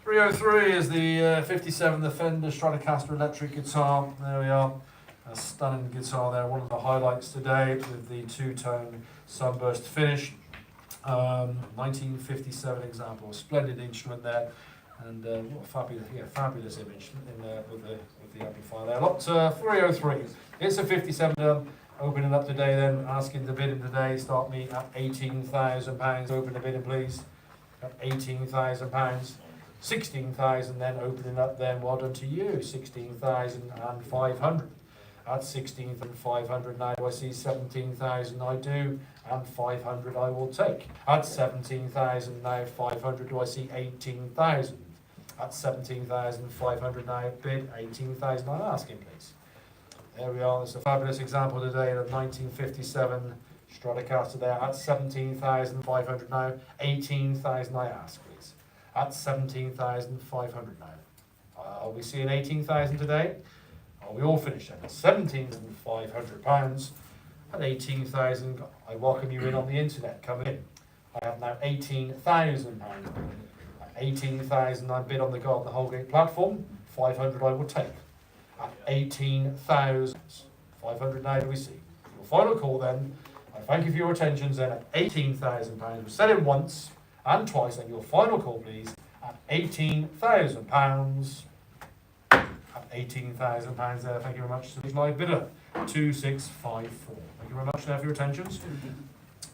303 is the 57 the Fender Stratocaster electric guitar. There we are. A stunning guitar there, one of the highlights today with the two-tone sunburst finish. 1957 example, splendid instrument there, and what a fabulous image in with the amplifier there. Lot 303. It's a 57. Opening up today, then asking the bidding today. Start me at £18,000. Open the bidding, please. At £18,000. 16,000. Then opening up. Then well done to you. 16,500. At 16,500 now, I see 17,000 I do, and 500 I will take. At 17,000 now, 500 do I see 18,000. At 17,500 now, bid 18,000 I'm asking, please. There we are, it's a fabulous example today of 1957 Stratocaster there. At 17,500 now, 18,000 I ask, please. At 17,500 now. Are we seeing 18,000 today? We all finished at £17,500 at 18,000. I welcome you in on the internet. Coming in, I have now £18,000. At 18,000, I bid on the Holgate platform. 500 I will take. At 18,000, 500 now do we see. Your final call then. I thank you for your attentions. Then at £18,000, we'll set it once and twice. And your final call, please, at £18,000. £18,000 there, thank you very much. So my bidder, 2654. Thank you very much there for your attentions.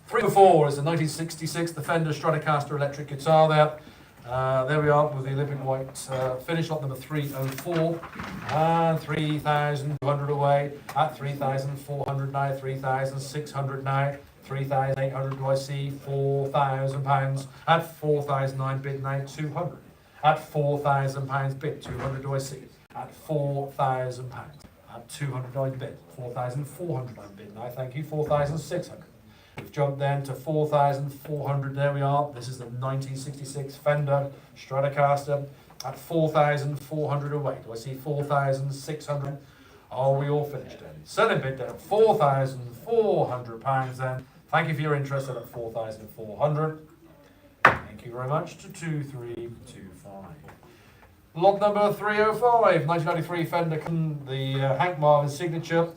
304 is the 1966, the Fender Stratocaster electric guitar there. There we are with the Olympic white finish, lot number 304. And 3,200 away at 3,400 now, 3,600 now. 3,800 do I see, £4,000. At 4,009 bid now, 200. At £4,000 bid, 200 do I see. At £4,000. At 200 I bid. 4,400 I bid now. Thank you. 4,600. We've jumped then to 4,400. There we are. This is the 1966 Fender Stratocaster. At 4,400 away. Do I see 4,600? Are we all finished then? Selling bid then at £4,400 then. Thank you for your interest at 4,400. Thank you very much to 2325. Lot number 305, 1993 Fender, the Hank Marvin signature.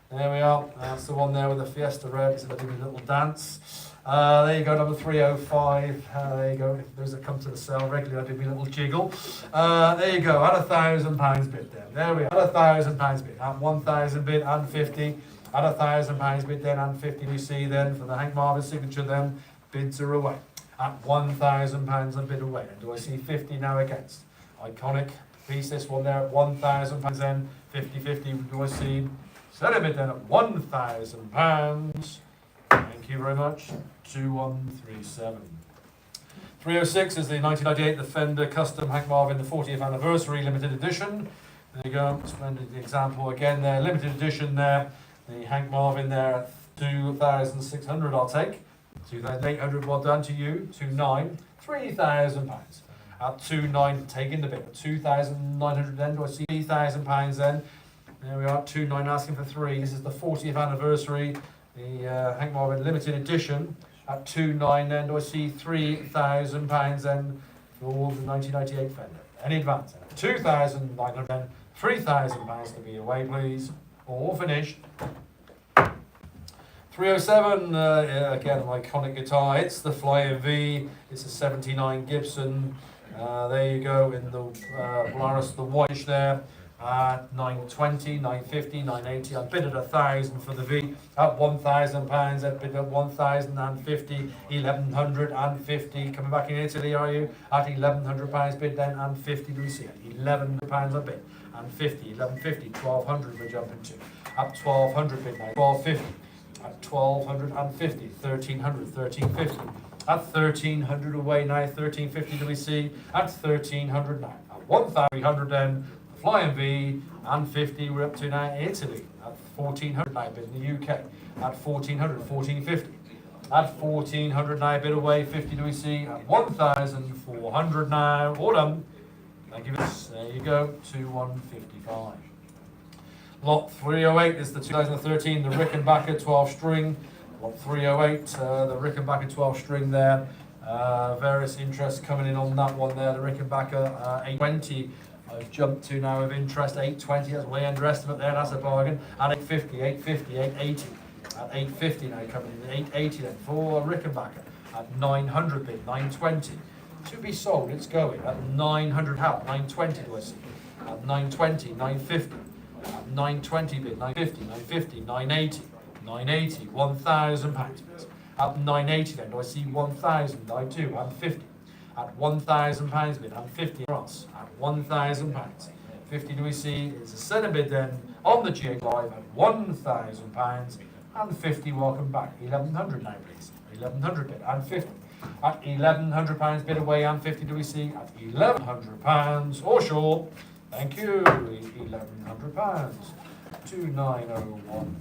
There we are. That's the one there with the Fiesta Red. It's a little dance. There you go, number 305. There you go. If those that come to the sale regularly, I do me a little jiggle. There you go. At £1,000 bid then. There we are. At £1,000 bid. At 1,000 bid and 50. At £1,000 bid then and 50. We see then for the Hank Marvin signature then. Bids are away. At £1,000 a bid away. And do I see 50 now against? Iconic piece. This one there at £1,000 then. 50-50. Do I see? Set a bid then at £1,000. Thank you very much. 2137. 306 is the 1998 the Fender Custom Hank Marvin, the 40th anniversary limited edition. There you go. Splendid example again there. Limited edition there. The Hank Marvin there at 2,600. I'll take 2,800. Well done to you. 2,900. £3,000. At 2,900. Taking the bid. At 2,900 then. Do I see £3,000 then? There we are, 2,900 asking for 3. This is the 40th anniversary, the Hank Marvin limited edition. At 2,900 then, do I see £3,000 then for the 1998 Fender? Any advance? 2,900 then, £3,000 to be away, please. All finished. 307, again, an iconic guitar. It's the Flying V. It's a 79 Gibson. There you go in the Polaris, the whitish there. At 920, 950, 980. I bid at 1,000 for the V. At £1,000, I bid at 1,050, 1,150. Coming back in Italy, are you? At £1,100 bid then and 50. Do we see it? £1,100 a bid and 50, 1,150, 1,200 we're jumping to. At 1,200 bid now, 1,250. At 1,250, 1,300, 1,350. At 1,300 away now, 1,350 do we see? At 1,300 now. At 1,300 then. Flying V and 50 we're up to now in Italy at 1,400 now bid in the UK at 1,400, 1,450 at 1,400 now bid away 50 do we see at 1,400 now all done. Thank you. There you go 2,155. Lot 308 is the 2013 the Rickenbacker 12 string. Lot 308 the Rickenbacker 12 string there. Various interests coming in on that one there. The Rickenbacker 820. I've jumped to now of interest 820, that's way underestimate there, that's a bargain. At 850, 850, 880. At 850 now coming in, 880 then for Rickenbacker. At 900 bid, 920. To be sold, it's going. At 900 how? 920 do I see. At 920, 950. At 920 bid, 950, 950, 980. 980, £1,000 bid. At 980 then, do I see 1,000? I do, and 50. At £1,000 bid and 50 across at £1,000. 50 do we see is a centre bid then on the GA Live at £1,000 and 50. Welcome back. 1,100 now please. 1,100 bid and 50. At £1,100 bid away and 50 do we see at £1,100 or short. Thank you. £1,100. 2,901.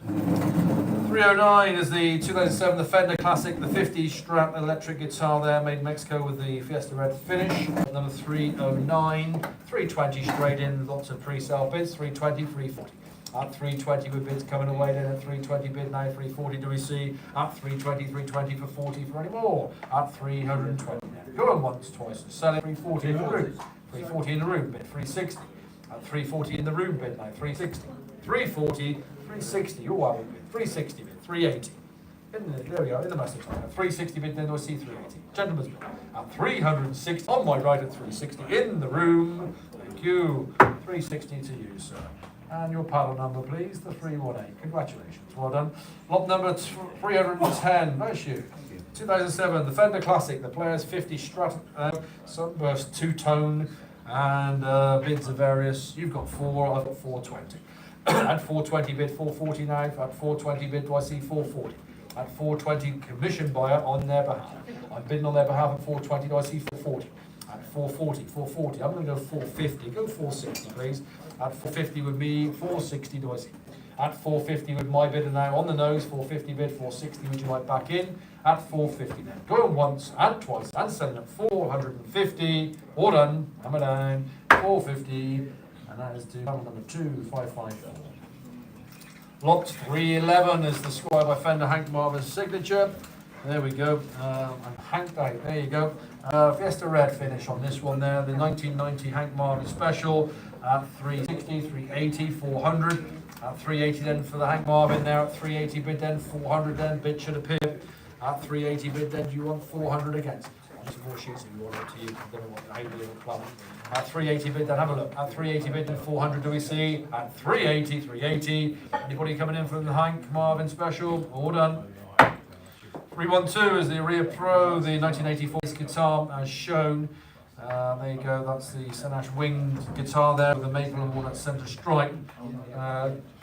309 is the 2007 the Fender Classic, the 50 Strat electric guitar there, made in Mexico with the Fiesta Red finish. Number 309, 320 straight in, lots of pre-sale bids, 320, 340. At 320 with bids coming away then at 320 bid now, 340 do we see? At 320, 320 for 40 for any more. At 320 now. Going once, twice, selling 340 in the room. 340 in the room bid, 360. At 340 in the room bid now, 360. 340. 360, oh wow, 360 bid, 380. There we are, in the master time. At 360 bid, then do I see 380. Gentlemen's bid. At 360, on my right at 360, in the room. Thank you. 360 to you, sir. And your paddle number, please, the 318. Congratulations, well done. Lot number 310, nice you. 2007, the Fender Classic, the Players 50 Strat, Sunburst two-tone, and bids are various. You've got 4, I've got 420. At 420 bid, 440 now. At 420 bid, do I see 440? At 420, commission buyer on their behalf. I'm bidding on their behalf at 420, do I see 440? At 440, 440, I'm going to go 450. Go 460, please. At 450 with me, 460 do I see? At 450 with my bidder now on the nose, 450 bid, 460 would you like back in? At 450 then. Going once and twice and selling at 450. All done. Hammer down. 450. and that is to panel number 2554. Lot 311 is the Squire by Fender Hank Marvin's signature. There we go. And Hank Dyke, there you go. Fiesta Red finish on this one there. The 1990 Hank Marvin Special at 360, 380, 400. At 380 then for the Hank Marvin there. At 380 bid then, 400 then. Bid should appear. At 380 bid then, do you want 400 against? Just 4 sheets if you want it to you. I don't know how you do it, plan. At 380 bid then, have a look. At 380 bid then, 400 do we see? At 380, 380. Anybody coming in from the Hank Marvin Special? All done. 312 is the Aria Pro, the 1984 guitar as shown. There you go, that's the Senash winged guitar there with the maple and walnut centre stripe.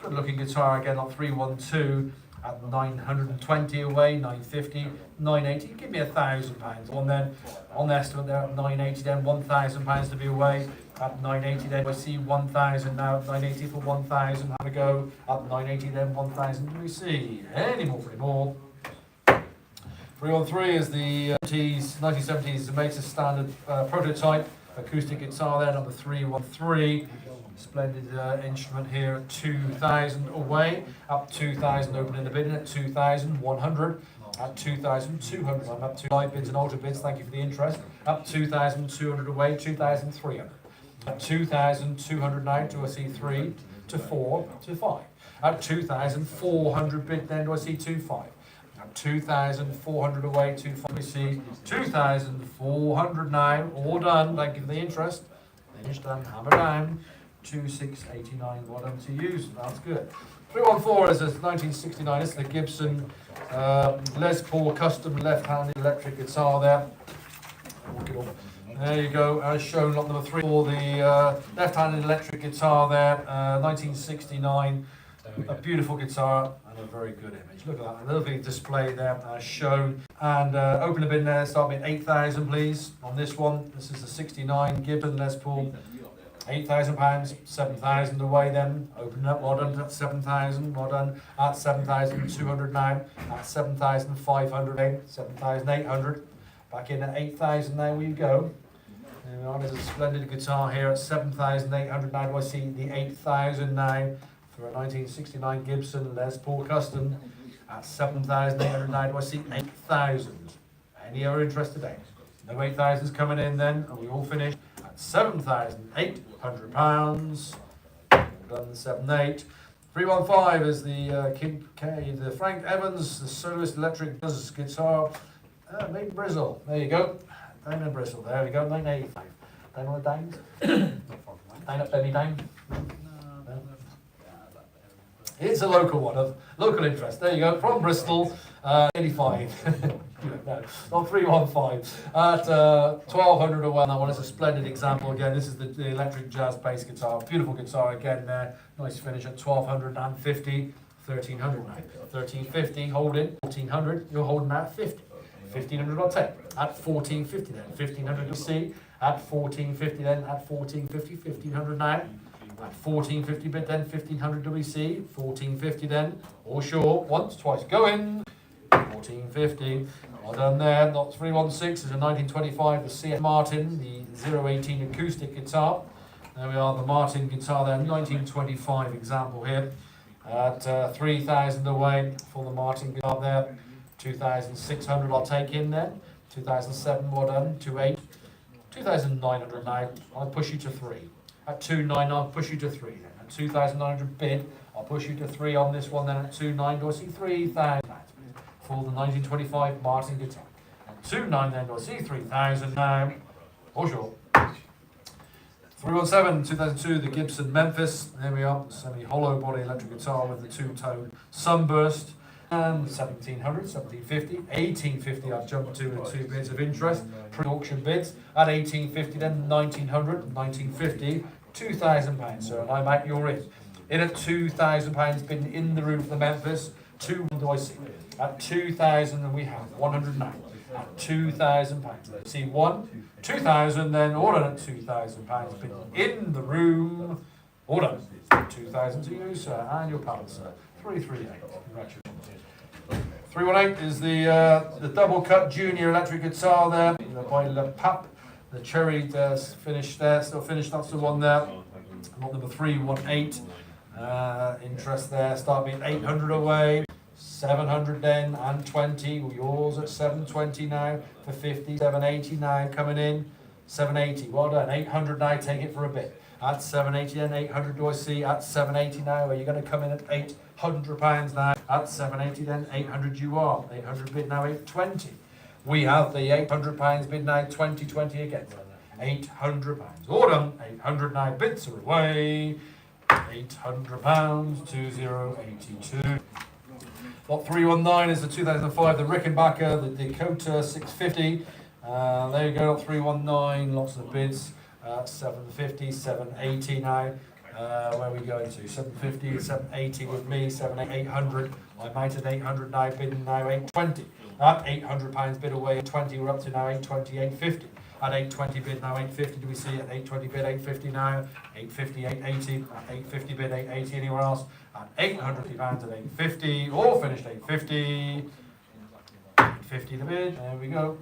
Good looking guitar again on 312 at 920 away, 950, 980. Give me £1,000 on then. On the estimate there at 980 then, £1,000 to be away. At 980 then, I see 1,000 now at 980 for 1,000. Have a go. At 980 then, 1,000 do we see? Any more? 313 is the 1970s Mesa standard prototype acoustic guitar there, number 313. Splendid instrument here at 2,000 away. Up 2,000, opening the bidding at 2,100. At 2,200, I'm up to live bids and alter bids, thank you for the interest. Up 2,200 away, 2,300. At 2,200 now, do I see 3 to 4 to 5. At 2,400 bid then, do I see 2,5. 2,400 away, 2,500 we see 2,400 now, all done, thank you for the interest. Finished done, hammer down, 2,689, well done to use, that's good. 314 is a 1969, it's the Gibson Les Paul custom left-handed electric guitar there. Walk it off. There you go, as shown, lot number 3 for the left-handed electric guitar there, 1969. A beautiful guitar and a very good image. Look at that, a lovely display there as shown. And open the bin there, start with 8,000 please on this one. This is the 69 Gibson Les Paul. £8,000, 7,000 away then. Open up, well done, at 7,000, well done. At 7,200 now. At 7,500, 7,800. Back in at 8,000 now we go. And there's a splendid guitar here at 7,800 now. Do I see the 8,000 now? For a 1969 Gibson Les Paul Custom at 7,809, do I see 8,000? Any other interest today? No 8,000's coming in then, and we all finished at £7,800. Done 7,800. 315 is the Kid K, the Frank Evans, the soloist electric buzz guitar, made in Bristol. There you go, down in Bristol. There we go, 985. Down on the downs. Down up Benny Down. It's a local one of local interest. There you go, from Bristol, 85. No, not 315. At 1,200 away. That one is a splendid example again. This is the electric jazz bass guitar. Beautiful guitar again there. Nice finish at 1,250. 1,300 now. 1,350, holding. 1,400, you're holding at 50. 1,500 I'll take. At 1,450 then. 1,500 you'll see. At 1,450 then. At 1,450. 1,500 now. At 1,450 bid then, 1,500 WC, 1,450 then, all sure, once, twice, go in, 1,450, well done there. Lot 316 is a 1925, the C.S. Martin, the 018 acoustic guitar. There we are, the Martin guitar there, 1925 example here, at 3,000 away for the Martin guitar there, 2,600 I'll take in then, 2,007 well done, 2,800, 2,900 now, I'll push you to 3. At 2,900, I'll push you to 3 then. At 2,900 bid, I'll push you to 3 on this one then. At 2,900, do I see 3,000 for the 1925 Martin guitar. At 2,900 then, do I see 3,000 now? Oh sure. 317, 2002, the Gibson Memphis. There we are, semi-hollow body electric guitar with the two-tone sunburst. And 1,700, 1,750, 1,850 I've jumped to with 2 bids of interest. Pre-auction bids. At 1,850 then, 1,900, 1,950, £2,000. So I'm out, you're in. In at £2,000 bidding in the room for the Memphis. 2 do I see? At 2,000 and we have 100 now. At £2,000. See 1, 2,000 then, order at £2,000 bidding in the room. Order. 2,000 to you, sir, and your pal, sir. 338. Congratulations. 318 is the double cut junior electric guitar there by Le Pape. The cherry finish there, still finished, that's the one there. Lot number 318. Interest there, start being 800 away. 700 then, and 20. Yours at 720 now for 50. 780 now coming in. 780. Well done. 800 now. Take it for a bit. At 780 then. 800 do I see at 780 now. Are you going to come in at 800 pounds now? At 780 then. 800 you are. 800 bid now. 820. We have the 800 pounds bid now. 2020 again. 800 pounds. All done. 800 now. Bids are away. 800 pounds. 2082. Lot 319 is the 2005, the Rickenbacker, the Dakota 650. There you go, lot 319, lots of bids. 750, 780 now. Where are we going to? 750, 780 with me, 800. I might at 800 now, bidding now 820. At 800 pounds bid away, 20, we're up to now 820, 850. At 820 bid now 850, do we see at 820 bid 850 now, 850, 880, at 850 bid 880 anywhere else, at 800 pounds at 850, all finished 850, 850 the bid, there we go.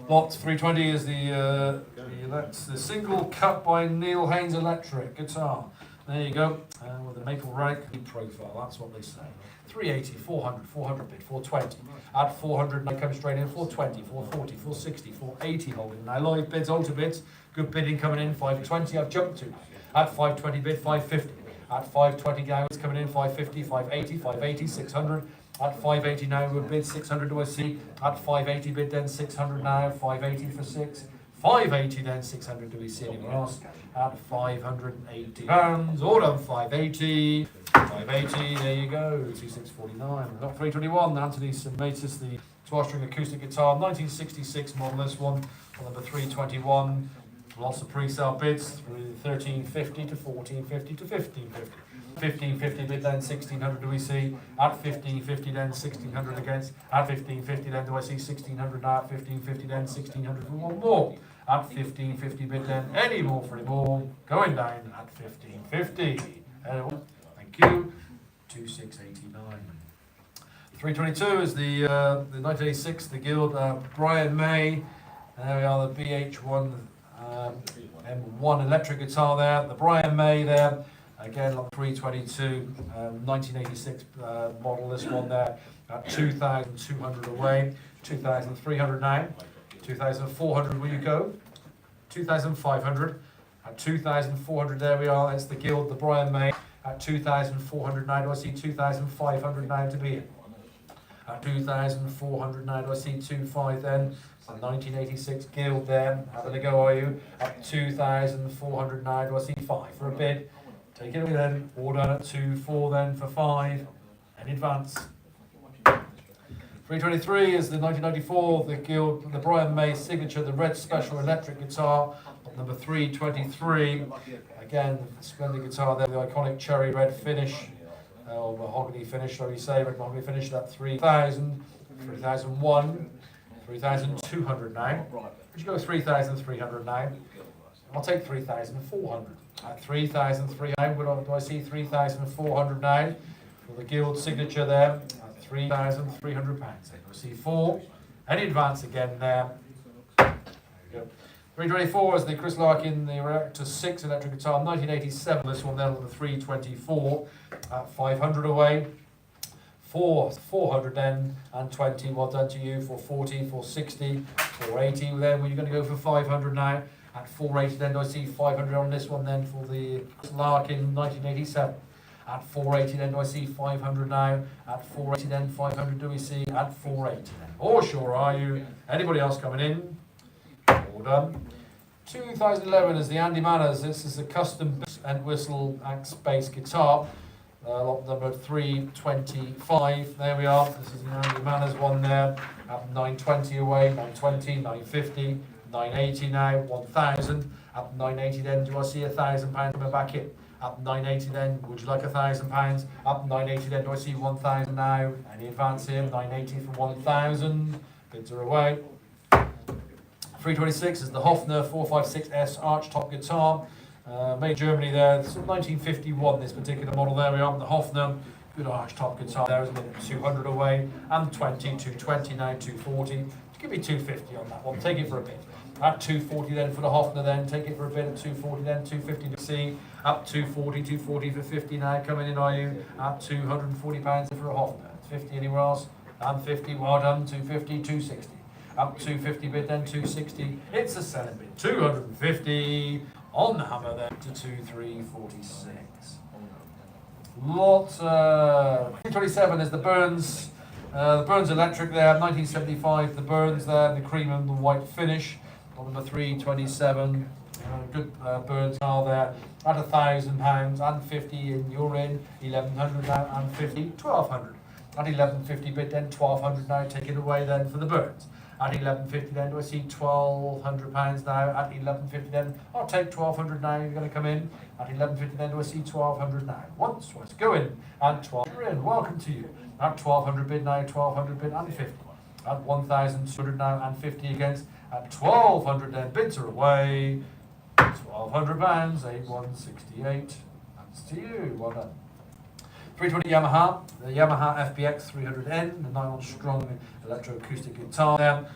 Lot 320 is the single cut by Neil Haynes electric guitar. There you go, with the maple rag profile, that's what they say. 380, 400, 400 bid, 420. At 400, now come straight in, 420, 440, 460, 480 holding. Now live bids, alter bids, good bidding coming in, 520 I've jumped to. At 520 bid, 550. At 520 now it's coming in, 550, 580, 580, 600. At 580 now we'll bid, 600 do I see. At 580 bid then, 600 now, 580 for 6. 580 then, 600 do we see anywhere else. At 580 pounds, all done, 580. 580, there you go, 2649. We've got 321, Anthony Sematis, the 12-string acoustic guitar, 1966 model, this one. Number 321, lots of pre-sale bids, 1350 to 1450 to 1550. 1550 bid then, 1600 do we see. At 1550 then, 1600 against. At 1550 then, do I see 1600 now? At 1550 then, 1600 for one more. At 1550 bid then, any more for any more. Going down at 1550. Thank you. 2689. 322 is the 1986, the Guild Brian May. There we are, the BH1 M1 electric guitar there. The Brian May there. Again, lot 322, 1986 model, this one there. At 2,200 away. 2,300 now. 2,400 will you go? 2,500. At 2,400 there we are. That's the Guild, the Brian May. At 2,400 now, do I see 2,500 now to be in? At 2,400 now, do I see 2,500 then? The 1986 Guild there. Having a go, are you? At 2,400 now, do I see 5 for a bid? Take it away then. All done at 2,400 then for 5. In advance. 323 is the 1994, the Guild, the Brian May signature, the red special electric guitar. Number 323. Again, splendid guitar there, the iconic cherry red finish, or mahogany finish, shall we say, red mahogany finish, that 3,000, 3,001, 3,200 now. Would you go 3,300 now? I'll take 3,400. At 3,300, do I see 3,400 now? For the Guild signature there, at 3,300 pounds. I see 4. Any advance again there. There you go. 324 is the Chris Larkin, the Reactor 6 electric guitar, 1987. This one there on the 324 at 500 away. 400 then, and 20. Well done to you for 40, 460, 480. Then well, you're going to go for 500 now. At 480 then, do I see 500 on this one then for the Chris Larkin 1987. At 480 then, do I see 500 now? At 480 then, 500 do we see? At 480 then. Oh, sure are you. Anybody else coming in? All done. 2011 is the Andy Manners. This is a custom and whistle axe bass guitar. Lot number 325. There we are. This is the Andy Manners one there. At 920 away, 920, 950, 980 now, 1,000. At 980 then, do I see £1,000 coming back in? At 980 then, would you like £1,000? At 980 then, do I see 1,000 now? Any advance here? 980 for 1,000. Bids are away. 326 is the Hofner 456S archtop guitar, made in Germany there. It's 1951, this particular model. There we are, the Hofner, good archtop guitar there, isn't it? 200 away, and 20, 220 now, 240. Give me 250 on that one, take it for a bit. At 240 then for the Hofner then, take it for a bid at 240 then, 250 to see, up 240 for 50 now, coming in are you, at £240 for a Hofner, 50 anywhere else, and 50, well done, 250, 260, up 250 bid then, 260, it's a selling bid, 250, on the hammer then, to 2346. Lot 327 is the Burns Electric there, 1975, the Burns there, the cream and the white finish. On number 327, good Burns car there, at £1,000 and 50 in, you're in, 1100 now and 50, 1200. At 1150 bid then, 1200 now, take it away then for the Burns. At 1150 then, do I see £1,200 now? At 1150 then, I'll take 1200 now, you're going to come in. At 1150 then, do I see 1200 now? Once, twice, go in. At 12, you're in, welcome to you. At 1200 bid now, 1200 bid and 50. At 1200 now and 50 against. At 1200 then, bids are away. £1,200, 8168. That's to you, well done. 320 Yamaha, the Yamaha FBX 300N, the nylon strong electroacoustic guitar there.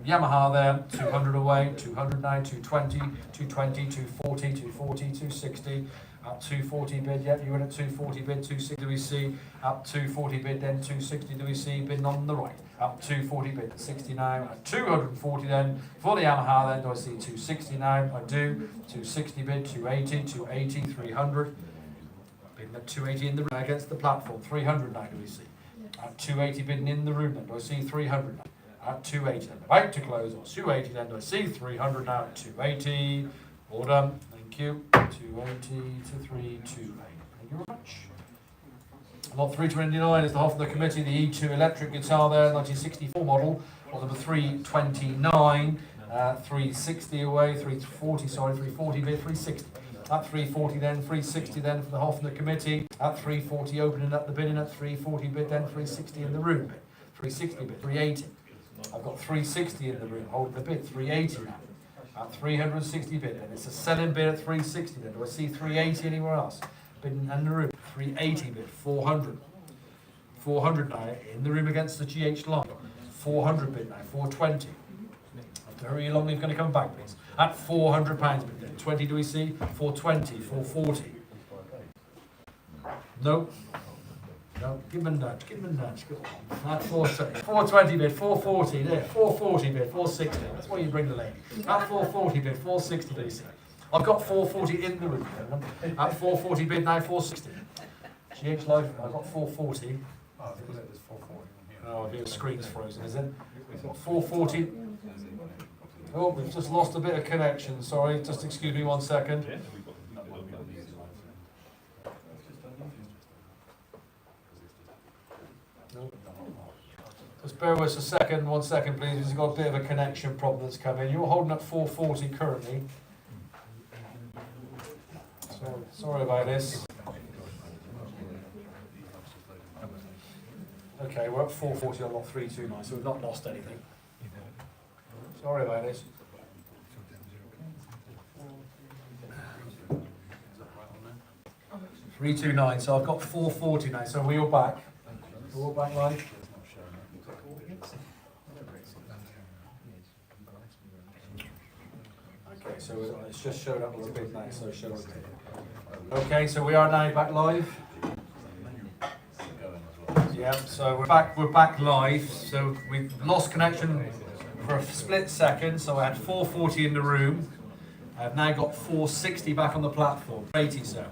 Yamaha there, 200 away, 200 now, 220, 220, 240, 240, 260. At 240 bid, yep, you're in at 240 bid, 260 do we see, up 240 bid, then 260 do we see, bidding on the right, up 240 bid, 60 now, at 240 then, for the Yamaha then, do I see 260 now, I do, 260 bid, 280, 280, 300, bidding at 280 in the room against the platform, 300 now do we see, at 280 bidding in the room then, do I see 300 now, at 280 then, about to close, or 280 then, do I see 300 now, at 280, all done. Thank you. 280 to 328. Thank you very much. Lot 329 is the Hofner Committee, the E2 electric guitar there, 1964 model. Lot number 329, 360 away, 340, sorry, 340 bid, 360. At 340 then, 360 then for the Hofner Committee. At 340 opening up the bidding, at 340 bid then, 360 in the room bid. 360 bid, 380. I've got 360 in the room, hold the bid, 380 now. At 360 bid, and it's a selling bid at 360 then. Do I see 380 anywhere else? Bidding in the room, 380 bid, 400. 400 now, in the room against the GH line. 400 bid now, 420. After hurry along, he's going to come back, please. At £400 bid then. 20 do we see? 420, 440. Nope. No, give him a nudge, give him a nudge. Go on. At 420 bid, 440, there, 440 bid, 460. That's why you bring the lady. At 440 bid, 460 DC. I've got 440 in the room. At 440 bid, now 460. GH Live, I've got 440. Oh, the screen's frozen, is it? We've got 440. Oh, we've just lost a bit of connection, sorry. Just excuse me 1 second. Just bear with us a second, 1 second please, we've got a bit of a connection problem that's come in. You're holding up 440 currently. So, sorry about this. Okay, we're at 440 on lot 329, so we've not lost anything. Sorry about this. $329, so I've got 440 now, so we're all back. We're all back live. Okay, so it's just showed up as a big now, so show it. Okay, so we are now back live. Yeah, so we're back live. So we've lost connection for a split second. So I had 440 in the room. I've now got 460 back on the platform. 80, sir.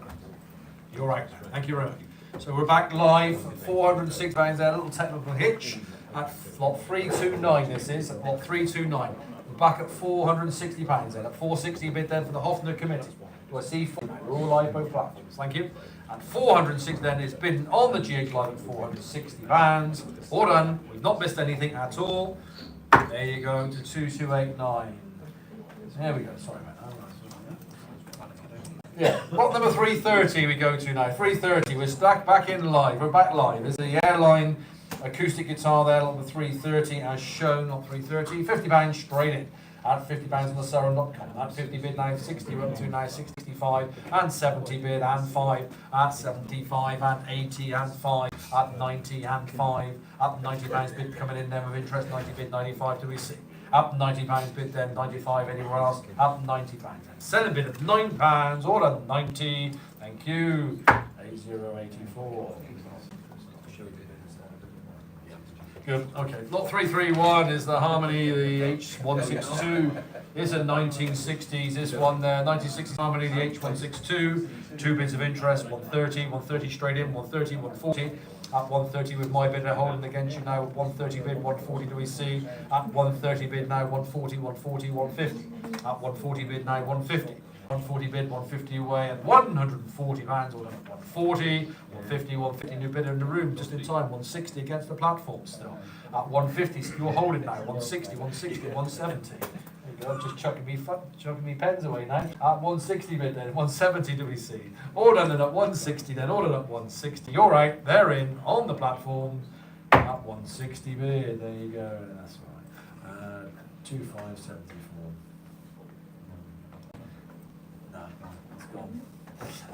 You're right. Thank you very much. So we're back live. 406 pounds there. A little technical hitch at lot 329. This is at lot 329. We're back at 460 pounds then. At 460 a bid then for the Hofner Committee. Do I see? We're all live both platforms. Thank you. And 406 then is bidden on the GH Live at 460 pounds. All done. We've not missed anything at all. There you go to 2289. There we go. Sorry about that. Yeah. Lot number 330 we go to now. 330. We're back in live. We're back live. There's the airline acoustic guitar there. Lot number 330 as shown. Not 330. £50 straight in. At £50 on the Saron.com. At 50 bid now 60, we're up to now 65 and 70 bid and 5 at 75 and 80 and 5 at 90 and 5 at £90 bid coming in then with interest 90 bid 95 do we see. Up £90 bid then, 95 anywhere else, up £90 then. Selling bid at £9, order 90, thank you, 8084. Good, okay. Lot 331 is the Harmony, the H162. It's a 1960s, this one there, 1960s Harmony, the H162. 2 bids of interest, 130, 130 straight in, 130, 140. At 130 with my bid, holding against you now, 130 bid, 140 do we see. At 130 bid now, 140, 140, 150. At 140 bid now, 150. 140 bid, 150 away at £140, or 140, 150, 150 new bidder in the room, just in time, 160 against the platform still. At 150, you're holding now, 160, 160, 170. There you go, just chucking me pens away now. At 160 bid then, 170 do we see. All done at 160 then, all done at 160. You're right, they're in, on the platform, at 160 bid, there you go, that's right. 2574.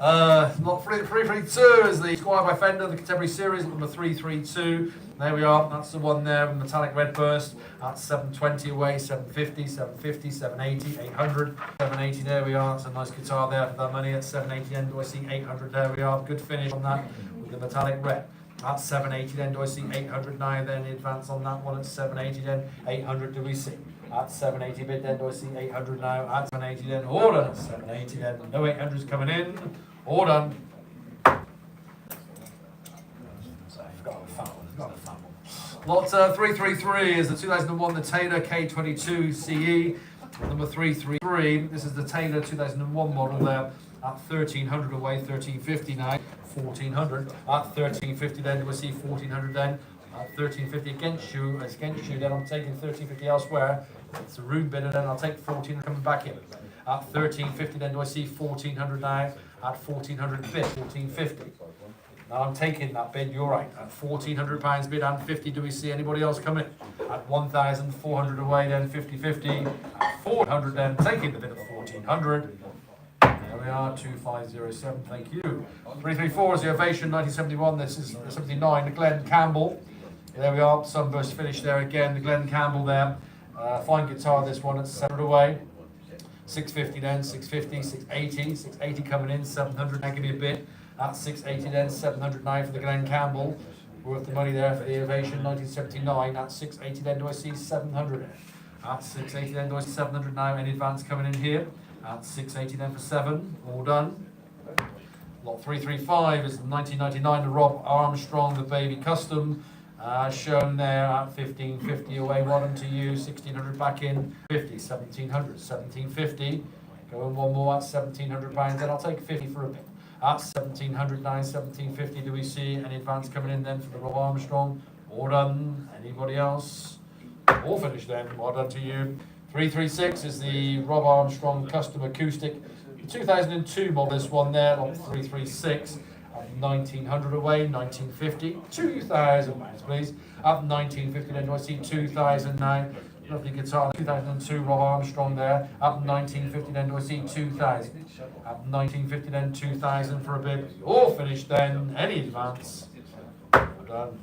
Lot 332 is the Squire by Fender, the Contemporary Series, number 332. There we are, that's the one there, metallic red burst. That's 720 away, 750, 750, 780, 800, 780. There we are, that's a nice guitar there for that money at 780. Then do I see 800? There we are, good finish on that with the metallic red. That's 780. Then do I see 800 now? Then advance on that one at 780. Then 800 do we see? At 780 bid, then do I see 800 now? At 780 then, all done. 780 then, no 800s coming in, all done. Lot 333 is the 2001 the Taylor K22 CE, number 333. This is the Taylor 2001 model there. At 1300 away, 1350 now, 1400. At 1350 then, do I see 1400 then? At 1350 against you, then I'm taking 1350 elsewhere. It's a room bid, and then I'll take 1400 coming back in. At 1350 then, do I see 1400 now? At 1400 bid, 1450. Now I'm taking that bid, you're right. At £1,400 bid and 50, do we see anybody else coming in? At 1,400 away then, 50-50. At 400 then, taking the bid of 1,400. There we are, 2507, thank you. 334 is the Ovation, 1971, this is the 79, the Glenn Campbell. There we are, sunburst finish there again, the Glenn Campbell there. Fine guitar, this one at 700 away. 650 then, 650, 680, 680 coming in, 700, now give me a bid. At 680 then, 709 for the Glenn Campbell. Worth the money there for the Ovation, 1979. At 680 then, do I see 700 then? At 680 then, do I see 700 now? Any advance coming in here? At 680 then for 7, all done. Lot 335 is 1999, the Rob Armstrong, the Baby Custom. Shown there at 1550 away, one to you, 1600 back in, 50, 1700, 1750. Going one more at £1,700, then I'll take 50 for a bit. At 1700 now, 1750, do we see any advance coming in then for the Rob Armstrong? All done. Anybody else? All finished then, well done to you. 336 is the Rob Armstrong Custom Acoustic, 2002 model, this one there, lot 336. 1900 away, 1950, 2000 pounds please. Up 1950 then, do I see 2000 now? Lovely guitar, 2002 Rob Armstrong there. Up 1950 then, do I see 2000? Up 1950 then, 2000 for a bid. All finished then, any advance? Well done.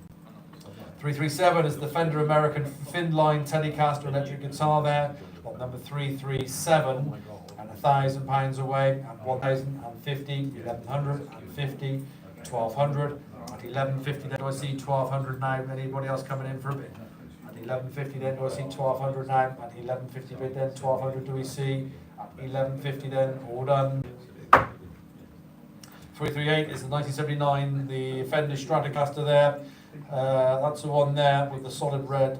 337 is the Fender American Finline Telecaster electric guitar there. Lot number 337. And £1,000 away at 1,050, 1,100, 50, 1,200, at 1150 then do I see 1,200 now, anybody else coming in for a bid? At 1150 then do I see 1,200 now, at 1150 bid then, 1,200 do we see? At 1150 then, all done. 338 is the 1979, the Fender Stratocaster there. That's the one there with the solid red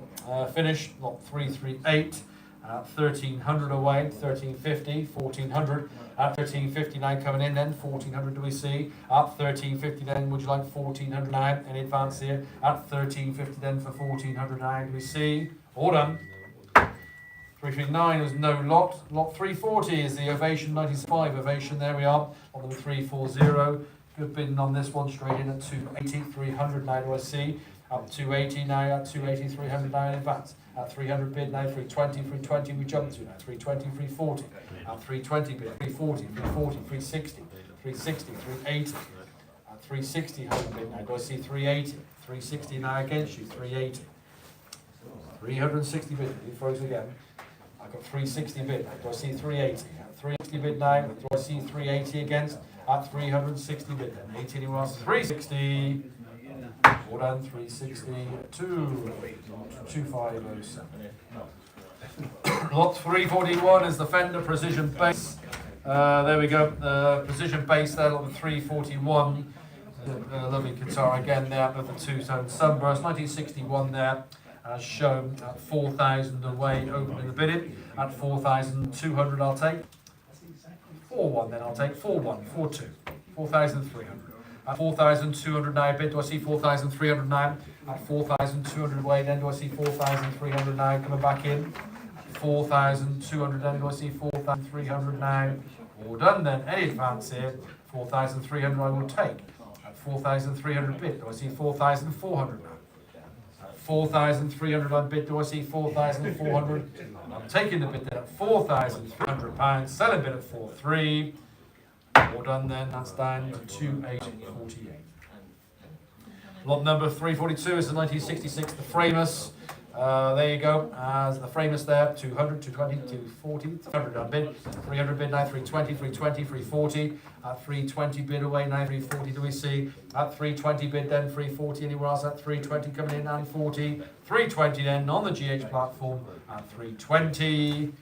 finish, lot 338. 1,300 away, 1,350, 1,400. At 1,350 now coming in then, 1,400 do we see? At 1,350 then, would you like 1,400 now? Any advance here? At 1,350 then for 1,400 now, do we see? All done. 339 was no lot. Lot 340 is the Ovation 95 Ovation, there we are, on number 340. Good bidding on this one, straight in at 280, 300 now do I see? Up 280 now, at 280, 300 now in advance. At 300 bid now, 320, 320 we jump to now, 320, 340. At 320 bid, 340, 340, 360, 360, 380. At 360 home bid now, do I see 380? 360 now against you, 380. 360 bid, he throws again. got 360 bid. Do I see 380? At 360 bid now. Do I see 380 against? At 360 bid then. 80 anyone else? 360. All done. 360. 2507. Lot 341 is the Fender Precision Bass. There we go. Precision Bass there, lot 341. Lovely guitar again there with the two-tone sunburst. 1961 there, as shown at 4,000 away, opening the bidding. At 4,200 I'll take. 4-1 then I'll take. 4-1, 4-2, 4,300. At 4,200 now bid, do I see 4,300 now? At 4,200 away then, do I see 4,300 now coming back in? 4,200 then, do I see 4,300 now? All done then, any advance here, 4,300 I will take. At 4,300 bid, do I see 4,400 now? At 4,300 I bid, do I see 4,400? I'm taking the bid then at £4,300, selling bid at 4,300. All done then, that's down to 2,848. Lot number 342 is the 1966, the Framus. There you go, as the Framus there, 200, 220, 240, 300 on bid, 300 bid now, 320, 320, 340, at 320 bid away now, 340 do we see, at 320 bid then, 340 anywhere else, at 320 coming in and 40, 320 then on the GH platform, at 320,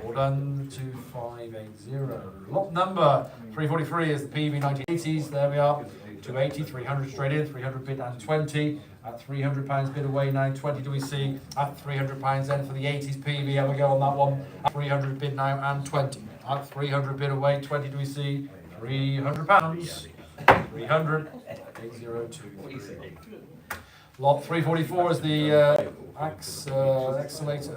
all done, 2580. Lot number 343 is the PV 1980s, there we are, 280, 300 straight in, 300 bid and 20. At £300 bid away now, 20 do we see. At £300 then for the 80s PV, have we go on that one. At 300 bid now and 20. At 300 bid away, 20 do we see. £300. 300. 8023. Lot 344 is the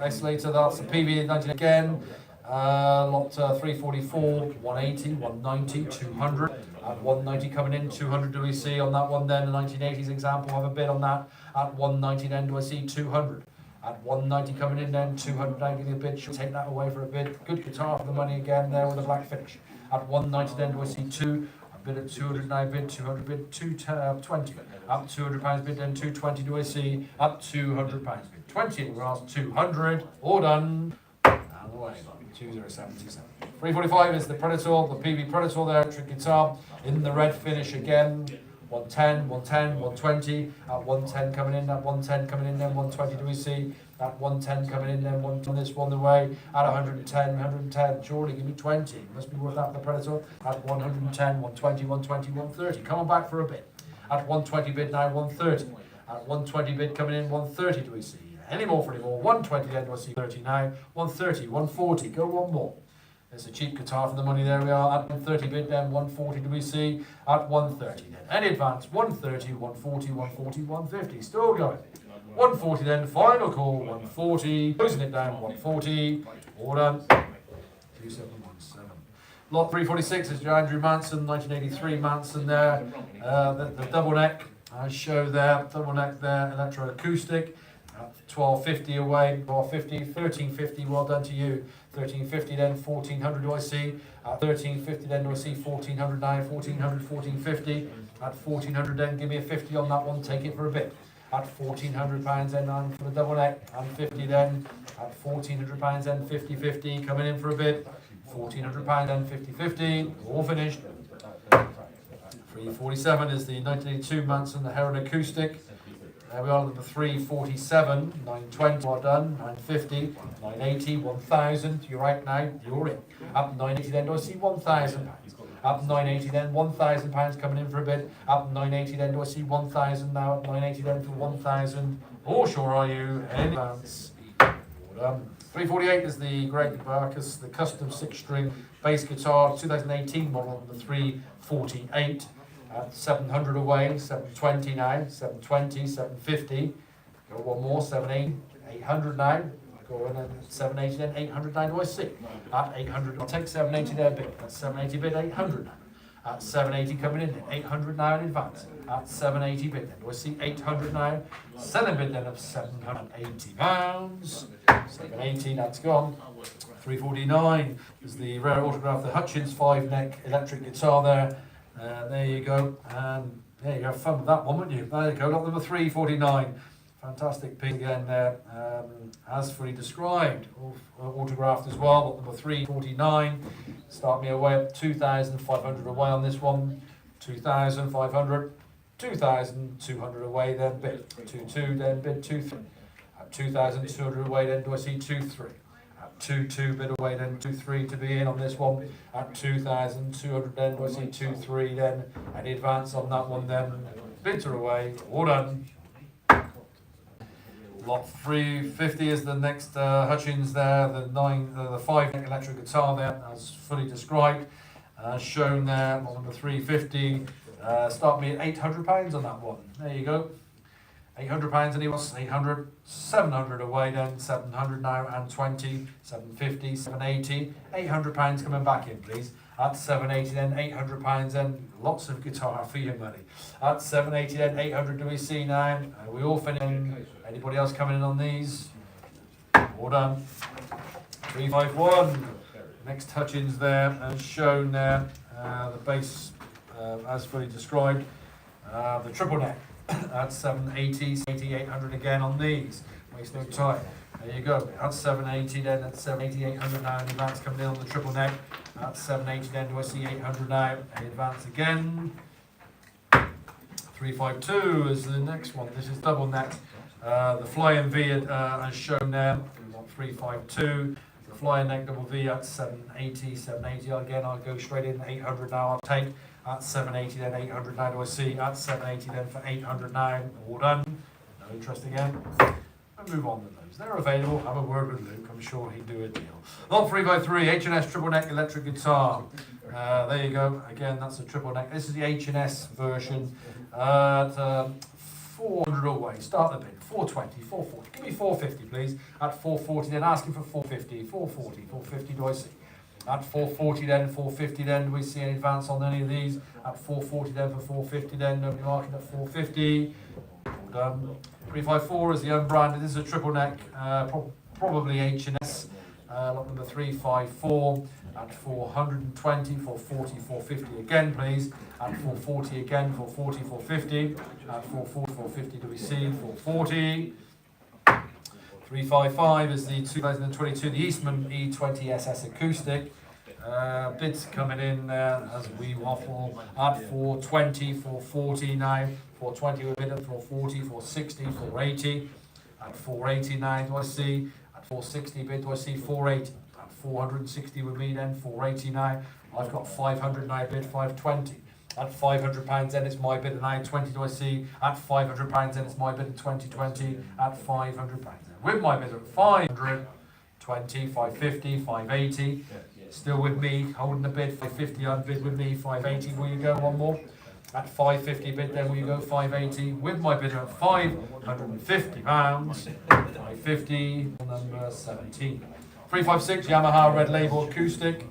Escalator, that's the PV 19 again. Lot 344, 180, 190, 200. At 190 coming in, 200 do we see on that one then, the 1980s example, have a bid on that. At 190 then do I see 200. At 190 coming in then, 200 down, give you a bid, she'll take that away for a bid. Good guitar for the money again there with a black finish. At 190 then do I see 2, a bid at 200 now bid, 200 bid, 220. At £200 bid then, 220 do I see, at £200 bid. 20 anywhere else, 200, all done, and away. 2077. 345 is the Predator, the PV Predator there, electric guitar in the red finish again. 110, 110, 120. At 110 coming in, at 110 coming in, then 120 do we see. At 110 coming in, then on this one the way. At 110, 110. Surely give me 20. Must be worth that for the Predator. At 110, 120, 120, 130. Come on back for a bit. At 120 bid now, 130. At 120 bid coming in, 130 do we see. Any more for any more? 120 then, do I see 30 now? 130, 140, go one more. There's a cheap guitar for the money, there we are. At 130 bid then, 140 do we see? At 130 then. Any advance? 130, 140, 140, 150. Still going. 140 then, final call, 140. Closing it down, 140. All done. 2717. Lot 346 is your Andrew Manson, 1983 Manson there. The double neck, I show there. Double neck there, electroacoustic. 1250 away, 1250, 1350, well done to you. 1350 then, 1400 do I see. At 1350 then do I see 1400 now, 1400, 1450. At 1400 then, give me a 50 on that one, take it for a bit. At £1,400 then for the double neck, and 50 then. At £1,400 then, 50-50, coming in for a bit. £1,400 then, 50-50, all finished. 347 is the 1982 Manson, the Heron Acoustic. There we are, number 347, 920, well done, 950, 980, 1,000, you're right now, you're in. Up 980 then, do I see £1,000? Up 980 then, £1,000 coming in for a bid. Up 980 then, do I see 1,000 now? Up 980 then for 1,000. Oh, sure are you, in advance. Well done. 348 is the Greg Barkus, the custom 6-string bass guitar, 2018 model, the 348. 700 away, 720 now, 720, 750. Go one more, 780, 800 now. Go in at 780 then, 800 now do I see. At 800, I'll take 780 there bid. At 780 bid, 800 now. At 780 coming in then, 800 now in advance. At 780 bid then, do I see 800 now? Selling bid then of £780. 780, that's gone. 349 is the rare autograph, the Hutchins 5-neck electric guitar there. There you go, and there you have fun with that one, wouldn't you? There you go, lot number 349. Fantastic piece again there, as fully described, autographed as well. Lot number 349. Start me away at 2,500 away on this one. 2,500. 2,200 away, then bid 2-2, then bid 2-3. At 2,200 away, then do I see 2-3. At 2-2 bid away, then 2-3 to be in on this one. At 2,200, then do I see 2-3, then any advance on that one, then bids are away, all done. Lot 350 is the next Hutchins there, the 5 neck electric guitar there, as fully described, shown there, lot number 350. Start me at £800 on that one. There you go. £800 anyone? 800, 700 away then, 700 now and 20, 750, 780, £800 coming back in please. At 780 then, £800 then, lots of guitar for your money. At 780 then, 800 do we see now? We all finishing. Anybody else coming in on these? All done. 351. Next Hutchins there, and shown there, the bass as fully described. The triple neck at 780, 800 again on these. Waste no time. There you go. At 780 then, at 780, 800 now, and advance coming in on the triple neck. At 780 then, do I see 800 now? And advance again. 352 is the next one. This is double neck. The flying V as shown there. 352. The flying neck double V at 780, 780 again. I'll go straight in. 800 now. I'll take. At 780 then, 800 now do I see. At 780 then for 800 now. All done. No interest again. And move on with those. They're available. Have a word with Luke. I'm sure he'd do a deal. Lot 3x3 H&S triple neck electric guitar. There you go. Again, that's a triple neck. This is the H&S version. At 400 away. Start the bid. 420, 440. Give me 450, please. At 440, then asking for 450, 440, 450 do I see. At 440 then, 450 then, do we see any advance on any of these? At 440 then for 450 then, nobody marking at 450. All done. 354 is the unbranded. This is a triple neck, probably H&S. Lot number 354 at 420, 440, 450 again, please. At 440 again, 440, 450. At 440, 450 do we see? 440. 355 is the 2022, the Eastman E20 SS Acoustic. Bids coming in as we waffle at 420, 440 now. 420 we bid at 440, 460, 480. At 480 now do I see. At 460 bid do I see 480. At 460 with me then, 480 now. I've got 500 now bid, 520. At £500 then it's my bid at 920 do I see. At £500 then it's my bid at 2020. At £500 then. With my bid at 500, 20, 550, 580. Still with me, holding the bid, 550 unbid with me, 580. Will you go one more? At 550 bid then will you go 580? With my bid at £550. 550, number 17. 356 Yamaha Red Label Acoustic.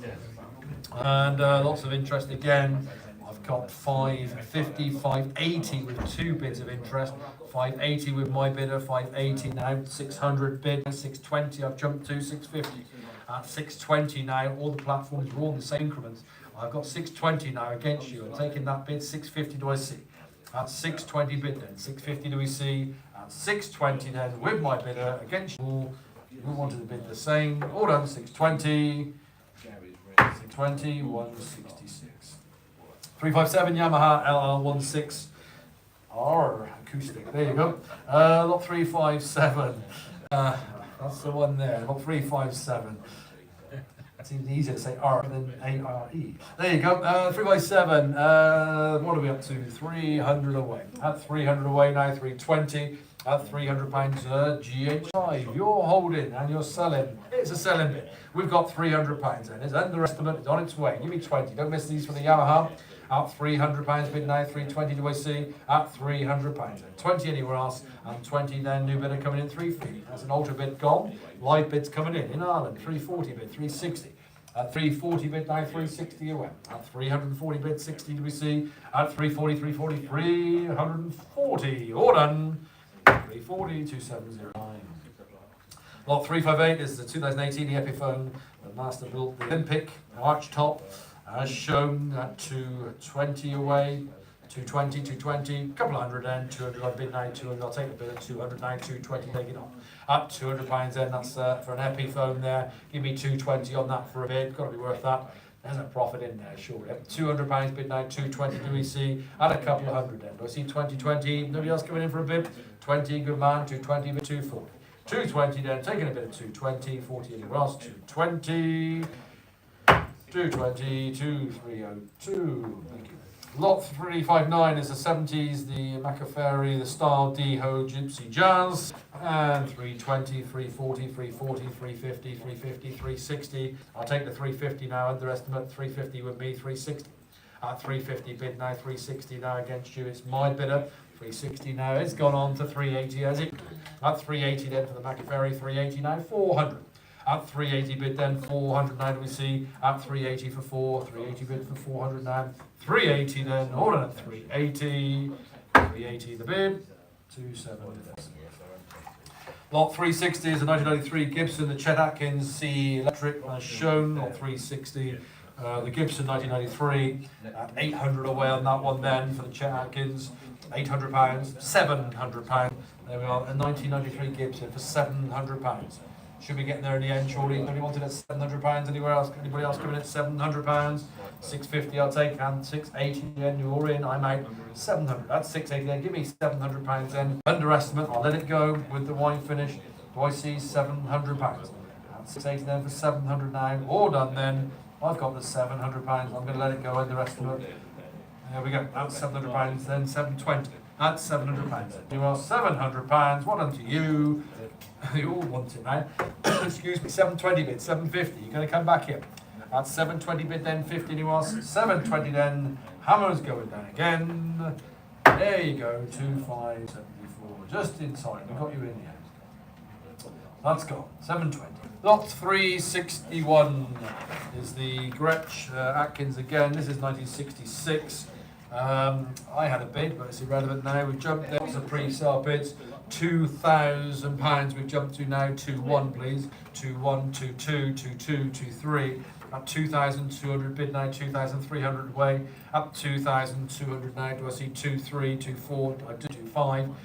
And lots of interest again. I've got 550, 580 with 2 bids of interest. 580 with my bidder, 580 now, 600 bid, 620 I've jumped to, 650. At 620 now, all the platforms are all in the same increments. I've got 620 now against you. I'm taking that bid, 650 do I see. At 620 bid then, 650 do we see. At 620 then, with my bidder against you. We wanted to bid the same. All done, 620. 620, 166. 357 Yamaha LL16 R acoustic. There you go. Lot 357. That's the one there. Lot 357. It's even easier to say R than A-R-E. There you go. 357. What are we up to? 300 away. At 300 away now, 320. At £300 GH5. You're holding and you're selling. It's a selling bid. We've got £300 and it's underestimate. It's on its way. Give me 20. Don't miss these for the Yamaha. At £300 bid now, 320 do I see? At £300. 20 anywhere else, and 20 then, new bidder coming in 350. That's an ultra bid gone. Live bids coming in Ireland, 340 bid, 360. At 340 bid now, 360 away. At 340 bid, 60 do we see? At 340, 340, 340. All done. 340, 2709. Lot 358 is the 2018 Epiphone, the master built the Olympic arch top. As shown at 220 away, 220, 220, couple of hundred then, 200 on bid now, 200, I'll take the bid at 200 now, 220, take it on. At £200 then, that's for an Epiphone there, give me 220 on that for a bid, got to be worth that. There's a profit in there, surely. £200 bid now, 220 do we see, at a couple of hundred then. Do I see 20, nobody else coming in for a bid? 20, good man, 220, bid 240. 220 then, taking a bit of 220, 40 anywhere else, 220, 220, 2302, thank you. Lot 359 is the 70s, the Macaferri, the Style, D-Ho, Gypsy Jazz, and 320, 340, 340, 350, 350, 360. I'll take the 350 now, underestimate 350 with me, 360. At 350 bid now, 360 now against you, it's my bidder. 360 now, it's gone on to 380 has it? At 380 then for the Macaferri, 380 now, 400. At 380 bid then, 400 now do we see, at 380 for 4, 380 bid for 400 now, 380 then, hold on at 380, 380 the bid, 270. Lot 360 is a 1993 Gibson, the Chet Atkins C electric as shown, lot 360. The Gibson 1993 at 800 away on that one then for the Chet Atkins, £800, £700. There we are, a 1993 Gibson for £700. Should be getting there in the end, surely. Nobody wanted at £700 anywhere else? Anybody else coming at £700? 650 I'll take, and 680 then, you're in, I'm out. 700, that's 680 then, give me £700 then. Underestimate, I'll let it go with the wine finish. Do I see £700? That's 680 then for 700 now, all done then. I've got the £700, I'm going to let it go, underestimate. There we go, that's £700 then, 720. That's £700. You are £700, well done to you. You all want it now. Excuse me, 720 bid, 750. You're going to come back here. That's 720 bid then, 50 you are. 720 then, hammer's going down again. There you go, 2574. Just inside, we got you in the end. That's gone, 720. Lot 361 is the Gretsch Atkins again. This is 1966. I had a bid, but it's irrelevant now. We've jumped there. Lots of pre-sale bids. £2,000 we've jumped to now. 2-1, please. 2-1, 2-2, 2-2, 2-3. At 2,200 bid now. 2,300 away. Up 2,200 now. Do I see 2-3, 2-4? I do 2-5.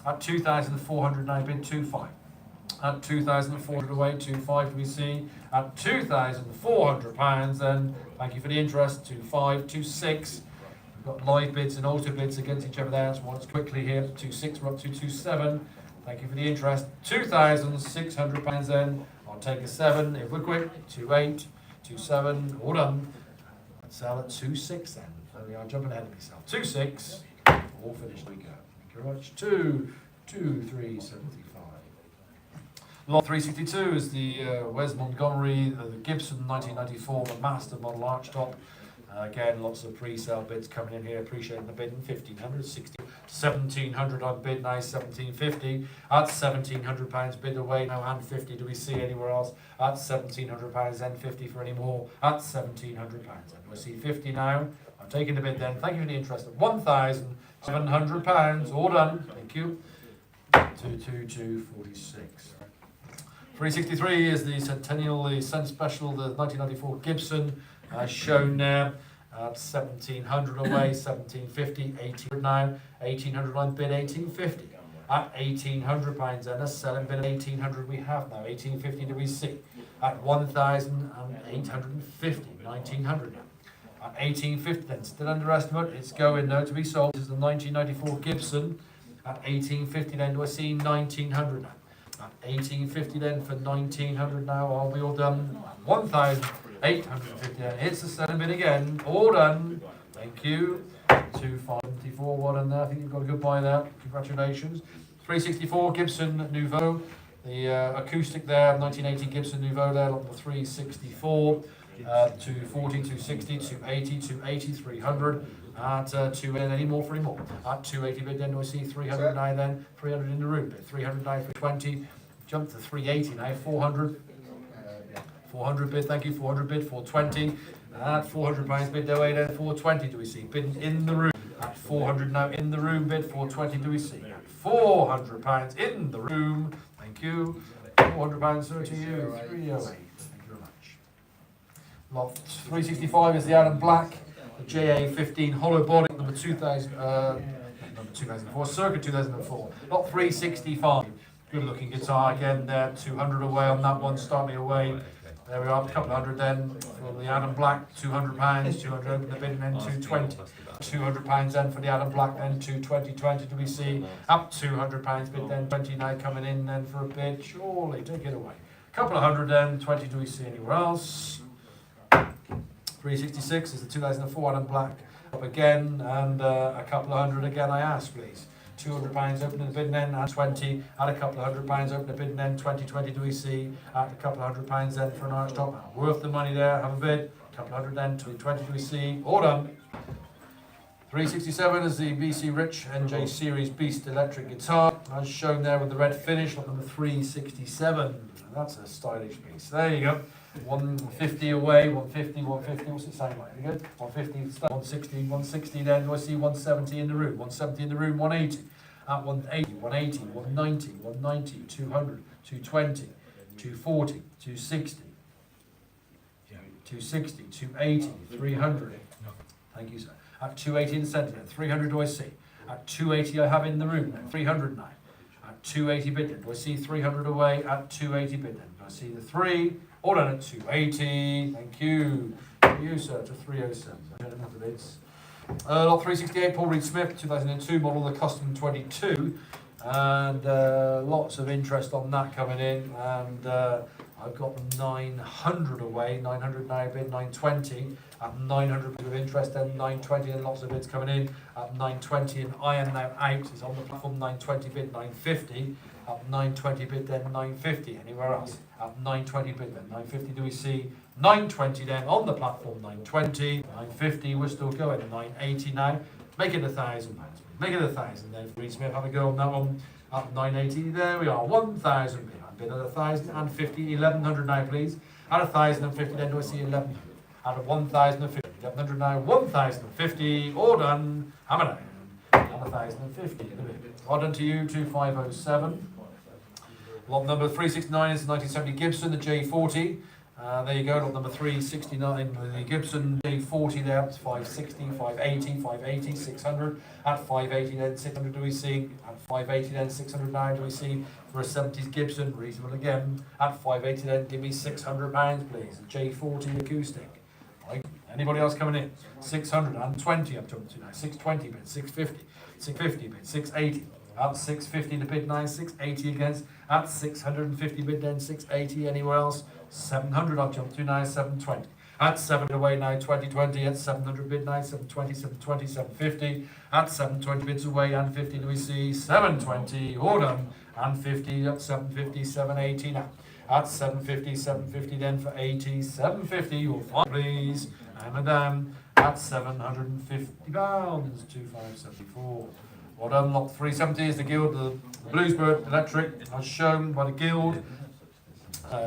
At 2,400 now bid 2-5. At 2,400 away, 2-5 do we see. At £2,400 then. Thank you for the interest. 2-5, 2-6. We've got live bids and auto bids against each other there, so once quickly here, 2-6, we're up to 2-7. Thank you for the interest. £2,600 then. I'll take a 7 if we're quick. 2-8, 2-7, all done. Let's sell at 2-6 then. There we are, jumping ahead of myself. 2-6, all finished we go. Thank you very much. 2-3-75. Lot 362 is the Wes Montgomery, the Gibson 1994, the Master Model Archtop. Again, lots of pre-sale bids coming in here, appreciating the bidding. 1,500, 60, 1,700 on bid now, 1,750. At £1,700 bid away now, and 50 do we see anywhere else? At £1,700, then 50 for any more. At £1,700. Do I see 50 now? I'm taking the bid then. Thank you for the interest of £1,700. All done. Thank you. 22246. 363 is the Centennial, the Cent Special, the 1994 Gibson. Shown there at 1,700 away, 1,750, 1,800 now, 1,800 on bid, 1,850. At £1,800 and a selling bid of 1,800 we have now, 1,850 do we see. At 1,850, 1,900 now. At 1,850 then, still underestimate, it's going now to be sold. This is the 1994 Gibson. At 1,850 then, do I see 1,900 now. At 1,850 then for 1,900 now, are we all done? 1,850 then, hits the selling bid again, all done, thank you. 254, well done there, I think you've got a good buy there, congratulations. 364 Gibson Nouveau, the acoustic there, 1980 Gibson Nouveau there, on the 364, 240, 260, 280, 280, 300, at 280, any more for any more. At 280 bid then, do I see 300 now then, 300 in the room bid, 300 now for 20, jump to 380 now, 400. 400 bid, thank you, 400 bid, 420. At £400 bid, no way then, 420 do we see. Bid in the room. At 400 now in the room bid, 420 do we see. At £400 in the room, thank you. £400 sir to you, 308. Thank you very much. Lot 365 is the Adam Black, the JA15 hollow body, number 2004, circa 2004. Lot 365. Good looking guitar again there, 200 away on that one, start me away. There we are, a couple of hundred then for the Adam Black, £200, 200 open the bid and then 220. £200 then for the Adam Black, then 220, 20 do we see, up £200 bid then 29 coming in then for a bid, surely, take it away. Couple of hundred then, 20 do we see anywhere else. 366 is the 2004 Adam Black, up again, and a couple of hundred again I ask please. £200 open in the bid and then, and 20, at a couple of £100 open the bid and then, 20 do we see, at a couple of £100 then for an arch top, worth the money there, have a bid, a couple of hundred then, 20 do we see, all done. 367 is the BC Rich NJ Series Beast electric guitar, as shown there with the red finish, lot number 367, that's a stylish piece, there you go. 150 away, 150, 150, what's it sound like? Good? 150, 160, 160 then, do I see 170 in the room? 170 in the room, 180. At 180, 180, 190, 190, 200, 220, 240, 260, 260, 280, 300. Thank you, sir. At 280 in the centre then, 300 do I see? At 280 I have in the room then, 300 now. At 280 bid then, do I see 300 away? At 280 bid then, do I see the 3? All done at 280, thank you. For you, sir, to 307. Lot 368, Paul Reed Smith, 2002, model the Custom 22. And lots of interest on that coming in. And I've got 900 away, 900 now bid, 920. At 900 bit of interest, then 920, and lots of bids coming in. At 920, and I am now out. It's on the platform, 920 bid, 950. At 920 bid, then 950. Anywhere else? At 920 bid, then 950. Do we see 920 then on the platform? 920, 950. We're still going. 980 now. Make it £1,000. Make it 1,000. Then Reed Smith, have a go on that one. At 980. There we are. 1,000 bid. I've bid at 1,050. 1,100 now, please. At 1,050, then do I see 1,100? At 1,050. 1,100 now. 1,050. All done. Hammer down. 1,050. Well done to you. 2507. Lot number 369 is the 1970 Gibson, the J40. There you go, lot number 369, the Gibson J40 there, it's 560, 580, 580, 600. At 580 then 600 do we see, at 580 then 609 do we see for a 70s Gibson, reasonable again. At 580 then give me £600 please, a J40 acoustic. Right. Anybody else coming in? 620 up to now, 620 bid, 650, 650 bid, 680. At 650 to bid 9, 680 against. At 650 bid then 680 anywhere else. 700 I've jumped to now, 720. At 7 away now, 2020. At 700 bid now, 720, 720, 750. At 720 bids away and 50 do we see 720. All done. And 50 at 750, 780 now. At 750, 750 then for 80, 750 you'll find please. And madam at £750, 2574. Well done, lot 370 is the Guild, the Bluesbird electric, as shown by the Guild.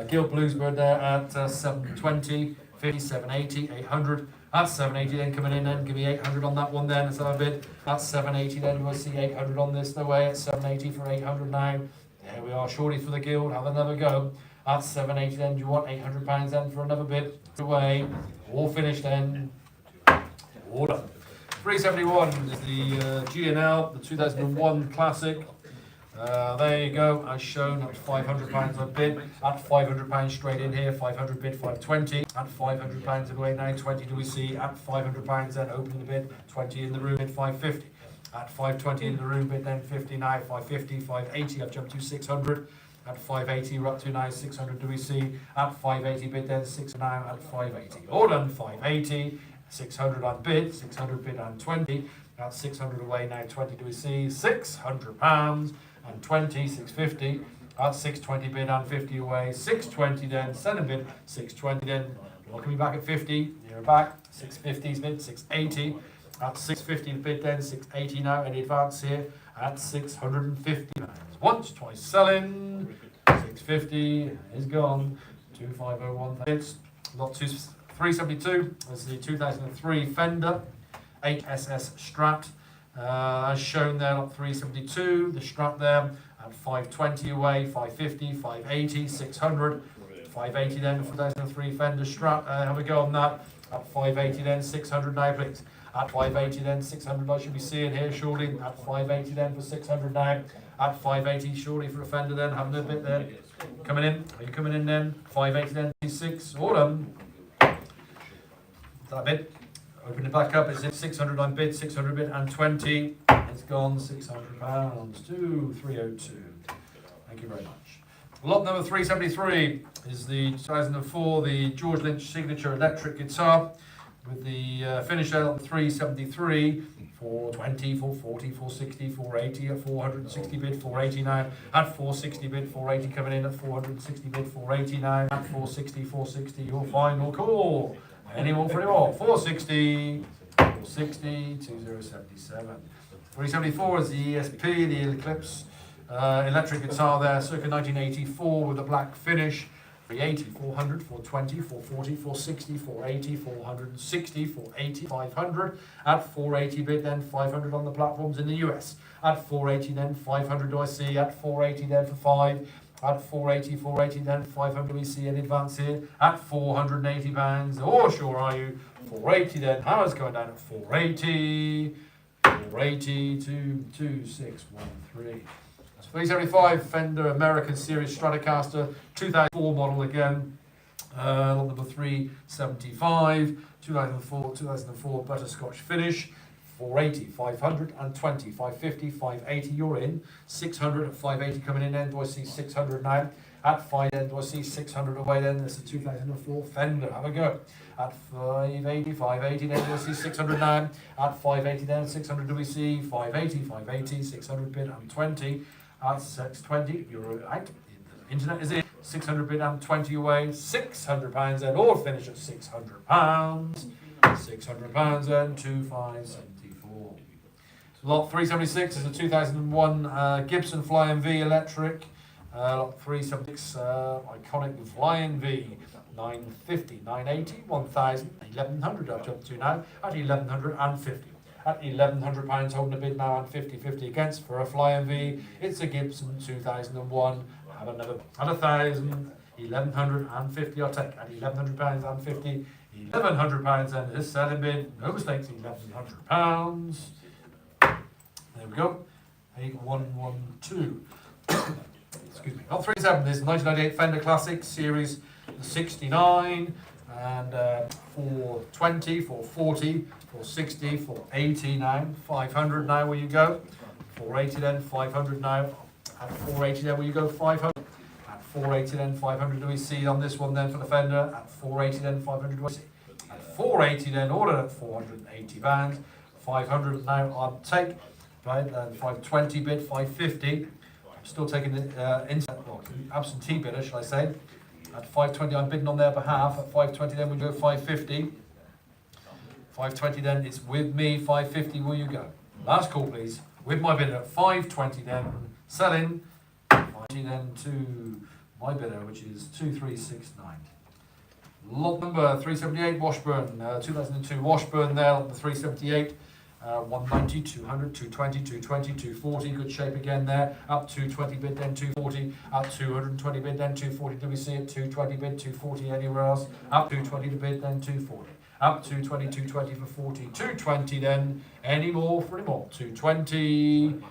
Guild Bluesbird there at 720, 50, 780, 800. At 780 then coming in then, give me 800 on that one then, let's have a bid. At 780 then, do I see 800 on this? No way, at 780 for 800 now. There we are, shorty for the Guild, have another go. At 780 then, do you want £800 then for another bid? Away, all finished then. All done. 371 is the G&L, the 2001 Classic. There you go, as shown at £500 a bid. At £500 straight in here, 500 bid, 520. At £500 away now, 20 do we see. At £500 then opening the bid, 20 in the room, bid 550. At 520 in the room, bid then 50 now, 550, 580, I've jumped to 600. At 580 we're up to now, 600 do we see. At 580 bid then 6 now, at 580. All done, 580. 600 on bid, 600 bid on 20. At 600 away now, 20 do we see. £600 and 20, 650. At 620 bid and 50 away. 620 then, send a bid, 620 then. You're coming back at 50, you're back. 650's bid, 680. At 650 bid then, 680 now. Any advance here? At 650 pounds. Once, twice selling. 650 is gone. 2501 bids. Lot 372 is the 2003 Fender HSS Strat, as shown there at 372, the Strat there at 520 away, 550, 580, 600, 580 then for 2003 Fender Strat. Have a go on that. At 580 then, 600 now please. At 580 then, 600 I should be seeing here shortly. At 580 then for 600 now. At 580 shortly for a fender then, having a bit there. Coming in, are you coming in then? 580 then, 6, all done. That bit. Open it back up, it's in 609 bid, 600 bid and 20. It's gone £600 to 302. Thank you very much. Lot number 373 is the 2004, the George Lynch signature electric guitar with the finish at 373, 420, 440, 460, 480 at 460 bid, 489 at 460 bid, 480 coming in at 460 bid, 489 at 460, 460. Your final call. Anyone for any more? 460, 460, 2077. 374 is the ESP, the Eclipse electric guitar there, circa 1984 with a black finish. 380, 400, 420, 440, 460, 480, 460, 480, 500. At 480 bid, then 500 on the platforms in the US. At 480 then 500 do I see. At 480 then for 5. At 480, 480 then 500 we see an advance here. At £480. Oh, sure are you. 480 then. Hammer's going down at 480. 480 to 2613. 375 Fender American Series Stratocaster 2004 model again. Lot number 375, 2004 butterscotch finish. 480, 520, 550, 580, you're in. 600 at 580 coming in then, do I see 600 now? At 5 then, do I see 600 away then? This is 2004 Fender, have a go. At 580, 580 then, do I see 600 now? At 580 then, 600 do we see? 580, 580, 600 bid and 20. At 620, you're out. The internet is in. 600 bid and 20 away. £600 then, all finish at £600. £600 then, 2574. Lot 376 is a 2001 Gibson Flying V electric. Lot 376 iconic Flying V. 950, 980, 1000, 1100 up to now at 1150. At £1,100 holding a bid now and 50-50 against for a Flying V. It's a Gibson 2001. Have another at 1,000, 1,150 I'll take at £1,100 and 50. £1,100 and this selling bid, no mistakes, £1,100. There we go. 8112. Excuse me. Lot 37 is 1998 Fender Classic Series 69 and 420, 440, 460, 480 now, 500 now where you go. 480 then, 500 now. At 480 then where you go, 500. 480 then, 500 do we see on this one then for the Fender. At 480 then, 500 do we see. At 480 then, ordered at £480. 500 now on take. Right, and 520 bid, 550. I'm still taking the absentee bidder, shall I say. At 520 I'm bidding on their behalf. At 520 then we go 550. 520 then, it's with me, 550 will you go. Last call please. With my bidder at 520 then, selling. 520 then to my bidder, which is 2369. Lot number 378 Washburn, 2002 Washburn there, lot number 378. 190, 200, 220, 220, 240, good shape again there. Up 220 bid, then 240. Up 220 bid, then 240. Do we see it? 220 bid, 240 anywhere else? Up 220 to bid, then 240. Up 220, 220 for 40. 220 then. Any more for any more? 220.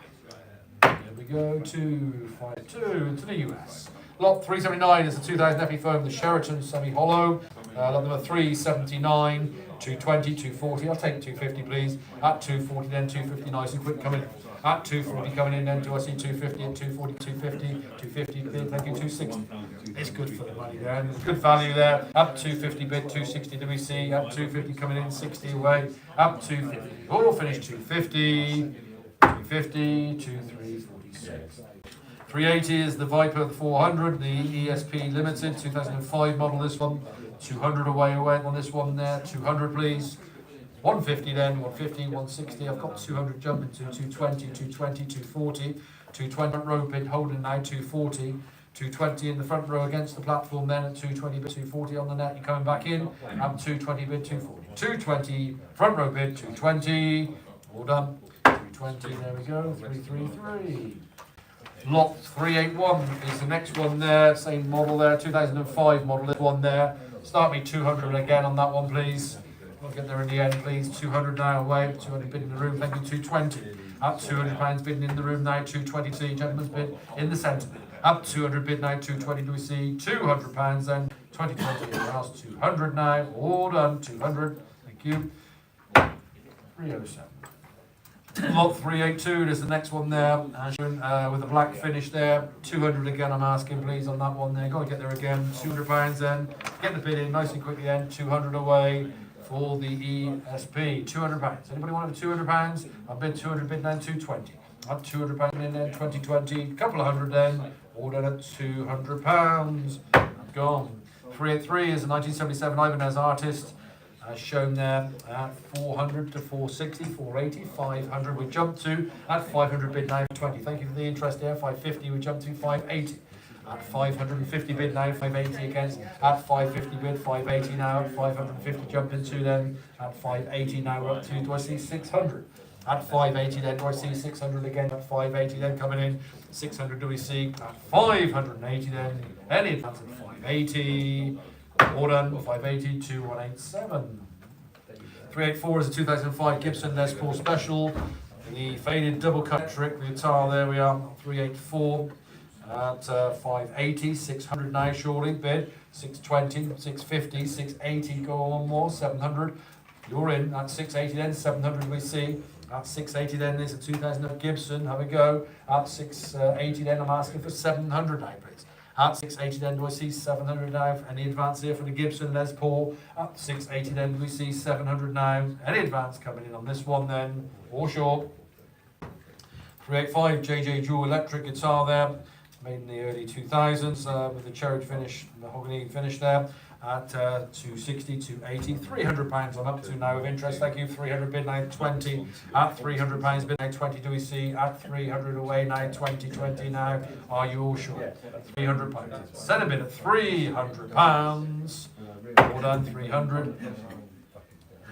There we go. 252 to the US. Lot 379 is the 2000 FE foam, the Sheraton semi-hollow. Lot number 379, 220, 240. I'll take 250, please. At 240, then 250, nice and quick coming in. At 240 coming in, then do I see 250 at 240, 250, 250 bid, thank you, 260. It's good for the money there, and there's good value there. Up 250 bid, 260 do we see. Up 250 coming in, 60 away. Up 250. All finished 250, 250, 2346. 380 is the Viper 400, the ESP Limited, 2005 model, this one. 200 away on this one there, 200 please. 150 then, 150, 160, I've got 200 jumping to 220, 220, 240. 220 front row bid holding now, 240. 220 in the front row against the platform then at 220 bid, 240 on the net, you're coming back in. Up 220 bid, 240. 220, front row bid, 220. All done. 220, there we go, 333. Lot 381 is the next one there, same model there, 2005 model, this one there. Start me 200 again on that one, please. We'll get there in the end, please. 200 now away. 200 bid in the room. Thank you. 220. Up £200 bidding in the room now. 220 to see. Gentleman's bid in the centre. Up 200 bid now. 220 do we see. £200 then. 2020 in the last 200 now. All done. 200. Thank you. 307. Lot 382, there's the next one there, with a black finish there. 200 again, I'm asking please on that one there. Got to get there again. £200 then. Get the bid in nice and quickly then. 200 away for the ESP. £200. Anybody want it for £200? I'll bid 200, bid then 220. Up £200 in then, 2020. Couple of hundred then. All done at £200. Gone. 383 is a 1977 Ibanez artist. As shown there at 400 to 460, 480, 500 we jump to at 500 bid now 20. Thank you for the interest there. 550 we jump to 580 at 550 bid now 580 against at 550 bid 580 now at 550 jump into then at 580 now we're up to do I see 600 at 580 then do I see 600 again at 580 then coming in 600 do we see at 580 then any advance at 580. All done, 580 to 187. 384 is a 2005 Gibson Les Paul Special. The faded double cut trick, the guitar, there we are, 384 at 580, 600 now surely, bid, 620, 650, 680, go on more, 700. You're in at 680 then, 700 we see. At 680 then is a 2000 Gibson, have a go. At 680 then I'm asking for 700 now please. At 680 then do I see 700 now, any advance here for the Gibson Les Paul. At 680 then do we see 700 now, any advance coming in on this one then, or short. 385 JJ Jewel electric guitar there, made in the early 2000s with the cherry finish, mahogany finish there. At 260, 280, £300 I'm up to now of interest, thank you. 300 bid now 20, at £300 bid now 20 do we see, at 300 away now 20, 20 now, are you all sure? £300, send a bid at £300, all done, 300.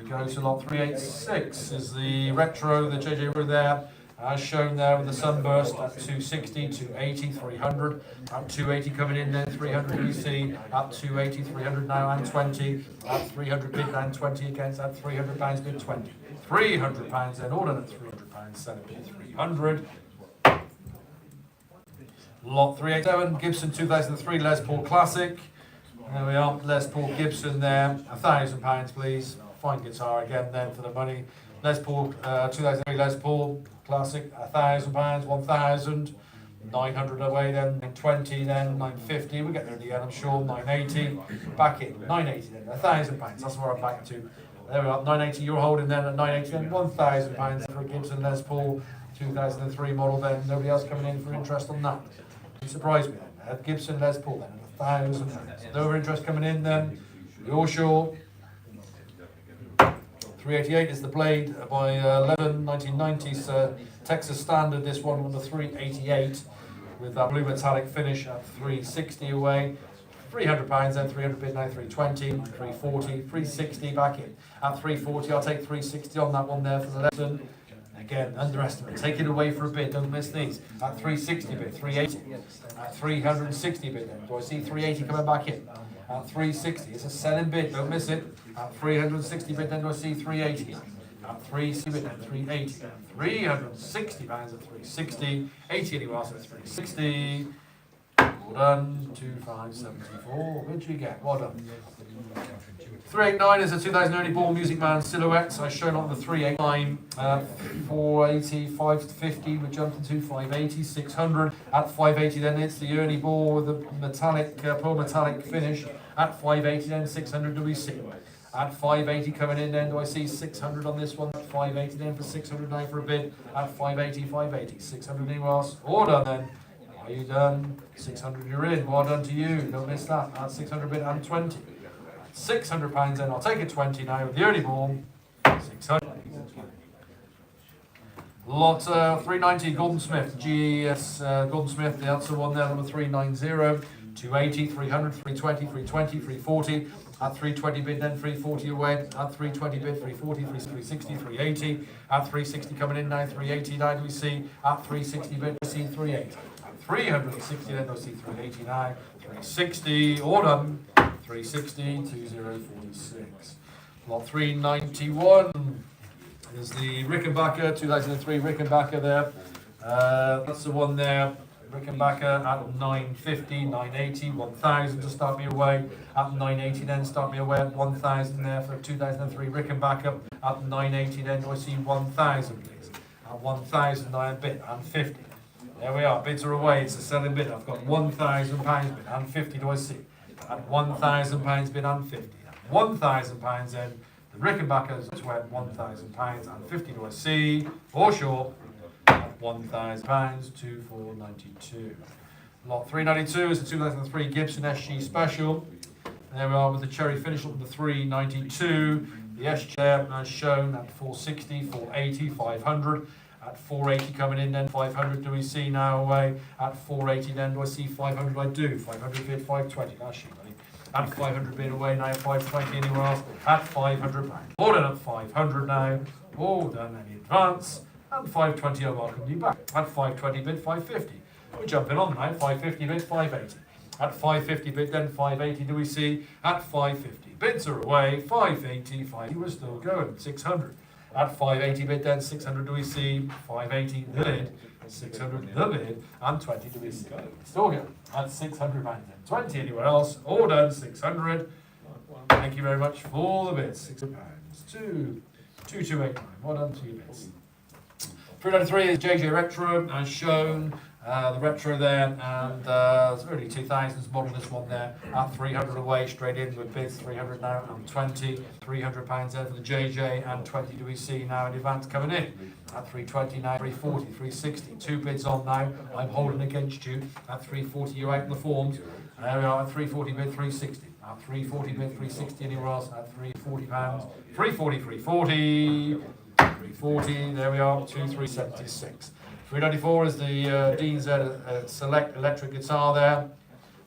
We go to lot 386, is the retro, the JJ Roo there. As shown there with the sunburst at 260, 280, 300, at 280 coming in then 300 you see, at 280, 300 now and 20, at 300 bid and 20 against, at £300 bid 20, £300 then, all done at £300, sell it bid 300. Lot 387, Gibson 2003 Les Paul Classic, there we are, Les Paul Gibson there, £1,000 please, fine guitar again then for the money. Les Paul, 2003 Les Paul Classic, £1,000, 1,000, 900 away then, 20 then, 950, we get there in the end I'm sure, 980, back in, 980 then, £1,000, that's where I'm back to. There we are, 980 you're holding then at 980 then, £1,000 for a Gibson Les Paul 2003 model then, nobody else coming in for interest on that. You surprised me then, Gibson Les Paul then, £1,000, no interest coming in then, you're sure. 388 is the Blade by 1990s Texas Standard, this one on the 388 with that blue metallic finish at 360 away. £300 then, 300 bid now, 320, 340, 360 back in. At 340 I'll take 360 on that one there for the lesson. Again, underestimate, take it away for a bid, don't miss these. At 360 bid, 380, at 360 bid then, do I see 380 coming back in? At 360, it's a selling bid, don't miss it. At 360 bid, then do I see 380? At 360 bid, then 380. £360 at 360, 80 anywhere, so 360. Well done, 2574. What did you get? Well done. 389 is a 2000 early born Music Man Silhouettes. I shown on the 389, 480, 550. We jumped into 580, 600. At 580, then it's the early ball with the metallic, pearl metallic finish. At 580, then 600. Do we see? At 580 coming in, then do I see 600 on this one? At 580, then for 600 now for a bid. At 580, 580, 600 anywhere else. All done then. Are you done? 600 you're in. Well done to you. Don't miss that. At 600 bid and 20. £600 then. I'll take it 20 now with the early ball. 600. Lot 390 Gordon Smith. GES Gordon Smith. The answer one there, number 390. 280, 300, 320, 320, 340. At 320 bid, then 340 away. At 320 bid, 340, 360, 380. At 360 coming in now, 380 now do we see. At 360 bid, we see 380. At 360 then we see 380 now. 360, all done. 360, 2046. Lot 391 is the Rickenbacker, 2003 Rickenbacker there. That's the one there. Rickenbacker at 950, 980, 1000 to start me away. At 980 then start me away at 1000 there for 2003 Rickenbacker. At 980 then do I see 1000 please. At 1000 I bid and 50. There we are, bids are away, it's a selling bid. I've got £1,000 bid and 50 do I see. At £1,000 bid and 50. At £1,000 then, the Rickenbackers is worth £1,000 and 50 do I see. For sure, at £1,000, 2492. Lot 392 is the 2003 Gibson SG Special. There we are with the cherry finish up to 392. The SG there as shown at 460, 480, 500. At 480 coming in then 500 do we see now away. At 480 then do I see 500 I do. 500 bid 520, that's you buddy. At 500 bid away now 520 anywhere else. At £500. All done at 500 now. All done any advance. And 520 I welcome you back. At 520 bid 550. We're jumping on now. 550 bid 580. At 550 bid then 580 do we see. At 550 bids are away. 580, 580 we're still going. 600. At 580 bid then 600 do we see. 580 the bid. 600 the bid. And 20 do we see. Still going. At £600 then. 20 anywhere else. All done. 600. Thank you very much for the bids. £600. 2289. Well done to you bids. 393 is JJ Retro as shown. The retro there, and it's early 2000s model, this one there, at 300 away, straight in with bids, 300 now, and 20, £300 there for the JJ, and 20 do we see now in advance coming in, at 320 now, 340, 360, two bids on now, I'm holding against you, at 340 you're out in the forms, there we are, at 340 bid, 360, at 340 bid, 360 anywhere else, at £340, 340, 340, 340, there we are, 2376. 394 is the Dean's Select electric guitar there.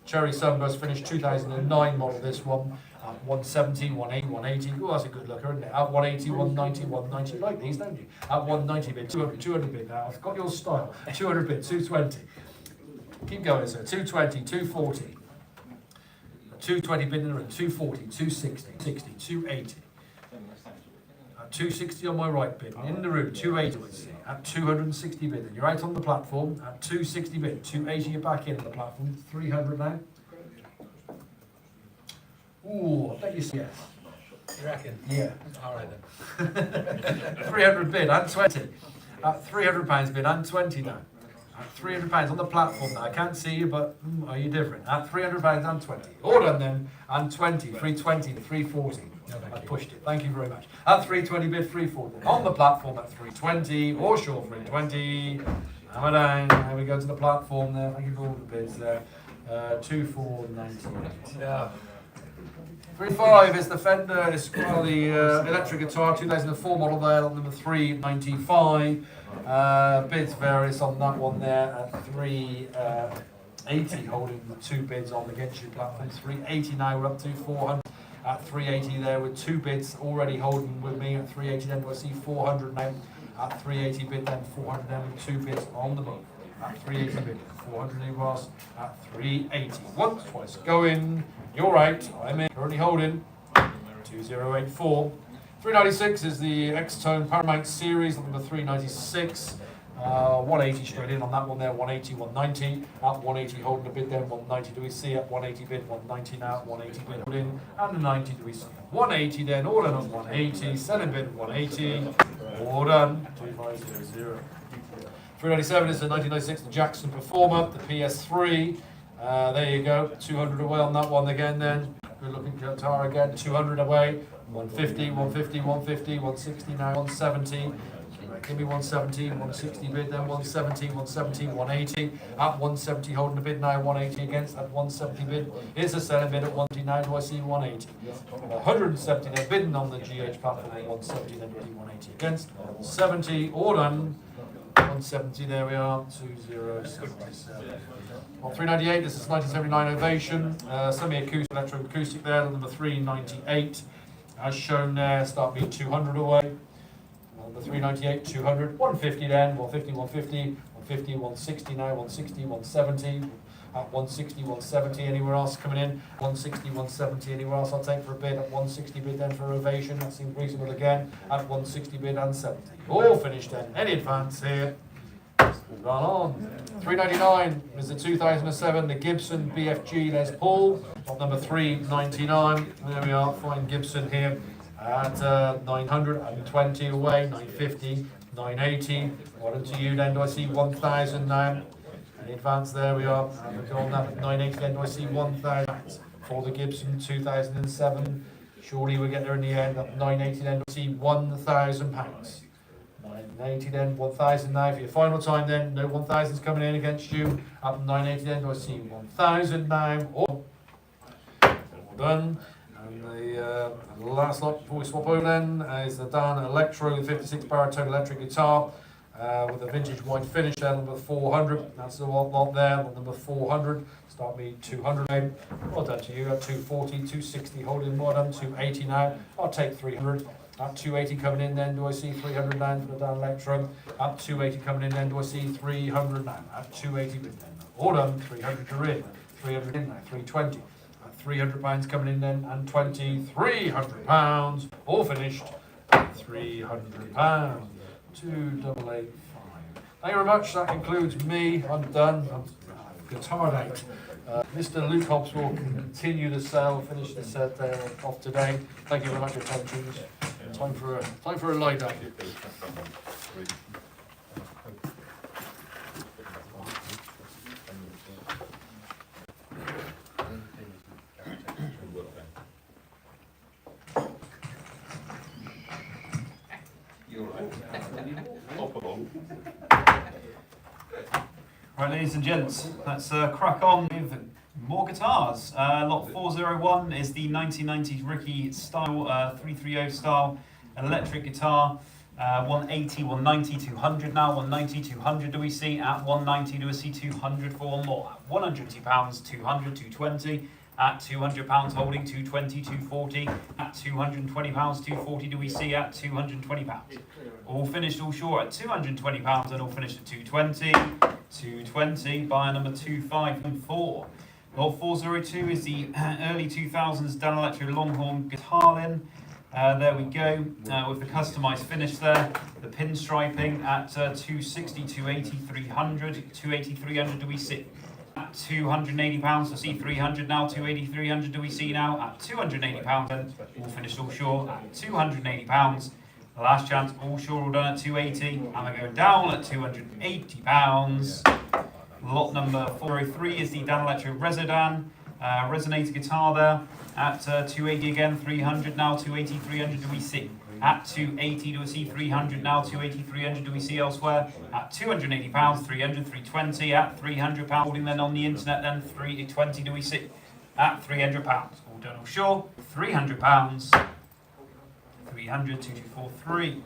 Cherry Sunburst finished 2009 model, this one. At 170, 180, 180. Oh, that's a good looker, isn't it? At 180, 190, 190. You like these, don't you? At 190 bid, 200, 200 bid now. I've got your style. 200 bid, 220. Keep going, sir. 220, 240. 220 bid in the room, 240, 260, 60, 280. 260 on my right bid, in the room, 280 would see, at 260 bid, and you're out on the platform, at 260 bid, 280 you're back in on the platform, 300 now. Ooh, I bet you say yes. You reckon? Yeah. Alright then. 300 bid and 20. At £300 bid and 20 now. At £300 on the platform now, I can't see you, but are you different? At £300 and 20. All done then, and 20, 320, 340. I pushed it. Thank you very much. At 320 bid, 340. On the platform at 320, or short 320. Hammer down. Now we go to the platform there. Thank you for all the bids there. 2498. Yeah. 35 is the Fender, it's the electric guitar, 2004 model there, number 395. Bids various on that one there at 380, holding the two bids on the Genshin platform. 380 now, we're up to 400. At 380 there with two bids already holding with me. At 380 then we'll see 400 now. At 380 bid then 400 then with two bids on the move. At 380 bid 400 new bars. At 380 once, twice going. You're right, I'm in. Currently holding 2084. 396 is the X-Tone Paramount Series, number 396. 180 straight in on that one there, 180, 190. At 180 holding a bid then, 190 do we see. At 180 bid, 190 now, 180 bid holding, and a 90 do we see. 180 then, all done on 180, selling bid 180, all done, 2500. 397 is the 1996 the Jackson Performer, the PS3. There you go, 200 away on that one again then. Good looking guitar again, 200 away, 150, 150, 150, 160 now, 170. Give me 170, 160 bid, then 170, 170, 180. At 170 holding a bid now, 180 against. At 170 bid is a selling bid at 180 now. Do I see 180? 170 they're bidding on the GH platform at 170, then 180 against. 170, all done. 170, there we are, 2077. On 398, this is 1979 Ovation, semi-acoustic, electro-acoustic there, number 398. As shown there, start being 200 away. Number 398, 200, 150 then, 150, 150, 150, 160 now, 160, 170. at 160, 170. Anywhere else coming in? 160, 170. Anywhere else I'll take for a bid at 160 bid then for Ovation. That seems reasonable again at 160 bid and 70. All finished then. Any advance here? Run on. 399 is the 2007, the Gibson BFG Les Paul. Number 399. There we are. Fine Gibson here at 920 away, 950, 980. What to you then? Do I see 1,000 now? Any advance? There we are. And we're on that at 980 then. Do I see 1,000 for the Gibson 2007? Surely we'll get there in the end. At 980 then. Do I see £1,000? 980 then, 1,000 now for your final time then. No 1,000's coming in against you. Up 980 then, do I see 1,000 now? All done. And the last lot before we swap over then is the Dan Electro, the 56 baritone electric guitar with a vintage white finish there, number 400. That's the one lot there, number 400. Start me 200 now. Well done to you at 240, 260 holding more done, 280 now. I'll take 300. At 280 coming in then, do I see 300 now for the Dan Electro? At 280 coming in then, do I see 300 now? At 280 bid then. All done, 300 are in. 300 in now, 320. At £300 coming in then, and 300 all finished. £300. 2885. Thank you very much, that concludes me. I'm done. I'm guitar out. Mr. Luke Hobbs will continue the sale, finish the set off today. Thank you very much for your attention. Time for a lie down. Right, ladies and gents, let's crack on with more guitars. Lot 401 is the 1990s Ricky style, 330 style electric guitar. 180, 190, 200 now. 190, 200 do we see? At 190 do we see 200 for one more? At £120, 200, 220. At £200 holding 220, 240. At £220, 240 do we see? At £220. All finished, all short at £220 and all finished at 220. 220 by number 254. Lot 402 is the early 2000s Dan Electro Longhorn guitar line. There we go, with the customised finish there. The pinstriping at 260, 280, 300. 280, 300 do we see? At £280 to see 300 now. 280, 300 do we see now? At £280 and all finished, all short at £280. The last chance, all short, all done at 280, and we're going down at £280. Lot number 403 is the Dan Electro Resodan resonator guitar there at 280 again, 300 now, 280, 300 do we see? At 280 do we see 300 now, 280, 300 do we see elsewhere? At £280, 300, 320, at £300 holding then on the internet then, 320 do we see? At £300, all done all sure, £300. 300, 2243.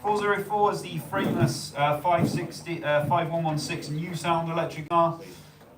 404 is the frameless 5116 New Sound electric guitar.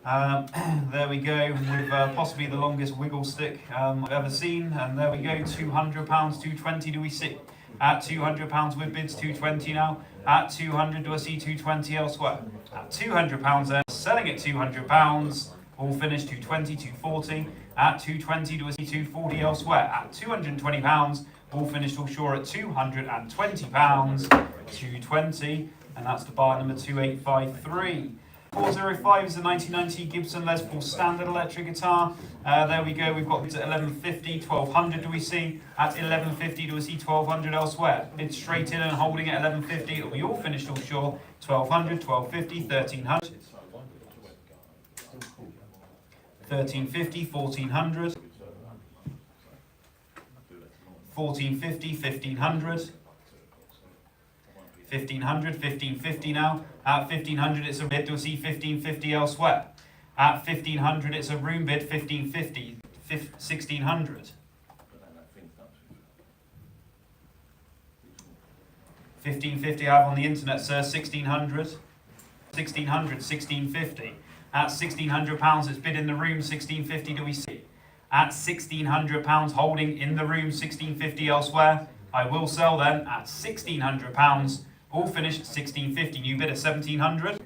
There we go, with possibly the longest wiggle stick I've ever seen. And there we go, £200, 220 do we see? At £200 with bids, 220 now. At 200 do I see 220 elsewhere? At £200 then, selling at £200. All finished, 220, 240. At 220 do I see 240 elsewhere? At £220. All finished, all sure at £220, 220, and that's the bar number 2853. 405 is the 1990 Gibson Les Paul standard electric guitar. There we go, we've got bids at 1150, 1200 do we see? At 1150 do we see 1200 elsewhere? Bid straight in and holding at 1150, it'll be all finished, all sure, 1200, 1250, 1300. 1350, 1400. 1450, 1500, 1500, 1550 now. At 1500 it's a bid, do we see 1550 elsewhere? At 1500 it's a room bid, 1550, 1600. 1550 I have on the internet, sir, 1600. 1600, 1650. At £1,600 it's bid in the room, 1650 do we see? At £1,600 holding in the room, 1650 elsewhere. I will sell then at £1,600. All finished, 1650. New bid at 1700.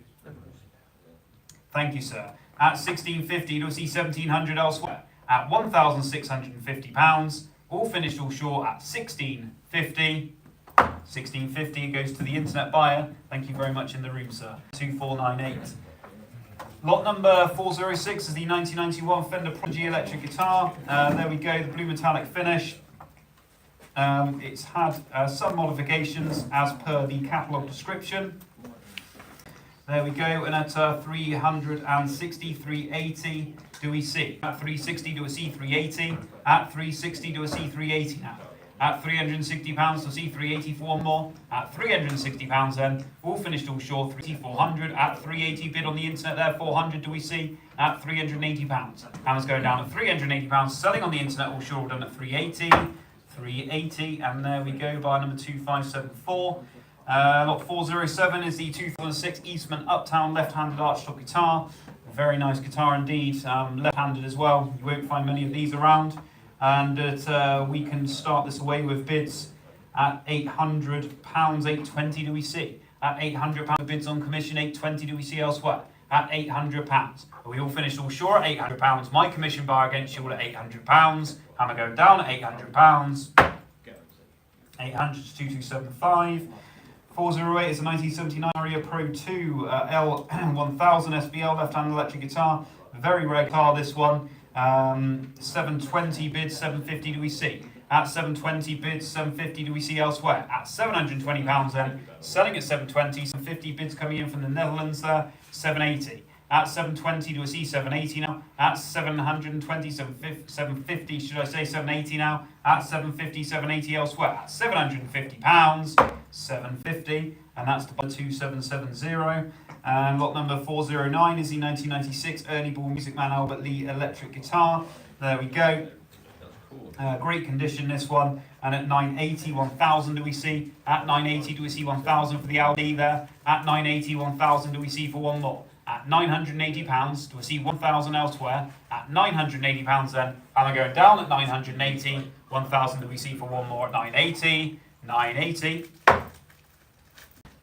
Thank you, sir. At 1650, you'll see 1700 elsewhere. At £1,650, all finished all short at 1650. 1650 goes to the internet buyer. Thank you very much in the room, sir. 2498. Lot number 406 is the 1991 Fender Prodigy electric guitar. There we go, the blue metallic finish. It's had some modifications as per the catalogue description. There we go, and at 360, 380, do we see? At 360, do we see 380? At 360, do we see 380 now? At £360, we'll see 380 for one more. At £360 then, all finished all short, 400. At 380 bid on the internet there, 400 do we see? At £380. Hammer's going down at £380, selling on the internet all short, done at 380. 380, and there we go, buy number 2574. Lot 407 is the 2006 Eastman Uptown left-handed archtop guitar. Very nice guitar indeed, left-handed as well. You won't find many of these around. And we can start this away with bids at £800, 820 do we see? At £800 bids on commission, 820 do we see elsewhere? At £800. We all finished all short at £800. My commission bar against you all at £800. Hammer going down at £800. 800 to 2275. 408 is a 1979 Aria Pro 2 L1000 SBL left-hand electric guitar. Very rare guitar, this one. 720 bids, 750 do we see? At 720 bids, 750 do we see elsewhere? At £720 then, selling at 720, 750 bids coming in from the Netherlands there, 780. At 720 do we see 780 now? At 720, 750 should I say 780 now? At 750, 780 elsewhere. At £750, 750, and that's the 2770. And lot number 409 is the 1996 Ernie Ball Music Man Albert Lee electric guitar. There we go. Great condition, this one. And at 980, 1000 do we see? At 980 do we see 1000 for the LD there? At 980, 1000 do we see for one more? At £980 do we see 1000 elsewhere? At £980 then, and I'm going down at 980, 1000 do we see for one more at 980, 980.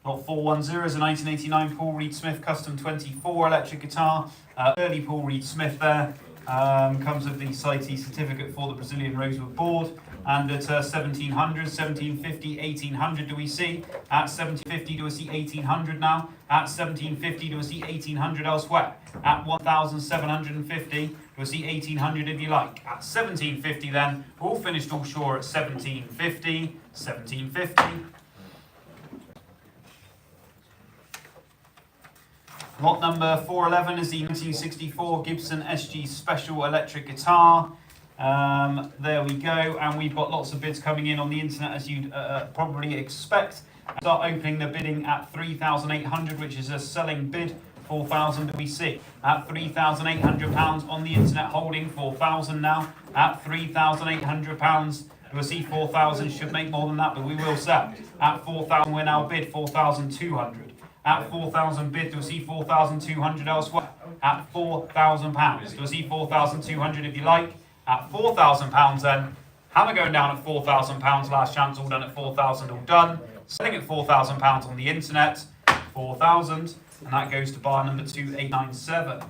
Lot 410 is a 1989 Paul Reed Smith Custom 24 electric guitar. Early Paul Reed Smith there. Comes with the CITE certificate for the Brazilian rosewood board. And at 1700, 1750, 1800 do we see? At 1750 do we see 1800 now? At 1750 do we see 1800 elsewhere? At 1750 do we see 1800 if you like? At 1750 then, all finished all shore at 1750, 1750. Lot number 411 is the 1964 Gibson SG Special electric guitar. There we go, and we've got lots of bids coming in on the internet as you'd probably expect. Start opening the bidding at 3,800, which is a selling bid. 4,000 do we see? At £3,800 on the internet, holding 4,000 now. At £3,800, we'll see 4,000 should make more than that, but we will sell. At 4,000 we're now bid 4,200. At 4,000 bid, we'll see 4,200 elsewhere. At £4,000, we'll see 4,200 if you like. At £4,000 then, hammer going down at £4,000, last chance, all done at 4,000, all done. Selling at £4,000 on the internet, 4,000, and that goes to bar number 2897.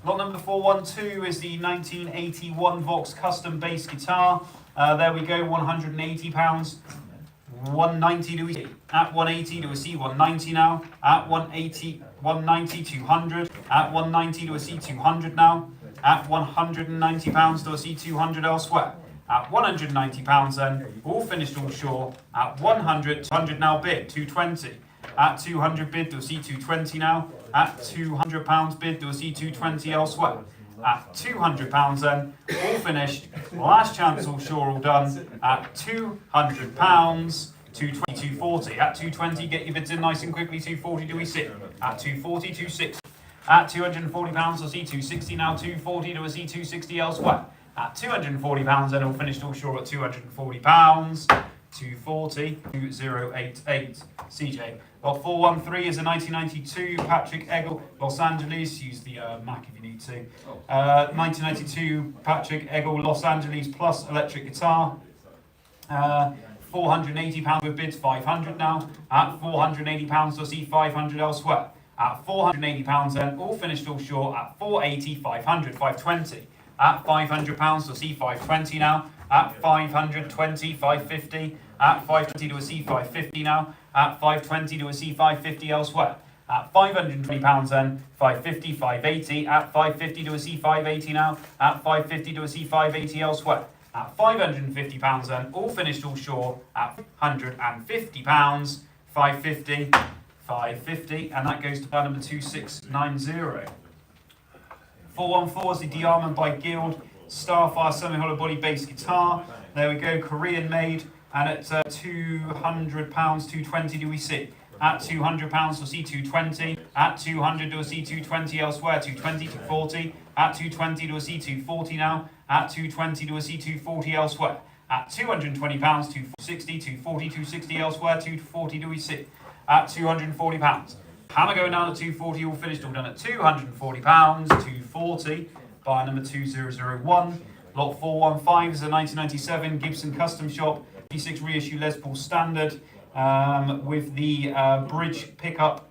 Lot number 412 is the 1981 Vox Custom Bass Guitar. There we go, £180. 190 do we see? At 180 do we see 190 now? At 180, 190, 200. At 190 do we see 200 now? At £190 do we see 200 elsewhere? At £190 then, all finished all shore. At 100, 200 now bid, 220. At 200 bid, do we see 220 now? At £200 bid, do we see 220 elsewhere? At £200 then, all finished, last chance all shore, all done, at £200, 220, 240, at 220, get your bids in nice and quickly, 240 do we see? At 240, 260, at £240, we'll see 260 now, 240, do we see 260 elsewhere? At £240 then, all finished all shore at £240, 240, 2088, CJ. Lot 413 is a 1992 Patrick Eggle, Los Angeles. Use the Mac if you need to. 1992 Patrick Eggle, Los Angeles Plus electric guitar. £480 with bids, 500 now. At £480, we'll see 500 elsewhere. at £480 then, all finished all short at 480, 500, 520. At £500 to see 520 now. At 520, 550. At 520 to a C 550 now. At 520 to a C 550 elsewhere. At £520 then, 550, 580. At 550 to a C 580 now. At 550 to a C 580 elsewhere. At £550 then, all finished all short at £150, 550, 550, and that goes to buy number 2690. 414 is the Diamond by Guild Starfire semi-hollow body bass guitar. There we go, Korean made, and at £200, 220 do we see. At £200 we'll see 220. At 200 we'll see 220 elsewhere. 220 to 40. At 220 we'll see 240 now. At 220 we'll see 240 elsewhere. At £220 260, 240, 260 elsewhere. 240 do we see. At £240. Hammer going down at 240, all finished, all done at £240, 240, buy number 2001. Lot 415 is a 1997 Gibson Custom Shop, 56 reissue Les Paul Standard, with the bridge pickup,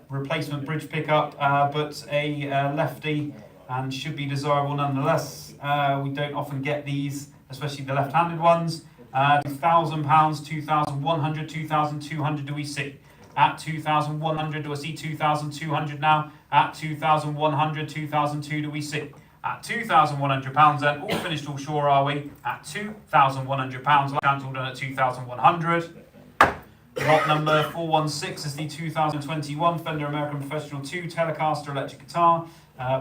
replacement bridge pickup, but a lefty, and should be desirable nonetheless. We don't often get these, especially the left-handed ones. £2,000, 2,100, 2,200 do we see. At 2,100 do we see 2,200 now. At 2,100, 2,002 do we see. At £2,100 then, all finished all sure are we. At £2,100, chance all done at 2,100. Lot number 416 is the 2021 Fender American Professional 2 Telecaster electric guitar,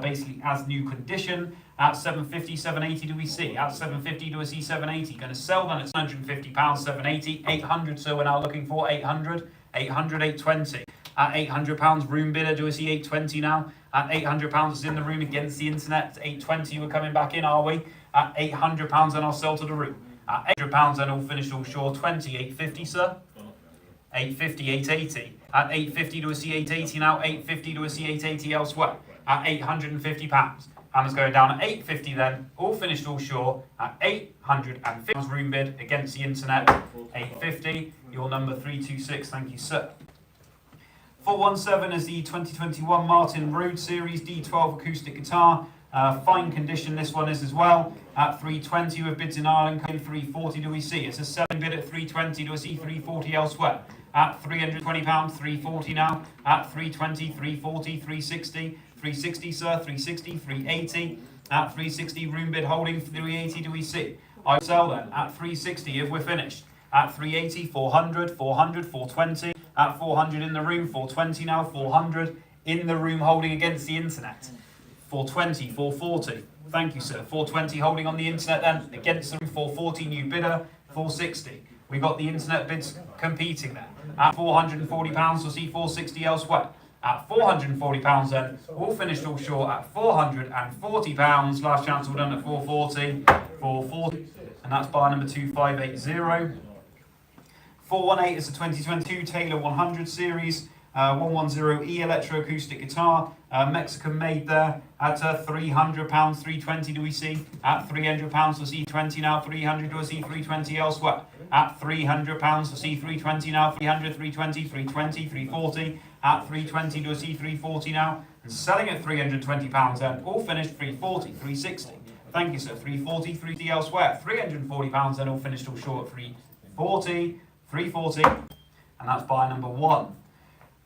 basically as new condition. At 750, 780 do we see. At 750 do we see 780. Going to sell then at £150, 780, 800. So we're now looking for 800, 800, 820. At £800 room bidder do we see 820 now. At £800 is in the room against the internet. 820 we're coming back in, are we? At £800 then I'll sell to the room. At £800 then all finished all sure. 20, 850 sir. 850, 880. At 850 do a C 880 now. 850 do a C 880 elsewhere. At £850. Hammer's going down at 850 then. All finished all sure at 850 room bid against the internet. 850. Your number 326. Thank you, sir. 417 is the 2021 Martin Road Series D12 acoustic guitar. Fine condition this one is as well. At 320 with bids in Ireland. 340 do we see. It's a selling bid at 320. Do we see 340 elsewhere? At £320, 340 now. At 320, 340, 360. 360 sir, 360, 380. At 360 room bid holding 380 do we see. I sell then at 360 if we're finished. At 380, 400, 400, 420. At 400 in the room, 420 now, 400 in the room holding against the internet. 420, 440. Thank you sir. 420 holding on the internet then against the room, 440 new bidder, 460. We got the internet bids competing there. At £440 we'll see 460 elsewhere. At £440 then, all finished all short at £440. Last chance all done at 440. 440. And that's buy number 2580. 418 is a 2022 Taylor 100 series. 110E electroacoustic guitar, Mexican made there at £300, 320 do we see. At £300 we'll see 20 now, 300 we'll see 320 elsewhere. At £300 we'll see 320 now, 300, 320, 320, 340. At 320 we'll see 340 now, and selling at £320 then, all finished 340, 360. Thank you sir, 340, 340 elsewhere. £340 then, all finished all short at 340, 340, and that's buy number 1.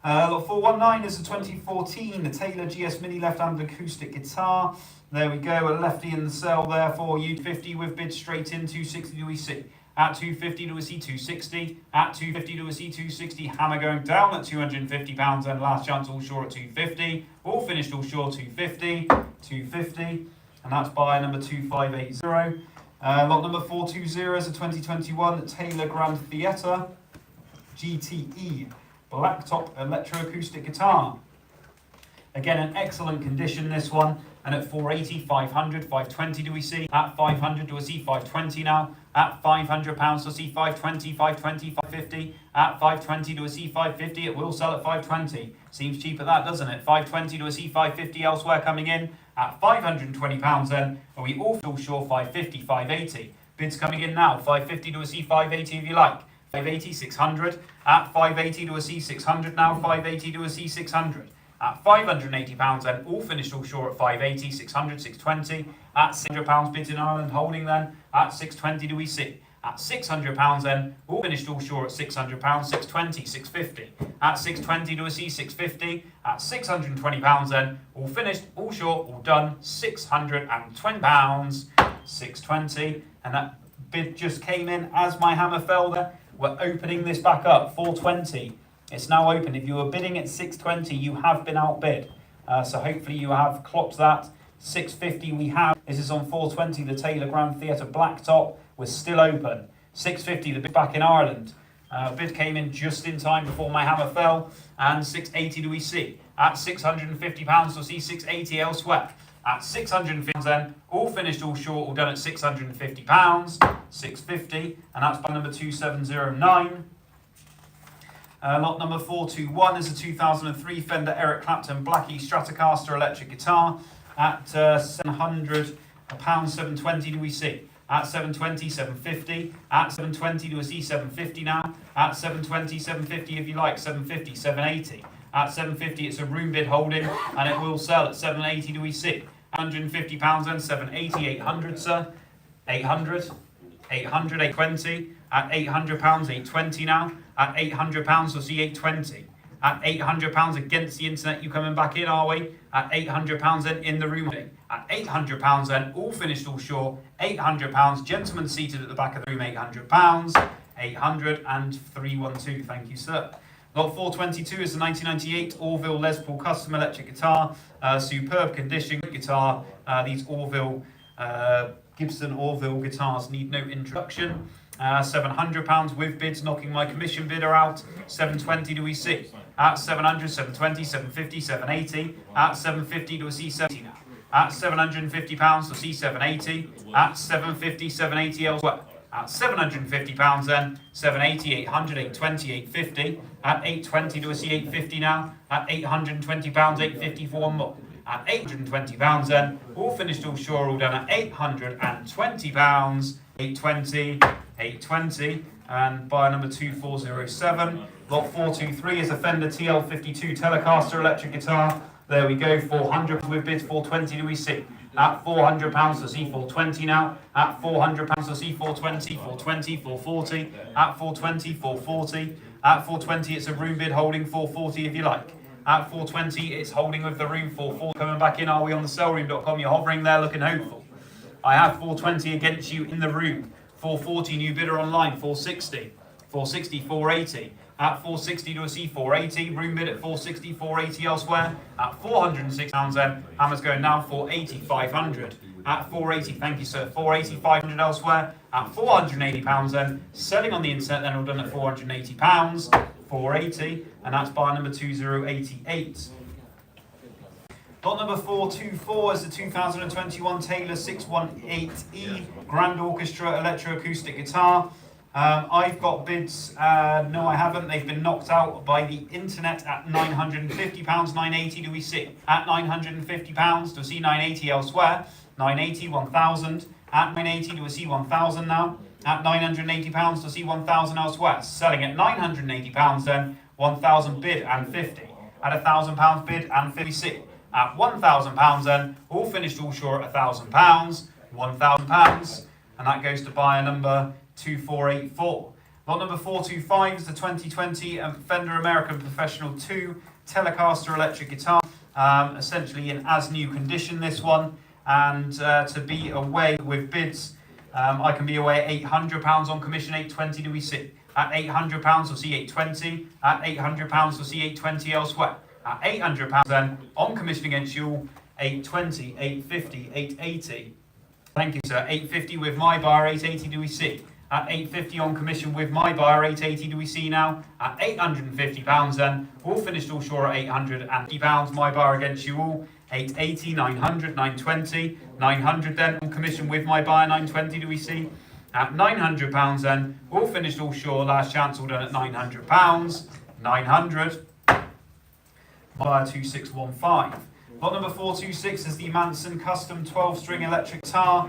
Lot 419 is a 2014 the Taylor GS Mini left-handed acoustic guitar. There we go, a lefty in the cell there for you. 50 with bid straight in, 260 do we see. At 250 do we see 260. At 250 do we see 260. Hammer going down at £250 and last chance all sure at 250. All finished all sure 250, 250, and that's buy number 2580. Lot number 420 is a 2021 Taylor Grand Theatre GTE blacktop electroacoustic guitar. Again, an excellent condition this one, and at 480, 500, 520 do we see. At 500 do we see 520 now. At £500 do we see 520, 520, 550. At 520 do we see 550. It will sell at 520. Seems cheap at that, doesn't it? 520 do we see 550 elsewhere coming in. At £520 then, are we all still sure 550, 580. Bids coming in now. 550 do we see 580 if you like. 580, 600. At 580 do we see 600 now. 580 do we see 600. at £580 then, all finished all short at 580, 600, 620, at £600 bids in Ireland, holding then, at 620 do we see? At £600 then, all finished all short at £600, 620, 650. At 620 do we see? 650. At £620 then, all finished, all short, all done, £620, 620. And that bid just came in as my hammer fell there. We're opening this back up, 420. It's now open. If you were bidding at 620, you have been outbid. So hopefully you have clocked that. 650 we have. This is on 420, the Taylor Grand Theatre Blacktop. We're still open. 650, the bid back in Ireland. Bid came in just in time before my hammer fell. And 680 do we see? At £650, we'll see 680 elsewhere. At £650 then, all finished, all short, all done at £650, 650, and that's by number 2709. Lot number 421 is a 2003 Fender Eric Clapton Blackie Stratocaster electric guitar at £700, 720 do we see? At 720, 750. At 720 do we see? 750 now. At 720, 750 if you like, 750, 780. At 750 it's a room bid holding and it will sell at 780 do we see? £150 then, 780, 800 sir. 800, 800, 820. At £800, 820 now. At £800 we'll see 820. At £800 against the internet, you coming back in, are we? At £800 then in the room. At £800 then, all finished, all short. £800, gentlemen seated at the back of the room, £800. 800 and 312, thank you, sir. Lot 422 is the 1998 Orville Les Paul Custom Electric Guitar. Superb condition guitar. These Gibson Orville guitars need no introduction. £700 with bids, knocking my commission bidder out. 720 do we see? At 700, 720, 750, 780. At 750 do we see 70 now? At £750 we'll see 780. At 750, 780 elsewhere. At £750 then, 780, 800, 820, 850. At 820 do we see 850 now? At £820, 850 for one more. At £820 then, all finished, all sure, all done at £820, 820, 820, and buyer number 2407. Lot 423 is a Fender TL52 Telecaster electric guitar. There we go, 400 with bids, 420 do we see? At £400 to see 420 now. At £400 to see 420, 420, 440. At 420, 440. At 420 it's a room bid holding 440 if you like. At 420 it's holding with the room 440. Coming back in, are we on the sellroom.com? You're hovering there looking hopeful. I have 420 against you in the room. 440 new bidder online, 460. 460, 480. At 460 to a C, 480. Room bid at 460, 480 elsewhere. At £406 then, hammer's going now, 480, 500. At 480, thank you sir, 480, 500 elsewhere. At £480 then, selling on the internet then, all done at £480, 480, and that's buyer number 2088. Lot number 424 is the 2021 Taylor 618E Grand Orchestra Electroacoustic Guitar. I've got bids, no I haven't, they've been knocked out by the internet at £950, 980 do we see? At £950, do we see 980 elsewhere? 980, 1,000, at 980 do we see 1,000 now? At £980 to see 1,000 elsewhere. Selling at £980 then, 1,000 bid and 50. At £1,000 bid and 50. At £1,000 then, all finished, all sure at £1,000, £1,000, and that goes to buyer number 2484. Lot number 425 is the 2020 Fender American Professional 2 Telecaster electric guitar, essentially in as new condition this one, and to be away with bids, I can be away at £800 on commission, 820 do we see? At £800 we'll see 820, at £800 we'll see 820 elsewhere. At £800 then, on commission against you, 820, 850, 880. Thank you sir, 850 with my buyer, 880 do we see? At 850 on commission with my buyer, 880 do we see now? At £850 then, all finished, all sure at £850, my buyer against you all, 880, 900, 920, 900 then, on commission with my buyer, 920 do we see? At £900 then, all finished, all sure, last chance, all done at £900, 900, buyer 2615. Lot number 426 is the Manson Custom 12-string electric guitar.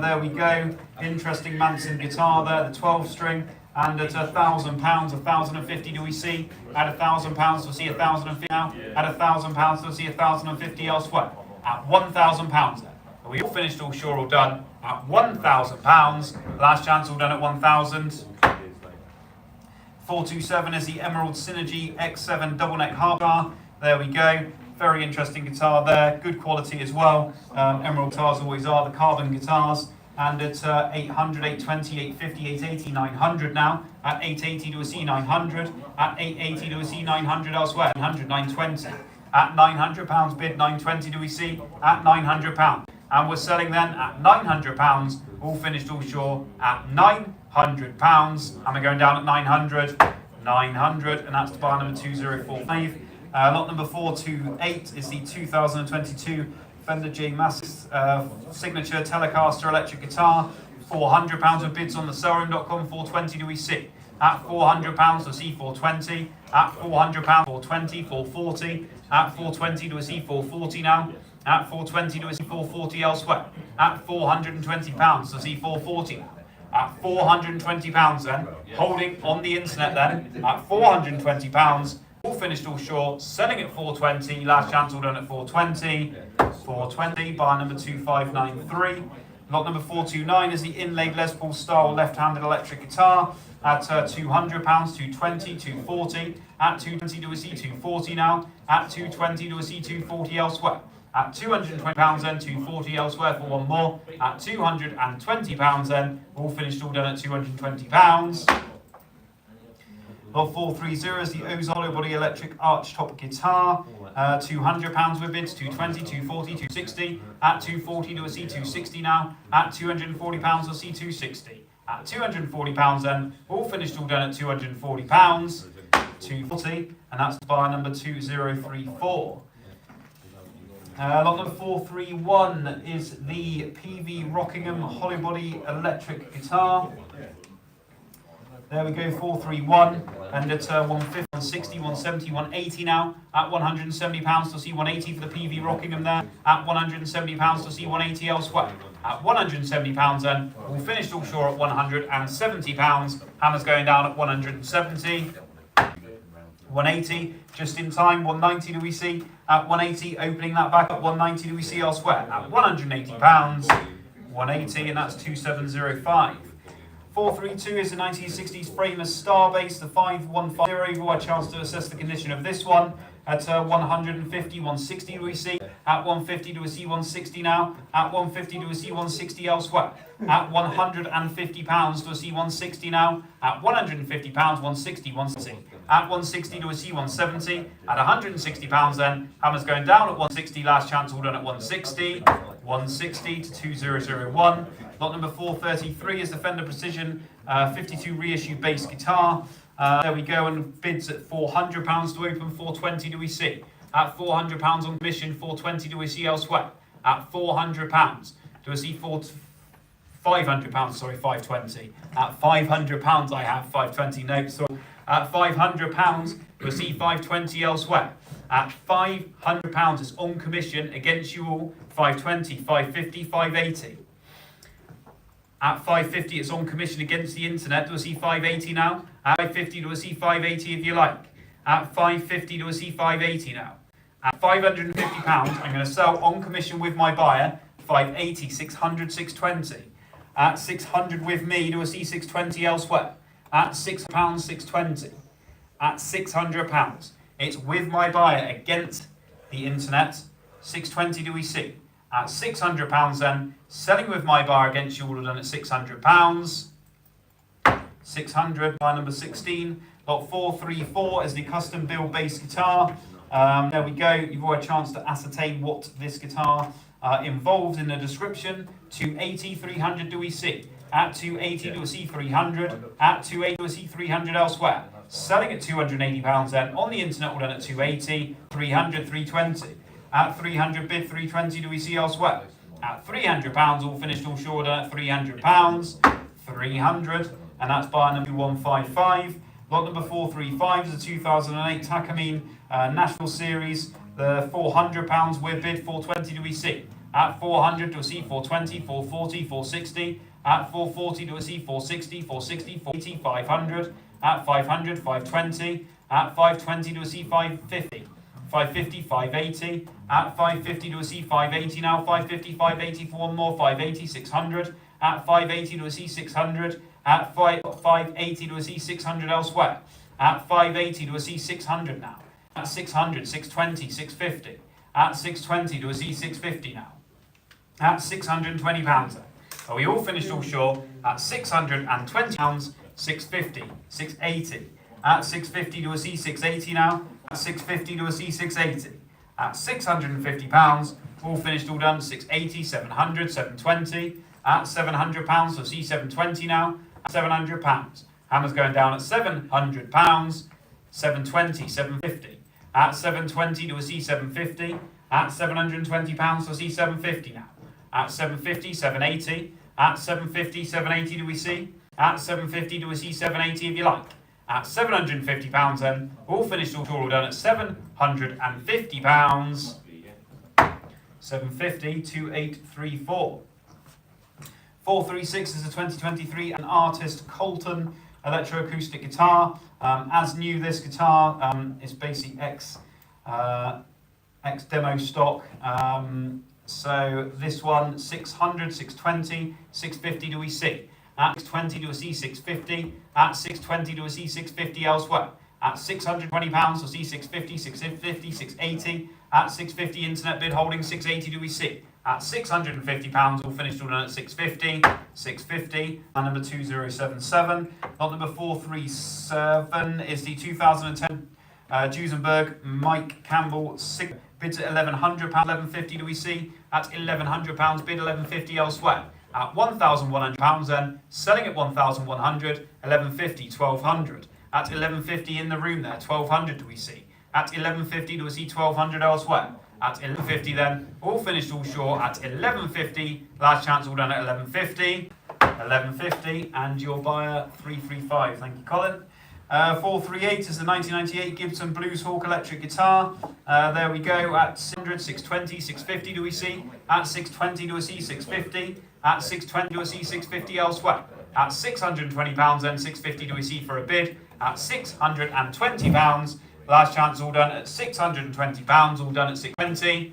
There we go. Interesting Manson guitar there, the 12-string. And at £1,000, 1,050 do we see? At £1,000 do we see 1,050 now? At £1,000 do we see 1,050 elsewhere? At £1,000 then. Are we all finished, all sure, all done? At £1,000. Last chance, all done at 1,000. 427 is the Emerald Synergy X7 double neck harp guitar. There we go. Very interesting guitar there. Good quality as well. Emerald guitars always are, the carbon guitars. And at 800, 820, 850, 880, 900 now. At 880 do we see 900. At 880 do we see 900 elsewhere. 900, 920. At £900 bid, 920 do we see? At £900. And we're selling then at £900. All finished, all sure at £900. And we're going down at 900. 900, and that's to bar number 2045. Lot number 428 is the 2022 Fender J Mascis signature Telecaster electric guitar. £400 with bids on the sellroom.com. 420 do we see? At £400 to see 420. At £400, 420, 440. At 420 do we see 440 now? At 420 do we see 440 elsewhere? At £420 to see 440 now? At £420 then, holding on the internet then, at £420, all finished, all short, selling at 420, last chance all done at 420, 420, bar number 2593. Lot number 429 is the inlaid Les Paul style left-handed electric guitar at £200, 220, 240. At 220 do we see 240 now? At 220 do we see 240 elsewhere? At £220 then, 240 elsewhere for one more. At £220 then, all finished, all done at £220. Lot 430 is the Oz hollow body electric arch top guitar. £200 with bids, 220, 240, 260. At 240 do we see 260 now. At £240 we'll see 260. At £240 then, all finished, all done at £240. 240, and that's bar number 2034. Lot number 431 is the PV Rockingham hollow body electric guitar. There we go, 431, and at 150, 160, 170, 180 now. At £170 to see 180 for the PV Rockingham there. At £170 to see 180 elsewhere. At £170 then, all finished, all sure at £170. Hammer's going down at 170. 180, just in time. 190 do we see? At 180, opening that back at 190 do we see elsewhere? At £180. 180, and that's 2705. 432 is the 1960s Framers Starbase, the 5150. We'll have a chance to assess the condition of this one. At 150, 160 do we see? At 150 do we see 160 now? At 150 do we see 160 elsewhere? At £150 do we see 160 now? At £150, 160, 160. At 160 do we see 170? At £160 then, Hammer's going down at 160, last chance all done at 160. 160 to 2001. Lot number 433 is the Fender Precision 52 reissue bass guitar. There we go, and bids at £400 to open. 420 do we see? At £400 on commission. 420 do we see elsewhere? At £400 do we see £500? Sorry, 520. At £500 I have 520. No, so at £500 do we see 520 elsewhere? At £500 it's on commission against you all. 520, 550, 580. At 550 it's on commission against the internet. Do we see 580 now? At 550 do we see 580 if you like? At 550 do we see 580 now? At £550 I'm going to sell on commission with my buyer. 580, 600, 620. At 600 with me, do we see 620 elsewhere? At £6, 620. At £600 it's with my buyer against the internet. 620 do we see? At £600 then, selling with my buyer against you all done at £600. 600 by number 16. Lot 434 is the custom build bass guitar. There we go. You've all had a chance to ascertain what this guitar involved in the description. 280, 300 do we see? At 280 do we see 300? At 280 do we see 300 elsewhere? Selling at £280 then, on the internet all done at 280, 300, 320. At 300 bid, 320 do we see elsewhere? At £300 all finished, all short at £300. 300, and that's bar number 155. Lot number 435 is a 2008 Takamine National Series. The £400 we're bid, 420 do we see? At 400 do we see 420, 440, 460. At 440 to a C, 460, 460, 480, 500. At 500, 520. At 520 to a C, 550. 550, 580. At 550 to a C, 580 now. 550, 580 for one more. 580, 600. At 580 to a C, 600. At 580 to a C, 600 elsewhere. At 580 to a C, 600 now. At 600, 620, 650. At 620 to a C, 650 now. At 620 pounds. So we all finished all short at 620 pounds, 650, 680. At 650 to a C, 680 now. At 650 to a C, 680. At 650 pounds, all finished, all done, 680, 700, 720. At 700 pounds, so C, 720 now. At 700 pounds. Hammer's going down at 700 pounds, 720, 750. At 720 to a C, 750. At 720 pounds, so C, 750 now. At 750, 780. At 750, 780 do we see? At 750 do we see 780 if you like? At 750 pounds then, all finished, all done at 750 pounds. 750, 2834. 436 is a 2023 an artist Colton electroacoustic guitar. As new, this guitar is basically ex demo stock. So this one 600, 620, 650 do we see? At 620 do we see 650? At 620 do we see 650 elsewhere? At 620 pounds we'll see 650, 650, 680. At 650 internet bid holding 680 do we see? At 650 pounds all finished, all done at 650, 650. And number 2077. Lot number 437 is the 2010 Duesenberg Mike Campbell bids at £1,100, £1,150 do we see? At £1,100 bid, £1,150 elsewhere. At £1,100 then, selling at £1,100, £1,150, £1,200. At £1,150 in the room there, £1,200 do we see? At £1,150 do we see £1,200 elsewhere? At £1,150 then, all finished, all short at £1,150. Last chance, all done at £1,150. £1,150, and your buyer 335. Thank you, Colin. 438 is the 1998 Gibson Blues Hawk electric guitar. There we go at 600, 620, 650 do we see? At 620 do we see 650? At 620 do we see 650 elsewhere? At £620 then 650 do we see for a bid? At £620. Last chance all done at £620, all done at 620.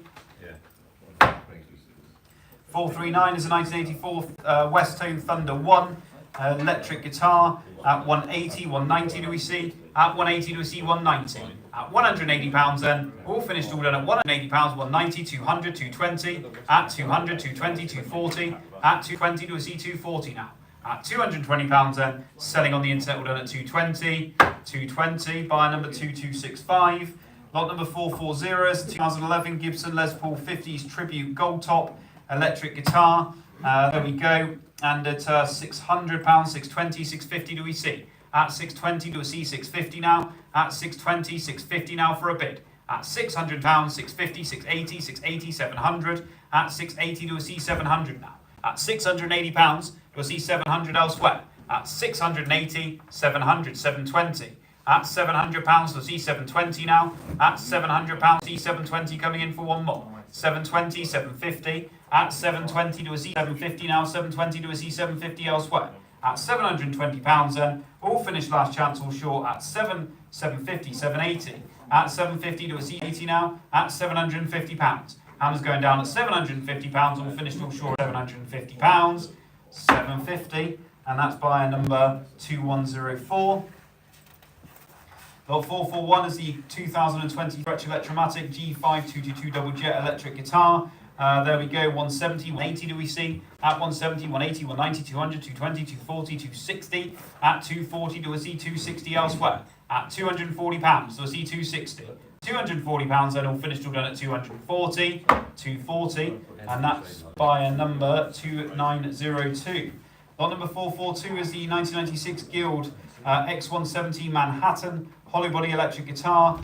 439 is a 1984 West Tone Thunder 1 electric guitar. At 180, 190 do we see? At 180 do we see 190? At £180 then, all finished, all done at £180, 190, 200, 220. At 200, 220, 240. At 220 do we see 240 now? At £220 then, selling on the internet, all done at 220, 220. Buyer number 2265. Lot number 440 is 2011 Gibson Les Paul 50s Tribute Gold Top electric guitar. There we go. And at £600, 620, 650 do we see? At 620 do we see 650 now? At 620, 650 now for a bid. At £600, 650, 680, 680, 700. At 680 do we see 700 now? At £680 do we see 700 elsewhere? At 680, 700, 720. At £700 do we see 720 now? At £700 see 720 coming in for one more. 720, 750. At 720 do we see 750 now? 720 do we see 750 elsewhere? At £720 then, all finished, last chance, all short at 750, 780. At 750 do we see 80 now? At £750. Hammer's going down at £750, all finished, all short at £750. 750, and that's buyer number 2104. Lot 441 is the 2020 Gretsch Electromatic G5 222 double jet electric guitar. There we go, 170, 180 do we see? At 170, 180, 190, 200, 220, 240, 260. At 240 do we see 260 elsewhere? At £240 do we see 260. £240 then, all finished, all done at 240. 240, and that's buyer number 2902. Lot number 442 is the 1996 Guild X170 Manhattan Hollybody electric guitar.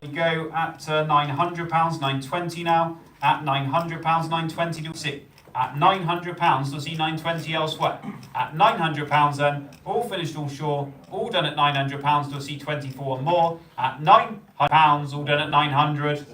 We go at £900, 920 now. At £900, 920 do we see? At £900 we'll see 920 elsewhere. At £900 then, all finished, all sure, all done at £900 we'll see 24 and more. At £900, all done at 900.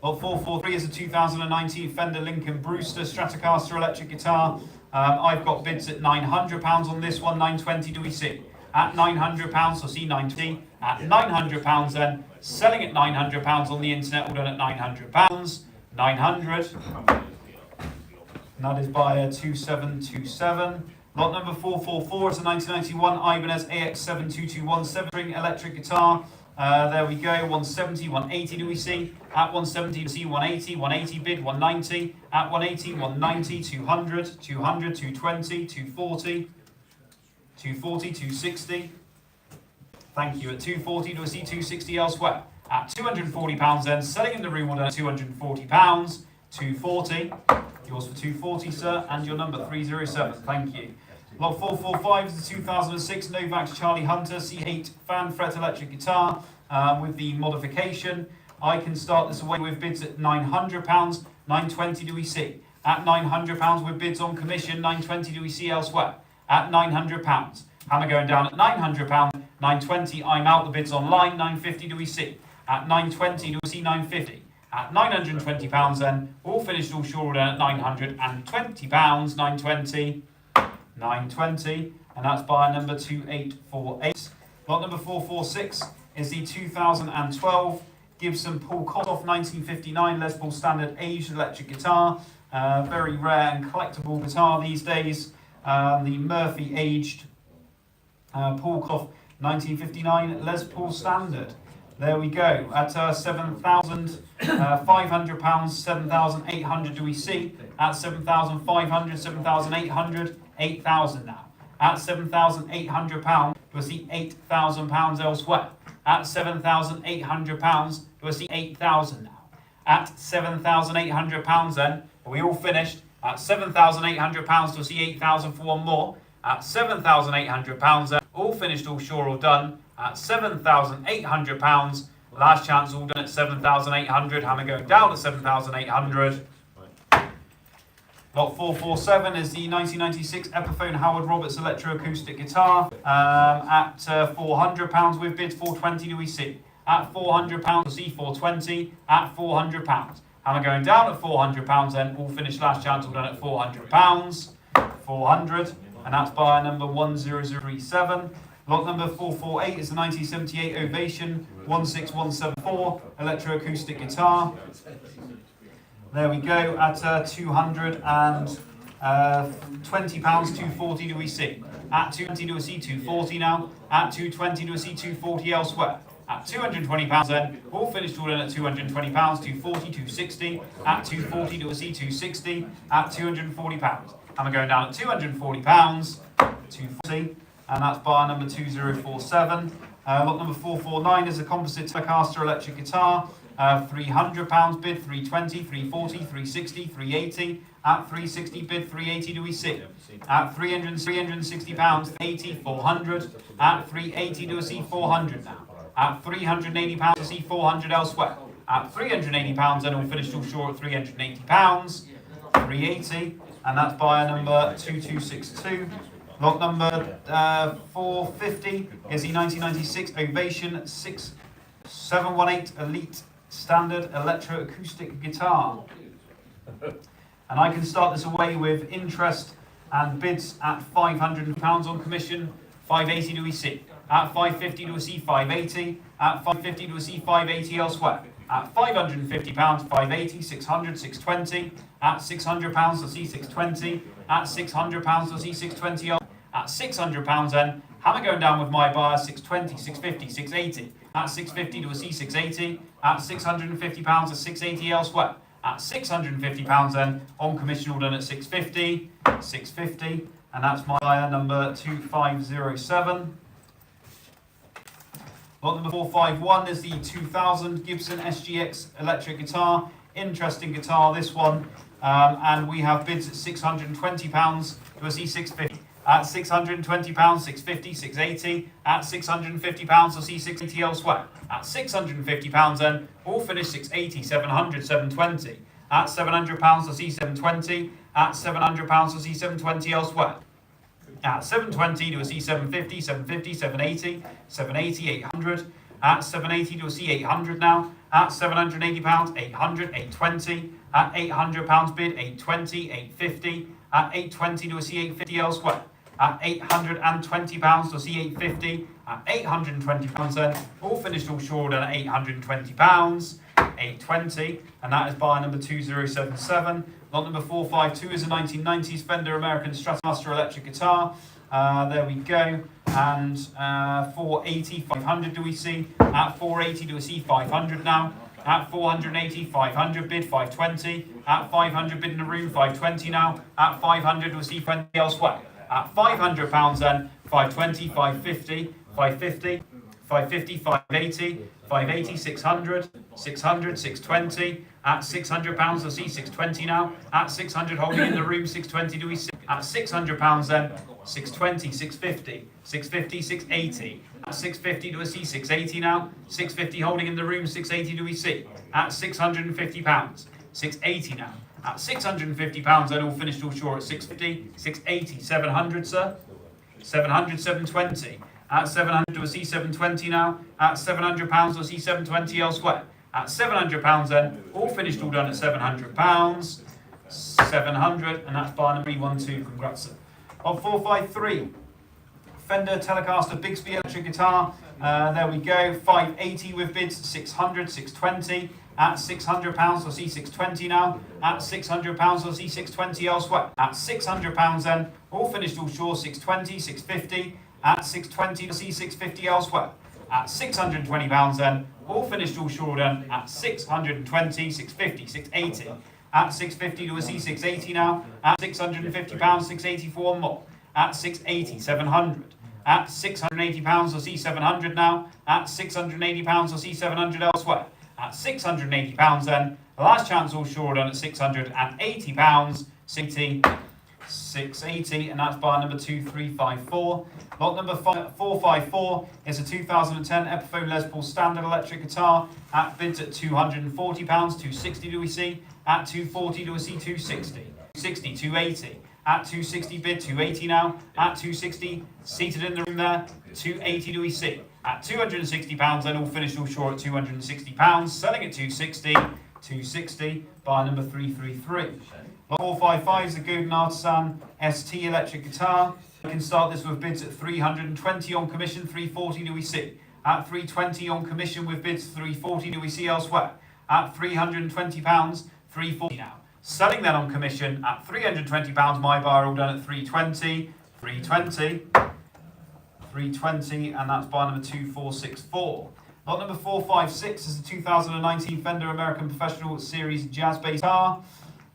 Lot 443 is a 2019 Fender Lincoln Brewster Stratocaster electric guitar. I've got bids at £900 on this one, 920 do we see? At £900, so see 920. At £900 then, selling at £900 on the internet, all done at £900. 900. And that is buyer 2727. Lot number 444 is a 1991 Ibanez AX72217 string electric guitar. There we go, 170, 180 do we see? At 170 do we see 180, 180 bid, 190. At 180, 190, 200, 200, 220, 240, 240, 260. Thank you. At 240 do we see 260 elsewhere? At £240 then, selling in the room order at £240. 240. Yours for 240, sir, and your number 307. Thank you. Lot 445 is the 2006 Novak Charlie Hunter C8 fan fret electric guitar with the modification. I can start this away with bids at £900. 920 do we see? At £900 with bids on commission. 920 do we see elsewhere? At £900. Hammer going down at £900. 920. I'm out. The bids online. 950 do we see? At 920 do we see 950? At £920 then, all finished, all short at £920, 920, 920, and that's buyer number 2848. Lot number 446 is the 2012 Gibson Paul Kotoff 1959 Les Paul Standard aged electric guitar. Very rare and collectible guitar these days. The Murphy aged Paul Kotoff 1959 Les Paul Standard. There we go, at £7,500, 7,800 do we see? At 7,500, 7,800, 8,000 now. At £7,800, do I see £8,000 elsewhere? At £7,800, do I see 8,000 now? At £7,800 then, are we all finished? At £7,800, do I see 8,000 for one more? At £7,800 then, all finished, all sure, all done. At £7,800, last chance, all done at 7,800. Hammer going down at 7,800. Lot 447 is the 1996 Epiphone Howard Roberts electroacoustic guitar. At £400 with bids 420 do we see? At £400 we see 420. At £400. Hammer going down at £400 then, all finished, last chance, all done at £400. 400, and that's buyer number 10037. Lot number 448 is the 1978 Ovation 16174 electroacoustic guitar. There we go, at £220, 240 do we see? At 220 do we see 240 now? At 220 do we see 240 elsewhere? At £220 then, all finished, all in at £220, 240, 260. At 240 do we see 260? At £240. And we're going down at £240, 240. And that's bar number 2047. Lot number 449 is a composite Telecaster electric guitar. £300 bid, 320, 340, 360, 380. At 360 bid, 380 do we see? At £360, 80, 400. At 380 do we see 400 now? At £380 to see 400 elsewhere. At £380 then we'll finish all short at £380. 380, and that's buyer number 2262. Lot number 450 is the 1996 Ovation 6718 Elite Standard Electroacoustic Guitar. And I can start this away with interest and bids at £500 on commission. 580 do we see? At 550 do we see 580? At 550 do we see 580 elsewhere? At £550, 580, 600, 620. At £600 I see 620. At £600 I see 620. At £600 then, hammer going down with my bar, 620, 650, 680. At 650 do we see 680. At £650 at 680 elsewhere. At £650 then, on commission all done at 650, 650. And that's my buyer number 2507. Lot number 451 is the 2000 Gibson SGX electric guitar. Interesting guitar, this one. And we have bids at £620 to a C650. At £620, 650, 680. At £650, I see 680 elsewhere. At £650 then, all finished 680, 700, 720. At £700, I see 720. At £700, I see 720 elsewhere. At 720, do I see 750, 750, 780, 780, 800. At 780, you'll see 800 now. At £780, 800, 820. At £800 bid, 820, 850. At 820, you'll see 850 elsewhere. At £820, you'll see 850. At £820 then, all finished all short at £820, 820, and that is buyer number 2077. Lot number 452 is a 1990s Fender American Stratomaster electric guitar. There we go. And 480, 500 do we see? At 480 do we see 500 now? At 480, 500 bid, 520. At 500 bid in the room, 520 now. At 500 do we see 20 elsewhere? At £500 then, 520, 550, 550, 550, 580, 580, 600, 600, 620. At £600, you'll see 620 now. At 600, holding in the room, 620 do we see? At £600 then, 620, 650, 650, 680. At 650 do we see 680 now? 650 holding in the room, 680 do we see? At £650, 680 now. At £650 then, all finished all short at 650, 680, 700 sir? 700, 720. At 700 do we see 720 now? At £700 we'll see 720 elsewhere. At £700 then, all finished all done at £700. 700, and that's bar number 312. Congrats, sir. On 453, Fender Telecaster Bigsby electric guitar. There we go. 580 with bids. 600, 620. At £600, we'll see 620 now. At £600, we'll see 620 elsewhere. At £600 then, all finished all short. 620, 650. At 620, we'll see 650 elsewhere. At £620 then, all finished all short then. At 620, 650, 680. At 650, we'll see 680 now. At £650, 680 for one more. At 680, 700. At £680, we'll see 700 now. At £680, we'll see 700 elsewhere. At £680 then, the last chance all short on at £680, 680, and that's bar number 2354. Lot number 454 is a 2010 Epiphone Les Paul standard electric guitar. At bids at £240, 260 do we see? At 240 do we see 260? 260, 280. At 260 bid, 280 now. At 260, seated in the room there, 280 do we see? At £260 then, all finished all short at £260. Selling at 260, 260, bar number 333. Lot 455 is a Golden Artisan ST electric guitar. We can start this with bids at 320 on commission, 340 do we see? At 320 on commission with bids, 340 do we see elsewhere? At £320, 340 now. Selling that on commission at £320, my bar all done at 320, 320, 320, and that's bar number 2464. Lot number 456 is the 2019 Fender American Professional Series Jazz Bass Guitar.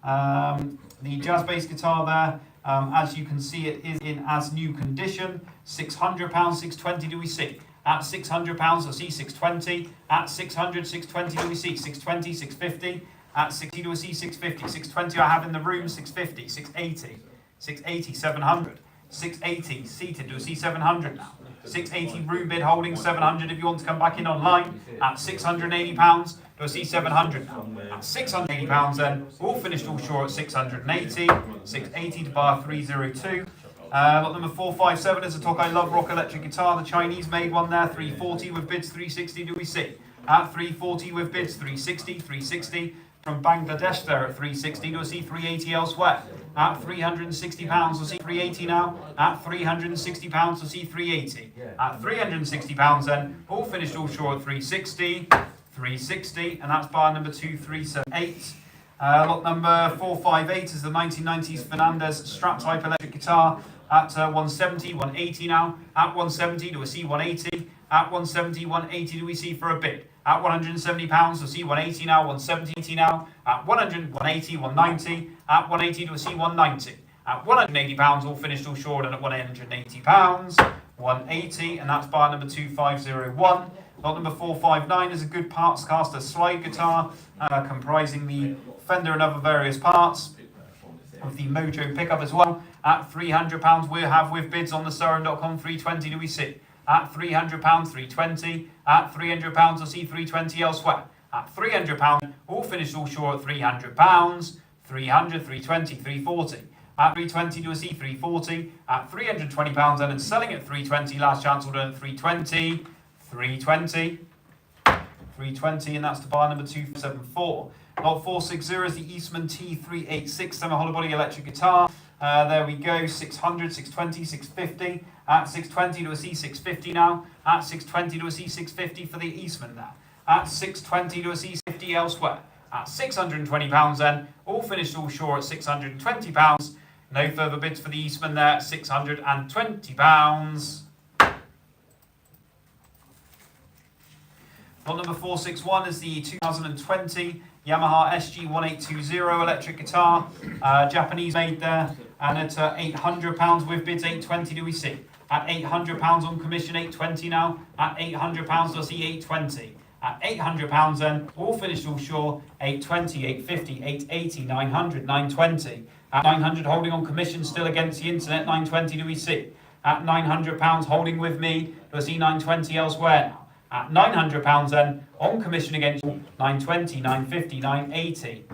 The jazz bass guitar there, as you can see, it is in as new condition. £600, 620 do we see? At £600, I see 620. At 600, 620 do we see? 620, 650. At 60 do we see 650? 620 I have in the room, 650, 680, 680, 700. 680 seated, do we see 700 now? 680 room bid holding 700 if you want to come back in online. At £680, do we see 700 now? At £680 then, all finished all short at 680, 680 to bar 302. Lot number 457 is a Tokai Love Rock electric guitar, the Chinese made one there, 340 with bids, 360 do we see? At 340 with bids, 360, 360. From Bangladesh there at 360, we'll see 380 elsewhere. At £360, we'll see 380 now. At £360, we'll see 380. At £360 then, all finished all short at 360, 360, and that's bar number 2378. Lot number 458 is the 1990s Fernandez Strat type electric guitar at 170, 180 now. At 170, do we see 180? At 170, 180 do we see for a bid? At £170, we'll see 180 now, 170 now. At 180, 190. At 180, we'll see 190. At £180, all finished all short, and at £180, 180, and that's bar number 2501. Lot number 459 is a good parts caster slide guitar, comprising the Fender and other various parts, with the Mojo pickup as well. At £300, we have with bids on the Surrey.com 320 do we see? At £300, 320. At £300, we'll see 320 elsewhere. At £300, all finished all short at £300. 300, 320, 340. At 320, you'll see 340. At £320, and it's selling at 320. Last chance order at 320. 320. 320, and that's to buyer number 274. Lot 460 is the Eastman T386 semi-hollow-body electric guitar. There we go, 600, 620, 650. At 620 to a C650 now. At 620 to a C650 for the Eastman now. At 620 to a C650 elsewhere. At £620 then, all finished all sure at £620. No further bids for the Eastman there at £620. Lot number 461 is the 2020 Yamaha SG1820 electric guitar, Japanese made there, and at £800 with bids 820 do we see. At £800 on commission, 820 now. At £800 do I see 820. At £800 then, all finished all sure, 820, 850, 880, 900, 920. At £900 holding on commission still against the internet, 920 do we see. At £900 holding with me, do I see 920 elsewhere now. At £900 then, on commission against 920, 950, 980.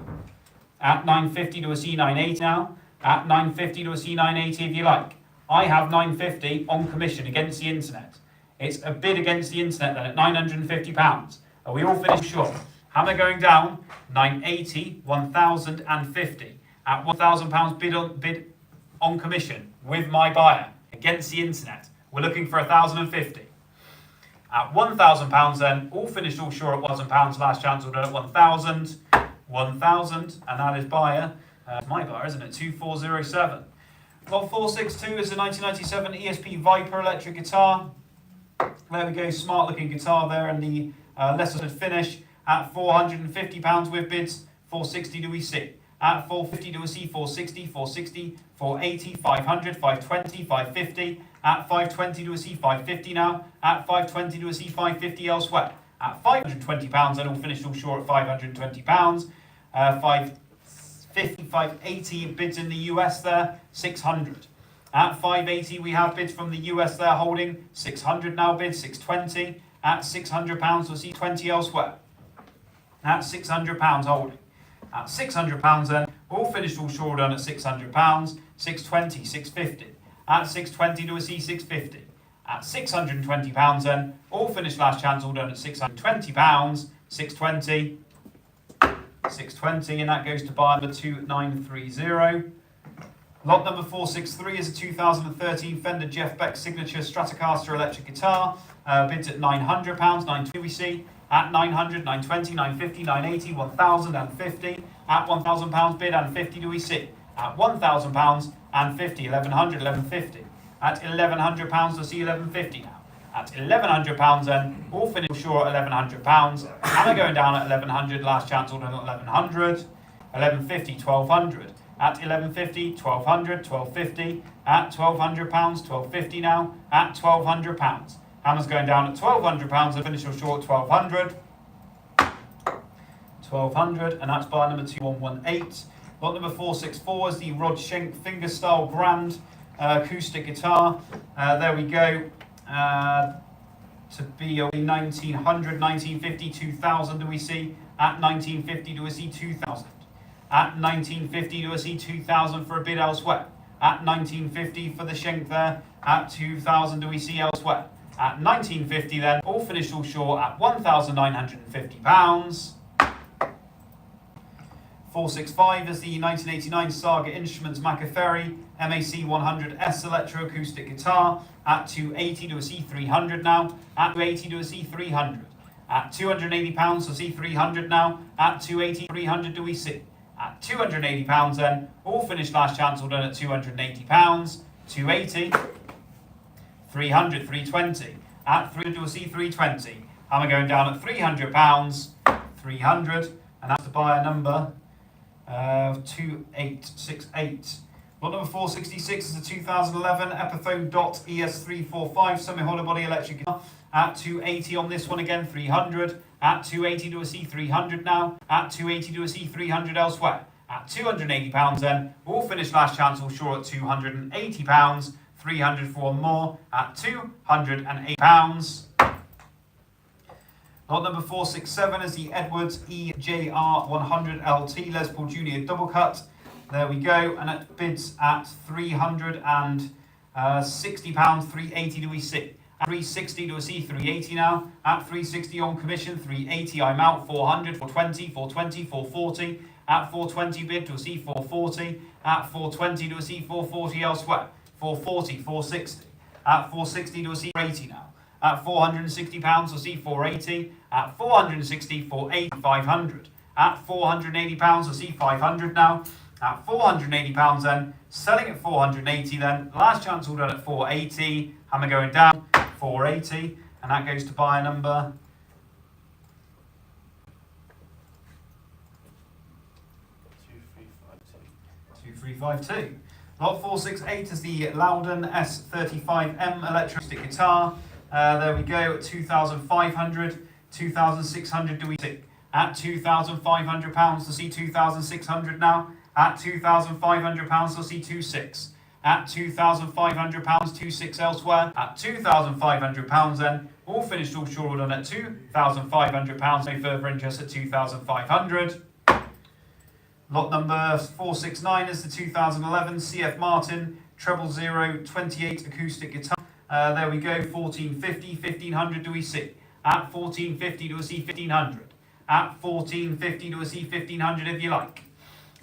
At 950 do I see 980 now. At 950 do I see 980 if you like. I have 950 on commission against the internet. It's a bid against the internet then at £950. Are we all finished sure? Hammer going down, 980, 1,050. At £1,000 bid on commission with my buyer against the internet. We're looking for 1,050. At £1,000 then, all finished all sure at £1,000. Last chance we're done at 1,000. 1,000, and that is buyer. My buyer, isn't it? 2407. Lot 462 is a 1997 ESP Viper electric guitar. There we go, smart looking guitar there, and the lesser finish at £450 with bids. 460 do we see. At 450 do we see 460, 460, 480, 500, 520, 550. At 520 do we see 550 now. At 520 do we see 550 elsewhere. At £520 then all finished all short at £520. 550, 580 bids in the US there, 600. At 580 we have bids from the US there holding, 600 now bids, 620. At £600 we'll see 20 elsewhere. At £600 holding. At £600 then, all finished all short done at £600, 620, 650. At 620 do a C 650. At £620 then, all finished last chance all done at £620, 620, 620, and that goes to buyer number 2930. Lot number 463 is a 2013 Fender Jeff Beck Signature Stratocaster electric guitar. Bids at £900, 920 we see. At 900, 920, 950, 980, 1,050. At £1,000 bid and 50 do we see. At £1,000 and 50, 1,100, 1,150. At £1,100 to see 1,150 now. At £1,100 then, all finished sure at £1,100. And they're going down at 1,100, last chance all done at 1,100. 1,150, 1,200. At 1,150, 1,200, 1,250. At £1,200, 1,250 now. At £1,200. Hammer's going down at £1,200 and finish short 1,200. 1,200, and that's buyer number 2118. Lot number 464 is the Rod Schenk fingerstyle brand acoustic guitar. There we go. To be 1900, 1950, 2000 do we see. At 1950 do we see 2000. At 1950 do we see 2000 for a bid elsewhere. At 1950 for the Schenk there. At 2000 do we see elsewhere. At 1950 then, all finished all short at £1,950. 465 is the 1989 Saga Instruments Macaferri MAC 100S electroacoustic guitar. At 280 to a C300 now. At 280 to a C300. At £280 to C300 now. At 280, 300 do we see. At £280 then, all finished last chance all done at £280. 280. 300, 320. At 300 we'll see 320. Hammer going down at £300, 300, and that's the buyer number 2868. Lot number 466 is a 2011 Epiphone Dot ES345 semi-hollow body electric guitar. At 280 on this one again, 300. At 280 to a C300 now. At 280 to a C300 elsewhere. At £280 then, all finished last chance all sure at £280. 300 for one more at £208. Lot number 467 is the Edwards EJR 100 LT Les Paul Junior double cut. There we go, and it bids at £360, 380 do we see. At 360 do I see 380 now. At 360 on commission, 380 I'm out, 400, 420, 420, 440. At 420 bid do I see 440. At 420 do I see 440 elsewhere. 440, 460. At 460 do I see 480 now. At £460 I see 480. At 460, 480, 500. At £480 I see 500 now. At £480 then, selling at 480 then, last chance all done at 480, hammer going down, 480, and that goes to buyer number 2352. Lot 468 is the Loudon S35M electric guitar. There we go at 2,500, 2,600 do we see? At £2,500 to see 2,600 now. At £2,500 to see 26. At £2,500 26 elsewhere. At £2,500 then, all finished, all short done at £2,500. No further interest at 2,500. Lot number 469 is the 2011 CF Martin Treble Zero 28 acoustic guitar. There we go, 1450, 1500 do we see? At 1450 do we see 1500? At 1450 do we see 1500 if you like?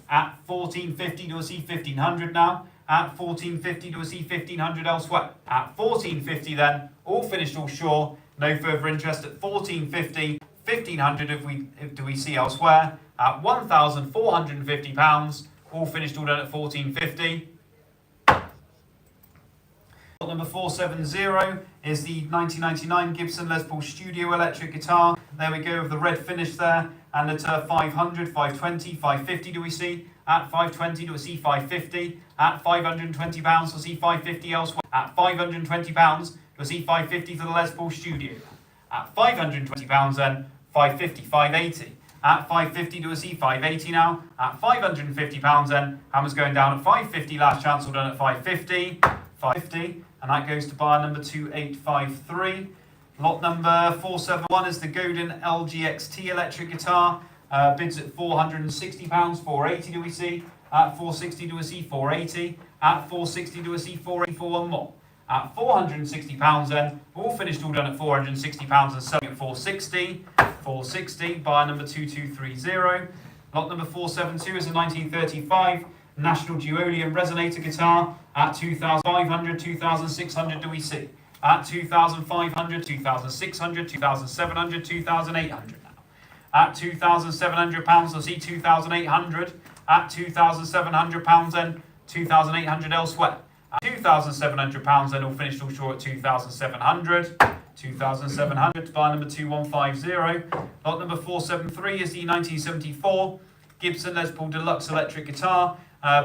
At 1450 do we see 1500 now? At 1450 do we see 1500 elsewhere? At 1450 then, all finished, all sure, no further interest at 1450, 1500 do we see elsewhere? At £1,450, all finished, all done at 1450. Number 470 is the 1999 Gibson Les Paul Studio electric guitar. There we go with the red finish there. And at 500, 520, 550 do we see? At 520 do we see 550? At £520 we'll see 550 elsewhere. At £520 we'll see 550 for the Les Paul Studio. At £520 then, 550, 580. At 550 do we see 580 now. At £550 then, hammer's going down at 550, last chance all done at 550. 550, and that goes to buyer number 2853. Lot number 471 is the Godin LGXT electric guitar. Bids at £460, 480 do we see? At 460 do we see 480? At 460 do we see 480 for one more? At £460 then, all finished, all done at £460 and selling at 460. 460, buyer number 2230. Lot number 472 is a 1935 National Duolium resonator guitar. At 2,500, 2,600 do we see? At 2,500, 2,600, 2,700, 2,800 now. At £2,700 we'll see 2,800. At £2,700 then, 2,800 elsewhere. At £2,700 then, all finished, all short at 2,700. 2,700, buy number 2150. Lot number 473 is the 1974 Gibson Les Paul Deluxe electric guitar.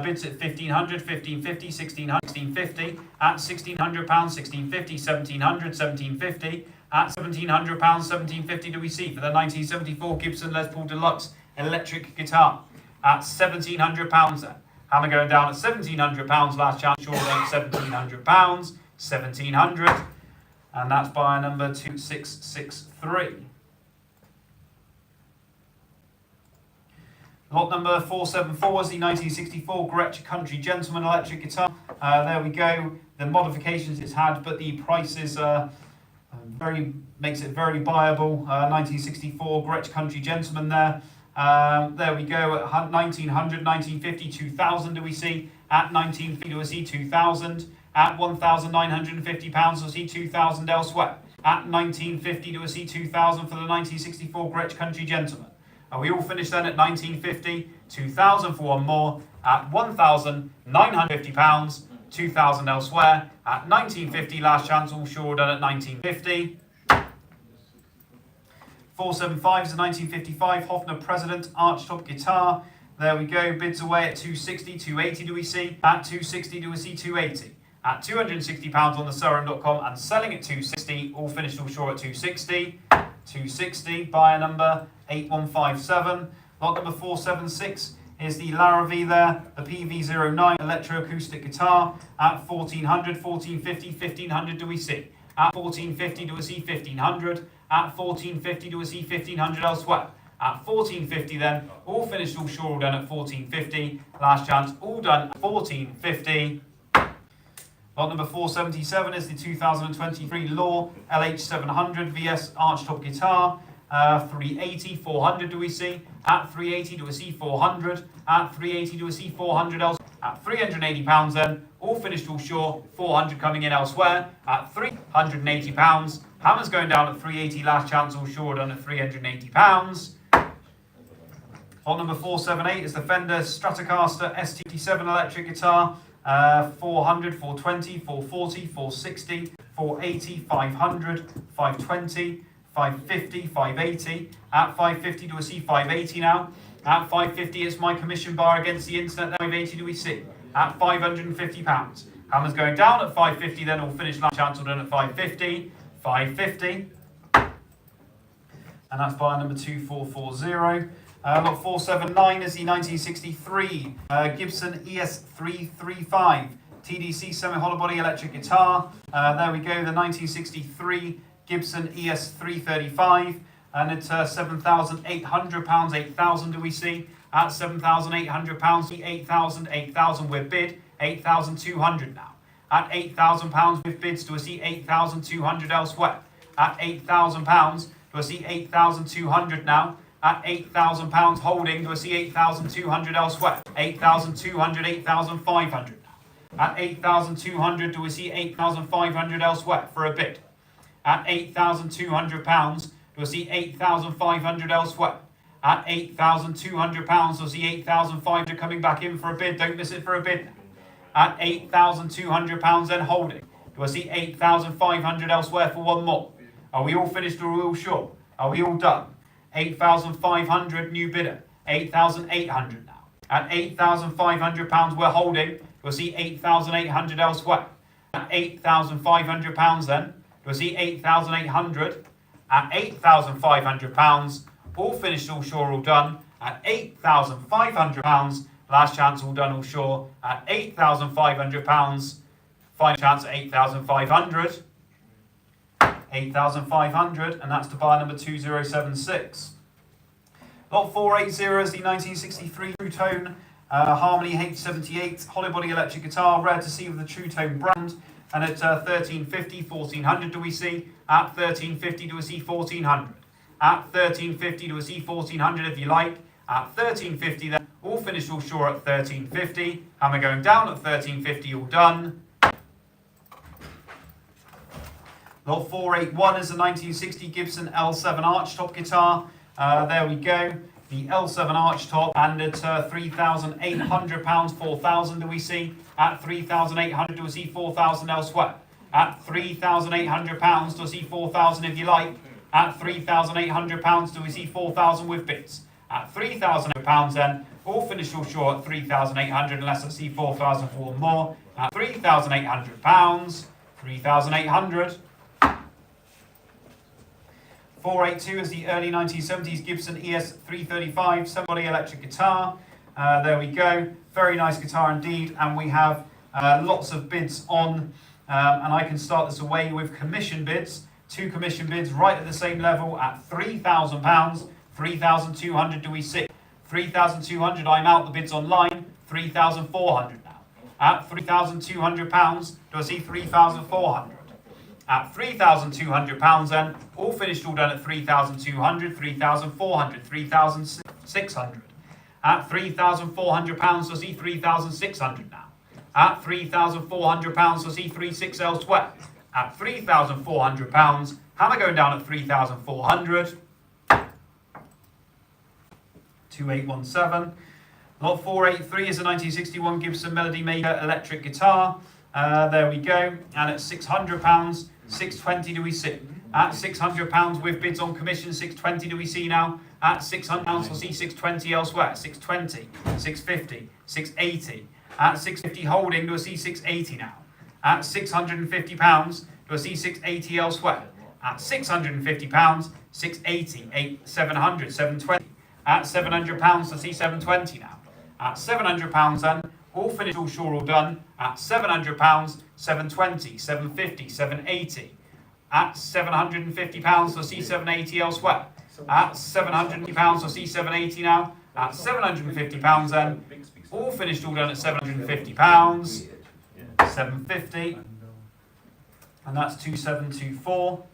Bids at 1,500, 1,550, 1,600, 1,650. At £1,600, 1,650, 1,700, 1,750. At £1,700, 1,750 do we see for the 1974 Gibson Les Paul Deluxe electric guitar. At £1,700 then. Hammer going down at £1,700, last chance short at £1,700, 1,700. And that's buyer number 2663. Lot number 474 is the 1964 Gretsch Country Gentleman electric guitar. There we go. The modifications it's had, but the price is makes it very buyable. 1964 Gretsch Country Gentleman there. There we go at 1900, 1950, 2000 do we see? At 1950 do we see 2000? At £1,950 we'll see 2,000 elsewhere. At 1950 do we see 2,000 for the 1964 Gretsch Country Gentleman. And we all finished then at 1950, 2,000 for one more. At £1,950, 2,000 elsewhere. At 1950, last chance, all sure done at 1950. 475 is a 1955 Hofner President archtop guitar. There we go, bids away at 260, 280 do we see? At 260 do we see 280? At £260 on the Surrey.com and selling at 260, all finished, all sure at 260. 260, buyer number 8157. Lot number 476 is the Larrivee there, the PV09 electroacoustic guitar. At 1,400, 1,450, 1,500 do we see? At 1,450 do we see 1,500? At 1,450 do we see 1,500 elsewhere? At 1,450 then, all finished, all sure, all done at 1,450. Last chance, all done at 1,450. Lot number 477 is the 2023 Law LH700 VS Archtop guitar. 380, 400 do we see? At 380 do we see 400? At 380 do we see 400 else? At £380 then, all finished all short, 400 coming in elsewhere. At £380, Hammer's going down at 380, last chance all short done at £380. Lot number 478 is the Fender Stratocaster ST57 electric guitar. 400, 420, 440, 460, 480, 500, 520, 550, 580. At 550 do we see 580 now? At 550 it's my commission bar against the internet. 580 do we see? At £550. Hammer's going down at 550 then, all finished last chance all done at 550. 550. And that's bar number 2440. Lot 479 is the 1963 Gibson ES335 TDC semi-hollow body electric guitar. There we go, the 1963 Gibson ES335, and it's £7,800, 8,000 do we see? At £7,800, 8,000, 8,000 with bid, 8,200 now. At £8,000 with bids, do we see 8,200 elsewhere? At £8,000, do I see 8,200 now? At £8,000 holding, do I see 8,200 elsewhere? 8,200, 8,500 now. At 8,200, do we see 8,500 elsewhere for a bid? At £8,200, do I see 8,500 elsewhere? At £8,200, do I see 8,500 coming back in for a bid? Don't miss it for a bid. At £8,200 then holding, do I see 8,500 elsewhere for one more? Are we all finished or are we all short? Are we all done? 8,500 new bidder, 8,800 now. At £8,500 we're holding, do I see 8,800 elsewhere? At £8,500 then, do I see 8,800? At £8,500, all finished, all sure, all done. At £8,500, last chance, all done, all sure. At £8,500, final chance at 8,500. 8,500, and that's to bar number 2076. Lot 480 is the 1963 True Tone Harmony H78 hollow body electric guitar, rare to see with the True Tone brand, and at 1350, 1400 do we see? At 1350 do we see 1400? At 1350 do we see 1400 if you like? At 1350 then, all finished, all sure at 1350. Hammer going down at 1350, all done. Lot 481 is the 1960 Gibson L7 Archtop guitar. There we go, the L7 Archtop, and at £3,800, 4,000 do we see? At £3,800 do we see 4,000 elsewhere? At £3,800 do we see 4,000 if you like? At £3,800 do we see 4,000 with bids? At £3,000 then, all finished all short at 3,800 unless I see 4,000 for one more. At £3,800, 3,800. 482 is the early 1970s Gibson ES335 semi-body electric guitar. There we go, very nice guitar indeed, and we have lots of bids on, and I can start this away with commission bids. 2 commission bids right at the same level at £3,000, 3,200 do we see? 3,200, I'm out, the bids online, 3,400 now. At £3,200, do I see 3,400? At £3,200 then, all finished, all done at 3,200, 3,400, 3,600. At £3,400, I see 3,600 now. At £3,400, I see 3,600 elsewhere. At £3,400, Hammer going down at 3,400. 2817. Lot 483 is a 1961 Gibson Melody Maker electric guitar. There we go, and at £600, 620 do we see? At £600 with bids on commission, 620 do we see now? At £600 we'll see 620 elsewhere, 620, 650, 680. At 650 holding, do I see 680 now? At £650, do I see 680 elsewhere? At £650, 680, 700, 720. At £700, I see 720 now. At £700 then, all finished, all sure, all done. At £700, 720, 750, 780. At £750, I see 780 elsewhere. At £750, I see 780 now. At £750 then, all finished, all done at £750. 750, and that's 2724.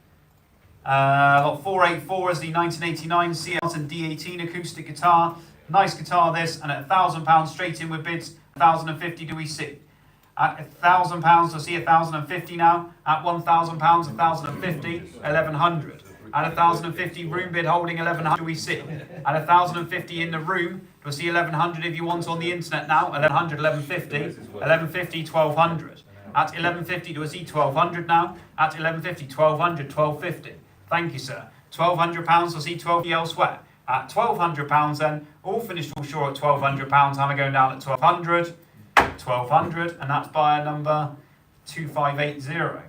Lot 484 is the 1989 C. Elton D18 acoustic guitar. Nice guitar this, and at £1,000 straight in with bids. 1,050 do we see? At £1,000 to see 1,050 now. At £1,000, 1,050, 1,100. At 1,050 room bid holding 1,100 do we see? At 1,050 in the room, do we see 1,100 if you want on the internet now? 1,100, 1,150, 1,150, 1,200. At 1,150 do we see 1,200 now? At 1,150, 1,200, 1,250. Thank you, sir. £1,200 to see 12 elsewhere. At £1,200 then, all finished all short at £1,200. Hammer going down at 1,200, 1,200, and that's buyer number 2580.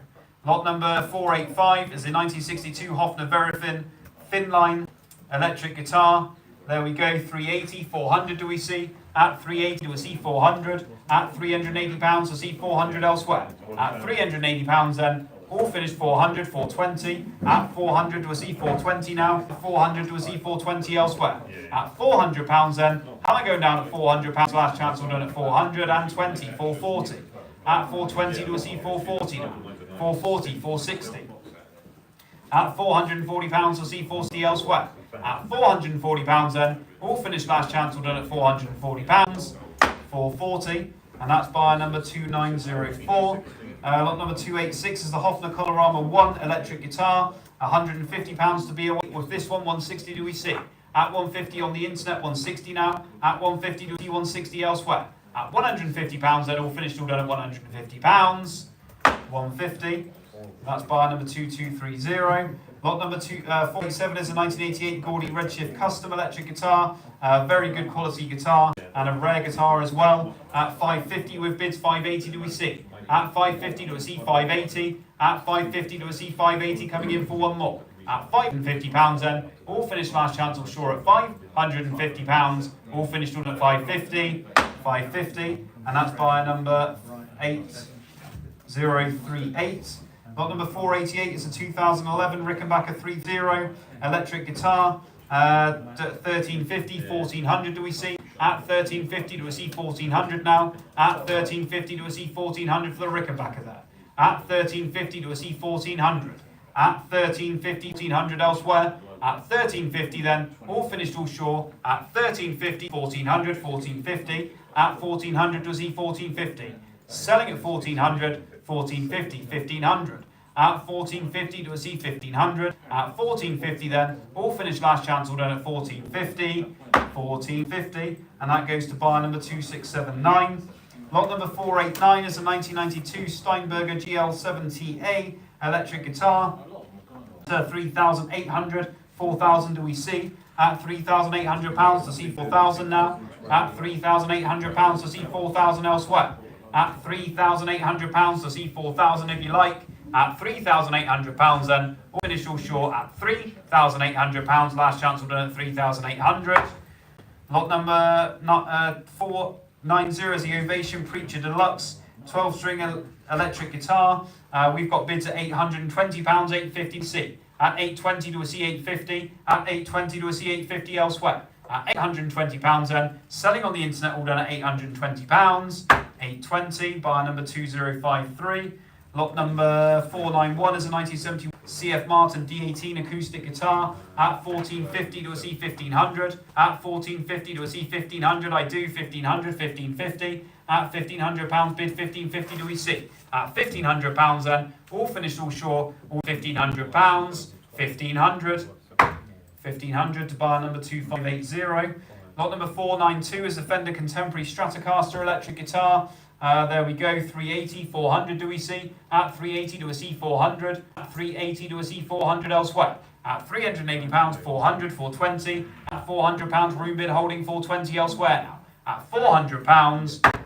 Lot number 485 is the 1962 Hofner Verifin Finline electric guitar. There we go, 380, 400 do we see? At 380 do we see 400? At £380 to see 400 elsewhere. At £380 then, all finished 400, 420. At 400 do we see 420 now? 400 do we see 420 elsewhere. At £400 then, hammer going down at £400. Last chance we're done at 420, 440. At 420 do we see 440 now? 440, 460. At £440 we'll see 460 elsewhere. At £440 then, all finished last chance we're done at £440. 440, and that's buyer number 2904. Lot number 286 is the Hofner Colorama 1 electric guitar. £150 to be away with this one. 160 do we see? At 150 on the internet, 160 now. At 150 do we see 160 elsewhere. At £150 then, all finished, all done at £150. 150. That's buyer number 2230. Lot number 487 is a 1988 Gordy Redshift Custom electric guitar. Very good quality guitar and a rare guitar as well. At 550 with bids, 580 do we see? At 550 do we see 580? At 550 do we see 580 coming in for one more? At £550 then, all finished last chance on shore at £550. All finished all at 550. 550, and that's buyer number 8038. Lot number 488 is a 2011 Rickenbacker 30 electric guitar. 1350, 1400 do we see? At 1350 do we see 1400 now? At 1350 do we see 1400 for the Rickenbacker there? At 1350 do we see 1400? At 1350, 1400 elsewhere? At 1350 then, all finished all shore. At 1350, 1400, 1450. At 1400 do we see 1450? Selling at 1400, 1450, 1500. At 1450 do we see 1500? At 1450 then, all finished last chance all done at 1450, 1450, and that goes to buyer number 2679. Lot number 489 is a 1992 Steinberger GL70A electric guitar. 3,800, 4,000 do we see? At £3,800 to see 4,000 now. At £3,800 to see 4,000 elsewhere. At £3,800 to see 4,000 if you like. At £3,800 then, all finish all short at £3,800. Last chance we'll done at 3,800. Lot number 490 is the Ovation Preacher Deluxe 12-string electric guitar. We've got bids at £820, 850 to see. At 820 do we see 850? At 820 do we see 850 elsewhere? At £820 then, selling on the internet all done at £820. 820, buyer number 2053. Lot number 491 is a 1970 CF Martin D18 acoustic guitar. At 1450 do we see 1500? At 1450 do we see 1500? I do 1500, 1550. At £1,500 bid, 1,550 do we see? At £1,500 then, all finished all short, all £1,500, 1,500. 1,500 to buyer number 2580. Lot number 492 is the Fender Contemporary Stratocaster electric guitar. There we go, 380, 400 do we see? At 380 do we see 400? At 380 do we see 400 elsewhere? At £380, 400, 420. At £400 room bid holding 420 elsewhere now. At £400,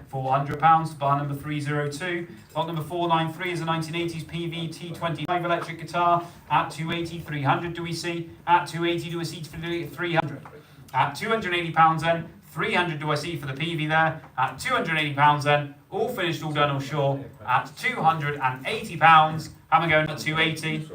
£400 to buyer number 302. Lot number 493 is a 1980s PV T25 electric guitar. At 280, 300 do we see? At 280 do we see 300? At £280 then, 300 do I see for the PV there. At £280 then, all finished, all done, all sure. At £280, hammer going at 280.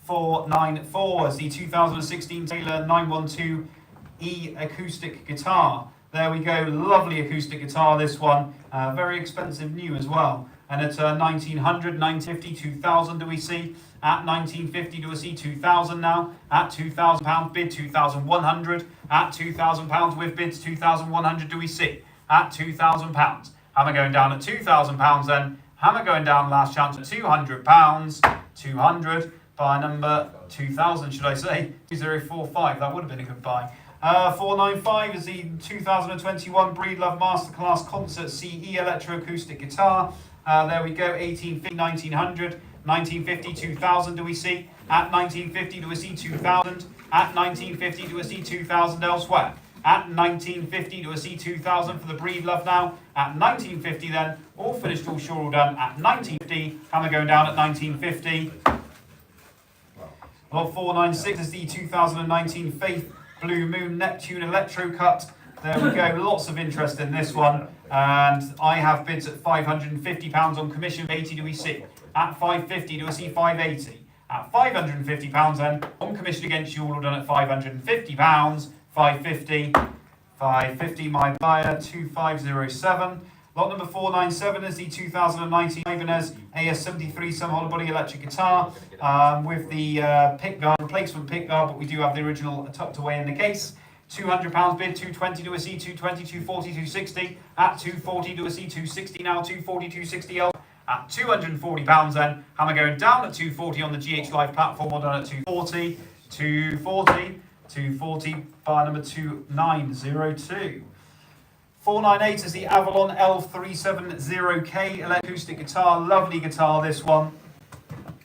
494 is the 2016 Taylor 912E acoustic guitar. There we go, lovely acoustic guitar, this one. Very expensive new as well. And at 1900, 950, 2000 do we see? At 1950 do we see 2000 now? At £2,000 bid, 2100. At £2,000 with bids, 2100 do we see? At £2,000. Hammer going down at £2,000 then. Hammer going down, last chance at £200. 200 by number 2000, should I say? 2045, that would have been a good buy. 495 is the 2021 Breedlove Masterclass Concert CE Electroacoustic Guitar. There we go, 1850, 1900, 1950, 2000 do we see? At 1950 do we see 2000? At 1950 do we see 2000 elsewhere? At 1950 do we see 2000 for the Breedlove now? At 1950 then, all finished, all sure, all done. At 1950, hammer going down at 1950. Lot 496 is the 2019 Faith Blue Moon Neptune Electro Cut. There we go, lots of interest in this one. And I have bids at £550 on commission. 80 do we see? At 550 do we see 580? At £550 then, on commission against you, all done at £550. 550, 550, my buyer, 2507. Lot number 497 is the 2019 Ibanez AS73 some hollow body electric guitar with the pick guard, replacement pick guard, but we do have the original tucked away in the case. £200 bid, 220 to a C, 220, 240, 260. At 240 to a C, 260 now, 240, 260 else. At £240 then, hammer going down at 240 on the GH Live platform, all done at 240, 240, 240, bar number 2902. 498 is the Avalon L370K acoustic guitar, lovely guitar this one.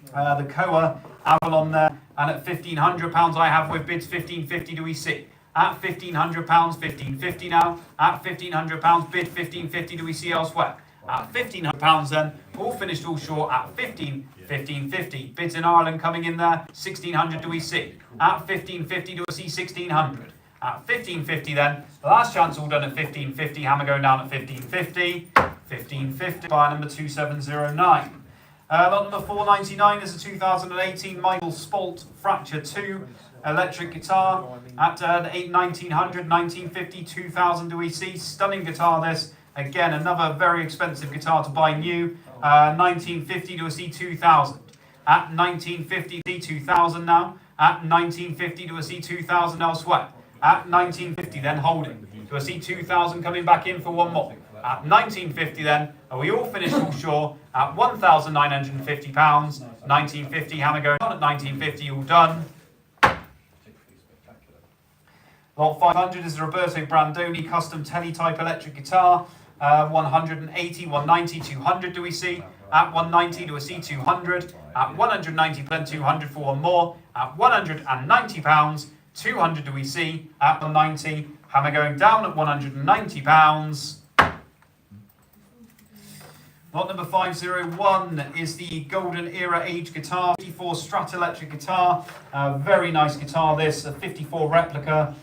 The Koa Avalon there, and at £1,500 I have with bids 1550 do we see? At £1,500, 1550 now. At £1,500 bid, 1550 do we see elsewhere? At £1,500 then, all finished, all short at 1550. Bids in Ireland coming in there, 1,600 do we see? At 1550 do we see 1,600? At 1550 then, last chance all done at 1550, hammer going down at 1550. 1550 by number 2709. Lot number 499 is a 2018 Michael Spolt Fracture 2 electric guitar at 1900, 1950, 2000 do we see? Stunning guitar this. Again, another very expensive guitar to buy new. 1950 to a C 2000. At 1950 C 2000 now. At 1950 to a C 2000 elsewhere. At 1950 then holding. To a C 2000 coming back in for one more. At 1950 then, are we all finished all sure? At £1,950. 1950 hammer going on at 1950 all done. Lot 500 is the Roberto Brandoni custom teletype electric guitar. 180, 190, 200 do we see? At 190 do we see 200? At 190 then 200 for one more. At £190, 200 do we see? At 190, hammer going down at £190. Lot number 501 is the Golden Era Age guitar, 54 Strat electric guitar. Very nice guitar this, a 54 replica.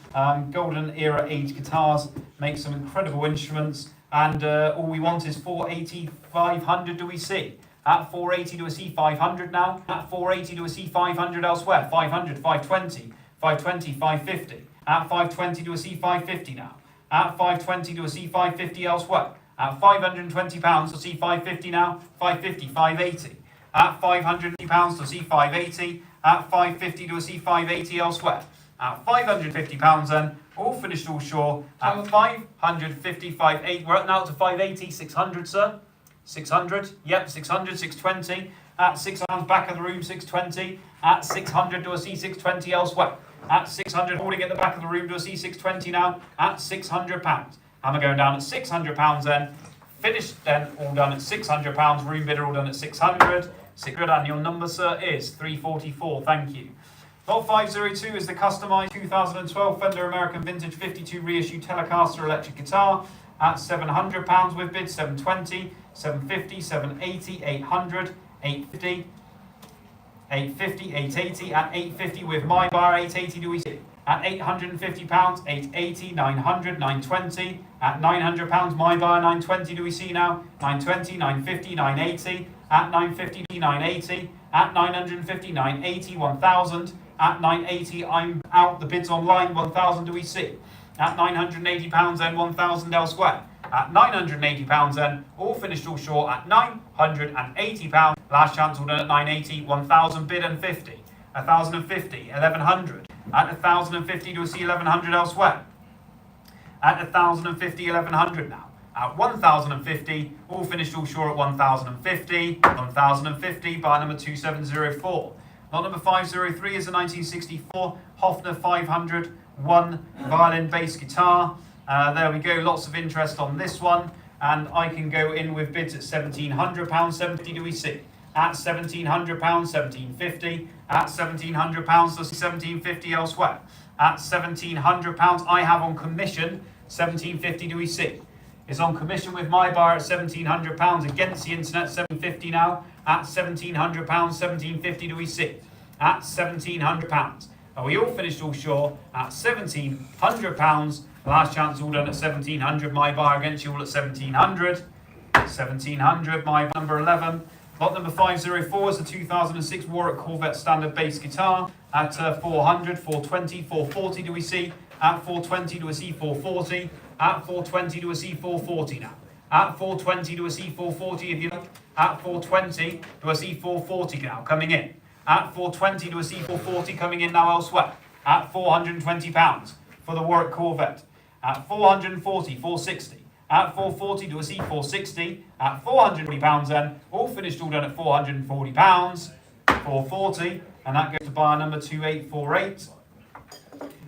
Golden Era Age guitars make some incredible instruments. And all we want is 480, 500 do we see? At 480 do we see 500 now? At 480 do we see 500 elsewhere? 500, 520, 520, 550. At 520 do we see 550 now? At 520 do we see 550 elsewhere? At £520 to see 550 now, 550, 580. At £550 to see 580. At 550 to see 580 elsewhere. At £550 then, all finished, all sure. At 550, 580. We're up now to 580, 600, sir. 600, yep, 600, 620. At £600 back of the room, 620. At 600 to see 620 elsewhere. At 600, holding at the back of the room to see 620 now. At £600. Hammer going down at £600 then. Finished then, all done at £600. Room bidder all done at 600. 600, and your number, sir, is 344. Thank you. Lot 502 is the customised 2012 Fender American Vintage 52 reissue Telecaster electric guitar at £700 with bid 720, 750, 780, 800, 850, 850, 880, at 850 with my bar 880 do we see? At £850, 880, 900, 920. At £900, my bar 920 do we see now? 920, 950, 980. At 950, 980. At 950, 980, 1000. At 980, I'm out. The bids online, 1000 do we see? At £980 then, 1,000 elsewhere. At £980 then, all finished all short at £980. Last chance all done at 980, 1,000 bid and 50. 1,050, 1,100. At 1,050 do we see 1,100 elsewhere. At 1,050, 1,100 now. At 1,050, all finished all short at 1,050. 1,050 by number 2704. Lot number 503 is a 1964 Hofner 500 1 violin bass guitar. There we go, lots of interest on this one, and I can go in with bids at £1,700, 70 do we see? At £1,700, 1,750. At £1,700, let's see £1,750 elsewhere. At £1,700, I have on commission £1,750 do we see? It's on commission with my buyer at £1,700 against the internet, £750 now. At £1,700, £1,750 do we see? At £1,700. Are we all finished all sure? At £1,700. Last chance all done at £1,700. My buyer against you all at £1,700. £1,700, my number 11. Lot number 504 is the 2006 Warwick Corvette standard bass guitar. At 400, 420, 440 do we see? At 420 do we see 440? At 420 do we see 440 now? At 420 do we see 440 if you like? At 420 do I see 440 now coming in? At 420 do I see 440 coming in now elsewhere? At £420 for the Warwick Corvette. At 440, 460. At 440 do I see 460. At £440 then, all finished all done at £440. 440, and that goes to buyer number 2848.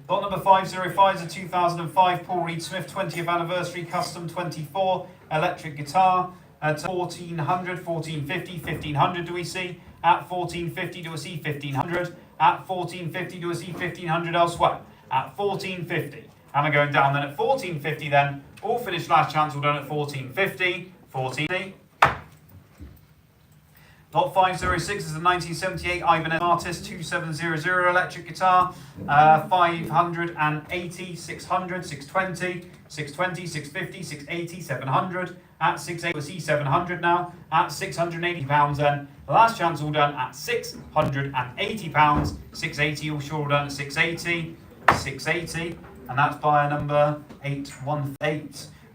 Lot number 505 is a 2005 Paul Reed Smith 20th anniversary custom 24 electric guitar. At 1,400, 1,450, 1,500 do we see? At 1,450 do we see 1,500? At 1,450 do we see 1,500 elsewhere? At 1,450. And we're going down then at 1,450 then. All finished last chance all done at 1,450. 1,450. Lot 506 is a 1978 Ibanez Artist 2700 electric guitar. 580, 600, 620, 620, 650, 680, 700. At 680, we'll see 700 now. At £680 then. Last chance all done at £680. 680 all sure all done at 680. 680. And that's buyer number 818.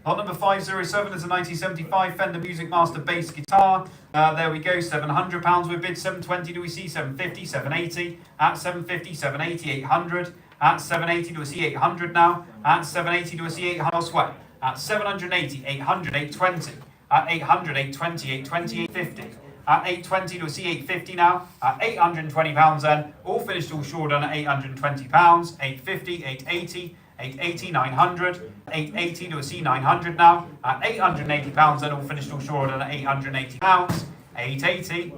Lot number 507 is a 1975 Fender Music Master bass guitar. There we go, £700 with bid. 720 do we see? 750, 780. At 750, 780, 800. At 780 do we see 800 now? At 780 do we see 800 elsewhere? At 780, 800, 820. At 800, 820, 820, 850. At 820 do we see 850 now? At £820 then. All finished all short done at £820. 850, 880. 880, 900, 880 to a C 900 now, at £880 then all finished all short and at £880, 880,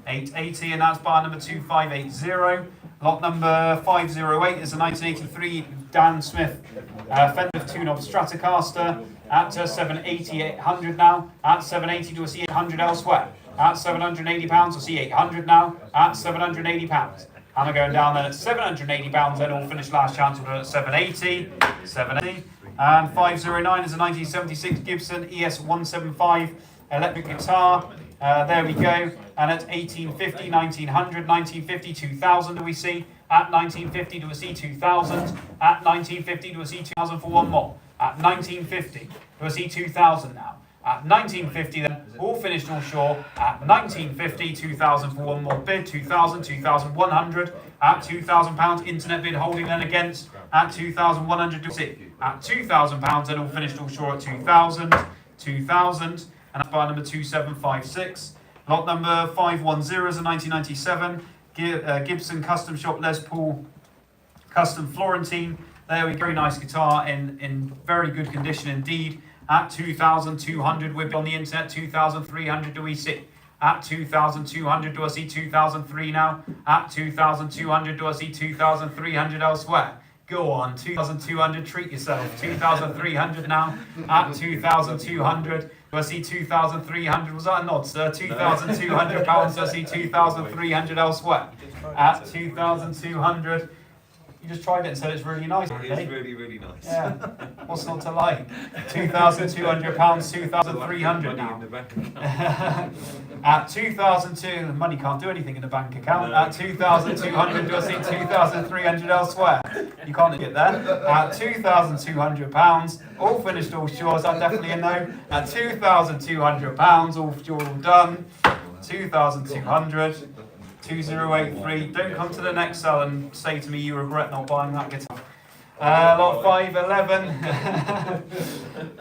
880 and that's buyer number 2580. Lot number 508 is a 1983 Dan Smith Fender Tune-Up Stratocaster at 780, 800 now, at 780 to a C 800 elsewhere, at £780 we'll see 800 now, at £780. And we're going down then at £780 then all finished last chance we're at 780, 780. And 509 is a 1976 Gibson ES175 electric guitar. There we go. And at 1850, 1900, 1950, 2000 do we see? At 1950 do we see 2000? At 1950 do we see 2000 for one more? At 1950 do we see 2000 now? At 1950 then, all finished all short. At 1950, 2000 for one more bid, 2000, 2100. At £2,000, internet bid holding then against. At 2100, at £2,000 then all finished all short at 2000, 2000. And that's buyer number 2756. Lot number 510 is a 1997 Gibson Custom Shop Les Paul Custom Florentine. There we go, very nice guitar in very good condition indeed. At 2,200 we're on the internet, 2,300 do we see? At 2,200 do I see 2,003 now? At 2,200 do I see 2,300 elsewhere? Go on, 2,200, treat yourself. 2,300 now. At 2,200 do I see 2,300? Was that a nod, sir? £2,200 do I see 2,300 elsewhere? At 2,200 You just tried it and said it's really nice. It eh? is really, really nice. Yeah. What's not to like? £2,200, 2,300 Money now. in the bank account. At 2,200, money can't do anything in a bank account. No. At 2,200, you'll see 2,300 elsewhere. You can't get there. At £2,200, all finished, all sure. Is that definitely a no? At £2,200, all sure, all done. 2,200. 2083. Don't come to the next cell and say to me you regret not buying that guitar. Lot 511.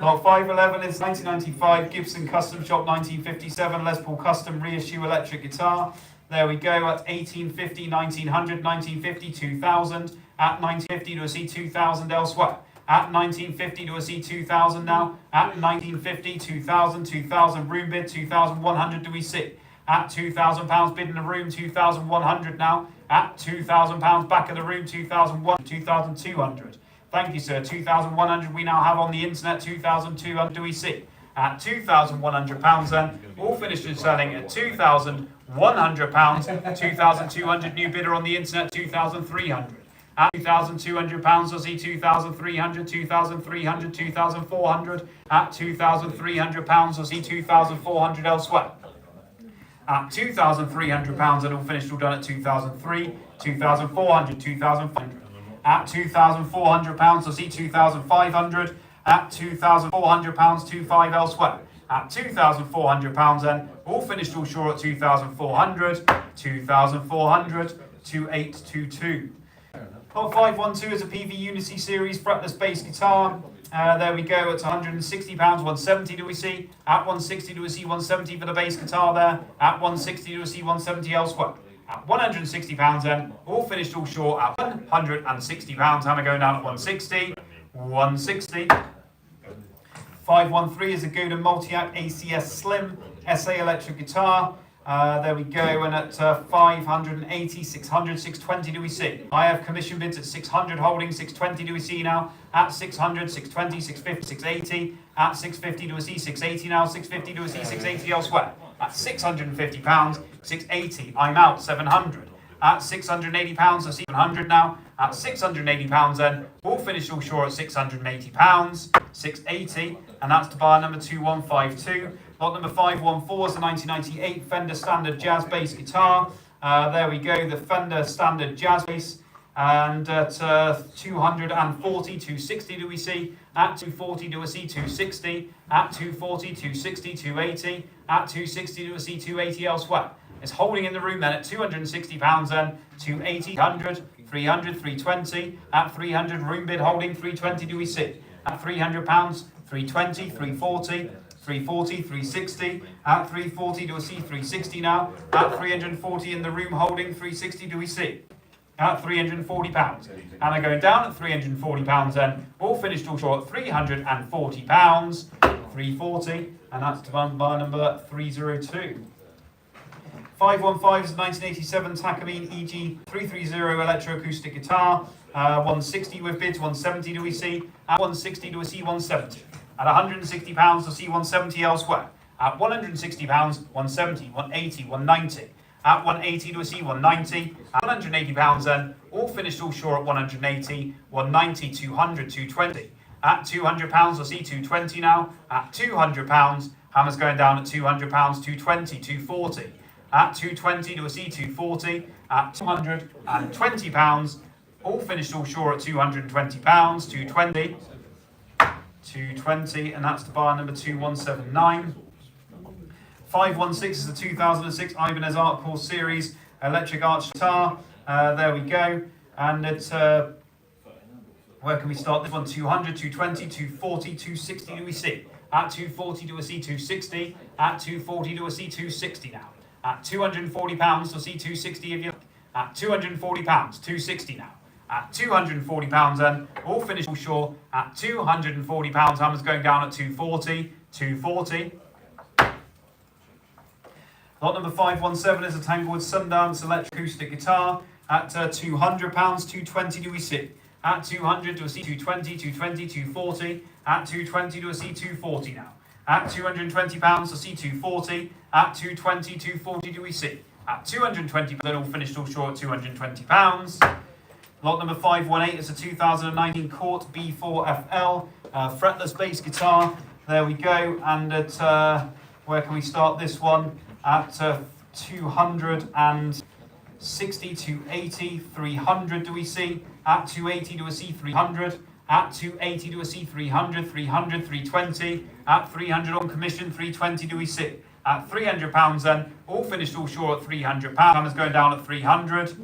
Lot 511 is 1995 Gibson Custom Shop 1957 Les Paul Custom Reissue Electric Guitar. There we go at 1850, 1900, 1950, 2000. At 1950 to a C 2000 elsewhere. At 1950 to a C 2000 now. At 1950, 2000, 2000 room bid, 2100 do we see. At £2,000 bid in the room, 2,100 now. At £2,000 back of the room, 2,100, 2,200. Thank you, sir. 2,100 we now have on the internet, 2,200 do we see. At £2,100 then, all finished and selling at £2,100, 2,200 new bidder on the internet, 2,300. At £2,200, I'll see 2,300, 2,300, 2,400. At £2,300, I'll see 2,400 elsewhere. At £2,300 and all finished, all done at 2,003, 2,400, 2,500. At £2,400, I'll see 2,500. At £2,400, 25 elsewhere. At £2,400 then, all finished, all sure at 2,400, 2,400, 2822. Lot 512 is a PV Unity Series fretless bass guitar. There we go, it's £160, 170 do we see. At 160 do we see 170 for the bass guitar there. At 160 do we see 170 elsewhere. At £160 then, all finished, all short at £160. Hammer going down at 160, 160. 513 is a Godin Multi-Act ACS Slim SA electric guitar. There we go, and at 580, 600, 620 do we see. I have commission bids at 600, holding 620 do we see now. At 600, 620, 650, 680. At 650 do we see 680 now. 650 do we see 680 elsewhere. At £650, 680, I'm out 700. At £680, I see 700 now. At £680 then, all finished, all sure at £680, 680, and that's to buyer number 2152. Lot number 514 is the 1998 Fender Standard Jazz Bass Guitar. There we go, the Fender Standard Jazz Bass. And at 240, 260 do we see. At 240 do we see 260. At 240, 260, 280. At 260 do we see 280 elsewhere. It's holding in the room then at £260 then, 280, 100, 300, 320. At 300 room bid holding 320 do we see. At £300, 320, 340. 340, 360, at 340 do we see 360 now, at 340 in the room holding 360 do we see, at £340, and they're going down at £340 then, all finished all short at £340, 340, and that's to buy number 302. 515 is a 1987 Takamine EG330 electroacoustic guitar, 160 with bids, 170 do we see, at 160 do we see 170. At £160, I'll see 170 elsewhere. At £160, 170, 180, 190. At 180, do we see 190. At £180 then, all finished, all sure at 180, 190, 200, 220. At £200, I'll see 220 now. At £200, hammer's going down at £200, 220, 240. At 220, do we see 240. At £220, all finished, all sure at £220, 220. 220, and that's to bar number 2179. 516 is the 2006 Ibanez Art Course Series electric arch guitar. There we go, and it's where can we start this one? 200, 220, 240, 260 do we see. At 240 do we see 260. At 240 do we see 260 now. At £240 we'll see 260 if you like. At £240, 260 now. At £240 then, all finished all sure. At £240, hammer's going down at 240, 240. Lot number 517 is a Tanglewood Sundance electric acoustic guitar. At £200, 220 do we see. At 200 do we see 220, 220, 240. At 220 do we see 240 now. At £220 we'll see 240. At 220, 240 do we see. At £220 then, all finished all sure at £220. Lot number 518 is a 2019 Court B4FL fretless bass guitar. There we go. And at where can we start this one? At 260 to 80, 300 do we see? At 280 do we see 300? At 280 do we see 300, 300, 320? At 300 on commission, 320 do we see? At £300 then, all finished all sure at £300. Hammers going down at 300,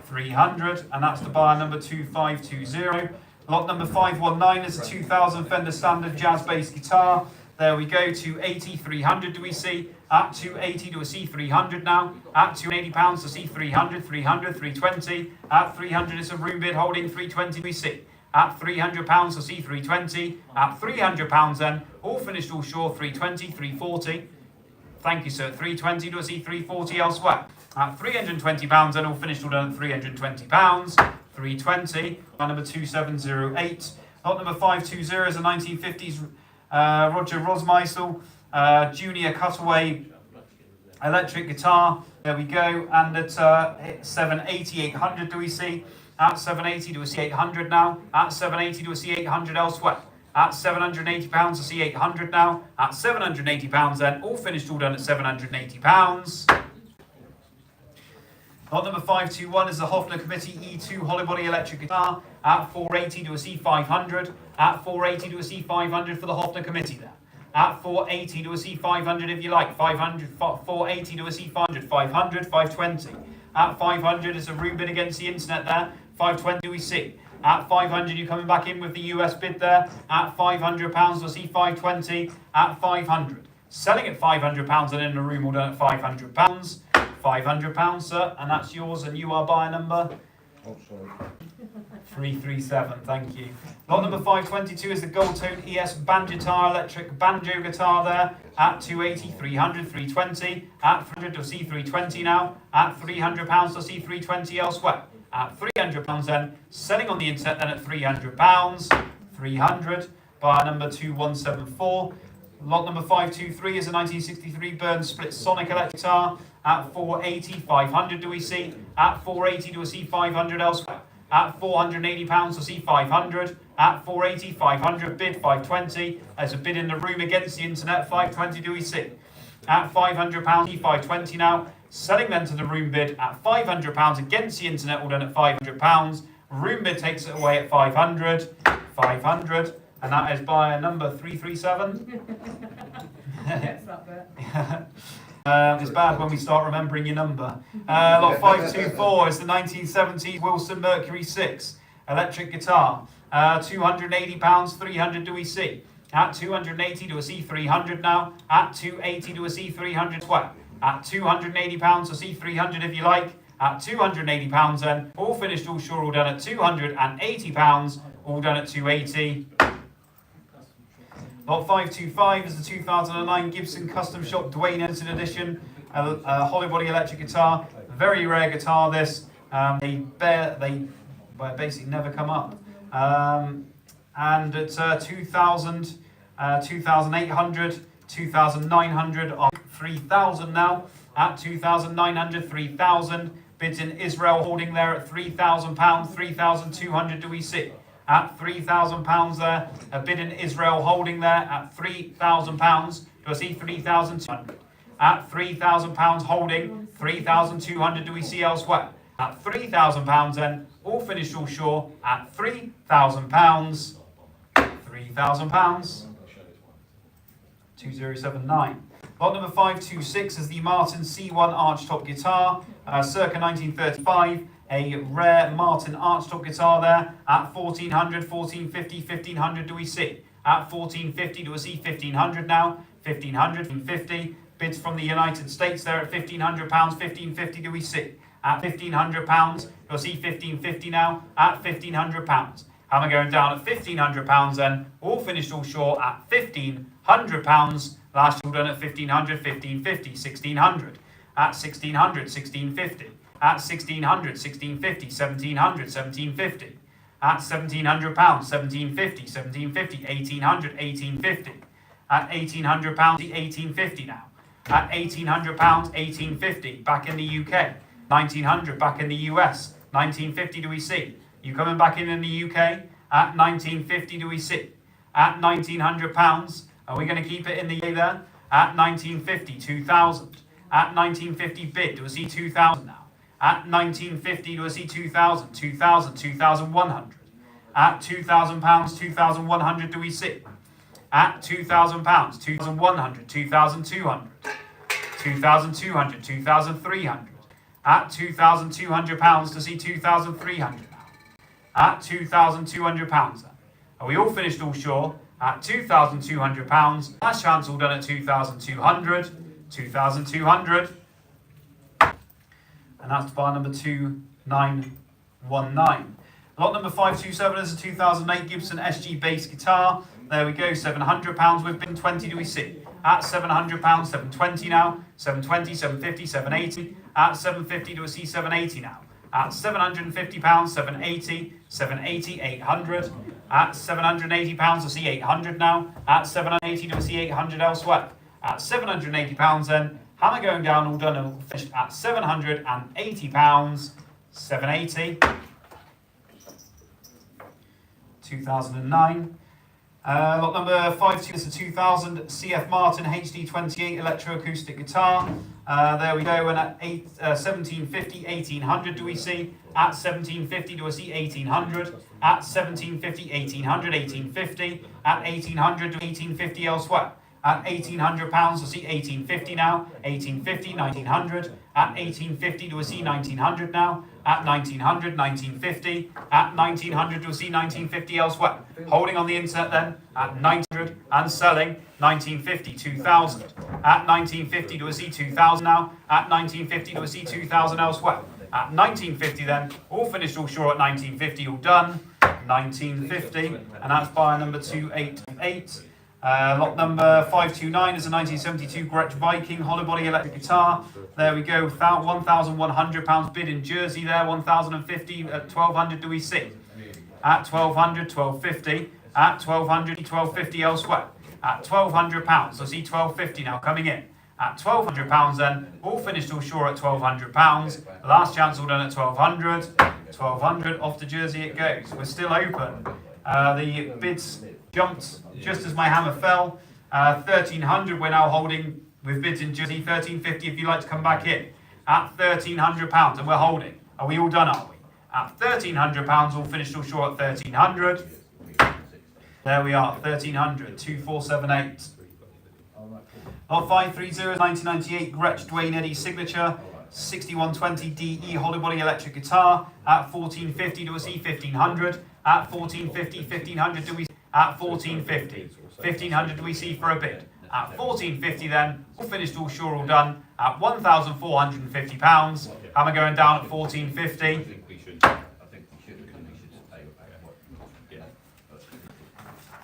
300, and that's the buyer number 2520. Lot number 519 is a 2000 Fender Standard Jazz Bass Guitar. There we go, 280, 300 do we see? At 280 do we see 300 now? At £280 to see 300, 300, 320. At 300 it's a room bid holding 320 we see. At £300 to see 320. At £300 then, all finished all sure 320, 340. Thank you, sir. 320 to see 340 elsewhere. At £320 then, all finished all done at £320. 320. Number 2708. Lot number 520 is a 1950s Roger Rosmeisel Junior Cutaway electric guitar. There we go. And at 780, 800 do we see? At 780 do we see 800 now? At 780 do we see 800 elsewhere? At £780 to see 800 now. At £780 then, all finished all done at £780. Lot number 521 is the Hofner Committee E2 Hollybody electric guitar. At 480 do we see 500. At 480 do we see 500 for the Hofner Committee there. At 480 do we see 500 if you like. 500, 480 do we see 500, 500, 520. At 500 is a room bid against the internet there. 520 do we see. At 500 you're coming back in with the US bid there. At £500 we'll see 520. At 500. Selling at £500 and in the room all done at £500. £500, sir, and that's yours, and you are buyer number? Oh, sorry. 337, thank you. Lot number 522 is the Gold Tone ES Banjitar electric banjo guitar there. At 280, 300, 320. At 300 to see 320 now. At £300 to see 320 elsewhere. At £300 then, selling on the internet then at £300. 300, buyer number 2174. Lot number 523 is a 1963 Burns Split Sonic electric guitar. At 480, 500 do we see? At 480 do we see 500 elsewhere? At £480 to see 500. At 480, 500 bid 520. There's a bid in the room against the internet. 520 do we see? At £500, 520 now. Selling then to the room bid at £500 against the internet, all done at £500. Room bid takes it away at 500. 500. And that is buyer number 337. Gets that bit. It's bad when we start remembering your number. Lot 524 is the 1970s Wilson Mercury 6 electric guitar. £280, 300 do we see? At 280 do we see 300 now? At 280 do we see 300 sweat? At £280 to see 300 if you like. At £280 then, all finished, all sure, all done at £280, all done at 280. Lot 525 is the 2009 Gibson Custom Shop Dwayne Edison Edition, Hollybody electric guitar. Very rare guitar this. They basically never come up. And it's 2,000, 2,800, 2,900 on 3,000 now. At 2,900, 3,000. Bids in Israel holding there at £3,000, 3,200 do we see? At £3,000 there, a bid in Israel holding there at £3,000. Do I see 3,200? At £3,000 holding, 3,200 do we see elsewhere? At £3,000 then, all finished all sure at £3,000. £3,000. 2079. Lot number 526 is the Martin C1 archtop guitar, circa 1935. A rare Martin archtop guitar there at 1,400, 1,450, 1,500 do we see? At 1,450 do we see 1,500 now? 1,500, 1,550. Bids from the United States there at £1,500, 1,550 do we see? At £1,500 do we see 1,550 now? At £1,500. Hammer going down at £1,500 then, all finished all short at £1,500. Last year done at 1,500, 1,550, 1,600. At 1,600, 1,650. At 1,600, 1,650, 1,700, 1,750. At £1,700, 1,750, 1,750, 1,800, 1,850. At £1,800, 1,850 now. At £1,800, 1,850, back in the UK. 1,900, back in the US. 1,950 do we see? You coming back in the UK? At 1950, do we see? At £1,900. Are we going to keep it in the UK there? At 1950, 2,000. At 1950 bid, do we see 2,000 now? At 1950, do we see 2,000, 2,000, 2,100. At £2,000, 2,100, do we see? At £2,000, 2,100, 2,200. 2,200, 2,300. At £2,200 to see 2,300 now. At £2,200 then. Are we all finished all sure? At £2,200. Last chance all done at 2,200. 2,200. And that's bar number 2919. Lot number 527 is a 2008 Gibson SG bass guitar. There we go, £700 with bin 20, do we see? At £700, 720 now. 720, 750, 780. At 750, do we see 780 now? At £750, 780, 780, 800. At £780, I see 800 now. At 780, do we see 800 elsewhere? At £780 then, hammer going down, all done and all finished at £780, 780. 2009. Lot number 52 is a 2000 CF Martin HD28 electroacoustic guitar. There we go, and at 1750, 1800 do we see? At 1750 do I see 1800? At 1750, 1800, 1850. At 1800 to 1850 elsewhere. At £1,800 I see 1850 now. 1850, 1900. At 1850 do I see 1900 now. At 1900, 1950. At 1900 do I see 1950 elsewhere. Holding on the internet then. At 900 and selling 1950, 2000. At 1950 do I see 2000 now. At 1950 do I see 2000 elsewhere. At 1950 then, all finished, all sure at 1950, all done. 1950, and that's buyer number 288. Lot number 529 is a 1972 Gretsch Viking hollow body electric guitar. There we go, £1,100 bid in Jersey there, 1,050 at 1,200 do we see? At 1,200, 1,250, at 1,200, 1,250 elsewhere. At £1,200, I see 1,250 now coming in. At £1,200 then, all finished all sure at £1,200. Last chance all done at 1,200. 1,200, off to Jersey it goes. We're still open. The bids jumped just as my hammer fell. 1,300 we're now holding with bids in Jersey. 1,350 if you'd like to come back in. At £1,300 and we're holding. Are we all done, are we? At £1,300, all finished all sure at 1,300. There we are, 1,300, 2478. Lot 530 is 1998 Gretsch Dwayne Eddy signature. 6120 DE hollow body electric guitar. At 1,450 do we see 1,500. At 1,450, 1,500 do we see? At 1,450. 1,500 do we see for a bid? At 1,450 then, all finished, all sure, all done. At £1,450. Hammer going down at 1,450.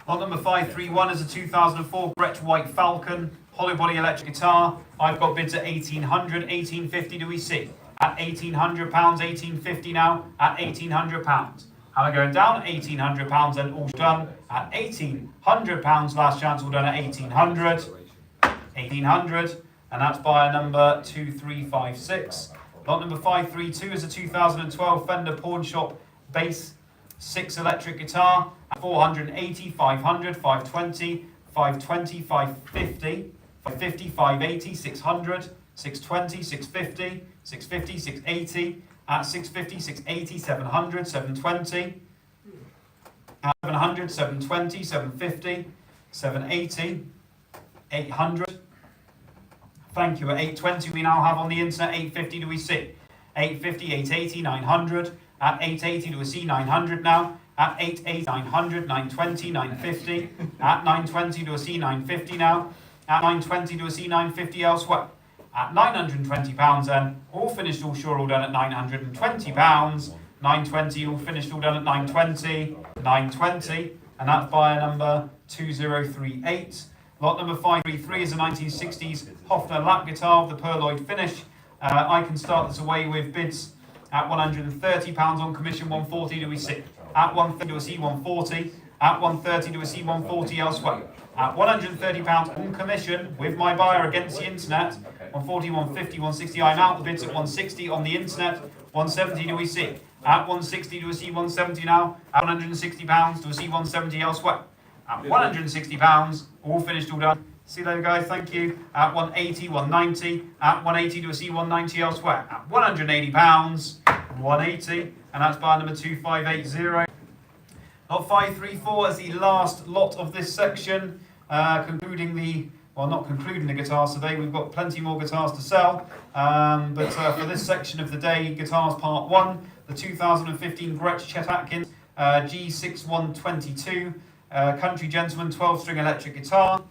Lot number 531 is a 2004 Gretsch White Falcon hollow body electric guitar. I've got bids at 1,800, 1,850 do we see? At £1,800, 1,850 now. At £1,800. Hammer going down at £1,800 and all done at £1,800. Last chance all done at 1,800. 1,800, and that's buyer number 2356. Lot number 532 is a 2012 Fender Pawn Shop Bass 6 electric guitar. 480, 500, 520, 520, 550, 550, 580, 600, 620, 650, 650, 680. At 650, 680, 700, 720, at 700, 720, 750, 780, 800. Thank you. At 820 we now have on the internet 850 do we see? 850, 880, 900. At 880 do we see 900 now? At 880, 900, 920, 950. At 920 do we see 950 now? At 920 do we see 950 elsewhere? At £920 then, all finished, all sure, all done at £920. 920, all finished, all done at 920. 920, and that's buyer number 2038. Lot number 533 is a 1960s Hofner lap guitar with the perloid finish. I can start this away with bids at £130 on commission. 140 do we see? At 130 do we see 140? At 130 do we see 140 elsewhere? At £130 on commission with my buyer against the internet. 140, 150, 160. I'm out the bids at 160 on the internet. 170 do we see? At 160, do we see 170 now? At 160 pounds, do we see 170 elsewhere? At 160 pounds, all finished, all done. See you later, guys. Thank you. At 180, 190. At 180, do we see 190 elsewhere? At 180 pounds, 180, and that's buy number 2580. Lot 534 is the last lot of this section, concluding the. Well, not concluding the guitars today, we've got plenty more guitars to sell, but for this section of the day, guitars part 1, the 2015 Gretsch Chet Atkins G6122 Country Gentleman 12-string electric guitar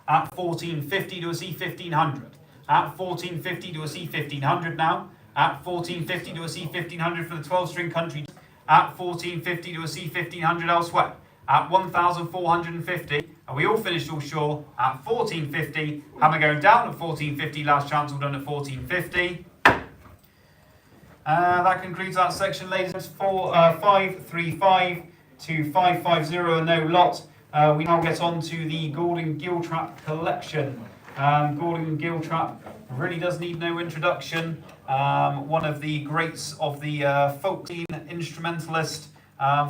at 1450 to a C1500. At 1450 to a C1500 now. At 1450 to a C1500 for the 12-string country. At 1450 to a C1500 elsewhere. At 1,450. And we all finished all sure at 1450. Hammer going down at 1450. Last chance all done at 1450. That concludes that section, ladies. 535 to 550 and no lot. We now get on to the Gordon Giltrap collection. Gordon Giltrap really does need no introduction. One of the greats of the folk scene, instrumentalist.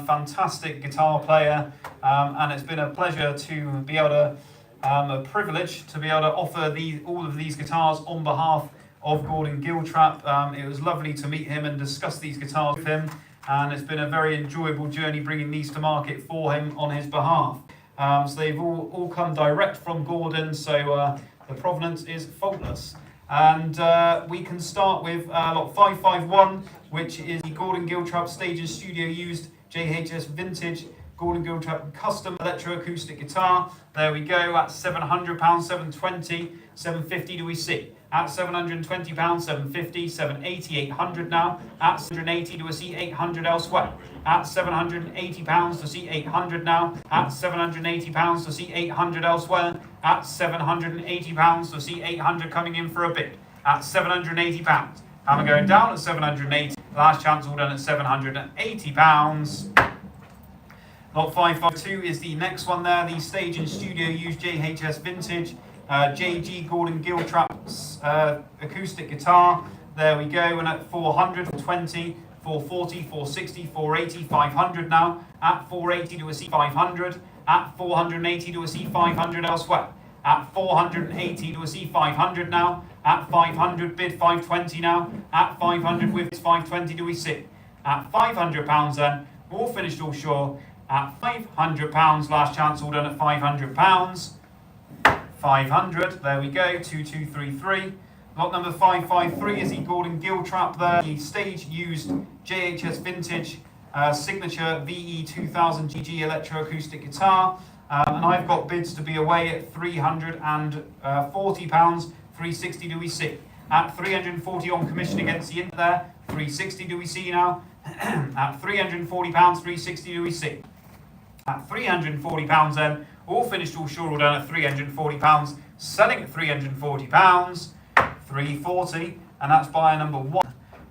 Fantastic guitar player, and it's been a pleasure to be able to, a privilege to be able to offer all of these guitars on behalf of Gordon Giltrap. It was lovely to meet him and discuss these guitars with him, and it's been a very enjoyable journey bringing these to market for him on his behalf. So they've all come direct from Gordon, so the provenance is faultless. And we can start with lot 551, which is the Gordon Giltrap Stage and Studio Used JHS Vintage Gordon Giltrap Custom Electroacoustic Guitar. There we go, at £700, 720, 750 do we see. At £720, 750, 780, 800 now. At 780 do we see 800 elsewhere. At £780 to see 800 now. At £780 to see 800 elsewhere. At £780 to see 800 coming in for a bid. At £780. Hammer going down at 780. Last chance all done at £780. Lot 552 is the next one there. The Stage and Studio Used JHS Vintage JG Gordon Giltrap's acoustic guitar. There we go. And at 400, 420, 440, 460, 480, 500 now. At 480 to a C500. At 480 to a C500 elsewhere. At 480 to a C500 now. At 500 bid 520 now. At 500 with 520 do we sit. At £500 then, all finished all sure. At £500, last chance all done at £500. 500, there we go, 2233. Lot number 553 is the Gordon Giltrap there. The Stage Used JHS Vintage Signature VE 2000 GG Electroacoustic Guitar. And I've got bids to be away at £340, 360 do we see. At 340 on commission against the int there, 360 do we see now. At £340, 360 do we see. At £340 then, all finished, all sure, all done at £340, selling at £340, 340, and that's buyer number 1.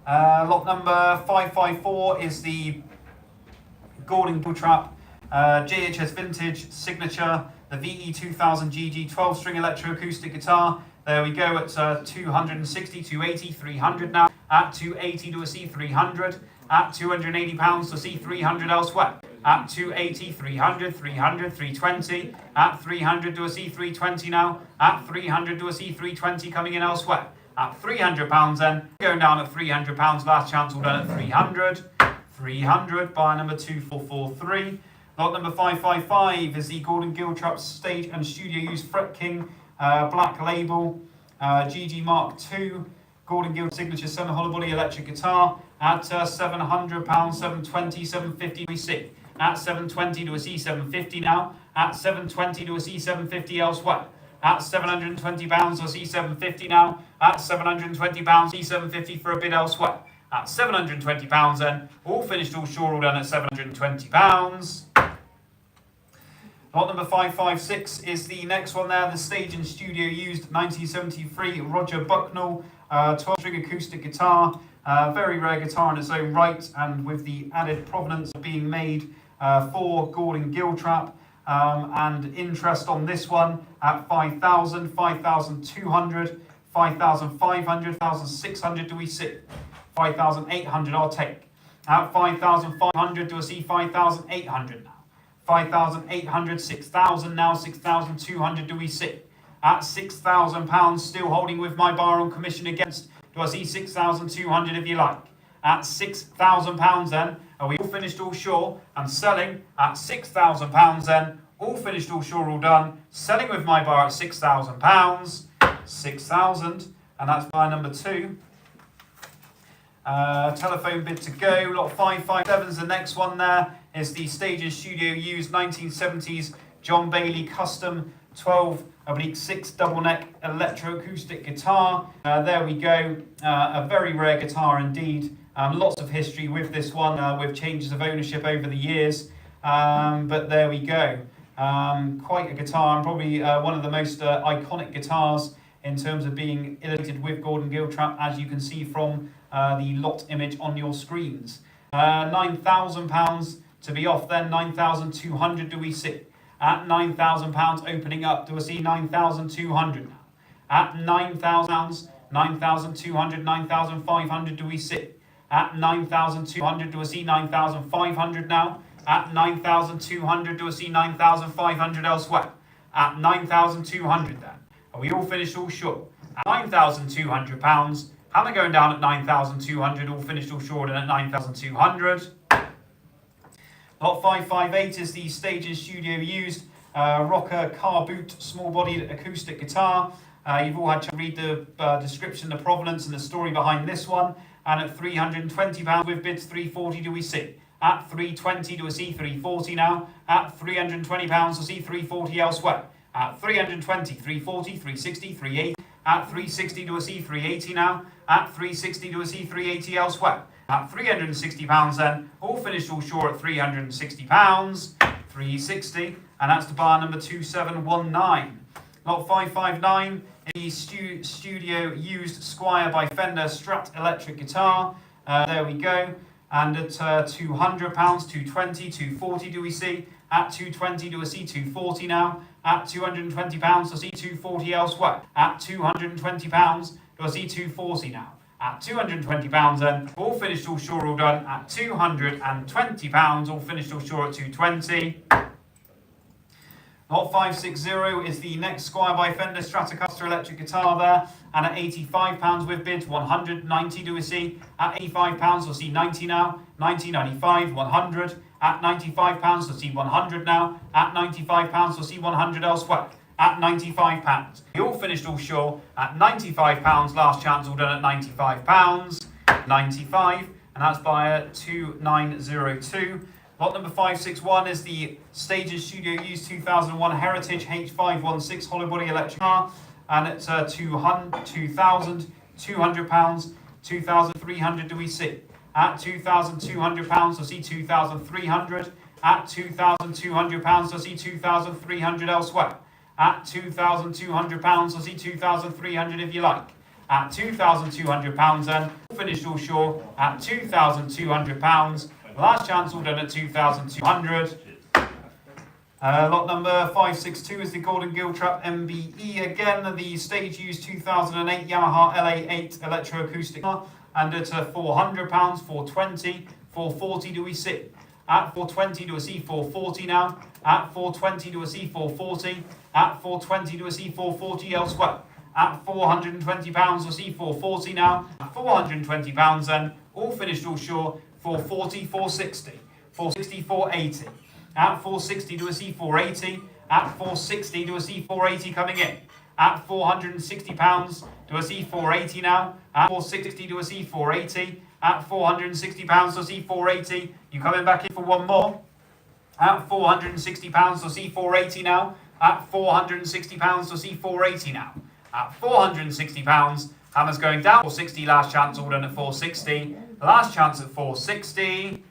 Lot number 554 is the Gordon Giltrap JHS Vintage Signature, the VE 2000 GG 12-string electroacoustic guitar. There we go at 260, 280, 300 now. At 280 to a C300. At £280 to C300 elsewhere. At 280, 300, 300, 320. At 300 to a C320 now. At 300 to a C320 coming in elsewhere. At £300 then, going down at £300, last chance all done at 300. 300, buyer number 2443. Lot number 555 is the Gordon Giltrap Stage and Studio Used Fret King Black Label GG Mark II Gordon Giltrap Signature Summer Hollow Electric Guitar at £700, 720, 750 we see. At 720 to a C750 now. At 720 to a C750 elsewhere. At £720 to a C750 now. At £720 C750 for a bid elsewhere. At £720 then, all finished, all sure, all done at £720. Lot number 556 is the next one there, the Stage and Studio Used 1973 Roger Bucknell 12-string acoustic guitar. Very rare guitar in its own right, and with the added provenance being made for Gordon Giltrap. And interest on this one at 5,000, 5,200, 5,500, 5,600 do we see. 5,800 I'll take. At 5,500, do I see 5,800 now? 5,800, 6,000 now, 6,200 do we see? At £6,000, still holding with my bar on commission against, do I see 6,200 if you like? At £6,000 then, are we all finished, all sure? And selling at £6,000 then, all finished, all sure, all done. Selling with my bar at £6,000, 6,000, and that's buy number 2. Telephone bid to go, lot 557 is the next one there. Is the Stage and Studio used 1970s John Bailey custom 12/6 double neck electroacoustic guitar. There we go, a very rare guitar indeed. Lots of history with this one, with changes of ownership over the years, but there we go. Quite a guitar, and probably one of the most iconic guitars in terms of being illustrated with Gordon Giltrap, as you can see from the lot image on your screens. £9,000 to be off then, 9,200 do we see? At £9,000 opening up, do I see 9,200 now? At £9,000, 9,200, 9,500 do we see? At 9,200, do I see 9,500 now? At 9,200, do I see 9,500 elsewhere? At 9,200 then. Are we all finished, all sure? At £9,200, how am I going down at 9,200, all finished, all sure, and at 9,200? Lot 558 is the Stage and Studio used rocker car boot small bodied acoustic guitar. You've all had to read the description, the provenance and the story behind this one. And at £320 with bids 340 do we see? At 320 do we see 340 now? At £320 we see 340 elsewhere. At 320, 340, 360, 380. At 360 do we see 380 now? At 360 do we see 380 elsewhere. At £360 then, all finished, all sure at £360, 360, and that's to bar number 2719. Lot 559, the studio used Squire by Fender Strat electric guitar. There we go, and at £200, 220, 240 do we see? At 220 do we see 240 now? At £220 do I see 240 elsewhere. At £220 do I see 240 now? At £220 then, all finished, all sure, all done. At £220, all finished, all sure at 220. Lot 560 is the next Squire by Fender Stratocaster electric guitar there, and at £85 with bids 190 do we see? At £85 we'll see 90 now, 90, 95, 100. At £95 we'll see 100 now. At £95 we'll see 100 elsewhere. At £95. We all finished, all sure at £95. Last chance, all done at £95. 95, and that's by 2902. Lot number 561 is the Stage and Studio used 2001 Heritage H516 hollow body electric guitar, and it's £200, 200, 2,300 do we see? At £2,200 I see 2,300. At £2,200 I see 2,300 elsewhere. At £2,200 I see 2,300 if you like. At £2,200 then, finished all sure at £2,200. Last chance all done at 2,200. Lot number 562 is the Gordon Giltrap MBE again, the stage used 2008 Yamaha LA8 electroacoustic, and at £400, 420, 440 do we see? At 420 do we see 440 now? At 420 do we see 440? At 420 do we see 440 elsewhere? At £420 we'll see 440 now. At £420 then, all finished, all sure, 440, 460, 460, 480. At 460 do we see 480. At 460 do we see 480 coming in. At £460 do I see 480 now. At 460 do I see 480. At £460 do I see 480. You coming back in for one more? At £460 I see 480 now. At £460 I see 480 now. At £460, hammer's going down. 460, last chance, all done at 460. Last chance at 460.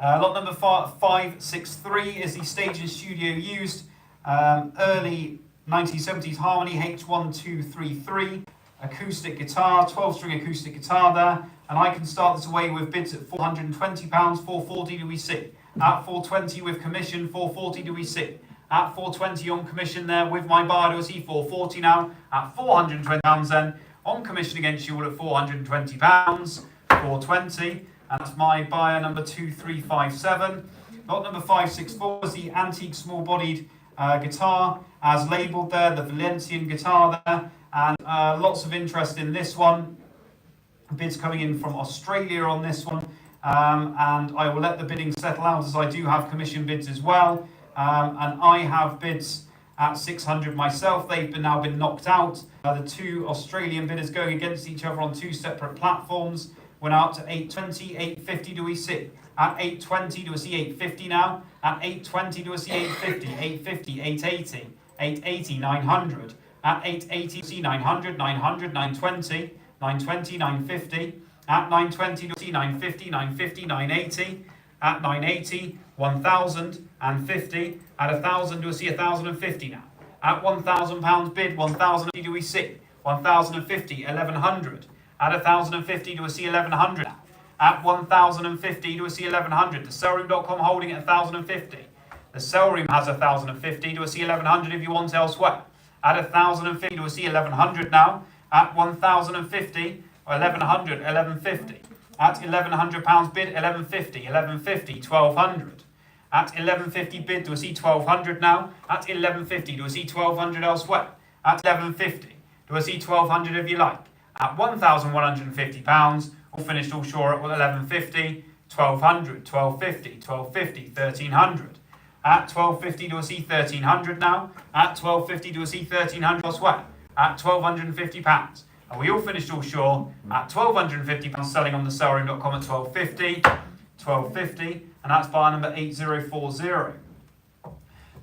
Lot number 563 is the Stage and Studio used early 1970s Harmony H1233 acoustic guitar, 12-string acoustic guitar there, and I can start this away with bids at £420, 440 do we see? At 420 with commission, 440 do we see? At 420 on commission there with my bar do I see 440 now? At £420 then, on commission against you all at £420, 420, and that's my buyer number 2357. Lot number 564 is the antique small-bodied guitar, as labelled there, the Valencian guitar there, and lots of interest in this one. Bids coming in from Australia on this one, and I will let the bidding settle out as I do have commission bids as well, and I have bids at 600 myself. They've now been knocked out. The two Australian bidders going against each other on two separate platforms went out to 820, 850 do we see? At 820 do we see 850 now? At 820 do we see 850, 850, 880, 880, 900. At 880 do we see 900, 900, 920, 920, 950. At 920 do we see 950, 950, 980. At 980, 1,050. At 1,000 do we see 1,050 now? At £1,000 bid, 1,050 do we see? 1,050, 1,100. At 1,050 do we see 1,100 now? At 1,050 do we see 1,100. The sellroom.com holding at 1,050. The sellroom has 1,050. Do we see 1,100 if you want elsewhere? At 1,050 do we see 1,100 now? At 1,050, 1,100, 1,150. At £1,100 bid, 1,150, 1,150, 1,200. At 1,150 bid, do we see 1,200 now? At 1,150, do we see 1,200 elsewhere? At 1,150, do we see 1,200 if you like? At £1,150, all finished all sure at 1,150, 1,200, 1,250, 1,250, 1,300. At 1,250, do we see 1,300 now? At 1,250, do we see 1,300 elsewhere? At £1,250. And we all finished all sure at £1,250 selling on the sellroom.com at 1,250, 1,250, and that's buyer number 8040.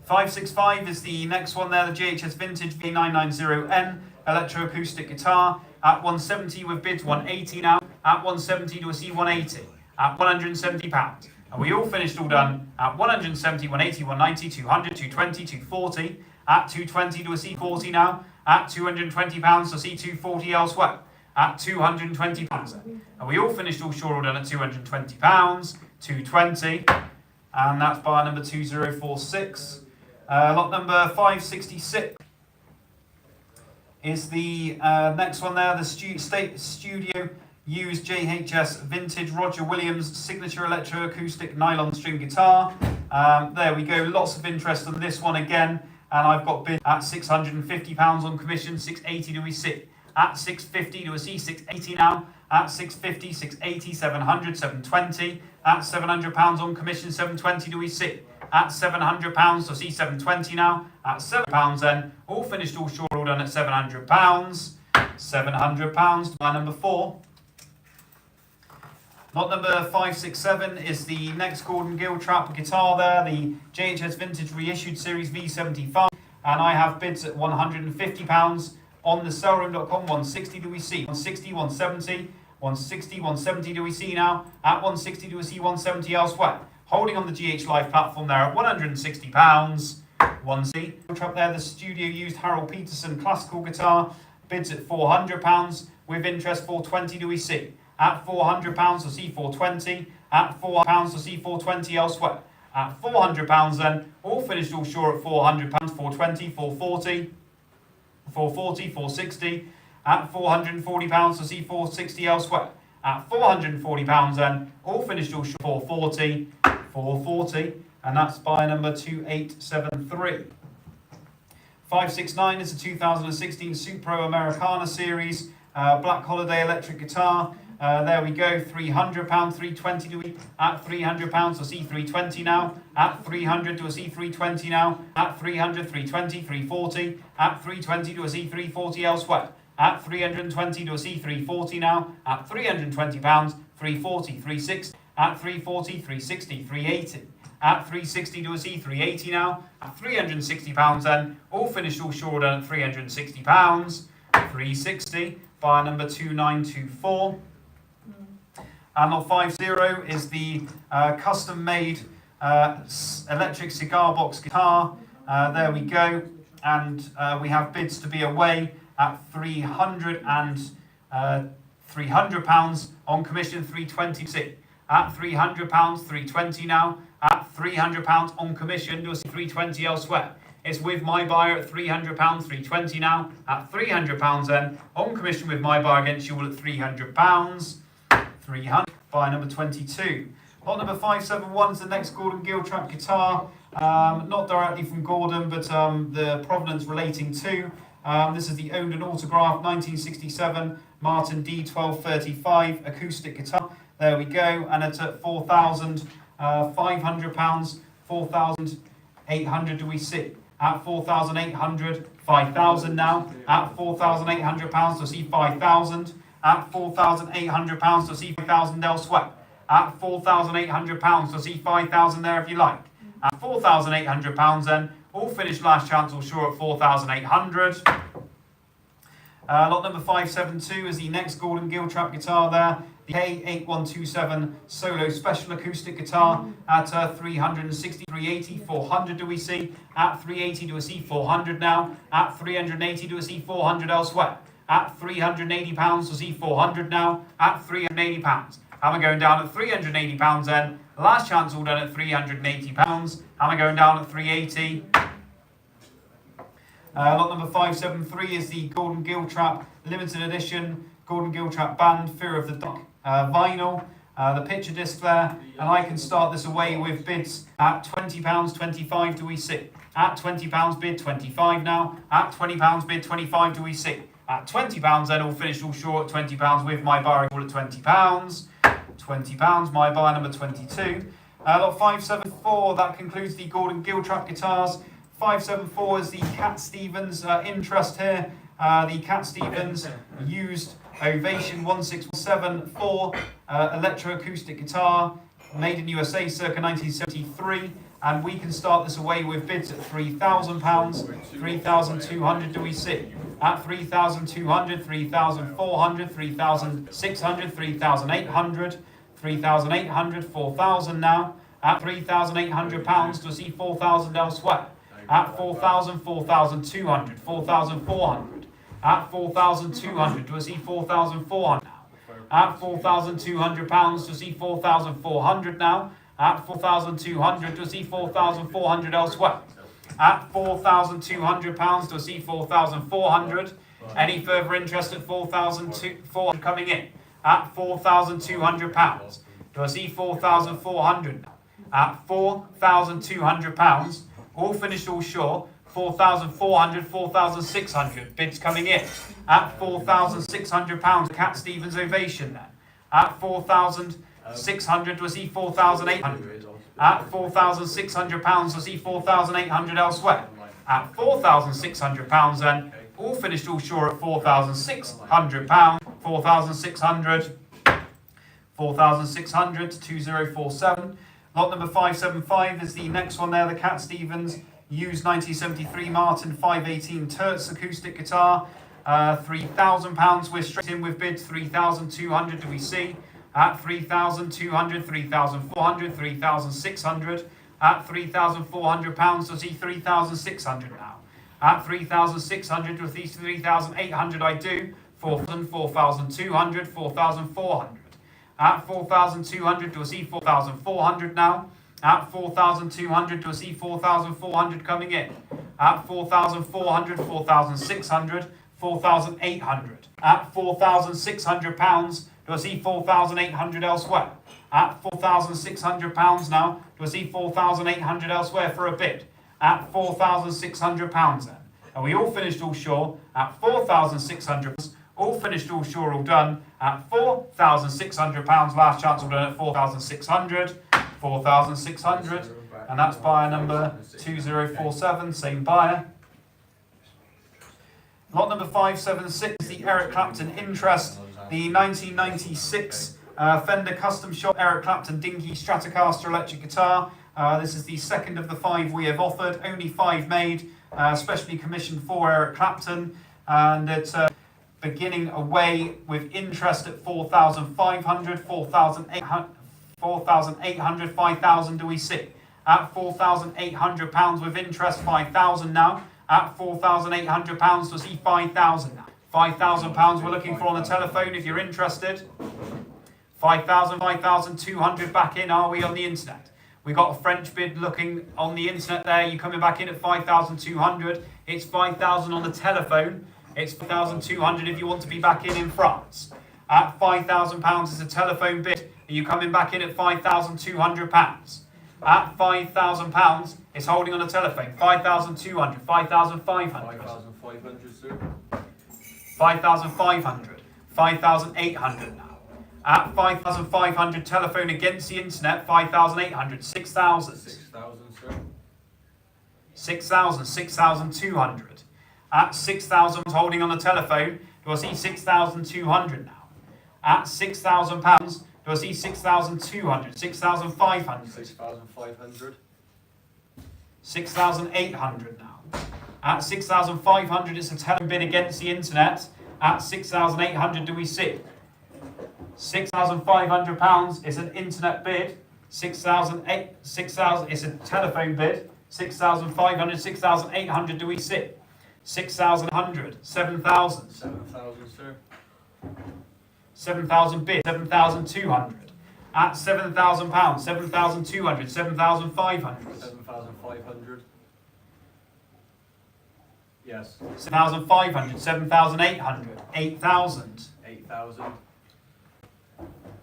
565 is the next one there, the GHS Vintage V990N electroacoustic guitar at 170 with bids 180 now. At 170 do we see 180 at £170. And we all finished all done at 170, 180, 190, 200, 220, 240. At 220 do we see 40 now. At £220 to see 240 elsewhere. At £220. And we all finished all sure all done at £220, 220. And that's buyer number 2046. Lot number 566 is the next one there, the State Studio used JHS Vintage Roger Williams signature electroacoustic nylon string guitar. There we go, lots of interest on this one again. And I've got bid at £650 on commission, 680 do we see? At 650 do we see 680 now? At 650, 680, 700, 720. At £700 on commission, 720 do we see? At £700 so see 720 now. At £7 then, all finished, all short, all done at £700. £700 by number 4. Lot number 567 is the next Gordon Giltrap guitar there, the JHS Vintage Reissued Series V75, and I have bids at £150 on the sellroom.com. 160 do we see? 160, 170, 160, 170 do we see now? At 160 do we see 170 elsewhere? Holding on the GH Live platform there at £160. 1C. Giltrap there, the studio used Harold Peterson classical guitar, bids at £400 with interest. 420 do we see? At £400 to see 420. At £400 to see 420 elsewhere. At £400 then, all finished all sure at £400, 420, 440, 440, 460. At £440 to see 460 elsewhere. At £440 then, all finished all sure 440, 440, and that's buyer number 2873. 569 is the 2016 Supro Americana Series Black Holiday electric guitar. There we go, £300, 320 do we? At £300 to see 320 now. At 300 to a see 320 now. At 300, 320, 340. At 320 to a see 340 elsewhere. At 320 to a see 340 now. At £320, 340, 360. At 340, 360, 380. At 360 to a see 380 now. At £360 then, all finished all short at £360. 360, buyer number 2924. And lot 50 is the custom-made electric cigar box guitar. There we go. And we have bids to be away at £300 £300 on commission, 320. At £300, 320 now. at £300 on commission. You'll see 320 elsewhere. It's with my buyer at £300, 320 now, at £300 then, on commission with my buyer against you all at £300, 300, buyer number 22. Lot number 571 is the next Gordon Giltrap guitar, not directly from Gordon, but the provenance relating to. This is the owned and autographed 1967 Martin D1235 acoustic guitar. There we go, and it's at £4,500, 4,800 do we see? At 4,800, 5,000 now. At 4,800 to see 5,000. At 4,800 to see 5,000 elsewhere. At 4,800 to see 5,000 there if you like. At 4,800 then, all finished last chance or sure at 4,800. Lot number 572 is the next Gordon Giltrap guitar there. The K8127 Solo Special Acoustic Guitar at 360, 380, 400 do we see? At 380 do we see 400 now? At 380 do we see 400 elsewhere? At £380 to see 400 now? At £380. Am I going down at £380 then? Last chance all done at £380. Am I going down at 380? Lot number 573 is the Gordon Giltrap limited edition Gordon Giltrap Band Fear of the Dark vinyl, the picture disc there, and I can start this away with bids at £20, 25 do we see? At £20 bid 25 now, at £20 bid 25 do we see? At £20 then all finished all short, £20 with my buyer all at £20, £20 my buyer number 22. Lot 574, that concludes the Gordon Giltrap guitars. 574 is the Cat Stevens interest here, the Cat Stevens used Ovation 1674 electroacoustic guitar, made in USA circa 1973, and we can start this away with bids at £3,000, 3,200 do we see? At 3,200, 3,400, 3,600, 3,800, 3,800, 4,000 now. At £3,800 to see 4,000 elsewhere. At 4,000, 4,200, 4,400. At 4,200 to see 4,400 now. At £4,200 to see 4,400 now. At 4,200 to see 4,400 elsewhere. At £4,200 to see 4,400. Any further interest at 4,400 coming in? At £4,200 to see 4,400 now. At £4,200, all finished all short, 4,400, 4,600 bids coming in. At £4,600, Cat Stevens Ovation then. At 4,600 to see 4,800. At £4,600 to see 4,800 elsewhere. At £4,600 then, all finished all short at £4,600. 4,600, 4,600, 2047. Lot number 575 is the next one there, the Cat Stevens used 1973 Martin 518 Terz acoustic guitar. £3,000 we're straight in with bids. 3,200 do we see? At 3,200, 3,400, 3,600. At £3,400 to see 3,600 now. At 3,600 to see 3,800 I do. 4,000, 4,200, 4,400. At 4,200 to see 4,400 now. At 4,200 to see 4,400 coming in. At 4,400, 4,600, 4,800. At £4,600 to see 4,800 elsewhere. At £4,600 now to see 4,800 elsewhere for a bid. At £4,600 then. And we all finished all sure at 4,600. All finished all sure, all done at £4,600. Last chance all done at 4,600. 4,600. And that's buyer number 2047, same buyer. Lot number 576, the Eric Clapton interest, the 1996 Fender Custom Shop Eric Clapton Dinky Stratocaster electric guitar. This is the second of the 5 we have offered, only 5 made, specially commissioned for Eric Clapton, and it's beginning away with interest at 4,500, 4,800, 4,800, 5,000 do we see? At £4,800 with interest, 5,000 now. At £4,800 to see 5,000 now. £5,000 we're looking for on the telephone if you're interested. 5,000, 5,200 back in, are we on the internet? We got a French bid looking on the internet there. You're coming back in at 5,200. It's 5,000 on the telephone. It's 5,200 if you want to be back in France. At £5,000 is a telephone bid. Are you coming back in at £5,200? At £5,000, it's holding on the telephone. 5,200, 5,500. 5,500, sir. 5,500, 5,800 now. At 5,500, telephone against the internet, 5,800, 6,000. 6,000, sir. 6,000, 6,200. At 6,000, holding on the telephone, do I see 6,200 now? At £6,000, do I see 6,200, 6,500? 6,500. 6,800 now. At 6,500, it's a telephone bid against the internet. At 6,800, do we see? £6,500 is an internet bid. 6,000, it's a telephone bid. 6,500, 6,800, do we see? 6,100, 7,000. 7,000, sir. 7,000 bid, 7,200. At £7,000, 7,200, 7,500. 7,500. Yes. 7,500, 7,800, 8,000. 8,000.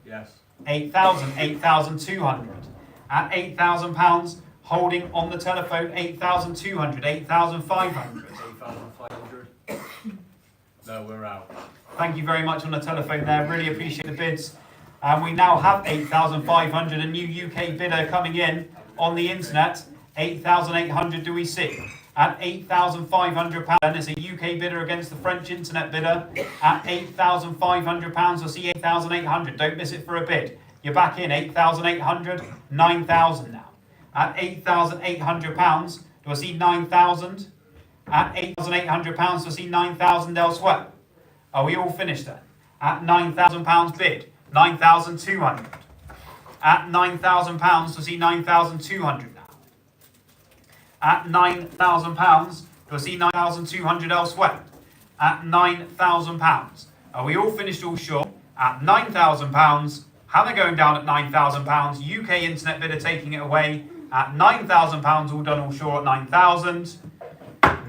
Yes. 8,000, 8,200. At £8,000, holding on the telephone, 8,200, 8,500. 8,500. No, we're out. Thank you very much on the telephone there. Really appreciate the bids. And we now have 8,500, a new UK bidder coming in on the internet. 8,800 do we see? At £8,500 is a UK bidder against the French internet bidder. At £8,500, we'll see 8,800. Don't miss it for a bid. You're back in 8,800, 9,000 now. At £8,800, do I see 9,000? At £8,800, do I see 9,000 elsewhere? Are we all finished then? At £9,000 bid, 9,200. At £9,000, do I see 9,200 now? At £9,000, do I see 9,200 elsewhere? At £9,000. Are we all finished all short? At £9,000, how they're going down at £9,000. UK internet bidder taking it away at £9,000, all done all short at 9,000.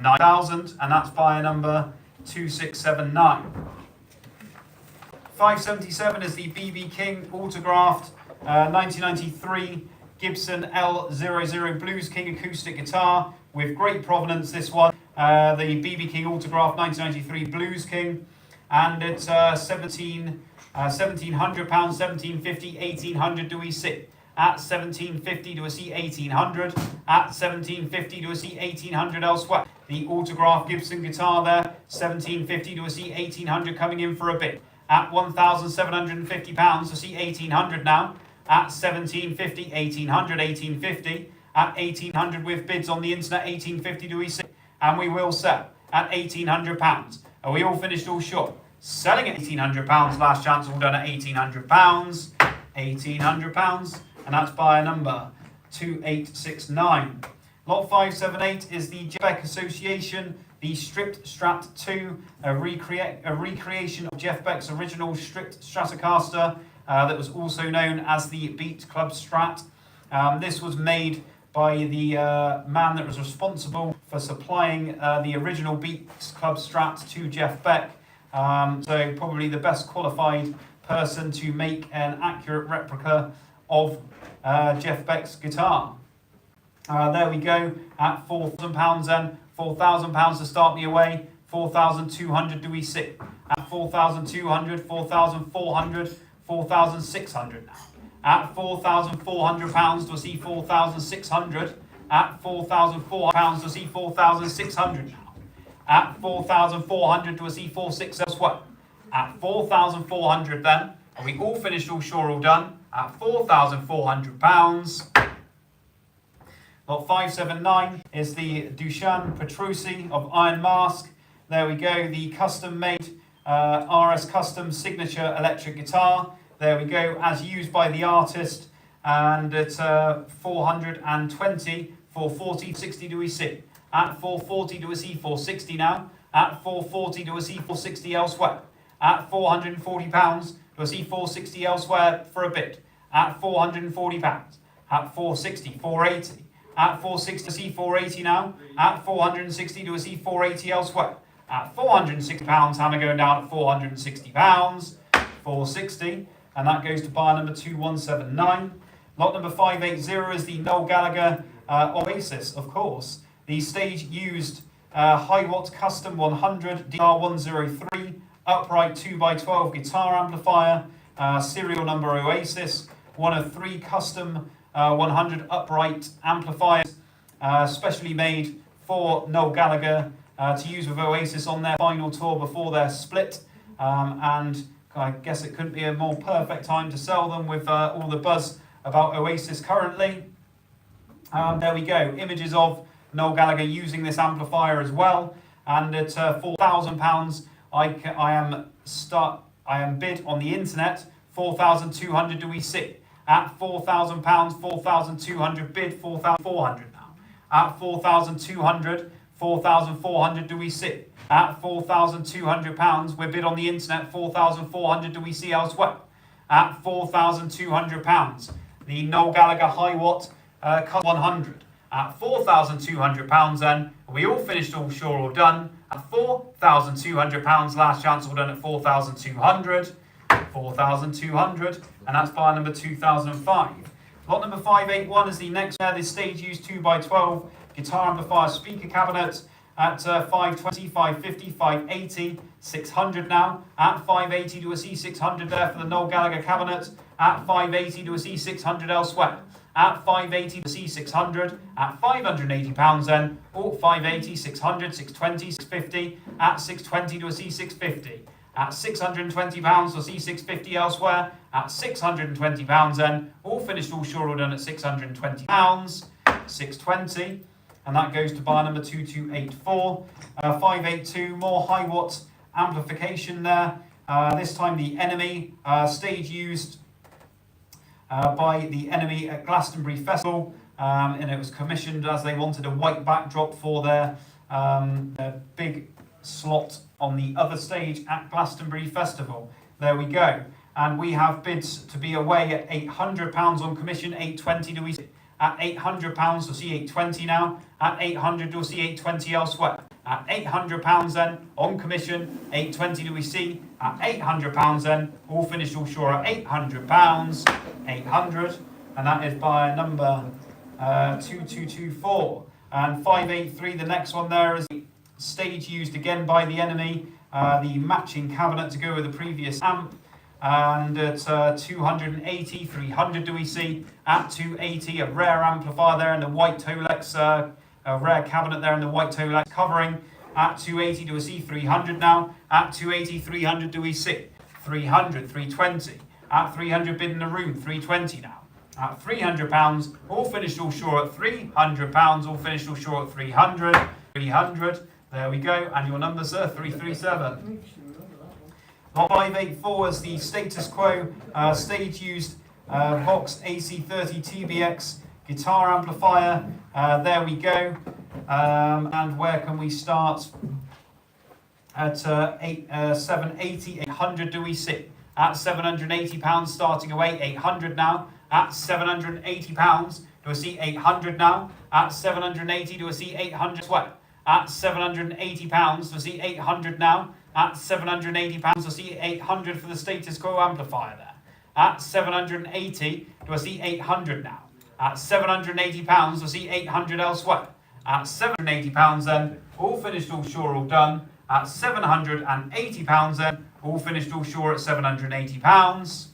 9,000, and that's buyer number 2679. 577 is the BB King autographed 1993 Gibson L00 Blues King acoustic guitar with great provenance. This one, the BB King autographed 1993 Blues King, and it's £1,700, £1,750, £1,800. Do we see? At £1,750, do we see 1,800? At £1,750, do we see 1,800 elsewhere? The autographed Gibson guitar there, £1,750, do we see 1,800 coming in for a bid? At £1,750, to see 1,800 now. At £1,750, 1,800, 1,850. At 1,800 with bids on the internet, 1,850 do we see? And we will sell at £1,800. Are we all finished all short? Selling at £1,800, last chance all done at £1,800. £1,800, and that's buyer number 2869. Lot 578 is the Jeff Beck Association, the Stripped Strat 2, a recreation of Jeff Beck's original Stripped Stratocaster that was also known as the Beat Club Strat. This was made by the man that was responsible for supplying the original Beat Club Strat to Jeff Beck. So probably the best qualified person to make an accurate replica of Jeff Beck's guitar. There we go at £4,000 then. £4,000 to start me away. 4,200 do we see? At 4,200, 4,400, 4,600 now. At £4,400 to see 4,600. At £4,400 to see 4,600 now. At 4,400 to see 4,600 elsewhere. At 4,400 then, are we all finished, all sure, all done? At £4,400. Lot 579 is the Duchan Petrucci of Iron Mask. There we go, the custom-made RS Custom Signature electric guitar. There we go, as used by the artist, and it's 420, 440, 60 do we see? At 440 do we see 460 now? At 440 do we see 460 elsewhere? At £440 do we see 460 elsewhere for a bid? At £440. at 460, 480. At 460 to see 480 now. At 460 to see 480 elsewhere. At £460, hammer going down at £460. 460, and that goes to buyer number 2179. Lot number 580 is the Noel Gallagher Oasis, of course. The stage used high watt custom 100 DR103 upright 2x12 guitar amplifier, serial number Oasis, one of 3 custom 100 upright amplifiers, specially made for Noel Gallagher to use with Oasis on their final tour before their split, and I guess it couldn't be a more perfect time to sell them with all the buzz about Oasis currently. There we go, images of Noel Gallagher using this amplifier as well, and at £4,000 I am bid on the internet. 4,200 do we see? At £4,000, 4,200 bid, 4,400 now. At 4,200, 4,400 do we see? At £4,200 we're bid on the internet. 4,400 do we see elsewhere? At £4,200 the Noel Gallagher high watt 100. At £4,200 then, we all finished, all sure, all done. At £4,200, last chance, all done at 4,200. 4,200, and that's buyer number 2005. Lot number 581 is the next the stage used 2x12 guitar amplifier speaker cabinet at 520, 550, 580, 600 now. At 580 to a C600 there for the Noel Gallagher cabinet. At 580 to a C600 elsewhere. At 580 to C600, at £580 then, or 580, 600, 620, 650, at 620 to a C650. At £620 for C650 elsewhere, at £620 then, all finished, all sure, all done at £620, 620, and that goes to buyer number 2284. 582, more high watt amplification there, this time the Enemy, stage used by the Enemy at Glastonbury Festival, and it was commissioned as they wanted a white backdrop for their big slot on the other stage at Glastonbury Festival. There we go. And we have bids to be away at £800 on commission. 820 do we see? At £800 we'll see 820 now. At 800 we'll see 820 elsewhere. At £800 then on commission. 820 do we see? At £800 then all finished, all sure at £800. 800, and that is by number 2224. And 583, the next one there is the stage used again by the Enemy, the matching cabinet to go with the previous amp, and at 280, 300 do we see? At 280, a rare amplifier there in the white Tolex, a rare cabinet there in the white Tolex covering. At 280 do we see? 300 now. At 280, 300 do we see? 300, 320. At 300 bid in the room, 320 now. At £300, all finished, all sure at £300, all finished, all sure at 300. 300, there we go, and your number, sir, 337. Lot 584 is the status quo stage used Vox AC30 TBX guitar amplifier. There we go. And where can we start? At 780, 800 do we see? At £780 starting away, 800 now. At £780 do we see 800 now? At 780 do we see 800 sweat? At £780 do we see 800 now? At £780 do we see 800 for the status quo amplifier there? At 780 do I see 800 now? At £780 do we see 800 elsewhere? At £780 then, all finished, all sure, all done. At £780 then, all finished, all sure at £780.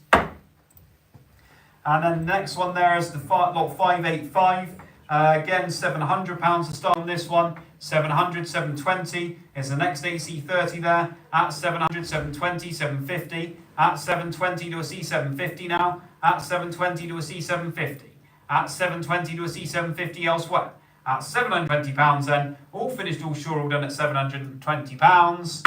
And then the next one there is the lot 585. Again, £700 to start on this one. 700, 720 is the next AC30 there. At 700, 720, 750. At 720 to a C750 now. At 720 to a C750. At 720 to a C750 elsewhere. At £720 then, all finished, all sure, all done at £720.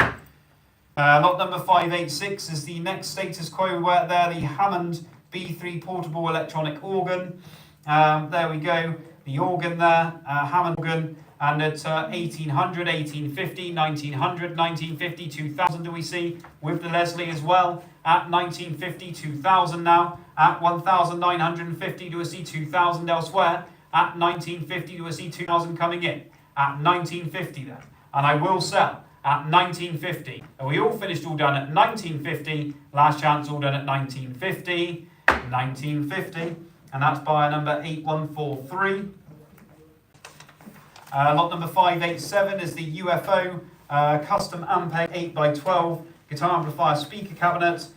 Lot number 586 is the next status quo there, the Hammond B3 portable electronic organ. There we go. the organ there, Hammond organ, and at 1800, 1850, 1900, 1950, 2000 do we see, with the Leslie as well, at 1950, 2000 now, at 1950 do we see 2000 elsewhere, at 1950 do we see 2000 coming in, at 1950 then, and I will sell at 1950, and we all finished all done at 1950, last chance all done at 1950, 1950, and that's buyer number 8143. Lot number 587 is the UFO custom Ampeg 8x12 guitar amplifier speaker cabinet.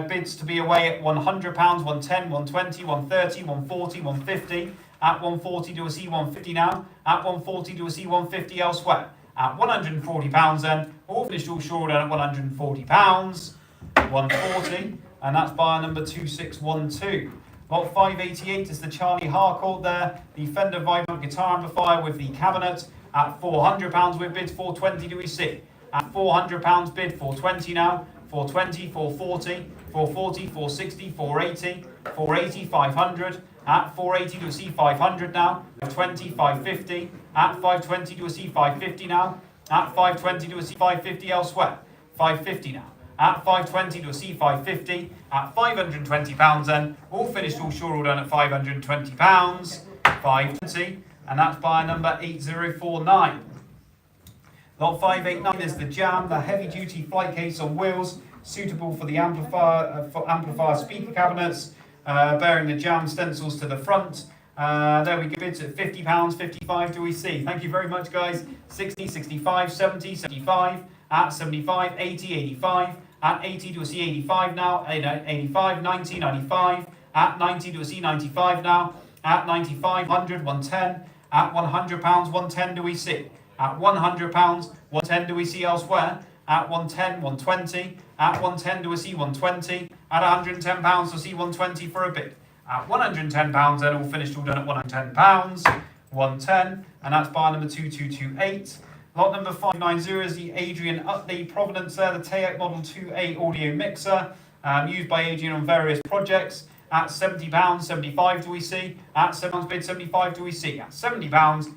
Bids to be away at £100, 110, 120, 130, 140, 150. At 140 do we see 150 now. At 140 do we see 150 elsewhere. At £140 then, all finished all short at £140, 140, and that's buyer number 2612. Lot 588 is the Charlie Harcourt there, the Fender Vibrant guitar amplifier with the cabinet at £400 with bids 420 do we see. At £400 bid 420 now, 420, 440, 440, 460, 480, 480, 500. At 480 do we see 500 now, 520, 550. At 520 do we see 550 now. At 520 do we see 550 elsewhere, 550 now. At 520 do we see 550. At £520 then, all finished all short all done at £520, 520, and that's buyer number 8049. Lot 589 is the Jam, the heavy duty flight case on wheels, suitable for the amplifier speaker cabinets, bearing the Jam stencils to the front. There we go, bids at £50, 55 do we see. Thank you very much guys. 60, 65, 70, 75, at 75, 80, 85, at 80 do we see 85 now, 85, 90, 95, at 90 do we see 95 now, at 95, 100, 110, at £100, 110 do we see. At £100, 110 do we see elsewhere. At 110, 120. At 110 do we see 120. At £110 we see 120 for a bid. At £110 then, all finished all done at £110, 110, and that's buyer number 2228. Lot number 590 is the Adrian Utley Providence there, the TAEC Model 2A audio mixer, used by Adrian on various projects. At £70, 75 do we see. At £7 bid 75 do we see. At £70,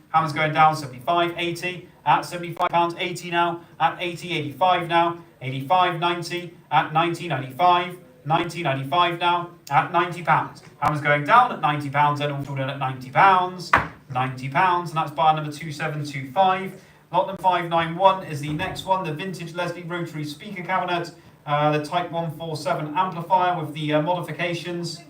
hammers going down, 75, 80. At £75, 80 now. At 80, 85 now. 85, 90. At 90, 95. 90, 95 now. At £90, hammers going down at £90 and all done at £90, £90, and that's buyer number 2725. Lot number 591 is the next one, the vintage Leslie rotary speaker cabinet. The Type 147 amplifier with the modifications,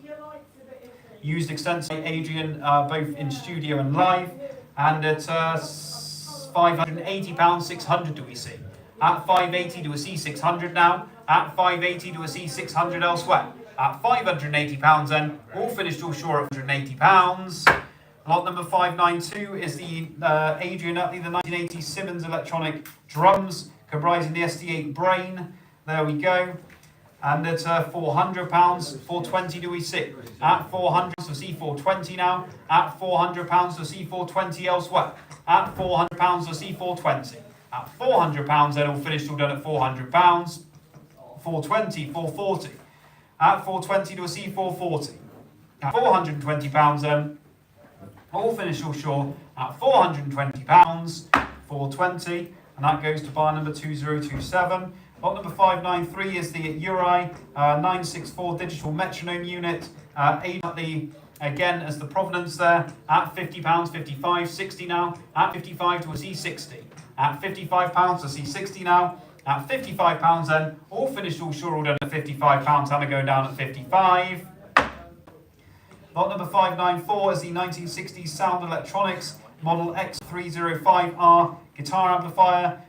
used extensively by Adrian both in studio and live, and at £580, 600 do we see. At 580 do we see 600 now. At 580 do we see 600 elsewhere. At £580 then, all finished all short at £180. Lot number 592 is the Adrian Utley, the 1980 Simmons electronic drums, comprising the SD8 Brain. There we go. And at £400, 420 do we see. At 400 we see 420 now. At £400 we see 420 elsewhere. At £400 we see 420. At £400 then, all finished all done at £400. 420, 440. At 420 do we see 440. At £420 then, all finished all short at £420, 420, and that goes to buyer number 2027. Lot number 593 is the Uri 964 digital metronome unit. Adrian again as the Provenance there at £50, 55, 60 now. At 55 to a C60. At £55 to C60 now. At £55 then, all finished all short all done at £55, hammer going down at 55. Lot number 594 is the 1960s Sound Electronics Model X305R guitar amplifier,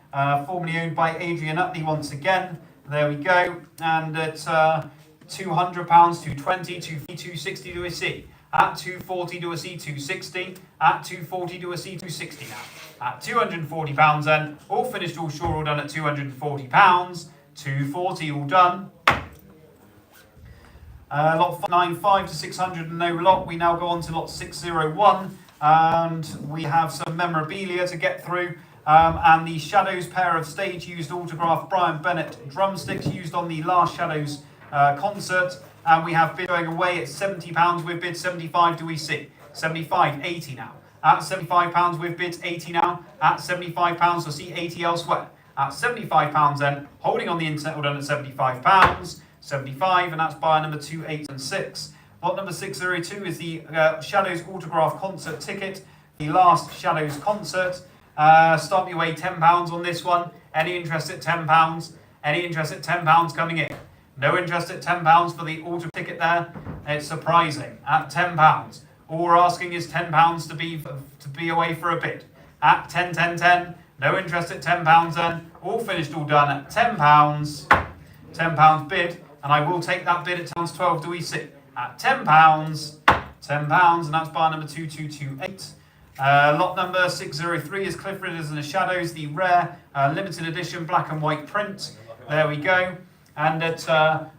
formerly owned by Adrian Utley once again. There we go. And at £200, 220, 260 do we see. At 240 do we see 260. At 240 do we see 260 now. At £240 then, all finished all short all done at £240, 240 all done. Lot 595 to 600 and no lot. We now go on to lot 601, and we have some memorabilia to get through. And the Shadows pair of stage used autographed Brian Bennett drumsticks used on the last Shadows concert. And we have bid going away at £70 with bid 75 do we see. 75, 80 now. At £75 with bids 80 now. At £75 we'll see 80 elsewhere. At £75 then, holding on the internet, we're done at £75. 75, and that's buyer number 286. Lot number 602 is the Shadows autograph concert ticket. The last Shadows concert. Start me away £10 on this one. Any interest at £10? Any interest at £10 coming in? No interest at £10 for the auto ticket there. It's surprising. At £10. All we're asking is £10 to be away for a bid. At 10, 10, 10. No interest at £10 then. All finished, all done at £10. £10 bid. And I will take that bid at £12. Do we see? At £10. £10. And that's bar number 2228. Lot number 603 is Cliff Ridders and the Shadows, the rare limited edition black and white print. There we go. And at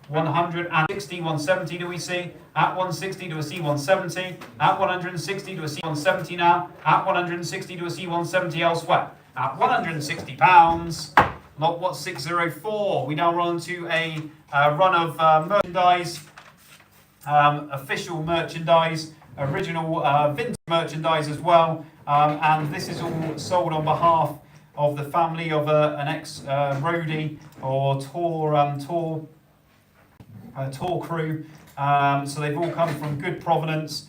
160, 170 do we see? At 160 do we see 170? At 160 do we see 170 now? At 160 do we see 170 elsewhere? At £160. Lot what 604. We now run to a run of merchandise, official merchandise, original vintage merchandise as well, and this is all sold on behalf of the family of an ex-roadie or tour crew. So they've all come from good provenance.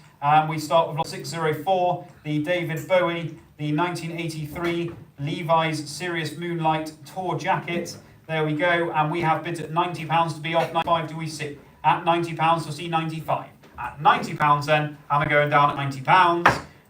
We start with lot 604, the David Bowie, the 1983 Levi's Serious Moonlight tour jacket. There we go, and we have bids at £90 to be off. 95 do we see? At £90 we'll see 95. At £90 then, and we're going down at £90.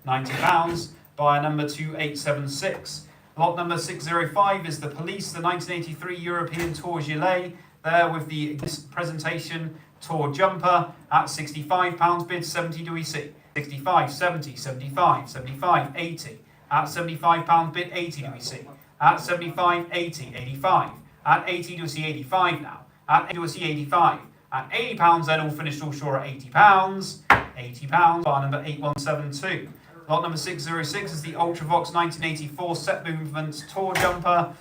£90, buyer number 2876. Lot number 605 is the Police, the 1983 European Tour Gilet, there with the presentation tour jumper at £65 bid, 70 do we see? 65, 70, 75, 75, 80. At £75 bid, 80 do we see? At 75, 80, 85. At 80 do we see 85 now? At 80 do we see 85? At £80 then, all finished all short at £80. £80, bar number 8172. Lot number 606 is the Ultravox 1984 Set Movements Tour Jumper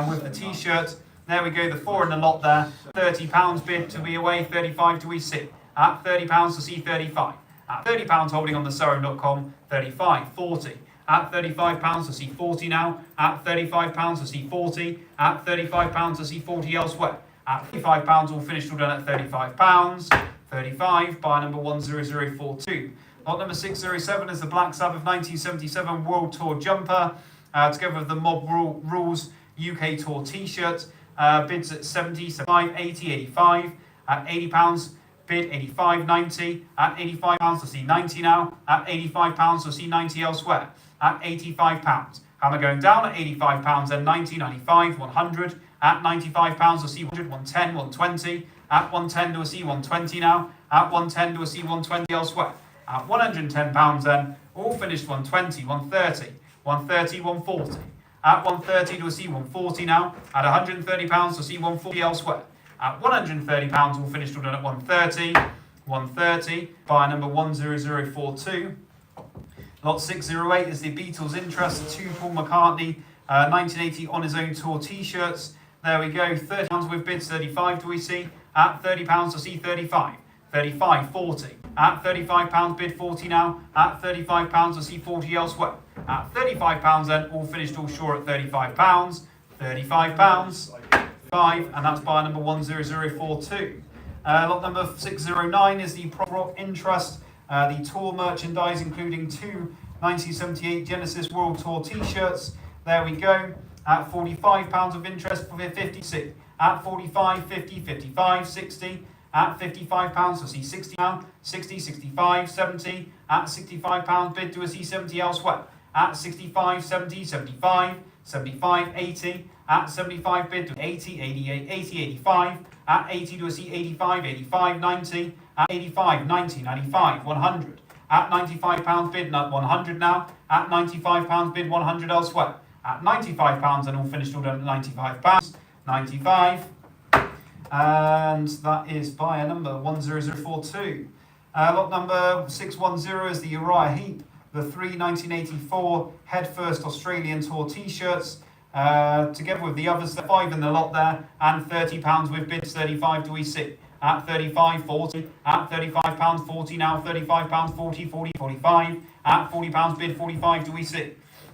with the t-shirt. There we go, the 4 in the lot there. £30 bid to be away, 35 do we see? At £30 to see 35. At £30 holding on the Surrey.com, 35, 40. At £35 to see 40 now. At £35 to see 40. At £35 to see 40 elsewhere. At £35 all finished all done at £35. 35 by number 10042. Lot number 607 is the Black Sabbath 1977 World Tour Jumper, together with the Mob Rules UK Tour T-shirt. Bids at 70, 75, 80, 85. At £80 bid, 85, 90. At £85 to see 90 now. At £85 to see 90 elsewhere. At £85. Hammer going down at £85 then 90, 95, 100. At £95 to see 100, 110, 120. At 110 to a see 120 now. At 110 to a see 120 elsewhere. At £110 then, all finished 120, 130, 130, 140. At 130 to a C 140 now. At £130 to see 140 elsewhere. At £130 all finished all done at 130, 130 by number 10042. Lot 608 is the Beatles Interest 2 Paul McCartney 1980 On His Own Tour T-shirts. There we go, £30 with bids, 35 do we see? At £30 to see 35, 35, 40. At £35 bid, 40 now. At £35 to see 40 elsewhere. At £35 then, all finished all short at £35. £35, 5, and that's buyer number 10042. Lot number 609 is the Prop Rock Interest, the tour merchandise, including 2 1978 Genesis World Tour T-shirts. There we go. At £45 of interest for 56. At 45, 50, 55, 60. At £55 to see 60 now. 60, 65, 70. At £65 bid to a see 70 elsewhere. At 65, 70, 75, 75, 80. At 75 bid to 80, 88, 80, 85. At 80 to a see 85, 85, 90. At 85, 90, 95, 100. At £95 bid, not 100 now. At £95 bid, 100 elsewhere. At £95 and all finished all done at £95. 95. And that is buyer number 10042. Lot number 610 is the Uriah Heep, the 3 1984 Head First Australian Tour T-shirts, together with the others, the 5 in the lot there, and £30 with bids, 35 do we see. at 35, 40, at 35 pounds 40 now, 35 pounds 40, 40, 45, at 40 pounds bid 45 do we see?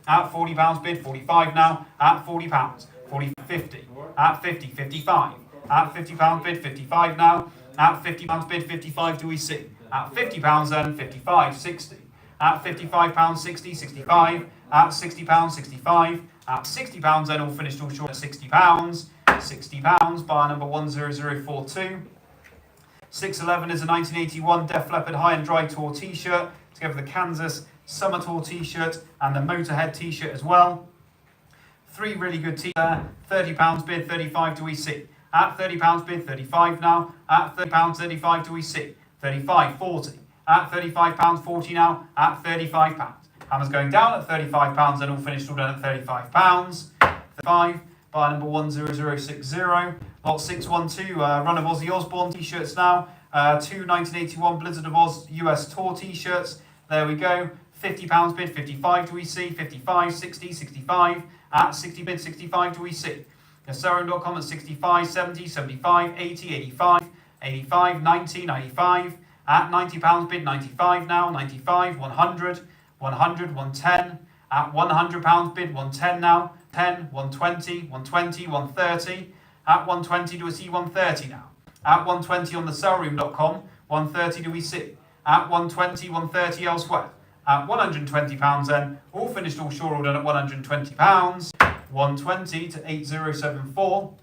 At 40 pounds bid 45 now, at 40 pounds, 40, 50, at 50, 55, at 50 pounds bid 55 now, at 50 pounds bid 55 do we see? At 50 pounds then 55, 60, at 55 pounds 60, 65, at 60 pounds 65, at 60 pounds then all finished all short at 60 pounds, 60 pounds, buyer number 10042. 611 is a 1981 Def Leppard High and Dry Tour t-shirt, together with the Kansas Summer Tour t-shirt and the Motorhead t-shirt as well. 3 really good t-shirts, £30 bid, 35 do we see? At £30 bid, 35 now, at £30 35 do we see? 35, 40, at £35 40 now, at £35. Hammer's going down at £35 and all finished all done at £35. 35, buy number 10060. Lot 612, run of Ozzy Osbourne t-shirts now. 2 1981 Blizzard of Oz US Tour t-shirts. There we go. £50 bid, 55 do we see? 55, 60, 65. At 60 bid, 65 do we see? Serum.com at 65, 70, 75, 80, 85, 85, 90, 95. At £90 bid, 95 now. 95, 100, 100, 110. At £100 bid, 110 now. 10, 120, 120, 130. At 120 do we see 130 now? At 120 on the sellroom.com, 130 do we see? At 120, 130 elsewhere. At £120 then, all finished, all sure, all done at £120. 120 to 8074.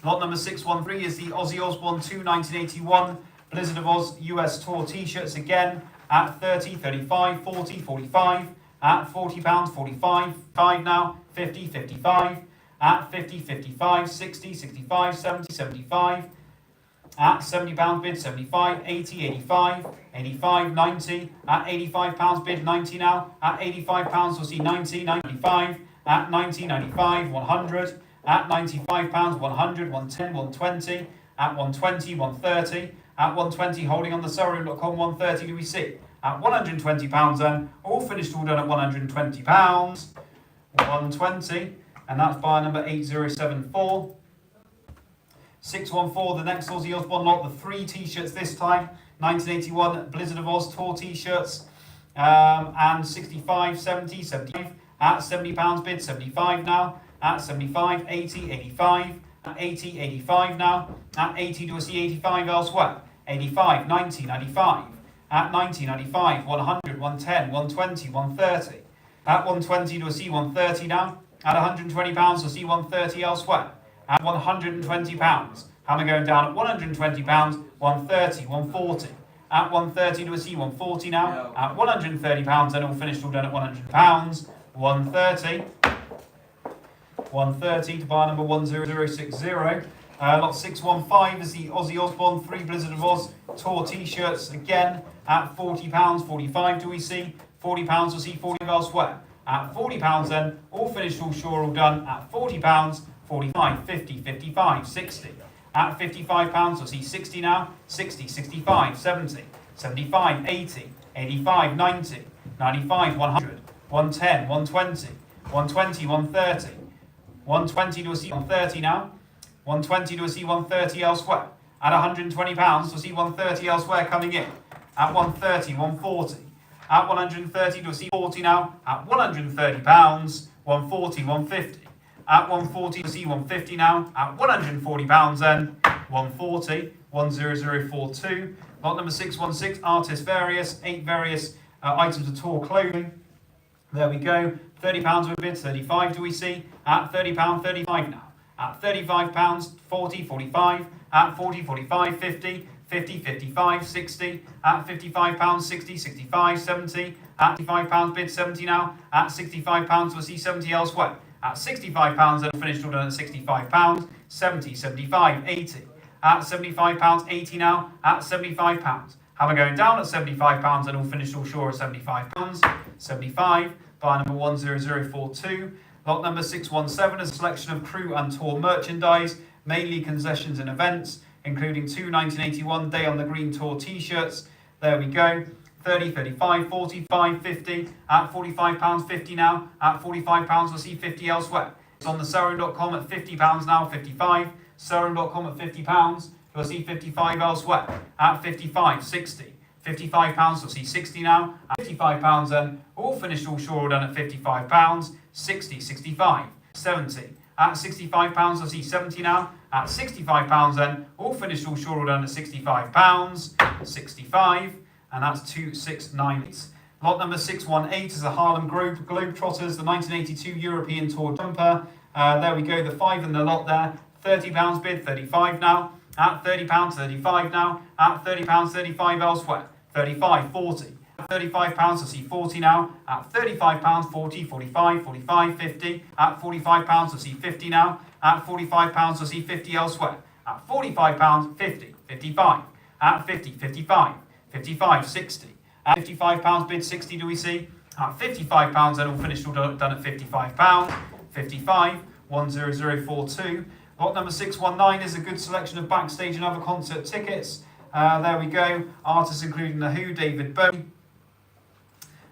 Lot number 613 is the Ozzy Osbourne 2 1981 Blizzard of Oz US Tour t-shirts again at 30, 35, 40, 45. At £40, 45, 5 now, 50, 55. At 50, 55, 60, 65, 70, 75. At £70 bid, 75, 80, 85, 85, 90. At £85 bid, 90 now. At £85 we'll see 90, 95. At 90, 95, 100. At £95, 100, 110, 120. At 120, 130. At 120, holding on the sellroom.com, 130 do we see? At £120 then, all finished, all done at £120. 120, and that's buyer number 8074. 614, the next Ozzy Osbourne lot, the 3 t-shirts this time. 1981 Blizzard of Oz Tour t-shirts. And 65, 70, 75. At £70 bid, 75 now. At 75, 80, 85. At 80, 85 now. At 80 do we see 85 elsewhere? 85, 90, 95. At 90, 95, 100, 110, 120, 130. At 120 do we see 130 now. At £120 we'll see 130 elsewhere. At £120, hammer going down at £120, 130, 140. At 130 do we see 140 now. At £130 then all finished, all done at £100. 130. 130 to buy number 10060. Lot 615 is the Ozzy Osbourne 3 Blizzard of Oz Tour t-shirts again at £40, 45 do we see? £40 we'll see 40 elsewhere. At £40 then, all finished, all sure, all done at £40, 45, 50, 55, 60. At £55 we'll see 60 now, 60, 65, 70, 75, 80, 85, 90, 95, 100, 110, 120, 120, 130. 120 to a C 130 now. 120 to a C 130 elsewhere. At £120 to see 130 elsewhere coming in. At 130, 140. At 130 to a C 40 now. At £130, 140, 150. At 140 to C 150 now. At £140 then. 140, 10042. Lot number 616, artist various, 8 various items of tour clothing. There we go. £30 with bids, 35 do we see? At £30, 35 now. At £35, 40, 45. At 40, 45, 50, 50, 55, 60. At £55, 60, 65, 70. At £55 bid, 70 now. At £65 we'll see 70 elsewhere. At £65 then finished all done at £65. 70, 75, 80. At £75, 80 now. At £75. Hammer going down at £75 and all finished all sure at £75. 75, buy number 10042. Lot number 617 is a selection of crew and tour merchandise, mainly concessions and events, including 2 1981 Day on the Green Tour t-shirts. There we go. 30, 35, 45, 50. At £45, 50 now. At £45 we'll see 50 elsewhere. It's on the Serum.com at £50 now, 55. Serum.com at £50. to a C55 elsewhere. At 55, 60. £55 to a C60 now. At £55 then, all finished, all sure, all done at £55. 60, 65, 70. At £65 to a C70 now. At £65 then, all finished, all sure, all done at £65. 65, and that's 2698. Lot number 618 is the Harlem Globetrotters, the 1982 European Tour jumper. There we go, the 5 in the lot there. £30 bid, 35 now. At £30, 35 now. At £30, 35 elsewhere. 35, 40. At £35 to see 40 now. At £35, 40, 45, 45, 50. At £45 to see 50 now. At £45 to see 50 elsewhere. At £45, 50, 55. At 50, 55, 55, 60. At £55 bid, 60 do we see? At £55 then all finished, all done at £55. 55, 10042. Lot number 619 is a good selection of backstage and other concert tickets. There we go. Artists including The Who, David Bowie.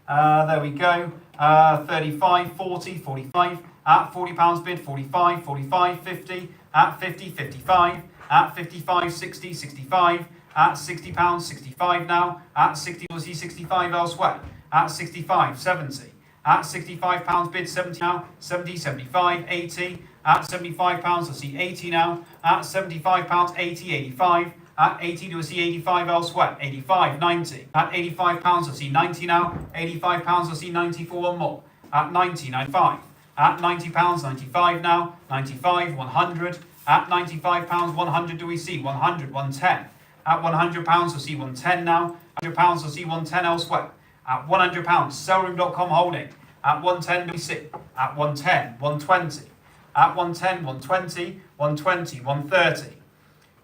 There we go. 35, 40, 45. At £40 bid, 45, 45, 50. At 50, 55. At 55, 60, 65. At £60, 65 now. At 60, we'll see 65 elsewhere. At 65, 70. At £65 bid, 70 now. 70, 75, 80. At £75, we'll see 80 now. At £75, 80, 85. At 80, we'll see 85 elsewhere. 85, 90. At £85, we'll see 90 now. £85, we'll see 90 for one more. At 90, 95. At £90, 95 now. 95, 100. At £95, 100 do we see? 100, 110. At £100, we'll see 110 now. £100, we'll see 110 elsewhere. At £100, sellroom.com holding. At 110, do we see? At 110, 120. At 110, 120, 120, 130.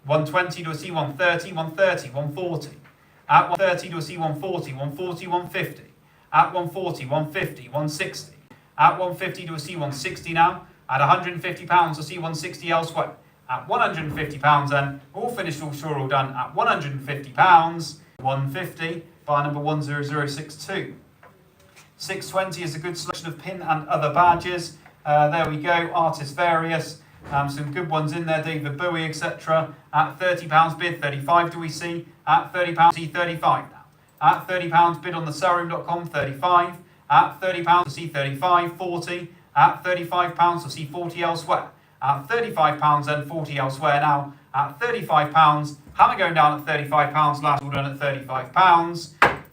120, do we see 130, 130, 140. At 130, do we see 140, 140, 150. At 140, 150, 160. At 150, do we see 160 now. At £150, we'll see 160 elsewhere. At £150 then, all finished, all sure, all done. At £150, 150, bar number 10062. 620 is a good selection of pin and other badges. There we go, artists various. Some good ones in there, David Bowie, etc. At £30 bid, 35 do we see. At £30, see 35 now. At £30 bid on the sellroom.com, 35. At £30, see 35, 40. At £35, see 40 elsewhere. At £35 then 40 elsewhere now. At £35, hammer going down at £35, last all done at £35.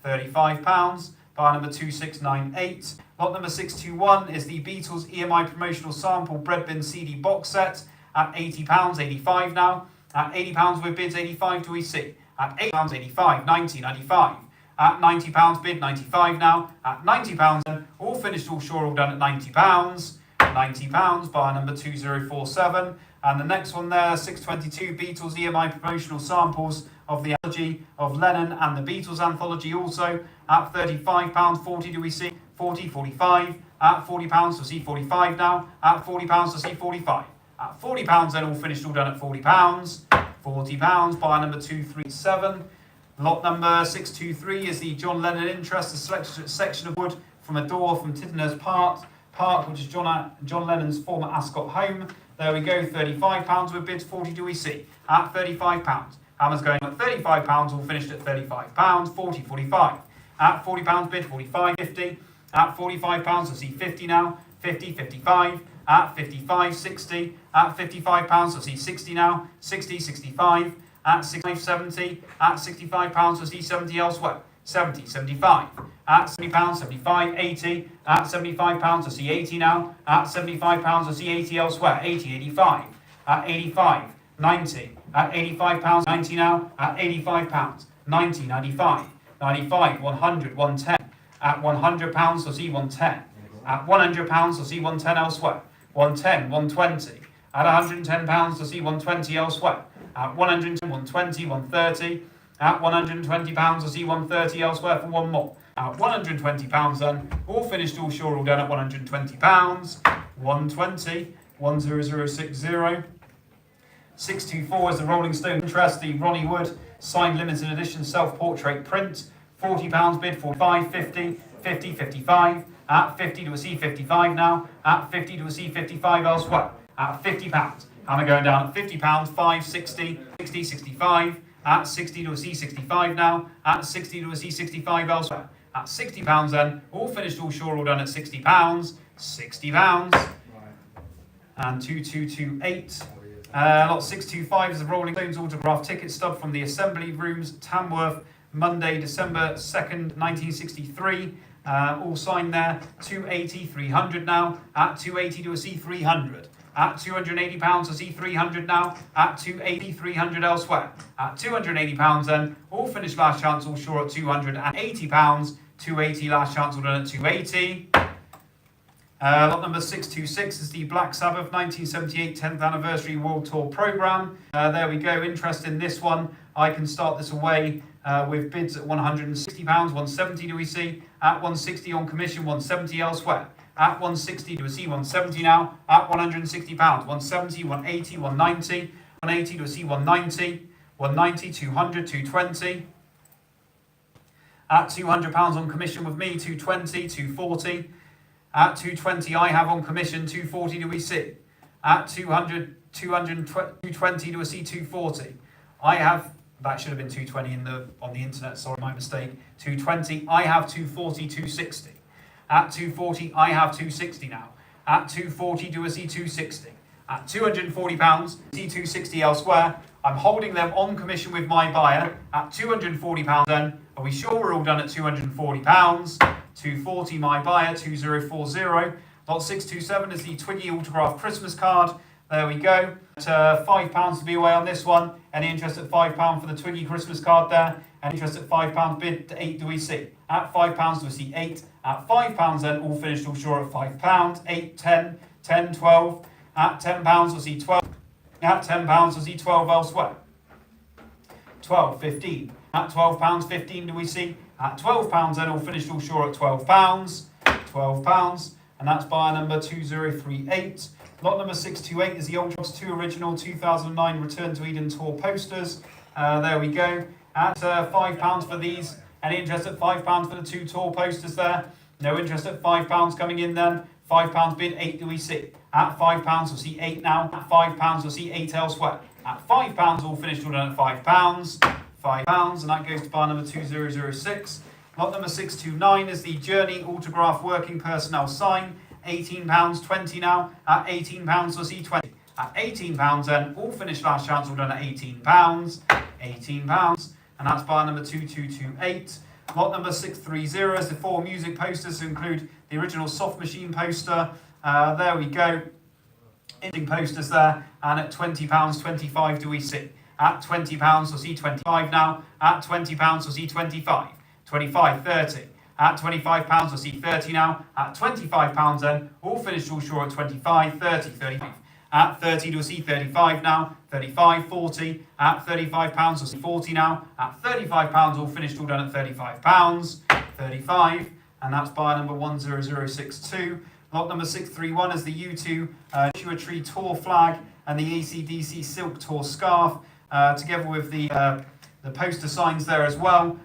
£35, bar number 2698. Lot number 621 is the Beatles EMI promotional sample bread bin CD box set at £80, 85 now. At £80 with bids, 85 do we see. At £8, 85, 90, 95. At £90 bid, 95 now. At £90 then, all finished, all sure, all done at £90. £90, bar number 2047. And the next one there, 622 Beatles EMI promotional samples of the anthology of Lennon and the Beatles anthology also at £35, 40 do we see, 40, 45, at £40 to see 45 now, at £40 to see 45. At £40 then all finished, all done at £40. £40, bar number 237. Lot number 623 is the John Lennon interest, a section of wood from a door from Tittenhurst Park, which is John Lennon's former Ascot home. There we go, £35 with bids, 40 do we see. At £35. Hammer's going at £35, all finished at £35. 40, 45. At £40 bid, 45, 50. At £45, we'll see 50 now. 50, 55. At 55, 60. At £55, we'll see 60 now. 60, 65. At 65, 70. At £65, we'll see 70 elsewhere. 70, 75. At £70, 75, 80. At £75, we'll see 80 now. At £75, we'll see 80 elsewhere. 80, 85. At 85, 90. At £85, 90 now. At £85, 90, 95. 95, 100, 110. At £100, we'll see 110. At £100, we'll see 110 elsewhere. 110, 120. At £110, we'll see 120 elsewhere. At 110, 120, 130. At £120, we'll see 130 elsewhere for one more. At £120 then, all finished, all sure, all done at £120. 120, 10060. 624 is the Rolling Stone interest, the Ronnie Wood signed limited edition self-portrait print. £40 bid, 45, 50, 50, 55. At 50 to a C 55 now. At 50 to a C 55 elsewhere. At £50. And we're going down at £50, 5, 60, 60, 65. At 60 to a C65 now. At 60 to a C65 elsewhere. At £60 then, all finished, all sure, all done at £60. £60. And 2228. Lot 625 is the Rolling Stones autograph ticket stub from the Assembly Rooms, Tamworth, Monday, December 2nd, 1963. All signed there. 280, 300 now. At 280 to a C300. At £280 a C300 now. At 280, 300 elsewhere. At £280 then, all finished, last chance, all sure at £280. 280 last chance, all done at 280. Lot number 626 is the Black Sabbath 1978 10th Anniversary World Tour Programme. There we go, interest in this one. I can start this away with bids at £160, 170 do we see. At 160 on commission, 170 elsewhere. At 160 do we see 170 now. At £160, 170, 180, 190. 180 do we see 190. 190, 200, 220. At £200 on commission with me, 220, 240. At 220 I have on commission, 240 do we see. At 200, 220 do we see 240. I have, that should have been 220 on the internet, sorry, my mistake. 220, I have 240, 260. At 240 I have 260 now. At 240 do we see 260. At £240, see 260 elsewhere. I'm holding them on commission with my buyer at £240 then. Are we sure we're all done at £240? 240 my buyer, 2040. Lot 627 is the Twiggy autograph Christmas card. There we go. At £5 to be away on this one. Any interest at £5 for the Twiggy Christmas card there? Any interest at £5 bid to 8 do we see? At £5 do we see 8? At £5 then, all finished, all sure at £5. 8, 10, 10, 12. At £10 we'll see 12. At £10 we'll see 12 elsewhere. 12, 15. At £12, 15 do we see? At £12 then, all finished, all sure at £12. £12. And that's buyer number 2038. Lot number 628 is the Ultras 2 original 2009 Return to Eden Tour posters. There we go. At £5 for these. Any interest at £5 for the 2 tour posters there? No interest at £5 coming in then. £5 bid, 8 do we see? At £5 we'll see 8 now. At £5 we'll see 8 elsewhere. At £5 all finished, all done at £5. £5, and that goes to bar number 2006. Lot number 629 is the Journey autograph working personnel sign. £18, 20 now. At £18 we'll see 20. At £18 then, all finished, last chance, all done at £18. £18, and that's bar number 2228. Lot number 630 is the 4 music posters to include the original Soft Machine poster. There we go. Interesting posters there. And at £20, 25 do we see. At £20 we'll see 25 now. At £20 we'll see 25. 25, 30. At £25 we'll see 30 now. At £25 then, all finished, all sure at 25, 30, 35. At 30 we'll see 35 now. 35, 40. At £35 we'll see 40 now. At £35 all finished, all done at £35. 35. And that's buyer number 10062. Lot number 631 is the U2 Joshua Tree Tour flag and the AC/DC Silk Tour scarf, together with the poster signs there as well.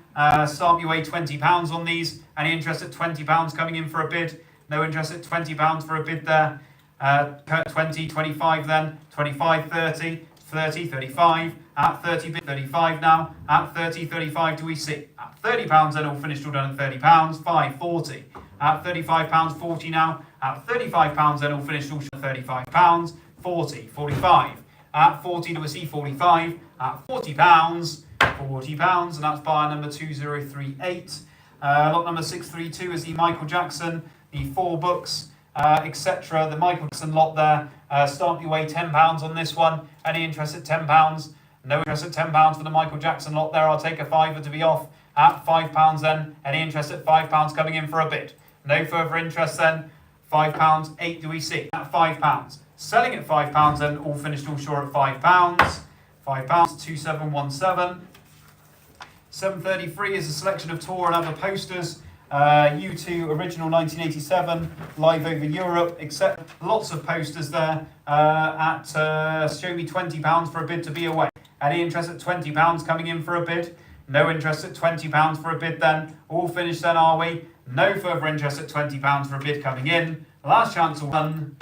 Start your way £20 on these. Any interest at £20 coming in for a bid? No interest at £20 for a bid there. 20, 25 then, 25, 30, 30, 35. At 30 bid, 35 now. At 30, 35 do we see? At £30 then, all finished, all done at £30. 5, 40. At £35, 40 now. At £35 then, all finished, all at £35. 40, 45. At 40 do we see 45. At £40, £40, and that's buyer number 2038. Lot number 632 is the Michael Jackson, the 4 books, etc. The Michael Jackson lot there. Start your way £10 on this one. Any interest at £10? No interest at £10 for the Michael Jackson lot there. I'll take a fiver to be off. At £5 then. Any interest at £5 coming in for a bid? No further interest then. £5, 8 do we see? At £5. Selling at £5 then, all finished, all sure at £5. £5, 2717. 733 is a selection of tour and other posters. U2 original 1987, live over Europe, etc. Lots of posters there. At show me £20 for a bid to be away. Any interest at £20 coming in for a bid? No interest at £20 for a bid then. All finished then, are we? No further interest at £20 for a bid coming in. Last chance, 1.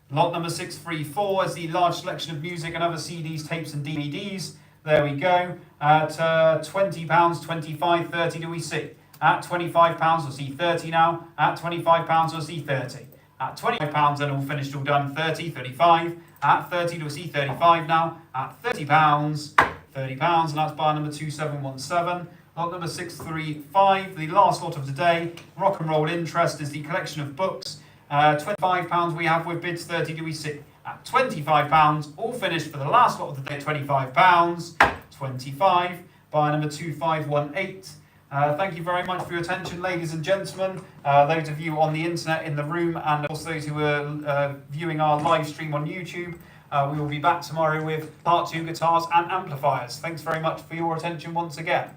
Lot number 634 is the large selection of music and other CDs, tapes and DVDs. There we go. At £20, 25, 30 do we see? At £25 we'll see 30 now. At £25 we'll see 30. At £25 then all finished, all done, 30, 35. At 30 we'll see 35 now. At £30, £30, and that's bar number 2717. Lot number 635, the last lot of today. Rock and Roll Interest is the collection of books. £25 we have with bids, 30 do we see? At £25, all finished for the last lot of the day, £25, 25, buy number 2518. Thank you very much for your attention, ladies and gentlemen. Those of you on the internet in the room, and also those who are viewing our live stream on YouTube. We will be back tomorrow with part 2 guitars and amplifiers. Thanks very much for your attention once again.